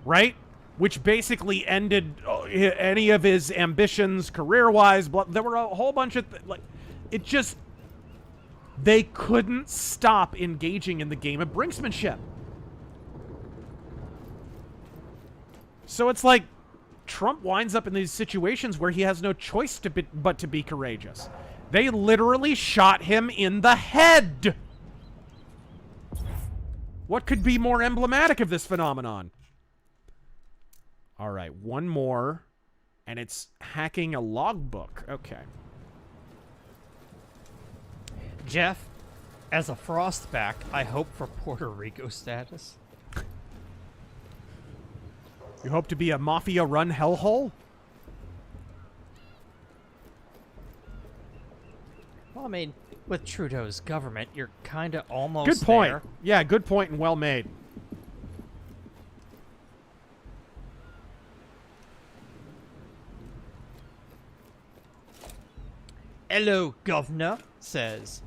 right? Which basically ended any of his ambitions career-wise. There were a whole bunch of... it just... They couldn't stop engaging in the game of brinksmanship. So it's like Trump winds up in these situations where he has no choice but to be courageous. They literally shot him in the head. What could be more emblematic of this phenomenon? All right, one more, and it's hacking a logbook. Okay. Jeff, as a frostback, I hope for Puerto Rico status. You hope to be a mafia-run hellhole? Well, I mean, with Trudeau's government, you're kind of almost Good point. there. Yeah, good point and well made. Hello, governor, says,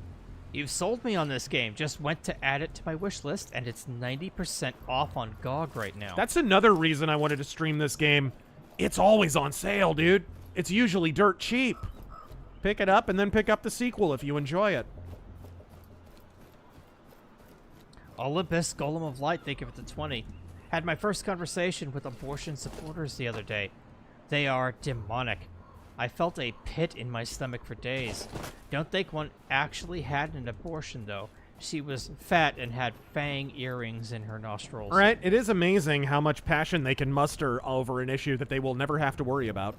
you've sold me on this game. Just went to add it to my wish list, and it's 90% off on GOG right now. That's another reason I wanted to stream this game. It's always on sale, dude. It's usually dirt cheap. Pick it up and then pick up the sequel if you enjoy it. Olympus Golem of Light, thank you for the 20. Had my first conversation with abortion supporters the other day. They are demonic. I felt a pit in my stomach for days. Don't think one actually had an abortion, though. She was fat and had fang earrings in her nostrils. All right, it is amazing how much passion they can muster over an issue that they will never have to worry about.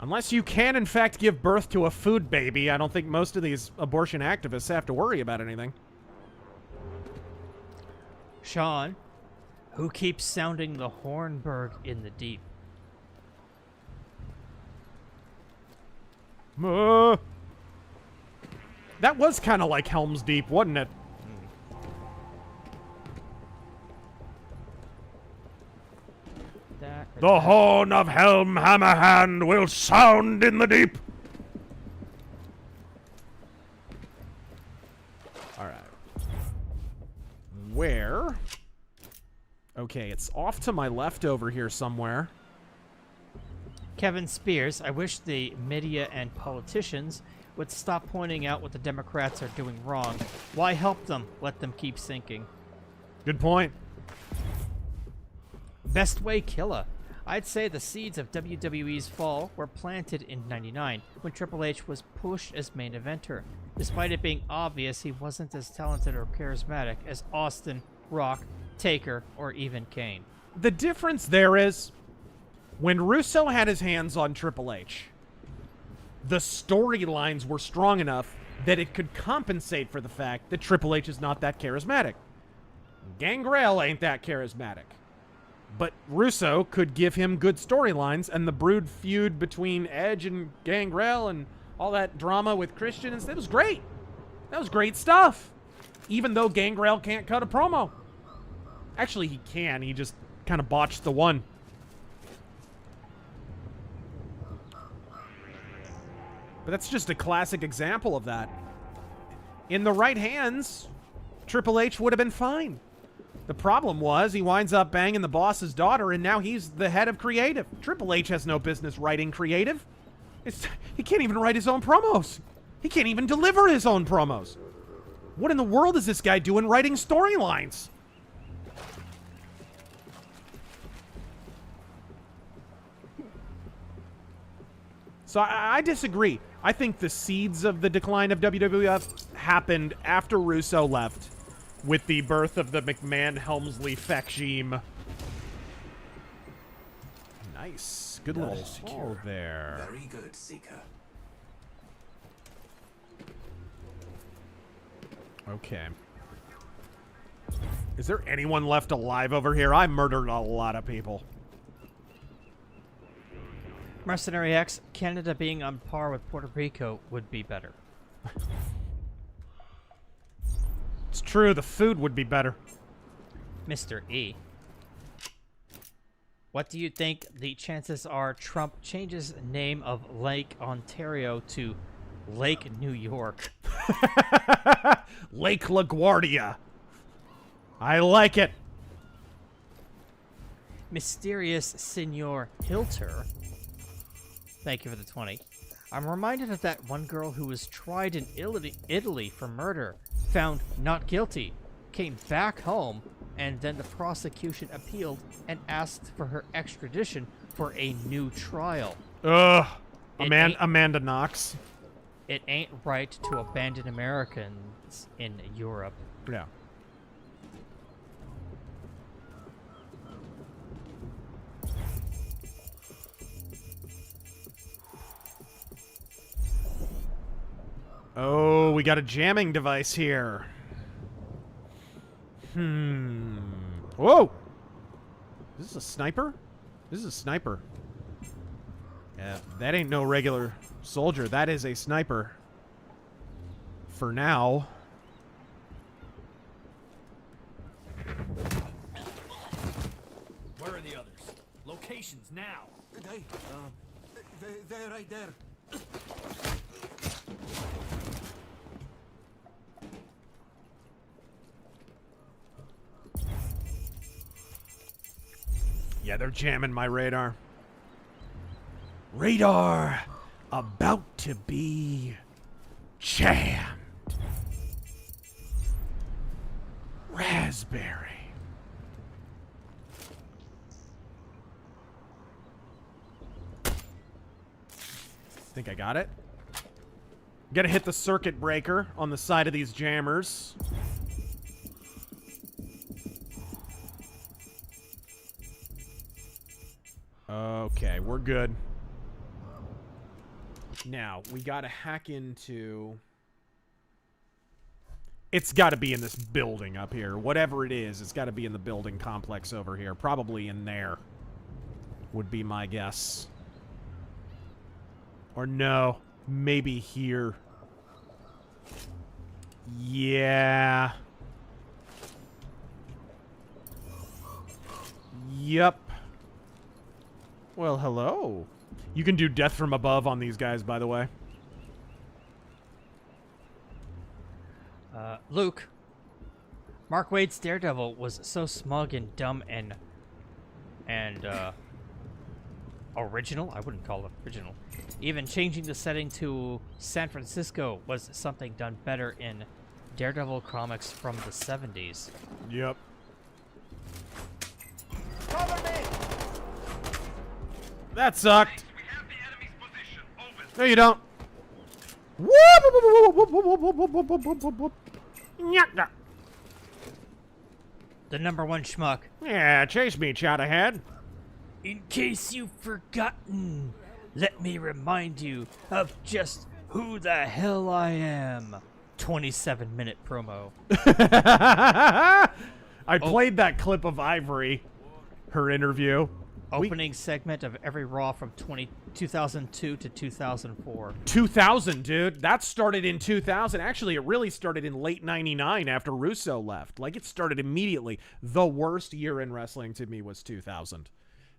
Unless you can, in fact, give birth to a food baby, I don't think most of these abortion activists have to worry about anything. Sean, who keeps sounding the Hornberg in the deep? That was kind of like Helm's Deep, wasn't it? The horn of Helm Hammerhand will sound in the deep. All right. Where? Okay, it's off to my left over here somewhere. Kevin Spears, I wish the media and politicians would stop pointing out what the Democrats are doing wrong. Why help them? Let them keep sinking. Good point. Best Way Killer. I'd say the seeds of WWE's fall were planted in '99 when Triple H was pushed as main eventer. Despite it being obvious he wasn't as talented or charismatic as Austin, Rock, Taker, or even Kane. The difference there is, when Russo had his hands on Triple H, the storylines were strong enough that it could compensate for the fact that Triple H is not that charismatic. Gangrel ain't that charismatic. But Russo could give him good storylines, and the Brood feud between Edge and Gangrel and all that drama with Christian, and it was great. That was great stuff. Even though Gangrel can't cut a promo. Actually, he can. He just kind of botched the one. But that's just a classic example of that. In the right hands, Triple H would have been fine. The problem was he winds up banging the boss's daughter, and now he's the head of creative. Triple H has no business writing creative. He can't even write his own promos. He can't even deliver his own promos. What in the world is this guy doing writing storylines? So I disagree. I think the seeds of the decline of WWF happened after Russo left, with the birth of the McMahon-Helmsley faction. Nice. Good That little is secure. hole there. Very good, Seeker. Okay. Is there anyone left alive over here? I murdered a lot of people. Mercenary X, Canada being on par with Puerto Rico would be better. It's true, the food would be better. Mr. E. What do you think the chances are Trump changes name of Lake Ontario to Lake New York? Lake LaGuardia. I like it. Mysterious Senor Hilter. Thank you for the 20. I'm reminded of that one girl who was tried in Italy for murder, found not guilty, came back home, and then the prosecution appealed and asked for her extradition for a new trial. Ugh. Amanda Knox. It ain't right to abandon Americans in Europe. Yeah. Oh, we got a jamming device here. Whoa! Is this a sniper? This is a sniper. Yeah, that ain't no regular soldier. That is a sniper. For now. Where are the others? Locations now. They're right there. Yeah, they're jamming my radar. Radar about to be jammed. Raspberry. Think I got it? Gotta hit the circuit breaker on the side of these jammers. Okay, we're good. Now, we gotta hack into... It's gotta be in this building up here. Whatever it is, it's gotta be in the building complex over here. Probably in there. Would be my guess. Or no, maybe here. Yeah. Yep. Well, hello. You can do death from above on these guys, by the way. Luke. Mark Waid's Daredevil was so smug and dumb and original? I wouldn't call it original. Even changing the setting to San Francisco was something done better in Daredevil comics from the 70s. Yep. Cover me! That sucked. We have the enemy's position. Over. No, you don't. The #1 schmuck. Yeah, chase me, chat ahead. In case you've forgotten, let me remind you of just who the hell I am. 27-minute promo. I played that clip of Ivory, her interview. Opening segment of every Raw from 2002 to 2004. 2000, dude. That started in 2000. Actually, it really started in late 99 after Russo left. Like, it started immediately. The worst year in wrestling to me was 2000.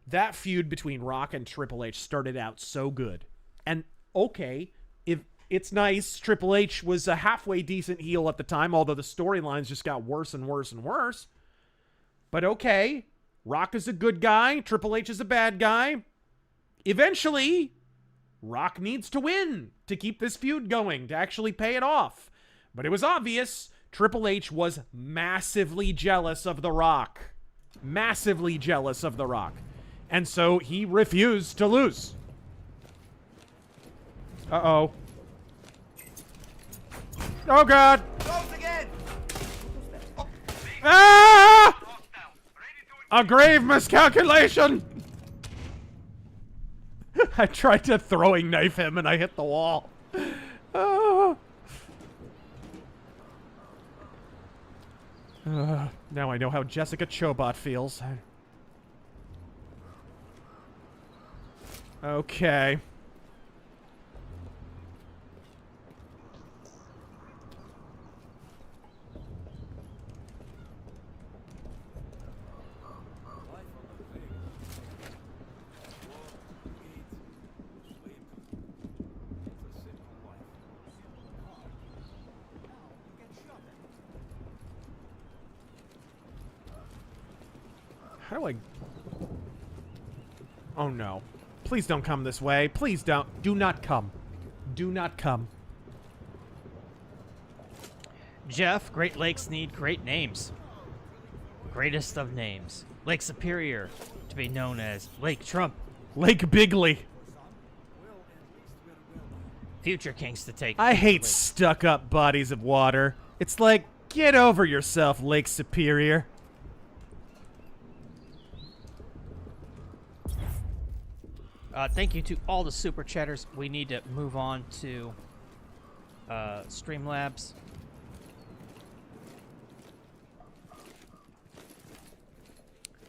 That feud between Rock and Triple H started out so good. And, okay, if it's nice, Triple H was a halfway decent heel at the time, although the storylines just got worse and worse and worse. But okay, Rock is a good guy, Triple H is a bad guy. Eventually, Rock needs to win to keep this feud going, to actually pay it off. But it was obvious Triple H was massively jealous of The Rock. Massively jealous of The Rock. And so he refused to lose. Uh-oh. Oh, God. Close again! Ah! A grave miscalculation! I tried to throwing knife him and I hit the wall. Now I know how Jessica Chobot feels. Okay. How do I... Oh no. Please don't come this way. Please don't. Do not come. Do not come. Jeff, Great Lakes need great names. Greatest of names. Lake Superior, to be known as Lake Trump. Lake Bigley. Future Kings to take. I hate stuck-up bodies of water. It's like, get over yourself, Lake Superior. Thank you to all the super chatters. We need to move on to Streamlabs.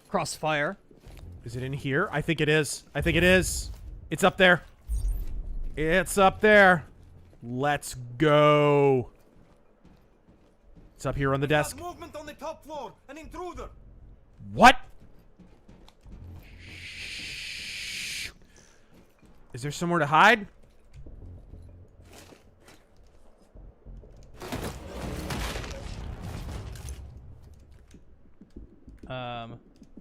Crossfire. Is it in here? I think it is. I think it is. It's up there. It's up there. Let's go. It's up here on the desk. Movement on the top floor. An intruder. What? Is there somewhere to hide?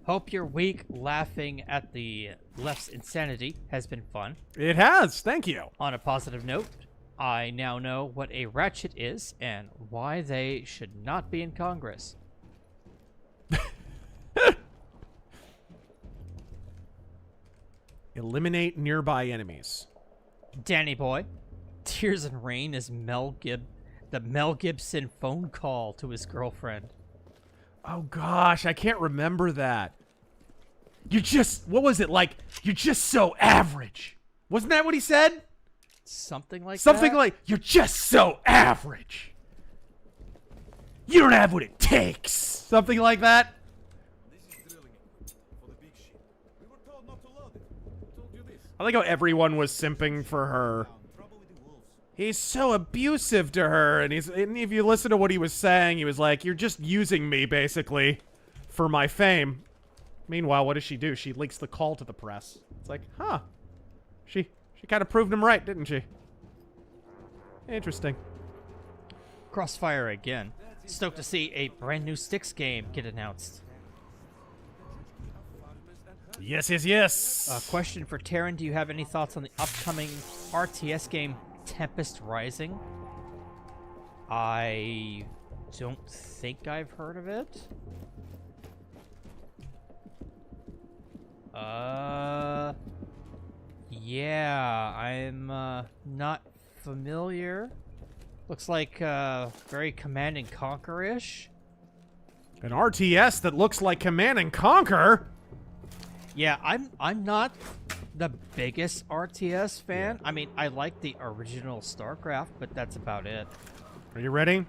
Hope your week laughing at the left's insanity has been fun. It has, thank you. On a positive note, I now know what a ratchet is and why they should not be in Congress. Eliminate nearby enemies. Danny boy, Tears and Rain is the Mel Gibson phone call to his girlfriend. Oh gosh, I can't remember that. You're just, what was it like? You're just so average. Wasn't that what he said? Something like that? Something like, you're just so average. You don't have what it takes. Something like that. I like how everyone was simping for her. He's so abusive to her, and if you listen to what he was saying, he was like, you're just using me, basically, for my fame. Meanwhile, what does she do? She leaks the call to the press. It's like, huh. She kind of proved him right, didn't she? Interesting. Crossfire again. Stoked to see a brand new Styx game get announced. Yes, yes, yes. Question for Taryn. Do you have any thoughts on the upcoming RTS game Tempest Rising? I don't think I've heard of it. Yeah, I'm not familiar. Looks like very Command and Conquer-ish. An RTS that looks like Command and Conquer? Yeah, I'm not the biggest RTS fan. I mean, I like the original StarCraft, but that's about it. Are you ready?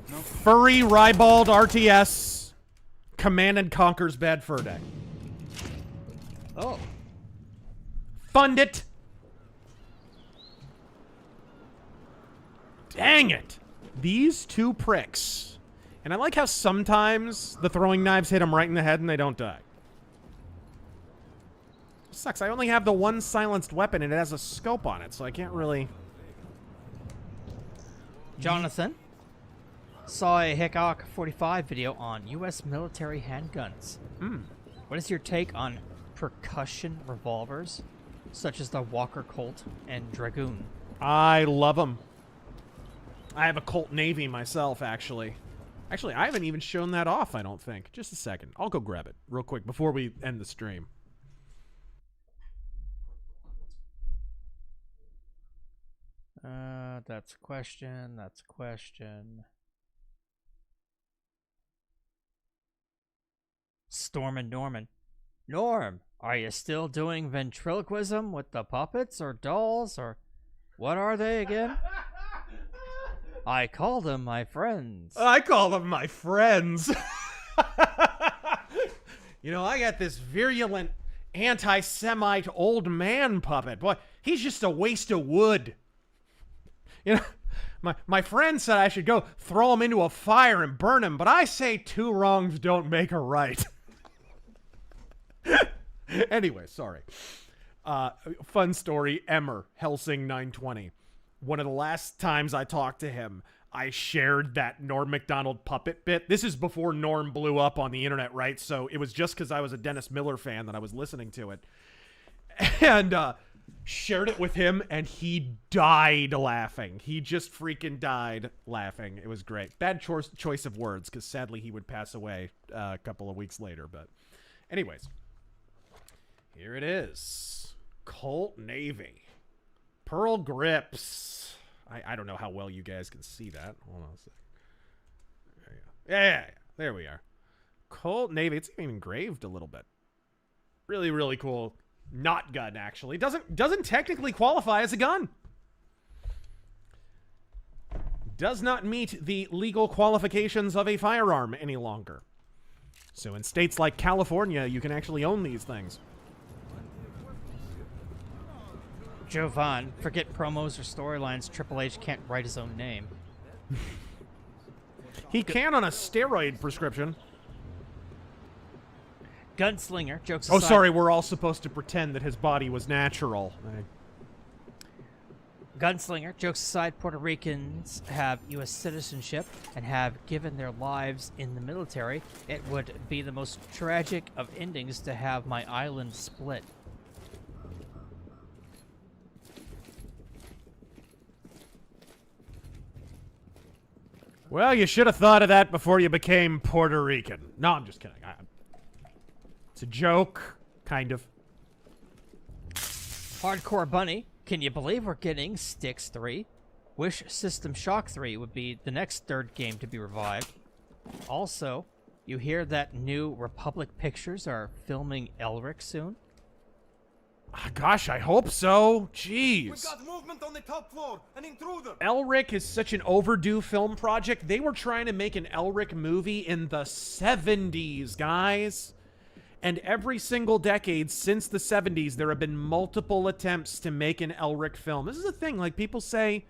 No. Furry Ribald RTS Command and Conquer's Bad Fur Day. Oh. Fund it! Dang it! These two pricks. And I like how sometimes the throwing knives hit them right in the head and they don't die. Sucks. I only have the one silenced weapon and it has a scope on it, so I can't really... Jonathan saw a Hickok 45 video on U.S. military handguns. What is your take on percussion revolvers, such as the Walker Colt and Dragoon? I love them. I have a Colt Navy myself, actually. Actually, I haven't even shown that off, I don't think. Just a second. I'll go grab it real quick before we end the stream. That's a question. That's a question. Storm and Norman. Norm, are you still doing ventriloquism with the puppets or dolls or what are they again? I call them my friends. I call them my friends. You know, I got this virulent anti-Semite old man puppet. Boy, he's just a waste of wood. You know, my friend said I should go throw him into a fire and burn him, but I say 2 wrongs don't make a right. Anyway, sorry. Fun story, Emmer, Helsing 920. One of the last times I talked to him, I shared that Norm Macdonald puppet bit. This is before Norm blew up on the internet, right? So it was just because I was a Dennis Miller fan that I was listening to it. And shared it with him, and he died laughing. He just freaking died laughing. It was great. Bad choice of words, because sadly he would pass away a couple of weeks later. But anyways, here it is. Colt Navy. Pearl grips. I don't know how well you guys can see that. Hold on a sec. There you go. Yeah. There we are. Colt Navy. It's even engraved a little bit. Really, really cool. Not gun, actually. Doesn't technically qualify as a gun. Does not meet the legal qualifications of a firearm any longer. So in states like California, you can actually own these things. Jovan, forget promos or storylines. Triple H can't write his own name. He can on a steroid prescription. Gunslinger, jokes aside. Oh, sorry, we're all supposed to pretend that his body was natural. Gunslinger, jokes aside, Puerto Ricans have U.S. citizenship and have given their lives in the military. It would be the most tragic of endings to have my island split. Well, you should have thought of that before you became Puerto Rican. No, I'm just kidding. It's a joke, kind of. Hardcore Bunny, can you believe we're getting Styx 3? Wish System Shock 3 would be the next third game to be revived. Also, you hear that new Republic Pictures are filming Elric soon? Gosh, I hope so. Jeez. We got movement on the top floor, an intruder. Elric is such an overdue film project. They were trying to make an Elric movie in the 70s, guys. And every single decade since the 70s, there have been multiple attempts to make an Elric film. This is the thing, like people say,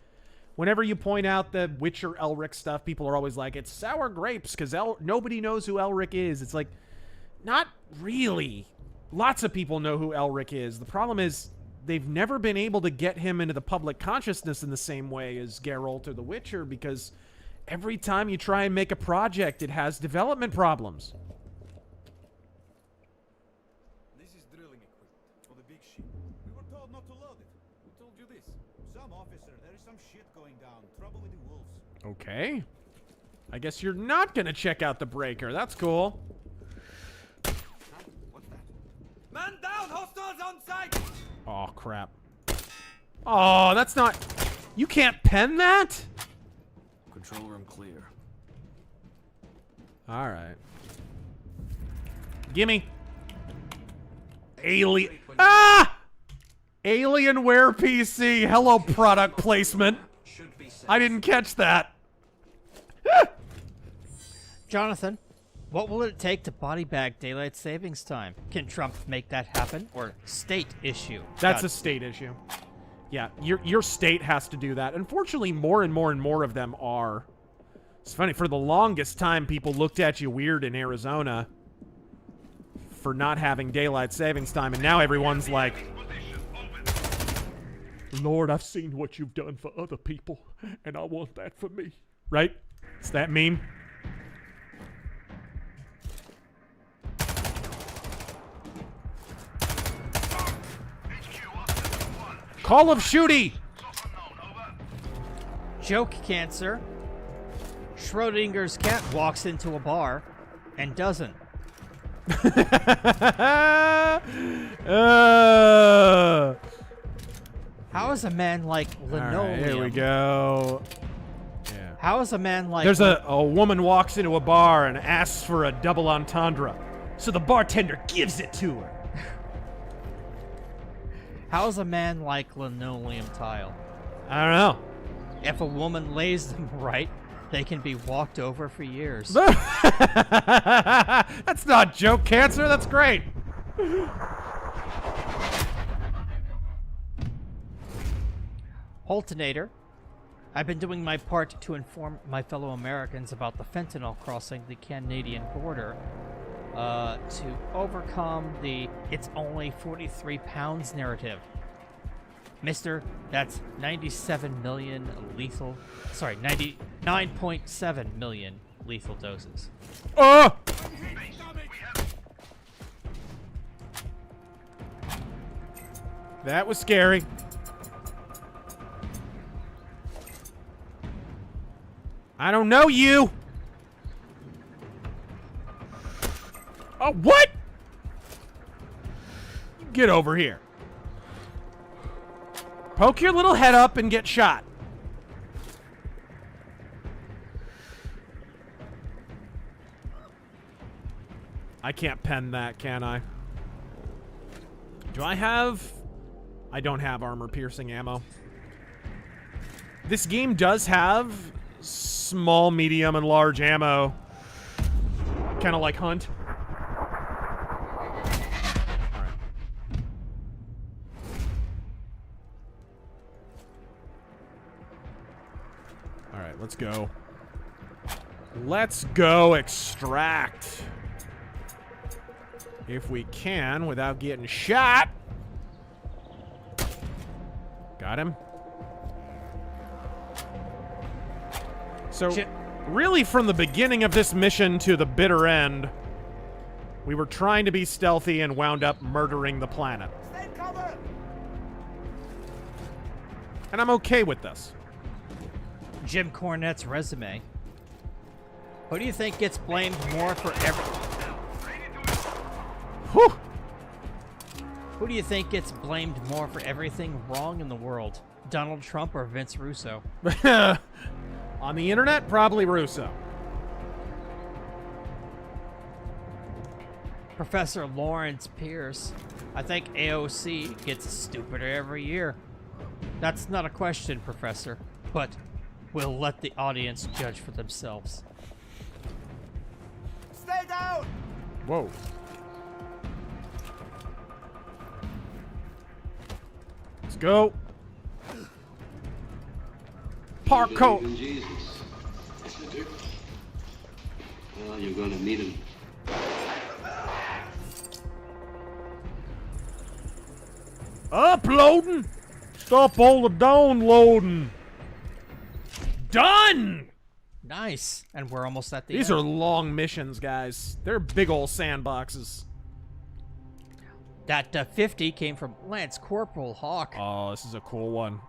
whenever you point out the Witcher Elric stuff, people are always like, it's sour grapes, because nobody knows who Elric is. It's like, not really. Lots of people know who Elric is. The problem is, they've never been able to get him into the public consciousness in the same way as Geralt or the Witcher, because every time you try and make a project, it has development problems. This is drilling equipment for the big ship. We were told not to load it. Who told you this? Some officer. There is some shit going down. Trouble with the wolves. Okay. I guess you're not gonna check out the breaker. That's cool. Man down! Hostiles on site! Oh, crap. Oh, that's not... You can't pen that? Control room clear. Alright. Gimme. Alien... Ah! Alienware PC. Hello, product placement. I didn't catch that. Jonathan, what will it take to body bag daylight savings time? Can Trump make that happen? Or state issue? That's a state issue. Yeah, your state has to do that. Unfortunately, more and more and more of them are. It's funny, for the longest time, people looked at you weird in Arizona for not having daylight savings time, and now everyone's like, Lord, I've seen what you've done for other people, and I want that for me. Right? It's that meme. Call of Shooty! Joke cancer. Schrodinger's cat walks into a bar and doesn't. How is a man like linoleum? Right, here we go. Yeah. How is a man like... There's a woman walks into a bar and asks for a double entendre. So the bartender gives it to her. How's a man like linoleum tile? I don't know. If a woman lays them right, they can be walked over for years. That's not joke cancer. That's great. Holtonator. I've been doing my part to inform my fellow Americans about the fentanyl crossing the Canadian border to overcome the "it's only 43 pounds" narrative. Mister, that's 97 million lethal... Sorry, 99.7 million lethal doses. Oh! That was scary. I don't know you! Oh, what? Get over here. Poke your little head up and get shot. I can't pen that, can I? Do I have... I don't have armor-piercing ammo. This game does have small, medium, and large ammo. Kind of like Hunt. Alright, let's go. Let's go extract. If we can, without getting shot. Got him. So, really from the beginning of this mission to the bitter end, we were trying to be stealthy and wound up murdering the planet. Stay cover! And I'm okay with this. Jim Cornette's resume. Who do you think gets blamed more for everything? Whew. Who do you think gets blamed more for everything wrong in the world? Donald Trump or Vince Russo? On the internet, probably Russo. Professor Lawrence Pierce. I think AOC gets stupider every year. That's not a question, Professor, but we'll let the audience judge for themselves. Stay down! Whoa. Let's go. Parkour. In Jesus. Well, you're gonna meet him. Uploading. Stop all the downloading. Done. Nice. And we're almost at the These end. are long missions, guys. They're big old sandboxes. That 50 came from Lance Corporal Hawk. Oh, this is a cool one.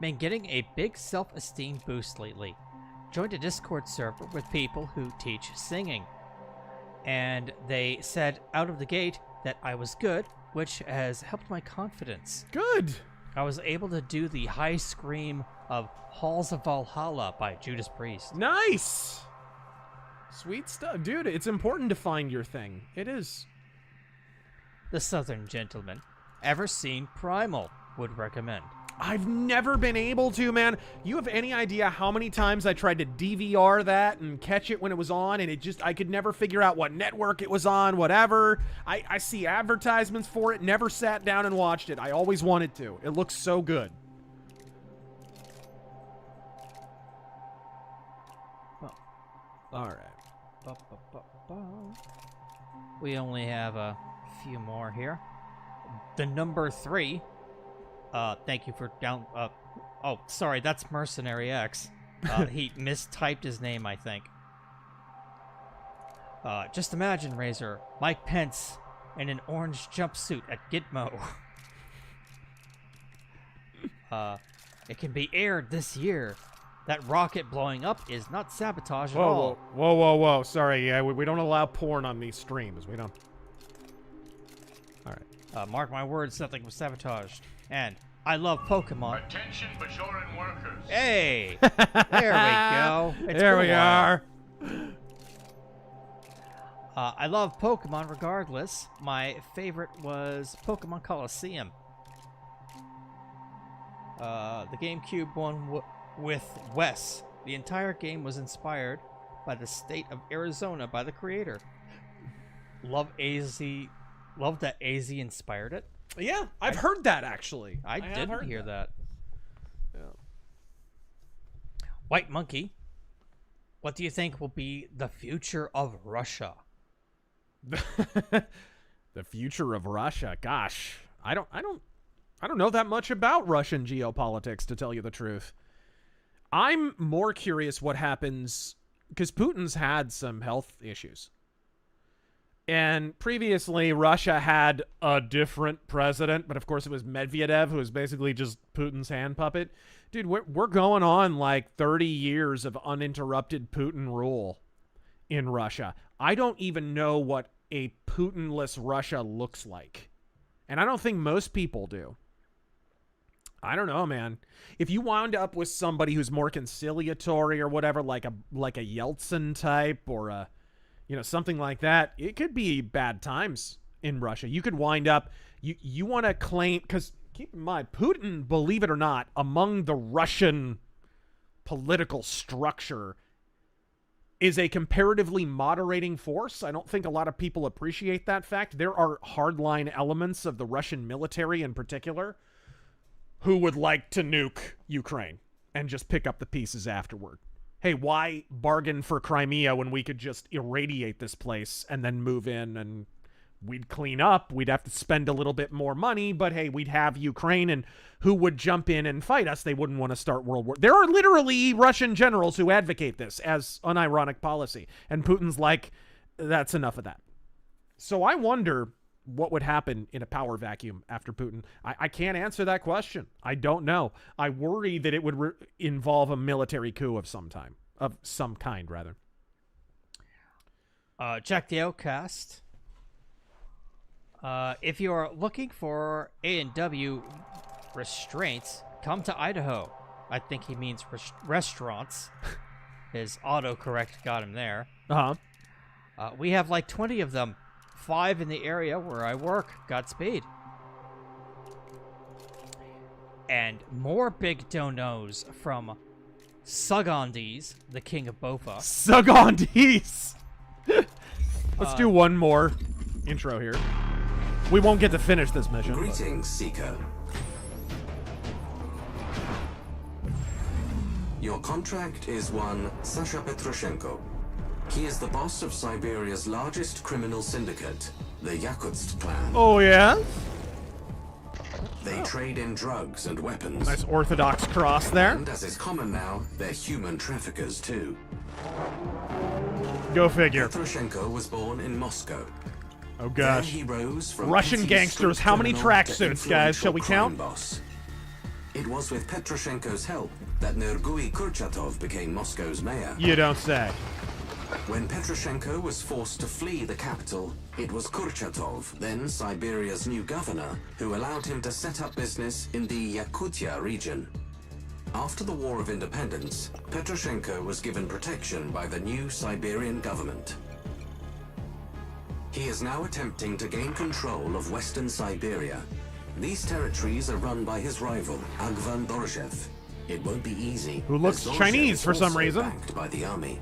Been getting a big self-esteem boost lately. Joined a Discord server with people who teach singing. And they said out of the gate that I was good, which has helped my confidence. Good. I was able to do the high scream of Halls of Valhalla by Judas Priest. Nice. Sweet stuff. Dude, it's important to find your thing. It is. The Southern Gentleman. Ever seen Primal? Would recommend. I've never been able to, man. You have any idea how many times I tried to DVR that and catch it when it was on, and I could never figure out what network it was on, whatever. I see advertisements for it, never sat down and watched it. I always wanted to. It looks so good. Well, all right. We only have a few more here. The number 3. Thank you for down... oh, sorry, that's Mercenary X. He mistyped his name, I think. Just imagine, Razor, Mike Pence in an orange jumpsuit at Gitmo. It can be aired this year. That rocket blowing up is not sabotage at all. Whoa. Sorry, yeah, we don't allow porn on these streams. We don't... All right. Mark my words, nothing was sabotaged. And I love Pokemon. Attention, Bajoran workers. Hey! There we go. It's there been a we while. are. I love Pokemon regardless. My favorite was Pokemon Coliseum. The GameCube one with Wes. The entire game was inspired by the state of Arizona by the creator. Love that AZ inspired it. Yeah, I've heard that actually. I didn't hear that. Yeah. White Monkey. What do you think will be the future of Russia? The future of Russia. Gosh, I don't know that much about Russian geopolitics, to tell you the truth. I'm more curious what happens because Putin's had some health issues. And previously, Russia had a different president, but of course it was Medvedev, who was basically just Putin's hand puppet. Dude, we're going on like 30 years of uninterrupted Putin rule in Russia. I don't even know what a Putinless Russia looks like. And I don't think most people do. I don't know, man. If you wound up with somebody who's more conciliatory or whatever, like a Yeltsin type or a, something like that, it could be bad times in Russia. You could wind up, you want to claim, because keep in mind, Putin, believe it or not, among the Russian political structure, is a comparatively moderating force. I don't think a lot of people appreciate that fact. There are hardline elements of the Russian military in particular who would like to nuke Ukraine and just pick up the pieces afterward. Hey, why bargain for Crimea when we could just irradiate this place and then move in and we'd clean up? We'd have to spend a little bit more money, but hey, we'd have Ukraine, and who would jump in and fight us? They wouldn't want to start World War. There are literally Russian generals who advocate this as unironic policy, and Putin's like, that's enough of that. So I wonder what would happen in a power vacuum after Putin. I can't answer that question. I don't know. I worry that it would involve a military coup of some kind, rather. Check the Outcast. If you're looking for A&W restraints, come to Idaho. I think he means restaurants. His autocorrect got him there. We have like 20 of them. 5 in the area where I work. Godspeed. And more big donos from Sugondees, the king of Bofa. Sugondees! Let's do one more intro here. We won't get to finish this mission. Greetings, Seeker. Your contract is one Sasha Petroshenko. He is the boss of Siberia's largest criminal syndicate, the Yakutsk clan. Oh, yeah? They trade in drugs and weapons. Nice Orthodox cross there. And as is common now, they're human traffickers too. Go figure. Petroshenko was born in Moscow. Oh gosh. He rose from Russian gangsters. How many tracksuits, guys? Shall we count? Boss. It was with Petroshenko's help that Nergui Kurchatov became Moscow's mayor. You don't say. When Petroshenko was forced to flee the capital, it was Kurchatov, then Siberia's new governor, who allowed him to set up business in the Yakutia region. After the War of Independence, Petroshenko was given protection by the new Siberian government. He is now attempting to gain control of Western Siberia. These territories are run by his rival, Agvan Doroshev. It won't be easy. Who looks Chinese for some reason. Backed by the army.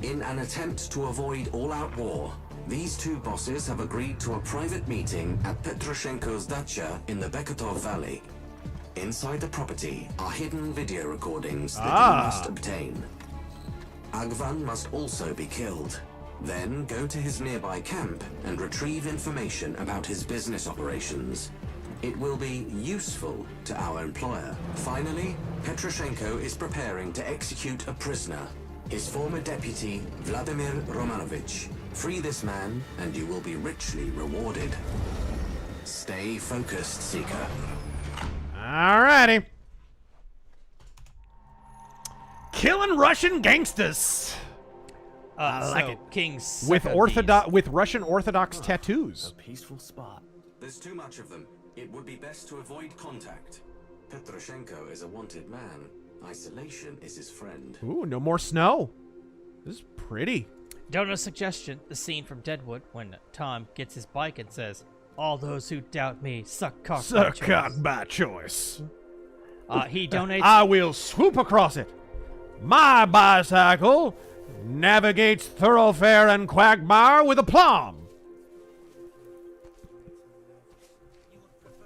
In an attempt to avoid all-out war, these two bosses have agreed to a private meeting at Petroshenko's dacha in the Beketov Valley. Inside the property are hidden video recordings that he must obtain. Agvan must also be killed. Then go to his nearby camp and retrieve information about his business operations. It will be useful to our employer. Finally, Petroshenko is preparing to execute a prisoner, his former deputy, Vladimir Romanovich. Free this man, and you will be richly rewarded. Stay focused, Seeker. Alrighty. Killing Russian gangsters. I like it. Kings with Russian Orthodox tattoos. A peaceful spot. There's too much of them. It would be best to avoid contact. Petroshenko is a wanted man. Isolation is his friend. Ooh, no more snow. This is pretty. Don't know suggestion, the scene from Deadwood when Tom gets his bike and says, "All those who doubt me suck cock by Suck choice." cock by choice. He donates... I will swoop across it. My bicycle navigates thoroughfare and quagmire with aplomb.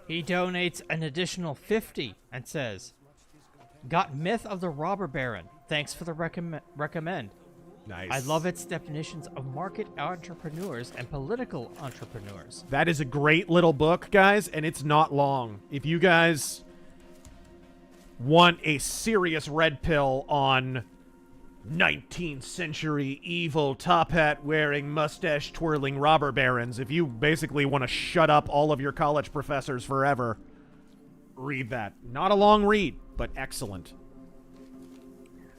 He donates an additional 50 and says, "Got Myth of the Robber Baron. Thanks for the recommend. Nice. I love its definitions of market entrepreneurs and political entrepreneurs." That is a great little book, guys, and it's not long. If you guys want a serious red pill on 19th century evil top hat wearing mustache twirling robber barons, if you basically want to shut up all of your college professors forever, read that. Not a long read, but excellent.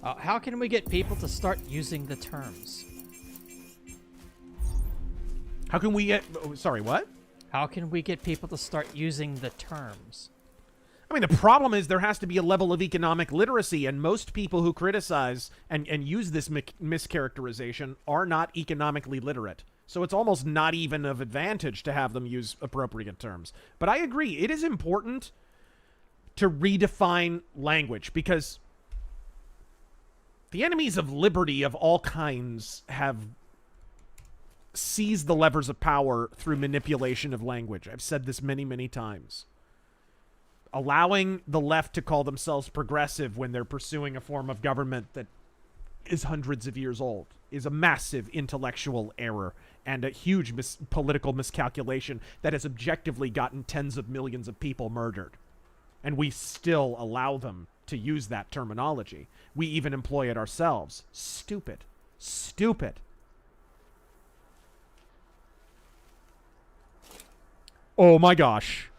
How can we get people to start using the terms? How can we get... oh, sorry, what? How can we get people to start using the terms? I mean, the problem is there has to be a level of economic literacy, and most people who criticize and use this mischaracterization are not economically literate. So it's almost not even of advantage to have them use appropriate terms. But I agree, it is important to redefine language, because the enemies of liberty of all kinds have seized the levers of power through manipulation of language. I've said this many, many times. Allowing the left to call themselves progressive when they're pursuing a form of government that is hundreds of years old is a massive intellectual error and a huge political miscalculation that has objectively gotten tens of millions of people murdered. And we still allow them to use that terminology. We even employ it ourselves. Stupid. Stupid. Oh my gosh.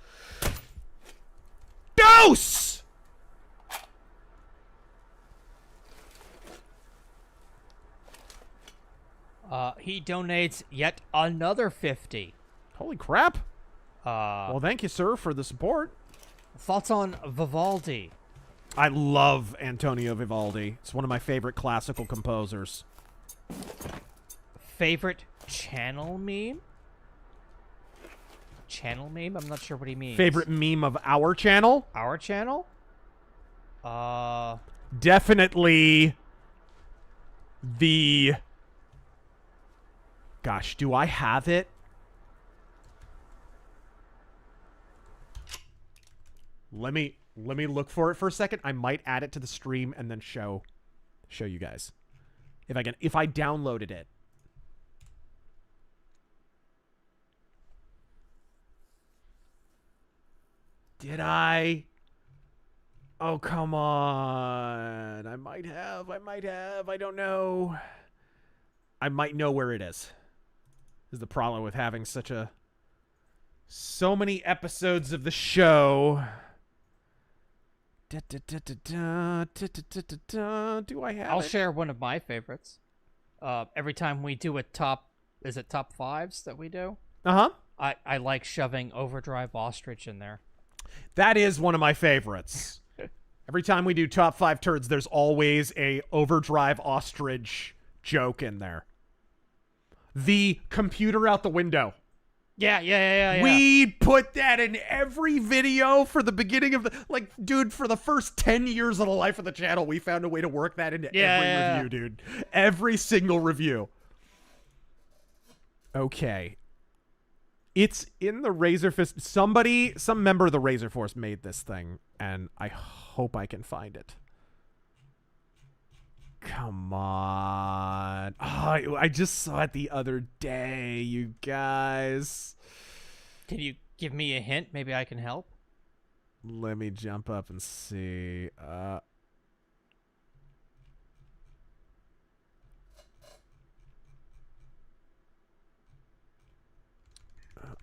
Dose! He donates yet another 50. Holy crap. Well, thank you, sir, for the support. Thoughts on Vivaldi? I love Antonio Vivaldi. It's one of my favorite classical composers. Favorite channel meme? Channel meme? I'm not sure what he means. Favorite meme of our channel? Our channel? Definitely the... Gosh, do I have it? Let me look for it for a second. I might add it to the stream and then show you guys. If I downloaded it. Did I? Oh, come on. I might have. I don't know. I might know where it is. This is the problem with having so many episodes of the show. Do I have I'll it? share one of my favorites. Every time we do a top fives that we do? Uh-huh. I like shoving Overdrive Ostrich in there. That is one of my favorites. Every time we do top 5 turds, there's always a Overdrive Ostrich joke in there. The computer out the window. Yeah. We put that in every video for the beginning of the... Like, dude, for the first 10 years of the life of the channel, we found a way to work that into every review, dude. Every single review. Okay. It's in the RazörFist. Some member of the RazörForce made this thing, and I hope I can find it. Come on. Oh, I just saw it the other day, you guys. Can you give me a hint? Maybe I can help? Let me jump up and see.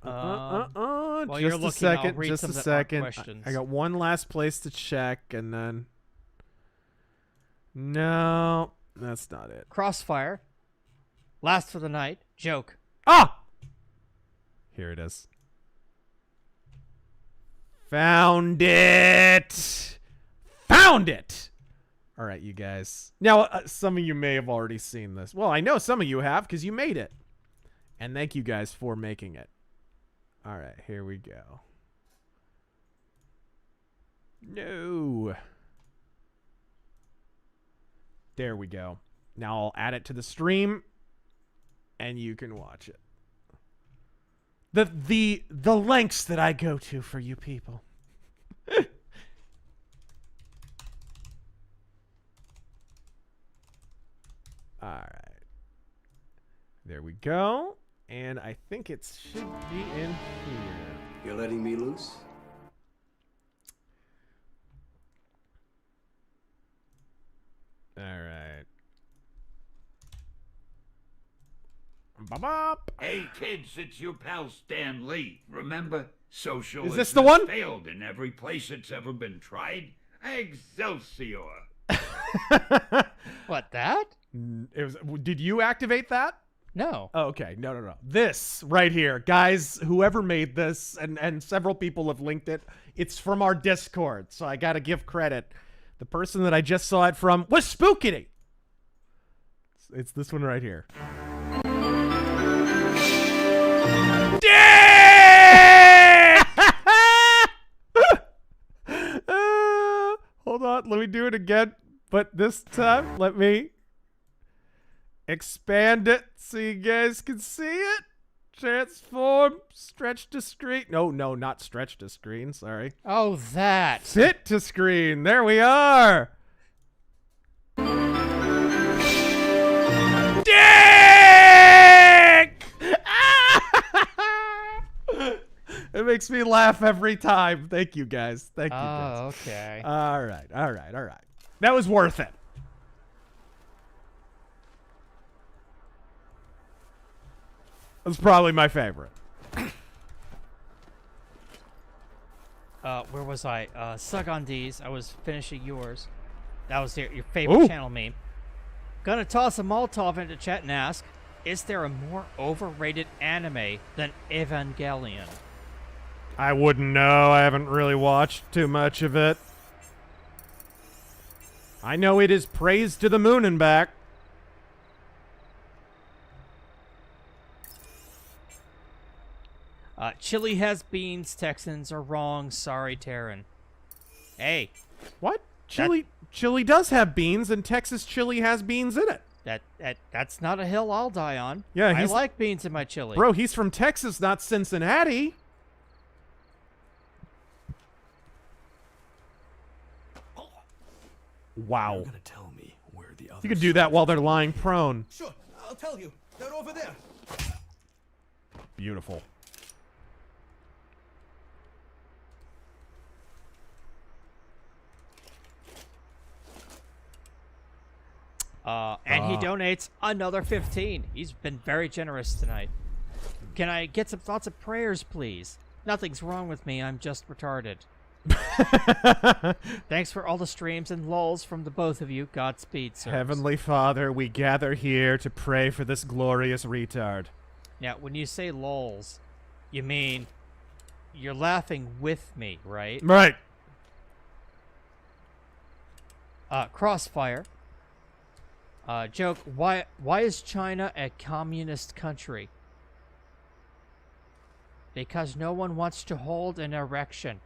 While just you're a looking, second, I'll read just some a of our second. questions. I got one last place to check, and then... No, that's not it. Crossfire. Last for the night. Joke. Ah! Here it is. Found it! Found it! All right, you guys. Now, some of you may have already seen this. Well, I know some of you have because you made it. And thank you guys for making it. All right, here we go. No. There we go. Now I'll add it to the stream, and you can watch it. The lengths that I go to for you people. All right. There we go. And I think it should be in here. You're letting me loose? All right. Bop. Hey kids, it's your pal Stan Lee. Remember, socialism Is this the one? failed in every place it's ever been tried. Excelsior. What, that? It was. Did you activate that? No. Oh, okay. No. This right here, guys, whoever made this, and several people have linked it, it's from our Discord, so I gotta give credit. The person that I just saw it from was Spookity. It's this one right here. Hold on, let me do it again, but this time let me expand it so you guys can see it. Transform, stretch to screen. No, not stretch to screen, sorry. Oh, that. Fit to screen. There we are. Dick! It makes me laugh every time. Thank you, guys. Thank you, guys. Oh, okay. All right. That was worth it. That's probably my favorite. Where was I? Suck on these. I was finishing yours. That was your favorite channel meme. Gonna toss a Molotov into chat and ask, is there a more overrated anime than Evangelion? I wouldn't know. I haven't really watched too much of it. I know it is praised to the moon and back. Chile has beans. Texans are wrong. Sorry, Taryn. Hey. What? Chile does have beans, and Texas chili has beans in it. That's not a hill I'll die on. Yeah, I like beans in my chili. Bro, he's from Texas, not Cincinnati. Wow. You're gonna tell me where the other. You can do that while they're lying prone. Sure, I'll tell you. They're over there. Beautiful. And he donates another 15. He's been very generous tonight. Can I get some thoughts of prayers, please? Nothing's wrong with me. I'm just retarded. Thanks for all the streams and lulls from the both of you. Godspeed, sir. Heavenly Father, we gather here to pray for this glorious retard. Now, when you say lulls, you mean you're laughing with me, right? Right. Crossfire. Joke, why is China a communist country? Because no one wants to hold an erection.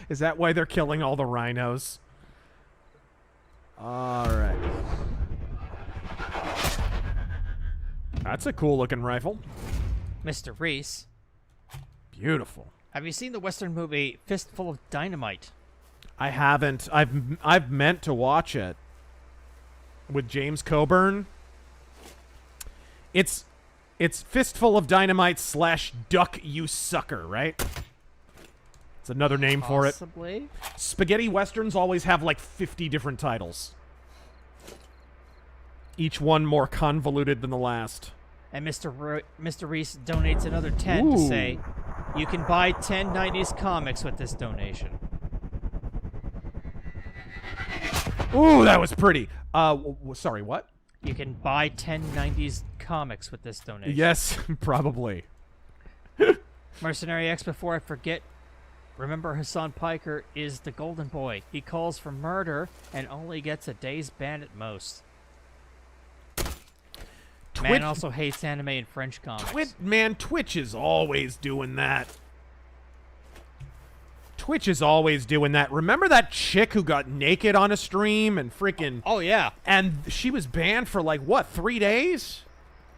Is that why they're killing all the rhinos? All right. That's a cool looking rifle. Mr. Reese. Beautiful. Have you seen the Western movie Fistful of Dynamite? I haven't. I've meant to watch it. With James Coburn. It's Fistful of Dynamite / Duck You Sucker, right? It's another name for it. Possibly. Spaghetti Westerns always have like 50 different titles. Each one more convoluted than the last. And Mr. Reese donates another 10 to say, you can buy 10 90s comics with this donation. Ooh, that was pretty. Sorry, what? You can buy 10 90s comics with this donation. Yes, probably. Mercenary X, before I forget, Remember, Hassan Piker is the golden boy. He calls for murder and only gets a day's ban at most. Man also hates anime and French comics. Twitch is always doing that. Twitch is always doing that. Remember that chick who got naked on a stream and freaking... Oh, yeah. And she was banned for, like, what, 3 days?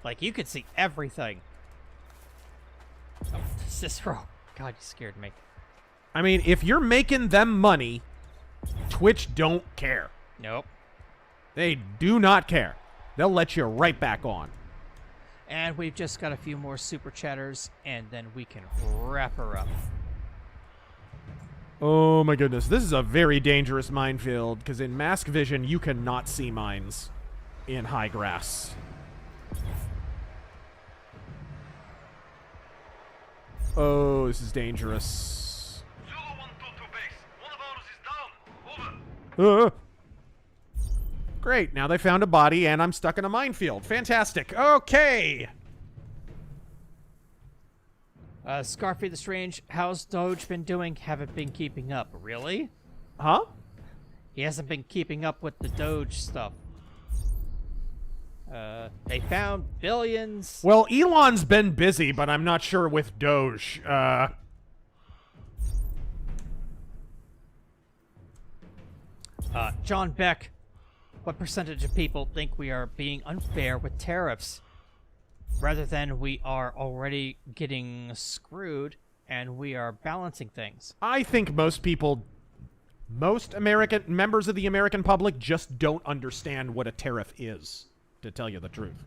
Like, you could see everything. Oh, Cicero. God, you scared me. I mean, if you're making them money, Twitch don't care. Nope. They do not care. They'll let you right back on. And we've just got a few more super chatters, and then we can wrap her up. Oh my goodness, this is a very dangerous minefield, because in mask vision, you cannot see mines in high grass. Oh, this is dangerous. Zulu 122 base. One of ours is down. Over. Great, now they found a body, and I'm stuck in a minefield. Fantastic. Okay. Scarfy the Strange, how's Doge been doing? Haven't been keeping up. Really? Huh? He hasn't been keeping up with the Doge stuff. They found billions. Well, Elon's been busy, but I'm not sure with Doge. John Beck, what percentage of people think we are being unfair with tariffs? Rather than we are already getting screwed and we are balancing things. I think most American members of the American public just don't understand what a tariff is, to tell you the truth.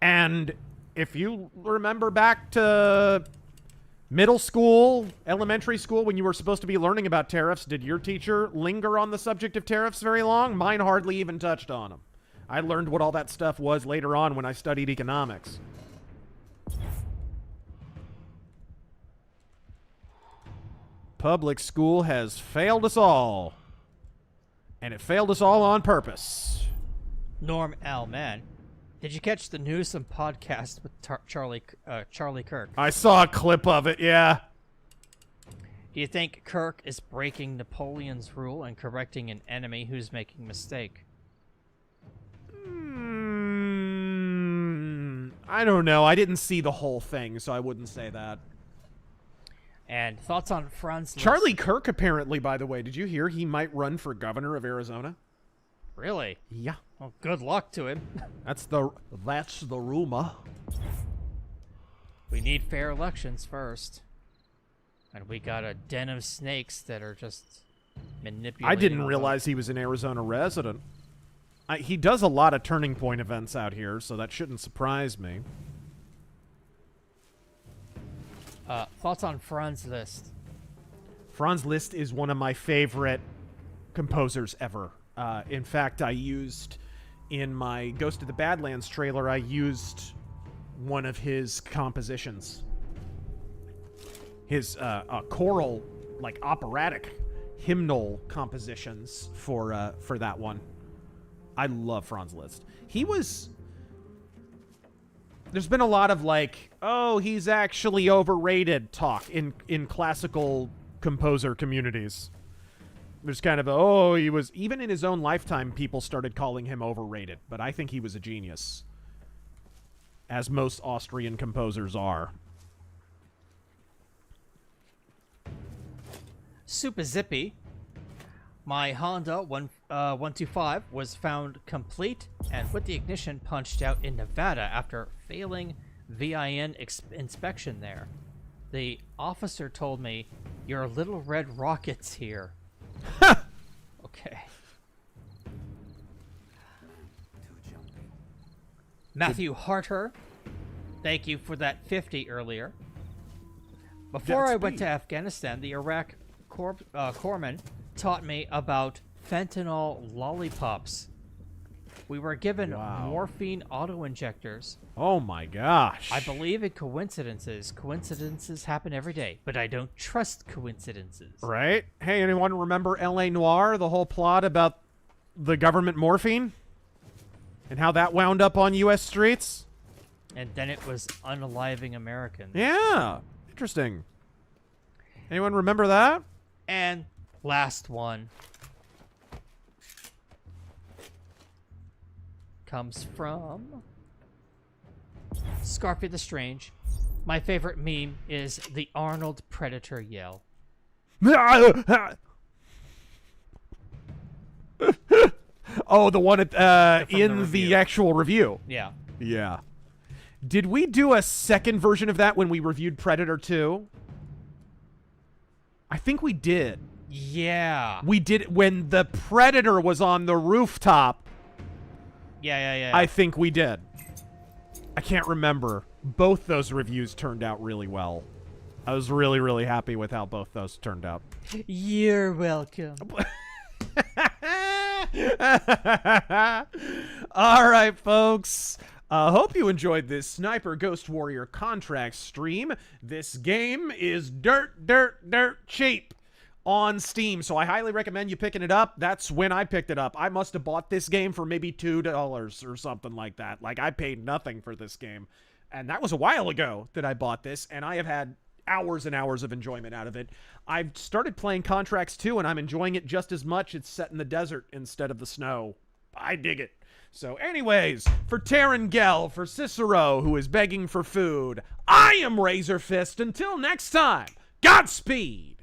And if you remember back to middle school, elementary school, when you were supposed to be learning about tariffs, did your teacher linger on the subject of tariffs very long? Mine hardly even touched on them. I learned what all that stuff was later on when I studied economics. Public school has failed us all. And it failed us all on purpose. Norm L. Man, did you catch the Newsom podcast with Charlie Kirk? I saw a clip of it, yeah. Do you think Kirk is breaking Napoleon's rule and correcting an enemy who's making a mistake? I don't know. I didn't see the whole thing, so I wouldn't say that. And thoughts on Franz Liszt? Charlie Kirk, apparently, by the way, did you hear he might run for governor of Arizona? Really? Yeah. Well, good luck to him. That's the rumor. We need fair elections first. And we got a den of snakes that are just manipulating. I didn't realize he was an Arizona resident. He does a lot of Turning Point events out here, so that shouldn't surprise me. Thoughts on Franz Liszt? Franz Liszt is one of my favorite composers ever. In fact, I used, in my Ghost of the Badlands trailer, I used one of his compositions. His choral, like operatic, hymnal compositions for that one. I love Franz Liszt. There's been a lot of like, oh, he's actually overrated talk in classical composer communities. There's kind of even in his own lifetime, people started calling him overrated, but I think he was a genius, as most Austrian composers are. Super Zippy. My Honda 125 was found complete and with the ignition punched out in Nevada after failing VIN inspection there. The officer told me, "Your little red rocket's here." Okay. Matthew Harter, thank you for that 50 earlier. Before I went to Afghanistan, the Iraq corpsman taught me about fentanyl lollipops. We were given morphine auto-injectors. Oh my gosh. I believe in coincidences. Coincidences happen every day, but I don't trust coincidences. Right? Hey, anyone remember L.A. Noire, the whole plot about the government morphine? And how that wound up on U.S. streets? And then it was unaliving Americans. Yeah. Interesting. Anyone remember that? And last one comes from Scarfy the Strange. My favorite meme is the Arnold Predator yell. Oh, the one at, in the review. actual review. Yeah. Yeah. Did we do a second version of that when we reviewed Predator 2? I think we did. Yeah. We did it when the Predator was on the rooftop. Yeah. I think we did. I can't remember. Both those reviews turned out really well. I was really, really happy with how both those turned out. You're welcome. All right, folks. Hope you enjoyed this Sniper Ghost Warrior contract stream. This game is dirt cheap on Steam, so I highly recommend you picking it up. That's when I picked it up. I must have bought this game for maybe $2 or something like that. Like, I paid nothing for this game. And that was a while ago that I bought this, and I have had hours and hours of enjoyment out of it. I've started playing Contracts 2, and I'm enjoying it just as much. It's set in the desert instead of the snow. I dig it. So anyways, for Taryn Gell, for Cicero, who is begging for food, I am RazörFist. Until next time, Godspeed!